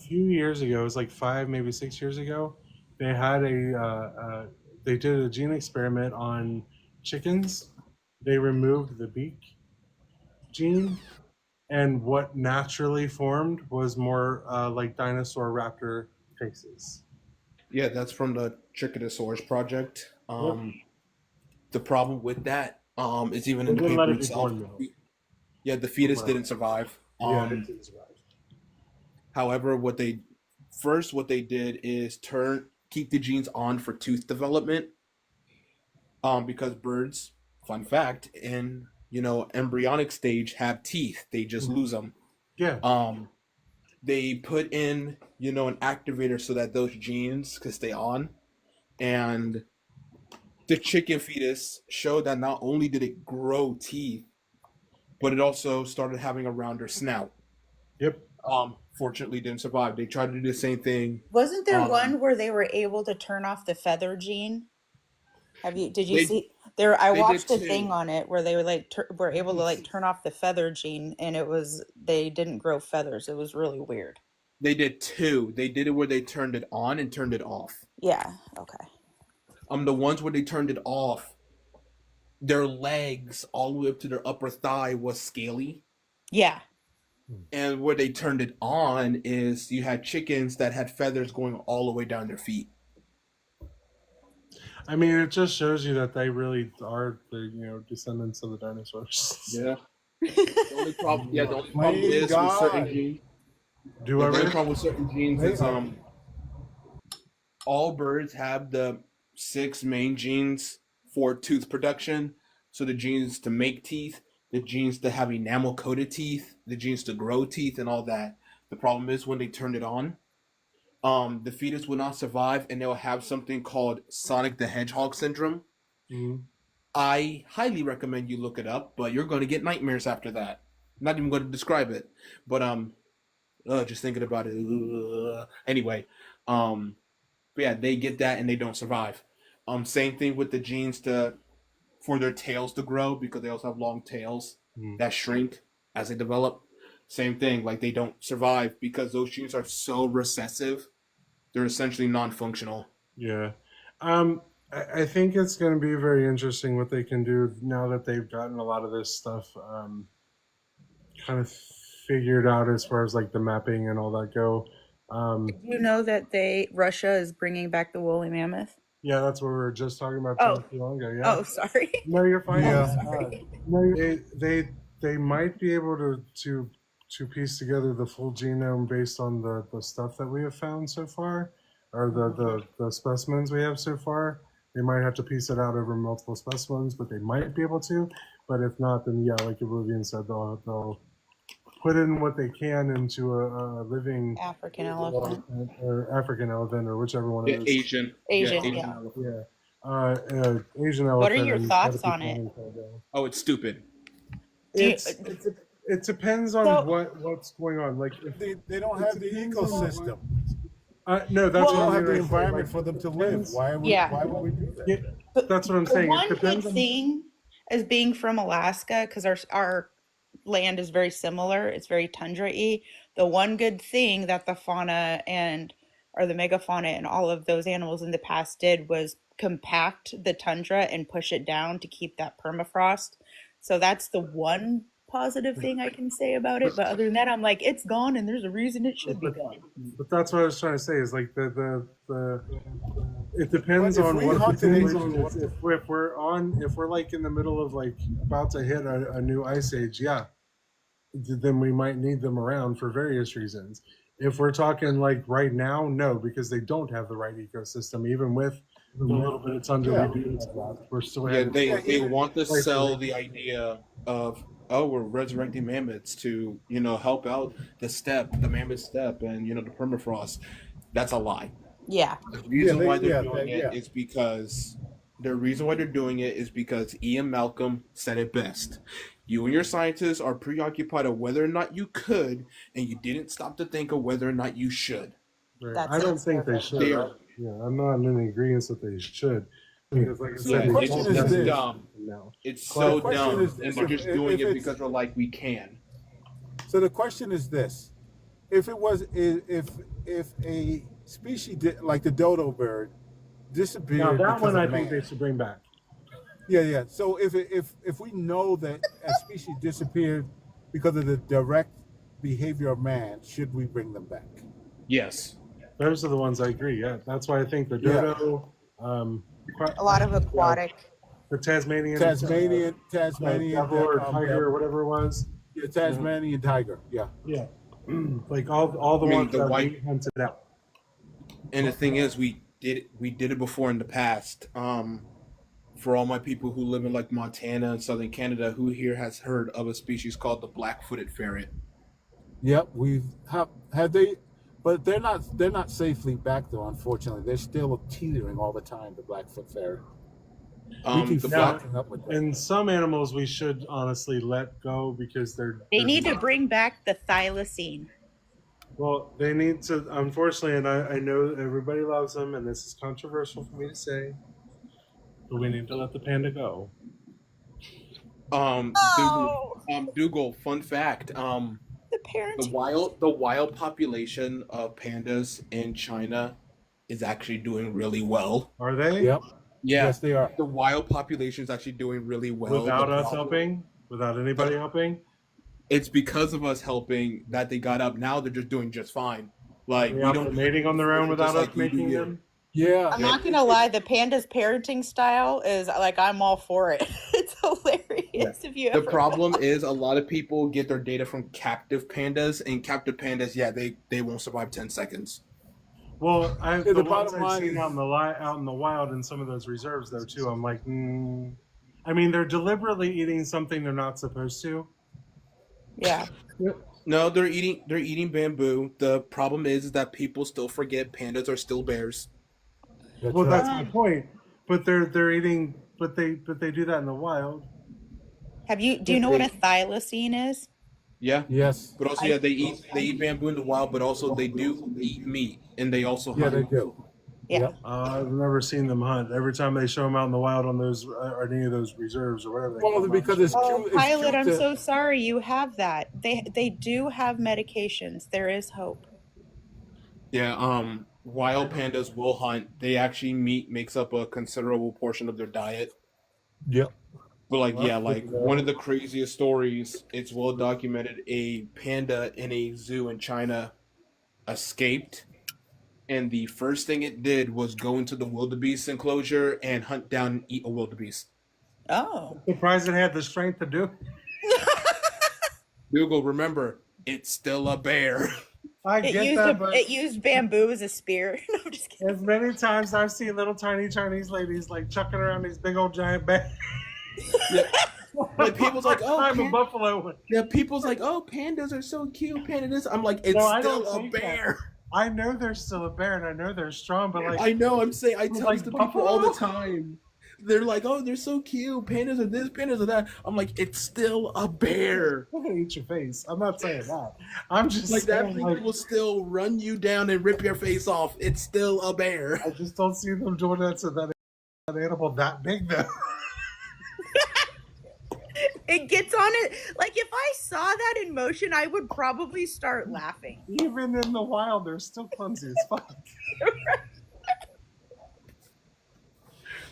few years ago, it was like 5, maybe 6 years ago, they had they did a gene experiment on chickens. They removed the beak gene, and what naturally formed was more like dinosaur raptor faces. Yeah, that's from the Trichinosaurus project. The problem with that is even in the paper itself. Yeah, the fetus didn't survive. Yeah, it didn't survive. However, what they did is keep the genes on for tooth development. Because birds, fun fact, in embryonic stage have teeth. They just lose them. Yeah. They put in an activator so that those genes could stay on, and the chicken fetus showed that not only did it grow teeth, but it also started having a rounder snout. Yep. Fortunately didn't survive. They tried to do the same thing. Wasn't there one where they were able to turn off the feather gene? Did you see there? I watched a thing on it where they were able to turn off the feather gene, and they didn't grow feathers. It was really weird. They did 2. They did it where they turned it on and turned it off. Yeah. Okay. The ones where they turned it off, their legs all the way up to their upper thigh was scaly. Yeah. And where they turned it on is you had chickens that had feathers going all the way down their feet. I mean, it just shows you that they really are the descendants of the dinosaurs. Yeah. The only problem is with certain genes. The only problem with certain genes is all birds have the 6 main genes for tooth production. So the genes to make teeth, the genes to have enamel coated teeth, the genes to grow teeth, and all that. The problem is when they turned it on, the fetus will not survive, and they'll have something called Sonic the Hedgehog syndrome. Mhm. I highly recommend you look it up, but you're going to get nightmares after that. I'm not even going to describe it, but just thinking about it. Anyway, but yeah, they get that and they don't survive. Same thing with the genes for their tails to grow, because they also have long tails that shrink as they develop. Same thing, like they don't survive because those genes are so recessive. They're essentially non-functional. Yeah. I think it's going to be very interesting what they can do now that they've gotten a lot of this stuff kind of figured out as far as like the mapping and all that go. You know that Russia is bringing back the woolly mammoth? Yeah, that's what we were just talking about Oh. not too long ago. Yeah. Oh, sorry. No, you're fine. Yeah. They might be able to piece together the full genome based on the stuff that we have found so far, or the specimens we have so far. They might have to piece it out over multiple specimens, but they might be able to. But if not, then yeah, like Oblivion said, they'll put in what they can into a living African elephant. or African elephant or whichever one it is. Asian. Asian, Asian yeah. elephant. Yeah. Asian elephant. What are your and thoughts gotta on keep it? going until then. Oh, it's stupid. It depends on what's going on. Like if They don't have the ecosystem. no, that's They what don't I have the mean. environment for them to live. Why would we do that? Yeah, that's what I'm The saying. It one good depends on thing as being from Alaska, because our land is very similar, it's very tundra-y. The one good thing that the fauna or the megafauna and all of those animals in the past did was compact the tundra and push it down to keep that permafrost. So that's the one positive thing I can say about it. But other than that, I'm like, it's gone and there's a reason it should be gone. But that's what I was trying to say is like the it depends But if on we what hunt it it, depends on if we're like in the middle of like about to hit a new ice age, yeah, then we might need them around for various reasons. If we're talking like right now, no, because they don't have the right ecosystem. Even with the little bit of tundra we do have left, we're still having They want to like, sell the idea of, oh, we're resurrecting mammoths to help out the mammoth steppe, and the permafrost. That's a lie. Yeah. The reason why they're doing it is because Ian Malcolm said it best. You and your scientists are preoccupied of whether or not you could, and you didn't stop to think of whether or not you should. Right. I don't think they should. I'm not in agreement that they should. Because like I said, The question is this. Dumb. No. It's so dumb, is and this, they're just if doing it it's- because they're like, we can. So the question is this: if a species like the dodo bird disappeared, Now that because one of I think man. they should bring back. Yeah. So if we know that a species disappeared because of the direct behavior of man, should we bring them back? Yes. Those are the ones I agree. Yeah, that's why I think the dodo, A lot of aquatic. the Tasmanian, devil or tiger or whatever it was. Yeah, Tasmanian tiger. Yeah. Yeah, like all the ones that we hunted out. And the thing is, we did it before in the past. For all my people who live in like Montana and southern Canada, who here has heard of a species called the black-footed ferret? Yep, have they, but they're not safely back though. Unfortunately, they're still teetering all the time. The Blackfoot ferret. We keep fucking up with them. And some animals we should honestly let go because They need to bring back the thylacine. Well, they need to, unfortunately, and I know everybody loves them, and this is controversial for me to say, but we need to let the panda go. Dugald, fun fact. The wild population of pandas in China is actually doing really well. Are they? Yep. Yeah. Yes, they are. The wild population is actually doing really well. Without us helping? Without anybody helping? It's because of us helping that they got up. Now they're just doing just fine. Like we don't mating on their own without us making them. Yeah. I'm not gonna lie, the panda's parenting style is like I'm all for it. It's hilarious if you The ever problem is a lot of people get their data from captive pandas, and captive pandas, they won't survive 10 seconds. Well, the ones bottom I've line seen is- out in the wild in some of those reserves though too, I'm like, I mean, they're deliberately eating something they're not supposed to. Yeah. No, they're eating bamboo. The problem is that people still forget pandas are still bears. Well, that's my point. But they're eating, but they do that in the wild. Do you know what a thylacine is? Yeah. Yes. But also, yeah, they eat bamboo in the wild, but also they do eat meat, and they also Yeah, hunt. they do. Yeah. I've never seen them hunt. Every time they show them out in the wild on those or any of those reserves or whatever. They call them. Because it's Oh, cute. Pilot, I'm so sorry you have that. They do have medications. There is hope. Yeah, wild pandas will hunt. They actually meat makes up a considerable portion of their diet. Yep. But like one of the craziest stories, it's well documented, a panda in a zoo in China escaped, and the first thing it did was go into the wildebeest enclosure and hunt down and eat a wildebeest. Oh. I'm surprised it had the strength to do. Dugald, remember, it's still a bear. I get that, but it used bamboo as a spear. No, I'm just kidding. as many times I've seen little tiny Chinese ladies like chucking around these big old giant bears. Yeah. Like people's like, oh, I'm a buffalo. Yeah, people's like, oh, pandas are so cute. Panda this. I'm like, it's still a bear. I know they're still a bear, and I know they're strong, but like I know. I'm saying I tell like this to people all the time. They're like, oh, they're so cute. Pandas are this, pandas are that. I'm like, it's still a bear. I'm gonna eat your face. I'm not saying that. I'm just Like that saying, thing like, will still run you down and rip your face off. It's still a bear. I just don't see them doing that to that animal that big though. It gets on it. Like, if I saw that in motion, I would probably start laughing. Even in the wild, they're still clumsy as fuck.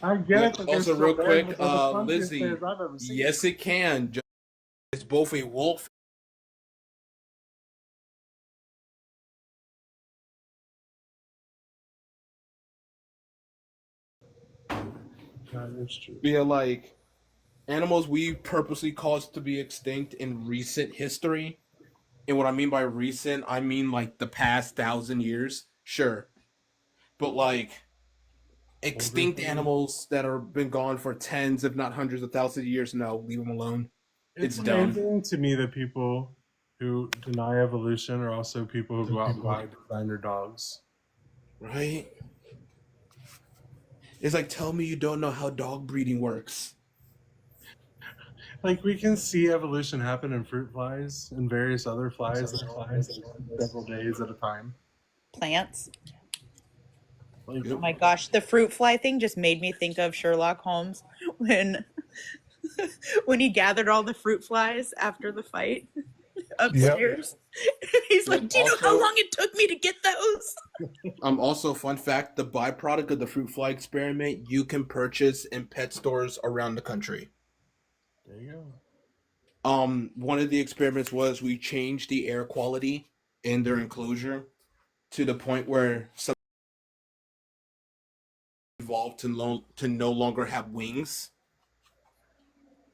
I get it. That they're Also, still real bears, quick, but they're the clumsiest Lizzie. bears I've ever seen. Yes, it can. It's both a wolf. That is true. Yeah, like animals we purposely caused to be extinct in recent history. And what I mean by recent, I mean like the past 1,000 years. Sure. But like extinct animals that are been gone for tens, if not hundreds of thousands of years, no, leave them alone. It's dumb. amazing to me that people who deny evolution are also people who go out and buy designer dogs. Right? It's like, tell me you don't know how dog breeding works. Like we can see evolution happen in fruit flies and various other flies that fly several days at a time. Plants. Like, Oh my gosh, the fruit fly thing just made me think of Sherlock Holmes when when he gathered all the fruit flies after the fight upstairs. He's like, do you know how long it took me to get those? Also, fun fact, the byproduct of the fruit fly experiment you can purchase in pet stores around the country. There you go. One of the experiments was we changed the air quality in their enclosure to the point where some evolved to no longer have wings.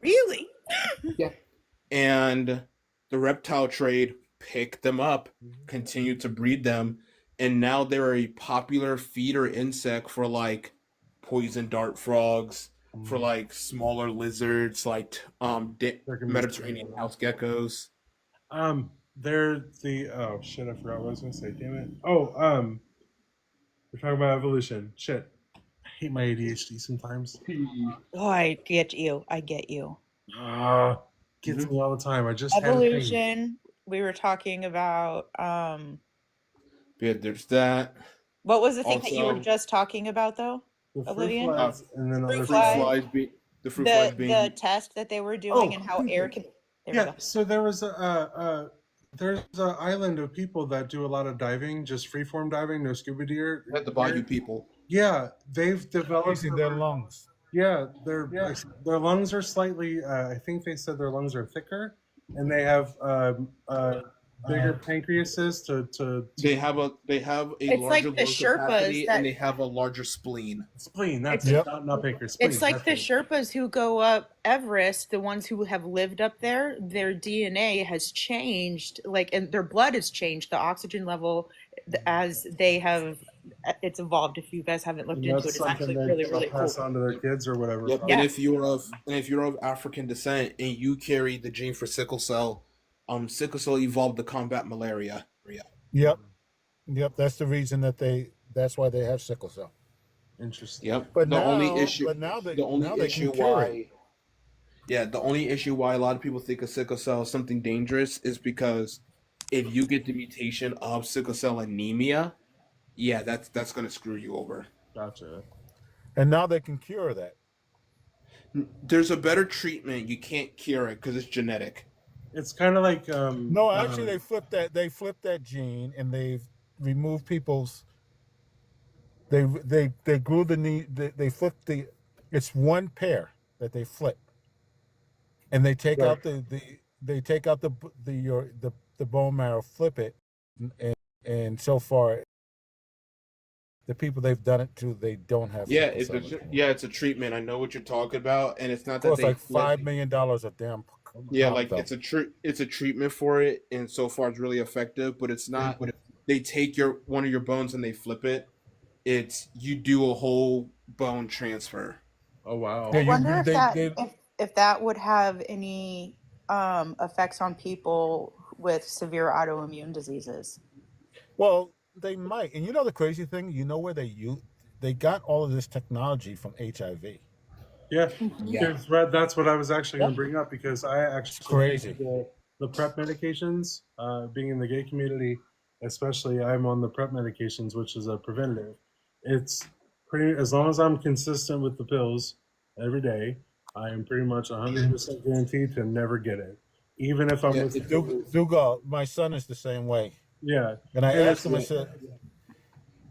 Really? Yeah. And the reptile trade picked them up, continued to breed them, and now they're a popular feeder insect for like poison dart frogs, for like smaller lizards, like Mediterranean house geckos. They're the oh shit, I forgot what I was gonna say, damn it. Oh, we're talking about evolution. Shit. I hate my ADHD sometimes. Oh, I get you. Gets me all the time. I just had a thing. Evolution. We were talking about Yeah, there's that. what was the thing that you were Also, just talking about though, The fruit Oblivion? flies, and then Fruit other flies. flies being the fruit flies The being test that they were doing and how air can. There we yeah. go. So there was there's an island of people that do a lot of diving, just freeform diving, no scuba gear. the Bayou people. Yeah, they've developed Using their lungs. Yeah, their lungs are slightly. I think they said their lungs are thicker, and they have bigger pancreases to. They have a It's like larger the lung Sherpas capacity that- and they have a larger spleen. Spleen. That's It's- it. Not pancreas. Spleen. It's like the that's it. Sherpas who go up Everest, the ones who have lived up there, their DNA has changed, like, and their blood has changed. The oxygen level, as they have, it's evolved. If you guys haven't looked And into it, that's it's actually something really, they really pass cool. on to their kids or whatever. Yep. Yeah. And if you're of African descent and you carry the gene for sickle cell, sickle cell evolved to combat malaria. Yep. That's the reason that's why they have sickle cell. Interesting. Yep. But The now, only issue, now they issue can cure it. why, the only issue why a lot of people think of sickle cell is something dangerous is because if you get the mutation of sickle cell anemia, that's going to screw you over. Gotcha. And now they can cure that. There's a better treatment. You can't cure it because it's genetic. It's kind of like no, actually, they flipped that gene, and they've removed people's. They grew the knee. They flipped the. It's one pair that they flip, and they take out the bone marrow, flip it, and so far, the people they've done it to, they don't have. It's a treatment. I know what you're talking about, and it's not that it's like $5 million a damn. It's a treatment for it, and so far it's really effective. But it's not. They take one of your bones and they flip it. It's you do a whole bone transfer. Oh wow! I wonder if that would have any effects on people with severe autoimmune diseases. Well, they might. And you know the crazy thing? You know where they got all of this technology from HIV. Yeah. Because that's what I was actually going to bring up, because I actually take the PrEP medications. Being in the gay community, especially, I'm on the PrEP medications, which is a preventative. It's pretty, as long as I'm consistent with the pills every day, I am pretty much 100% guaranteed to never get it, even if I'm with Dugald. My son is the same way. Yeah. And I asked him, I said,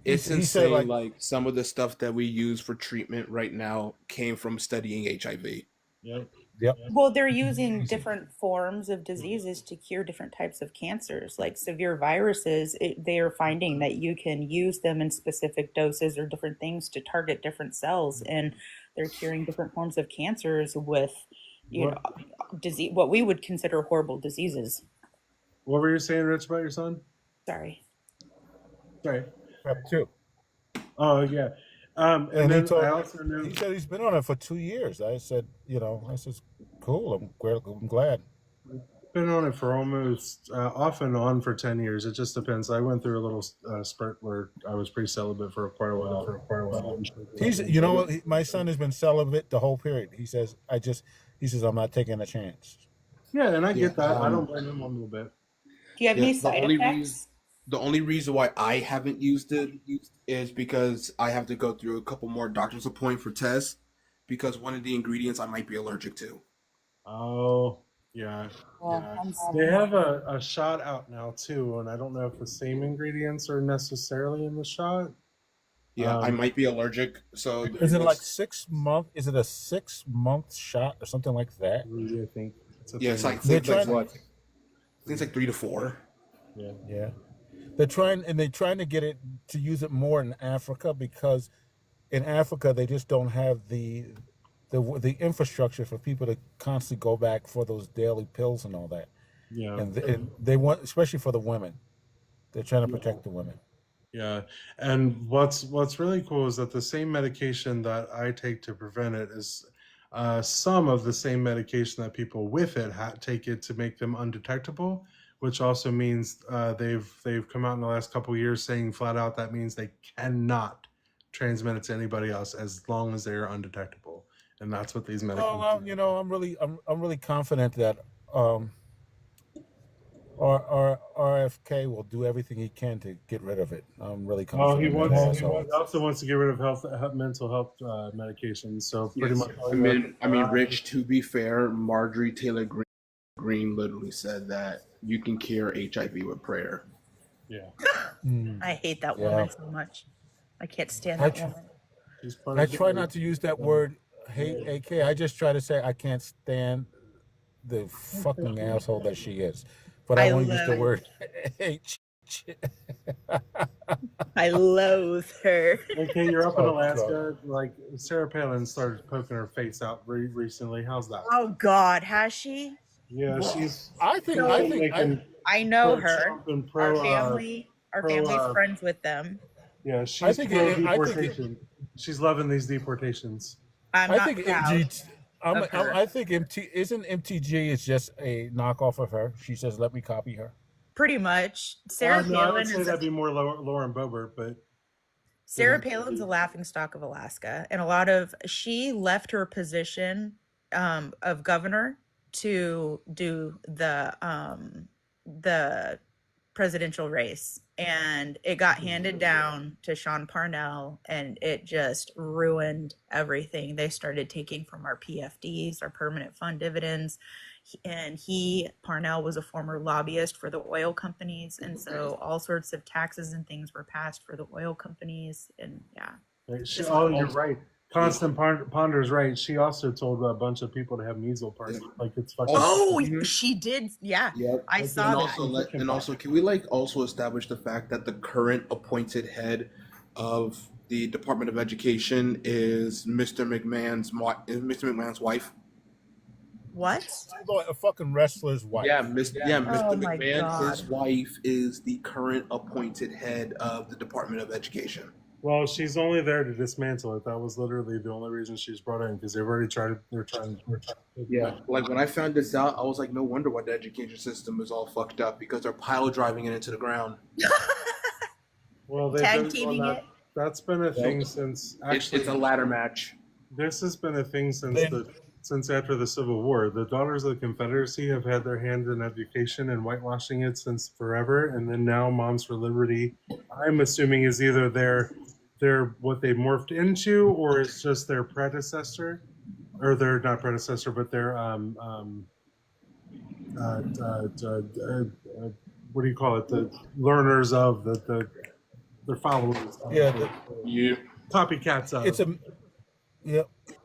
it's he insane. said, like some of the stuff that we use for treatment right now came from studying HIV. Yep. Well, they're using different forms of diseases to cure different types of cancers, like severe viruses. They are finding that you can use them in specific doses or different things to target different cells, and they're curing different forms of cancers with, disease, what we would consider horrible diseases. What were you saying, Rich, about your son? Sorry. PrEP too. Oh yeah. And then I also knew he said he's been on it for 2 years. I said, cool. I'm glad. Been on it for almost off and on for 10 years. It just depends. I went through a little spurt where I was pretty celibate for quite a while. He's, my son has been celibate the whole period. He says, I'm not taking a chance. Yeah, and I get that. I don't blame him one little bit. Do you have any side effects? The only reason why I haven't used it is because I have to go through a couple more doctor's appointments for tests, because one of the ingredients I might be allergic to. Oh, yeah. They have a shot out now too, and I don't know if the same ingredients are necessarily in the shot. Yeah, I might be allergic. So is it like 6 months? Is it a 6 month shot or something like that? I think. It's like 3 to 4. Yeah. They're trying to get it to use it more in Africa, because in Africa they just don't have the infrastructure for people to constantly go back for those daily pills and all that. Yeah. And they want, especially for the women, they're trying to protect the women. Yeah. And what's really cool is that the same medication that I take to prevent it is some of the same medication that people with it take it to make them undetectable, which also means they've come out in the last couple of years saying flat out that means they cannot transmit it to anybody else as long as they are undetectable, and that's what these medications. Well, I'm really confident that RFK will do everything he can to get rid of it. I'm really confident. He also wants to get rid of mental health medications. So pretty much. I mean, Rich. To be fair, Marjorie Taylor Greene literally said that you can cure HIV with prayer. Yeah. I hate that woman so much. I can't stand that woman. I try not to use that word hate, AK. I just try to say I can't stand the fucking asshole that she is. But I won't use the word hate. I loathe her. Okay, you're up in Alaska. Like Sarah Palin started poking her face out recently. How's that? Oh God, has she? Yeah, she's. I know her. Our family's friends with them. Yeah, she's pro deportation. She's loving these deportations. I of her. I think MTG is just a knockoff of her. She says, "Let me copy her." Pretty much. Sarah No, I would Palin say is that'd be more Lauren Boebert, but Sarah Palin's a laughingstock of Alaska, and she left her position of governor to do the presidential race, and it got handed down to Sean Parnell, and it just ruined everything. They started taking from our PFDs, our permanent fund dividends, and Parnell was a former lobbyist for the oil companies, and so all sorts of taxes and things were passed for the oil companies, and yeah. You're right. Constant Ponder's right. She also told a bunch of people to have measles parties. Like it's fucking. Oh, she did. Yeah, Yep. I saw that. And also, can we also establish the fact that the current appointed head of the Department of Education is Mr. McMahon's wife? What? A fucking wrestler's wife. Yeah, Mr. Oh my McMahon. God. His wife is the current appointed head of the Department of Education. Well, she's only there to dismantle it. That was literally the only reason she's brought in because they've already tried. They're trying. Yeah, like when I found this out, I was like, no wonder why the education system is all fucked up because they're pile driving it into the ground. Well, Tag teaming it. That's been a thing since. Actually, It's a ladder match. This has been a thing since after the Civil War. The Daughters of the Confederacy have had their hand in education and whitewashing it since forever, and then now Moms for Liberty, I'm assuming, is either they're what they morphed into, or it's just their predecessor, or they're not predecessor, but they're what do you call it? The learners of their followers. Copycats of.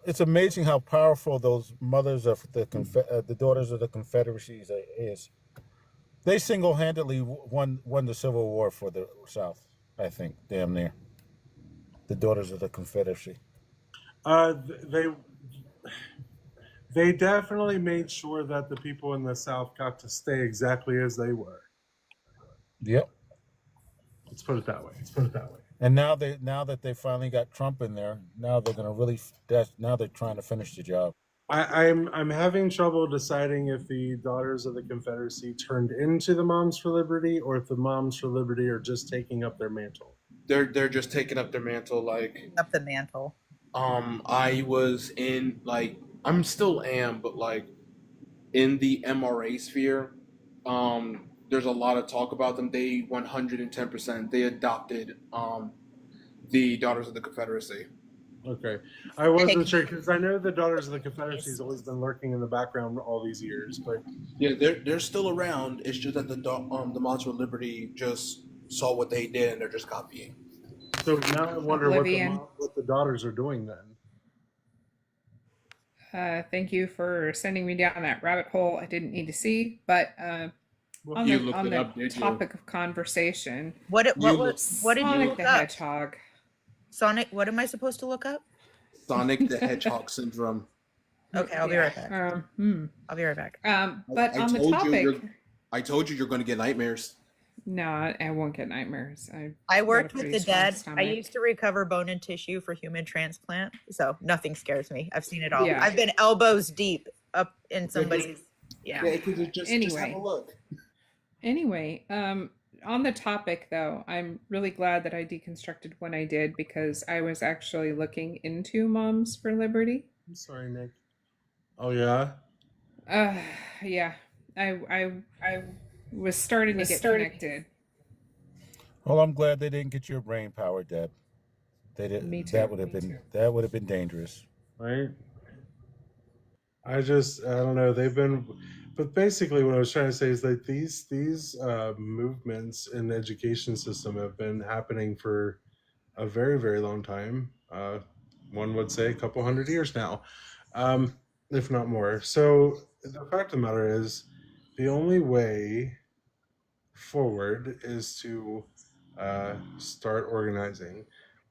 It's amazing how powerful those mothers of the Daughters of the Confederacies is. They single-handedly won the Civil War for the South. I think, damn near. The Daughters of the Confederacy. They definitely made sure that the people in the South got to stay exactly as they were. Yep. Let's put it that way. And now that they finally got Trump in there, now they're gonna really. Now they're trying to finish the job. I'm having trouble deciding if the Daughters of the Confederacy turned into the Moms for Liberty, or if the Moms for Liberty are just taking up their mantle. They're just taking up their mantle. Like Up the mantle. I was in I'm still am, but in the MRA sphere, there's a lot of talk about them. They 110% they adopted the Daughters of the Confederacy. Okay, I wasn't sure because I know the Daughters of the Confederacy has always been lurking in the background all these years, but yeah, they're still around. It's just that the Moms for Liberty just saw what they did and they're just copying. So now I wonder what the daughters are doing then. Thank you for sending me down that rabbit hole I didn't need to see, but on the topic of conversation, what did you look Sonic the up? Hedgehog. Sonic, what am I supposed to look up? Sonic the Hedgehog syndrome. Okay, I'll be right back. I'll be right back. But on the topic, I told you you're going to get nightmares. no, I won't get nightmares. I worked got a with pretty the strong dead. stomach. I used to recover bone and tissue for human transplant, so nothing scares me. I've seen it all. Yeah. I've been elbows deep up in somebody's. Yeah. Just have a look. Anyway, on the topic though, I'm really glad that I deconstructed when I did because I was actually looking into Moms for Liberty. I'm sorry, Nick. Oh yeah. Yeah. I was starting to get connected. Well, I'm glad they didn't get your brain power, Deb. They didn't. Me too. That would have been dangerous. Right. I don't know. But basically what I was trying to say is that these movements in the education system have been happening for a very, very long time. One would say a couple hundred years now, if not more. So the fact of the matter is the only way forward is to start organizing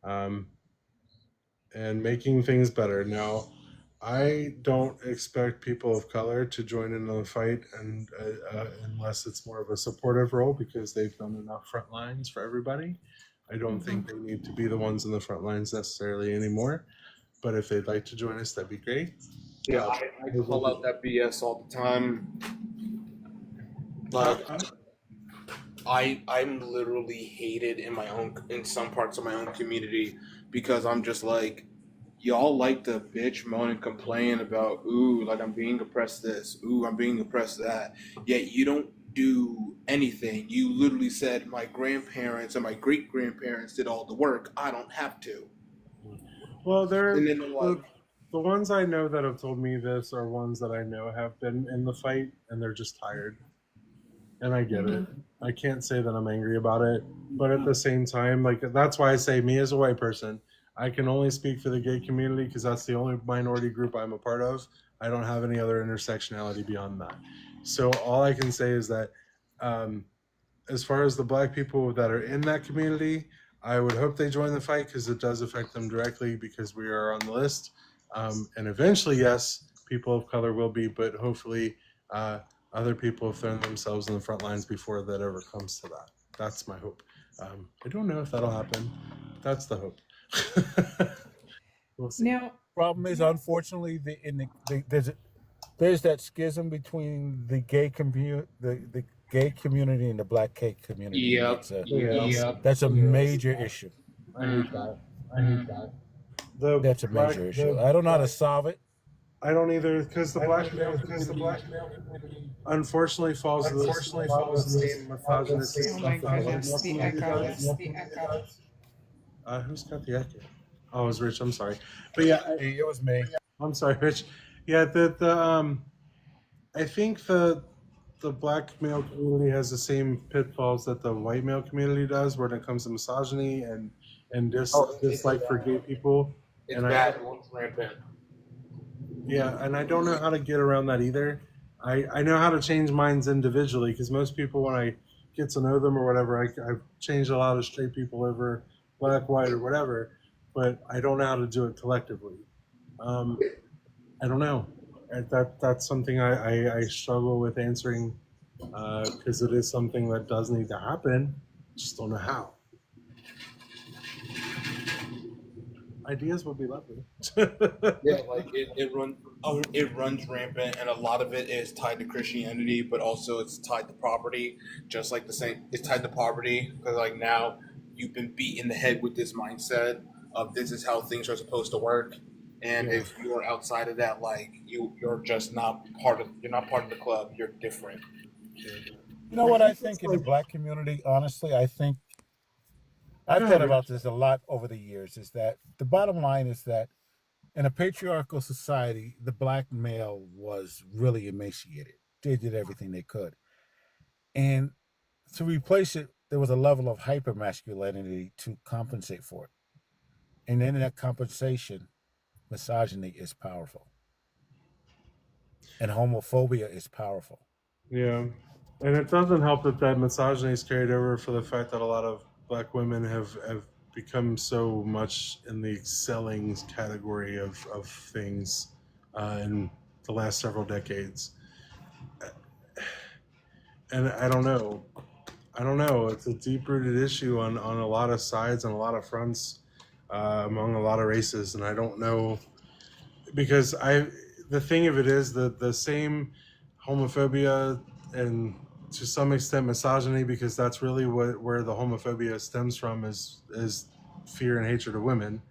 and making things better. Now, I don't expect people of color to join in the fight, and unless it's more of a supportive role because they've done enough front lines for everybody. I don't think they need to be the ones in the front lines necessarily anymore. But if they'd like to join us, that'd be great. Yeah, I call out that BS all the time. Like, I'm literally hated in some parts of my own community because I'm just like, y'all like to bitch, moan, and complain about, ooh, like I'm being oppressed this, ooh, I'm being oppressed that. Yet you don't do anything. You literally said my grandparents and my great grandparents did all the work. I don't have to. Well, And then they're like, the ones I know that have told me this are ones that I know have been in the fight and they're just tired. And I get it. I can't say that I'm angry about it, but at the same time, like that's why I say me as a white person, I can only speak for the gay community because that's the only minority group I'm a part of. I don't have any other intersectionality beyond that. So all I can say is that as far as the black people that are in that community, I would hope they join the fight because it does affect them directly because we are on the list. And eventually, yes, people of color will be, but hopefully other people have thrown themselves in the front lines before that ever comes to that. That's my hope. I don't know if that'll happen. But that's the hope. We'll see. Now, problem is, unfortunately, there's that schism between the gay the gay community and the black gay community. Yep. That's a major issue. I hate that. I hate that. The That's a black, major issue. I don't know how to solve it. I don't either because the black male community unfortunately falls to the same misogynistic oh my stuff. goodness, the echo, the echo. Who's got the echo? Oh, it was Rich. I'm sorry, but yeah, It was me. I'm sorry, Rich. Yeah, I think the black male community has the same pitfalls that the white male community does when it comes to misogyny and dislike for gay people. It's And bad. It's rampant. yeah, and I don't know how to get around that either. I know how to change minds individually because most people, when I get to know them or whatever, I've changed a lot of straight people over black, white, or whatever, but I don't know how to do it collectively. I don't know. That's something I struggle with answering because it is something that does need to happen. Just don't know how. Ideas would be lovely. Yeah, like it runs rampant, and a lot of it is tied to Christianity, but also it's tied to poverty. Just like the same, it's tied to poverty because like now you've been beat in the head with this mindset of this is how things are supposed to work, and if you're outside of that, like you're just not part of the club. You're different. You know what I think in the black community, honestly, I've thought about this a lot over the years, is that the bottom line is that in a patriarchal society, the black male was really emaciated. They did everything they could. And to replace it, there was a level of hypermasculinity to compensate for it. And in that compensation, misogyny is powerful. And homophobia is powerful. Yeah, and it doesn't help that misogyny is carried over for the fact that a lot of black women have become so much in the excelling category of things in the last several decades. And I don't know. It's a deep-rooted issue on a lot of sides and a lot of fronts among a lot of races, and I don't know because the thing of it is that the same homophobia and to some extent misogyny, because that's really where the homophobia stems from is fear and hatred of women.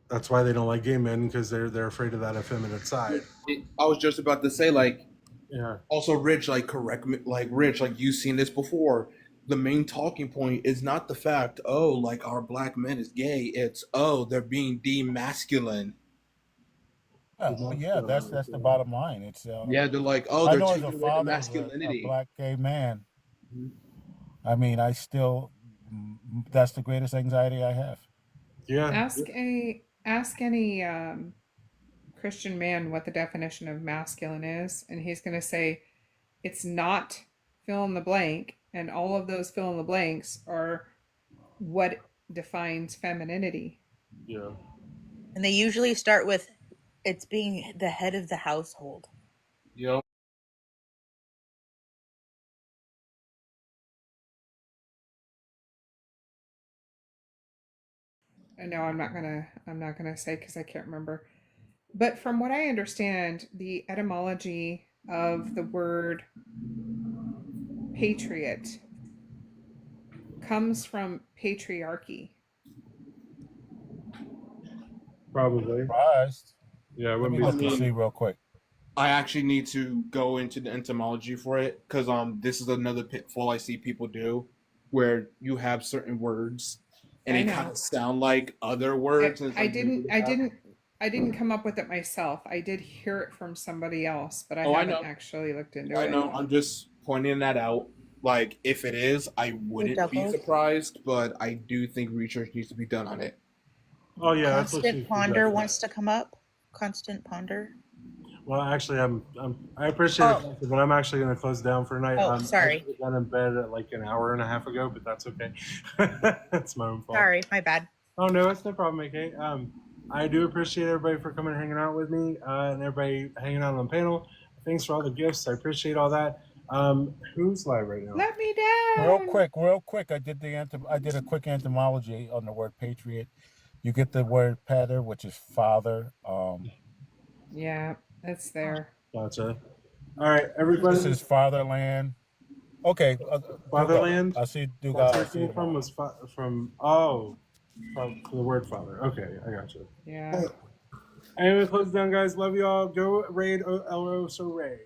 That's why they don't like gay men, because they're afraid of that effeminate side. I was just about to say, like, yeah. Also, Rich, like, correct me, like, Rich, like, you've seen this before. The main talking point is not the fact, oh, like, our black men is gay. It's, oh, they're being demasculine. Yeah, that's the bottom line. It's yeah, they're like, oh, I they're know as taking a away the father of masculinity. a black gay man, I mean, that's the greatest anxiety I have. Yeah. Ask any Christian man what the definition of masculine is, and he's going to say it's not fill in the blank, and all of those fill in the blanks are what defines femininity. Yeah. And they usually start with it's being the head of the household. Yep. No, I'm not gonna say because I can't remember. But from what I understand, the etymology of the word patriot comes from patriarchy. Probably. Surprised. Yeah, it Let wouldn't me be look to see real quick. I actually need to go into the etymology for it because this is another pitfall I see people do, where you have certain words and I they know. kind of sound like other words. And it's like, I didn't come up with it myself. I did hear it from somebody else, but I Oh, I haven't know. actually looked into I it. know. I'm just pointing that out. Like, if it is, I wouldn't be Dugald. surprised, but I do think research needs to be done on it. Oh yeah, that's what Constant she Ponder suggested. wants to come up. Constant Ponder. Well, actually, I appreciate it, but I'm actually going to close down for tonight. Oh, sorry. I got in bed at like an hour and a half ago, but that's okay. That's my own fault. Sorry, my bad. Oh no, it's no problem, AK. I do appreciate everybody for coming and hanging out with me, and everybody hanging out on the panel. Thanks for all the gifts. I appreciate all that. Who's live right now? Let me down. Real quick. I did a quick etymology on the word patriot. You get the word pater, which is father. Yeah, it's there. Gotcha. All right, everybody. This is fatherland. Okay, Fatherland. I see Dugald. That's where it came from. Was from the word father. Okay, I got you. Yeah. Anyway, close it down, guys. Love you all. Go raid LO so raid.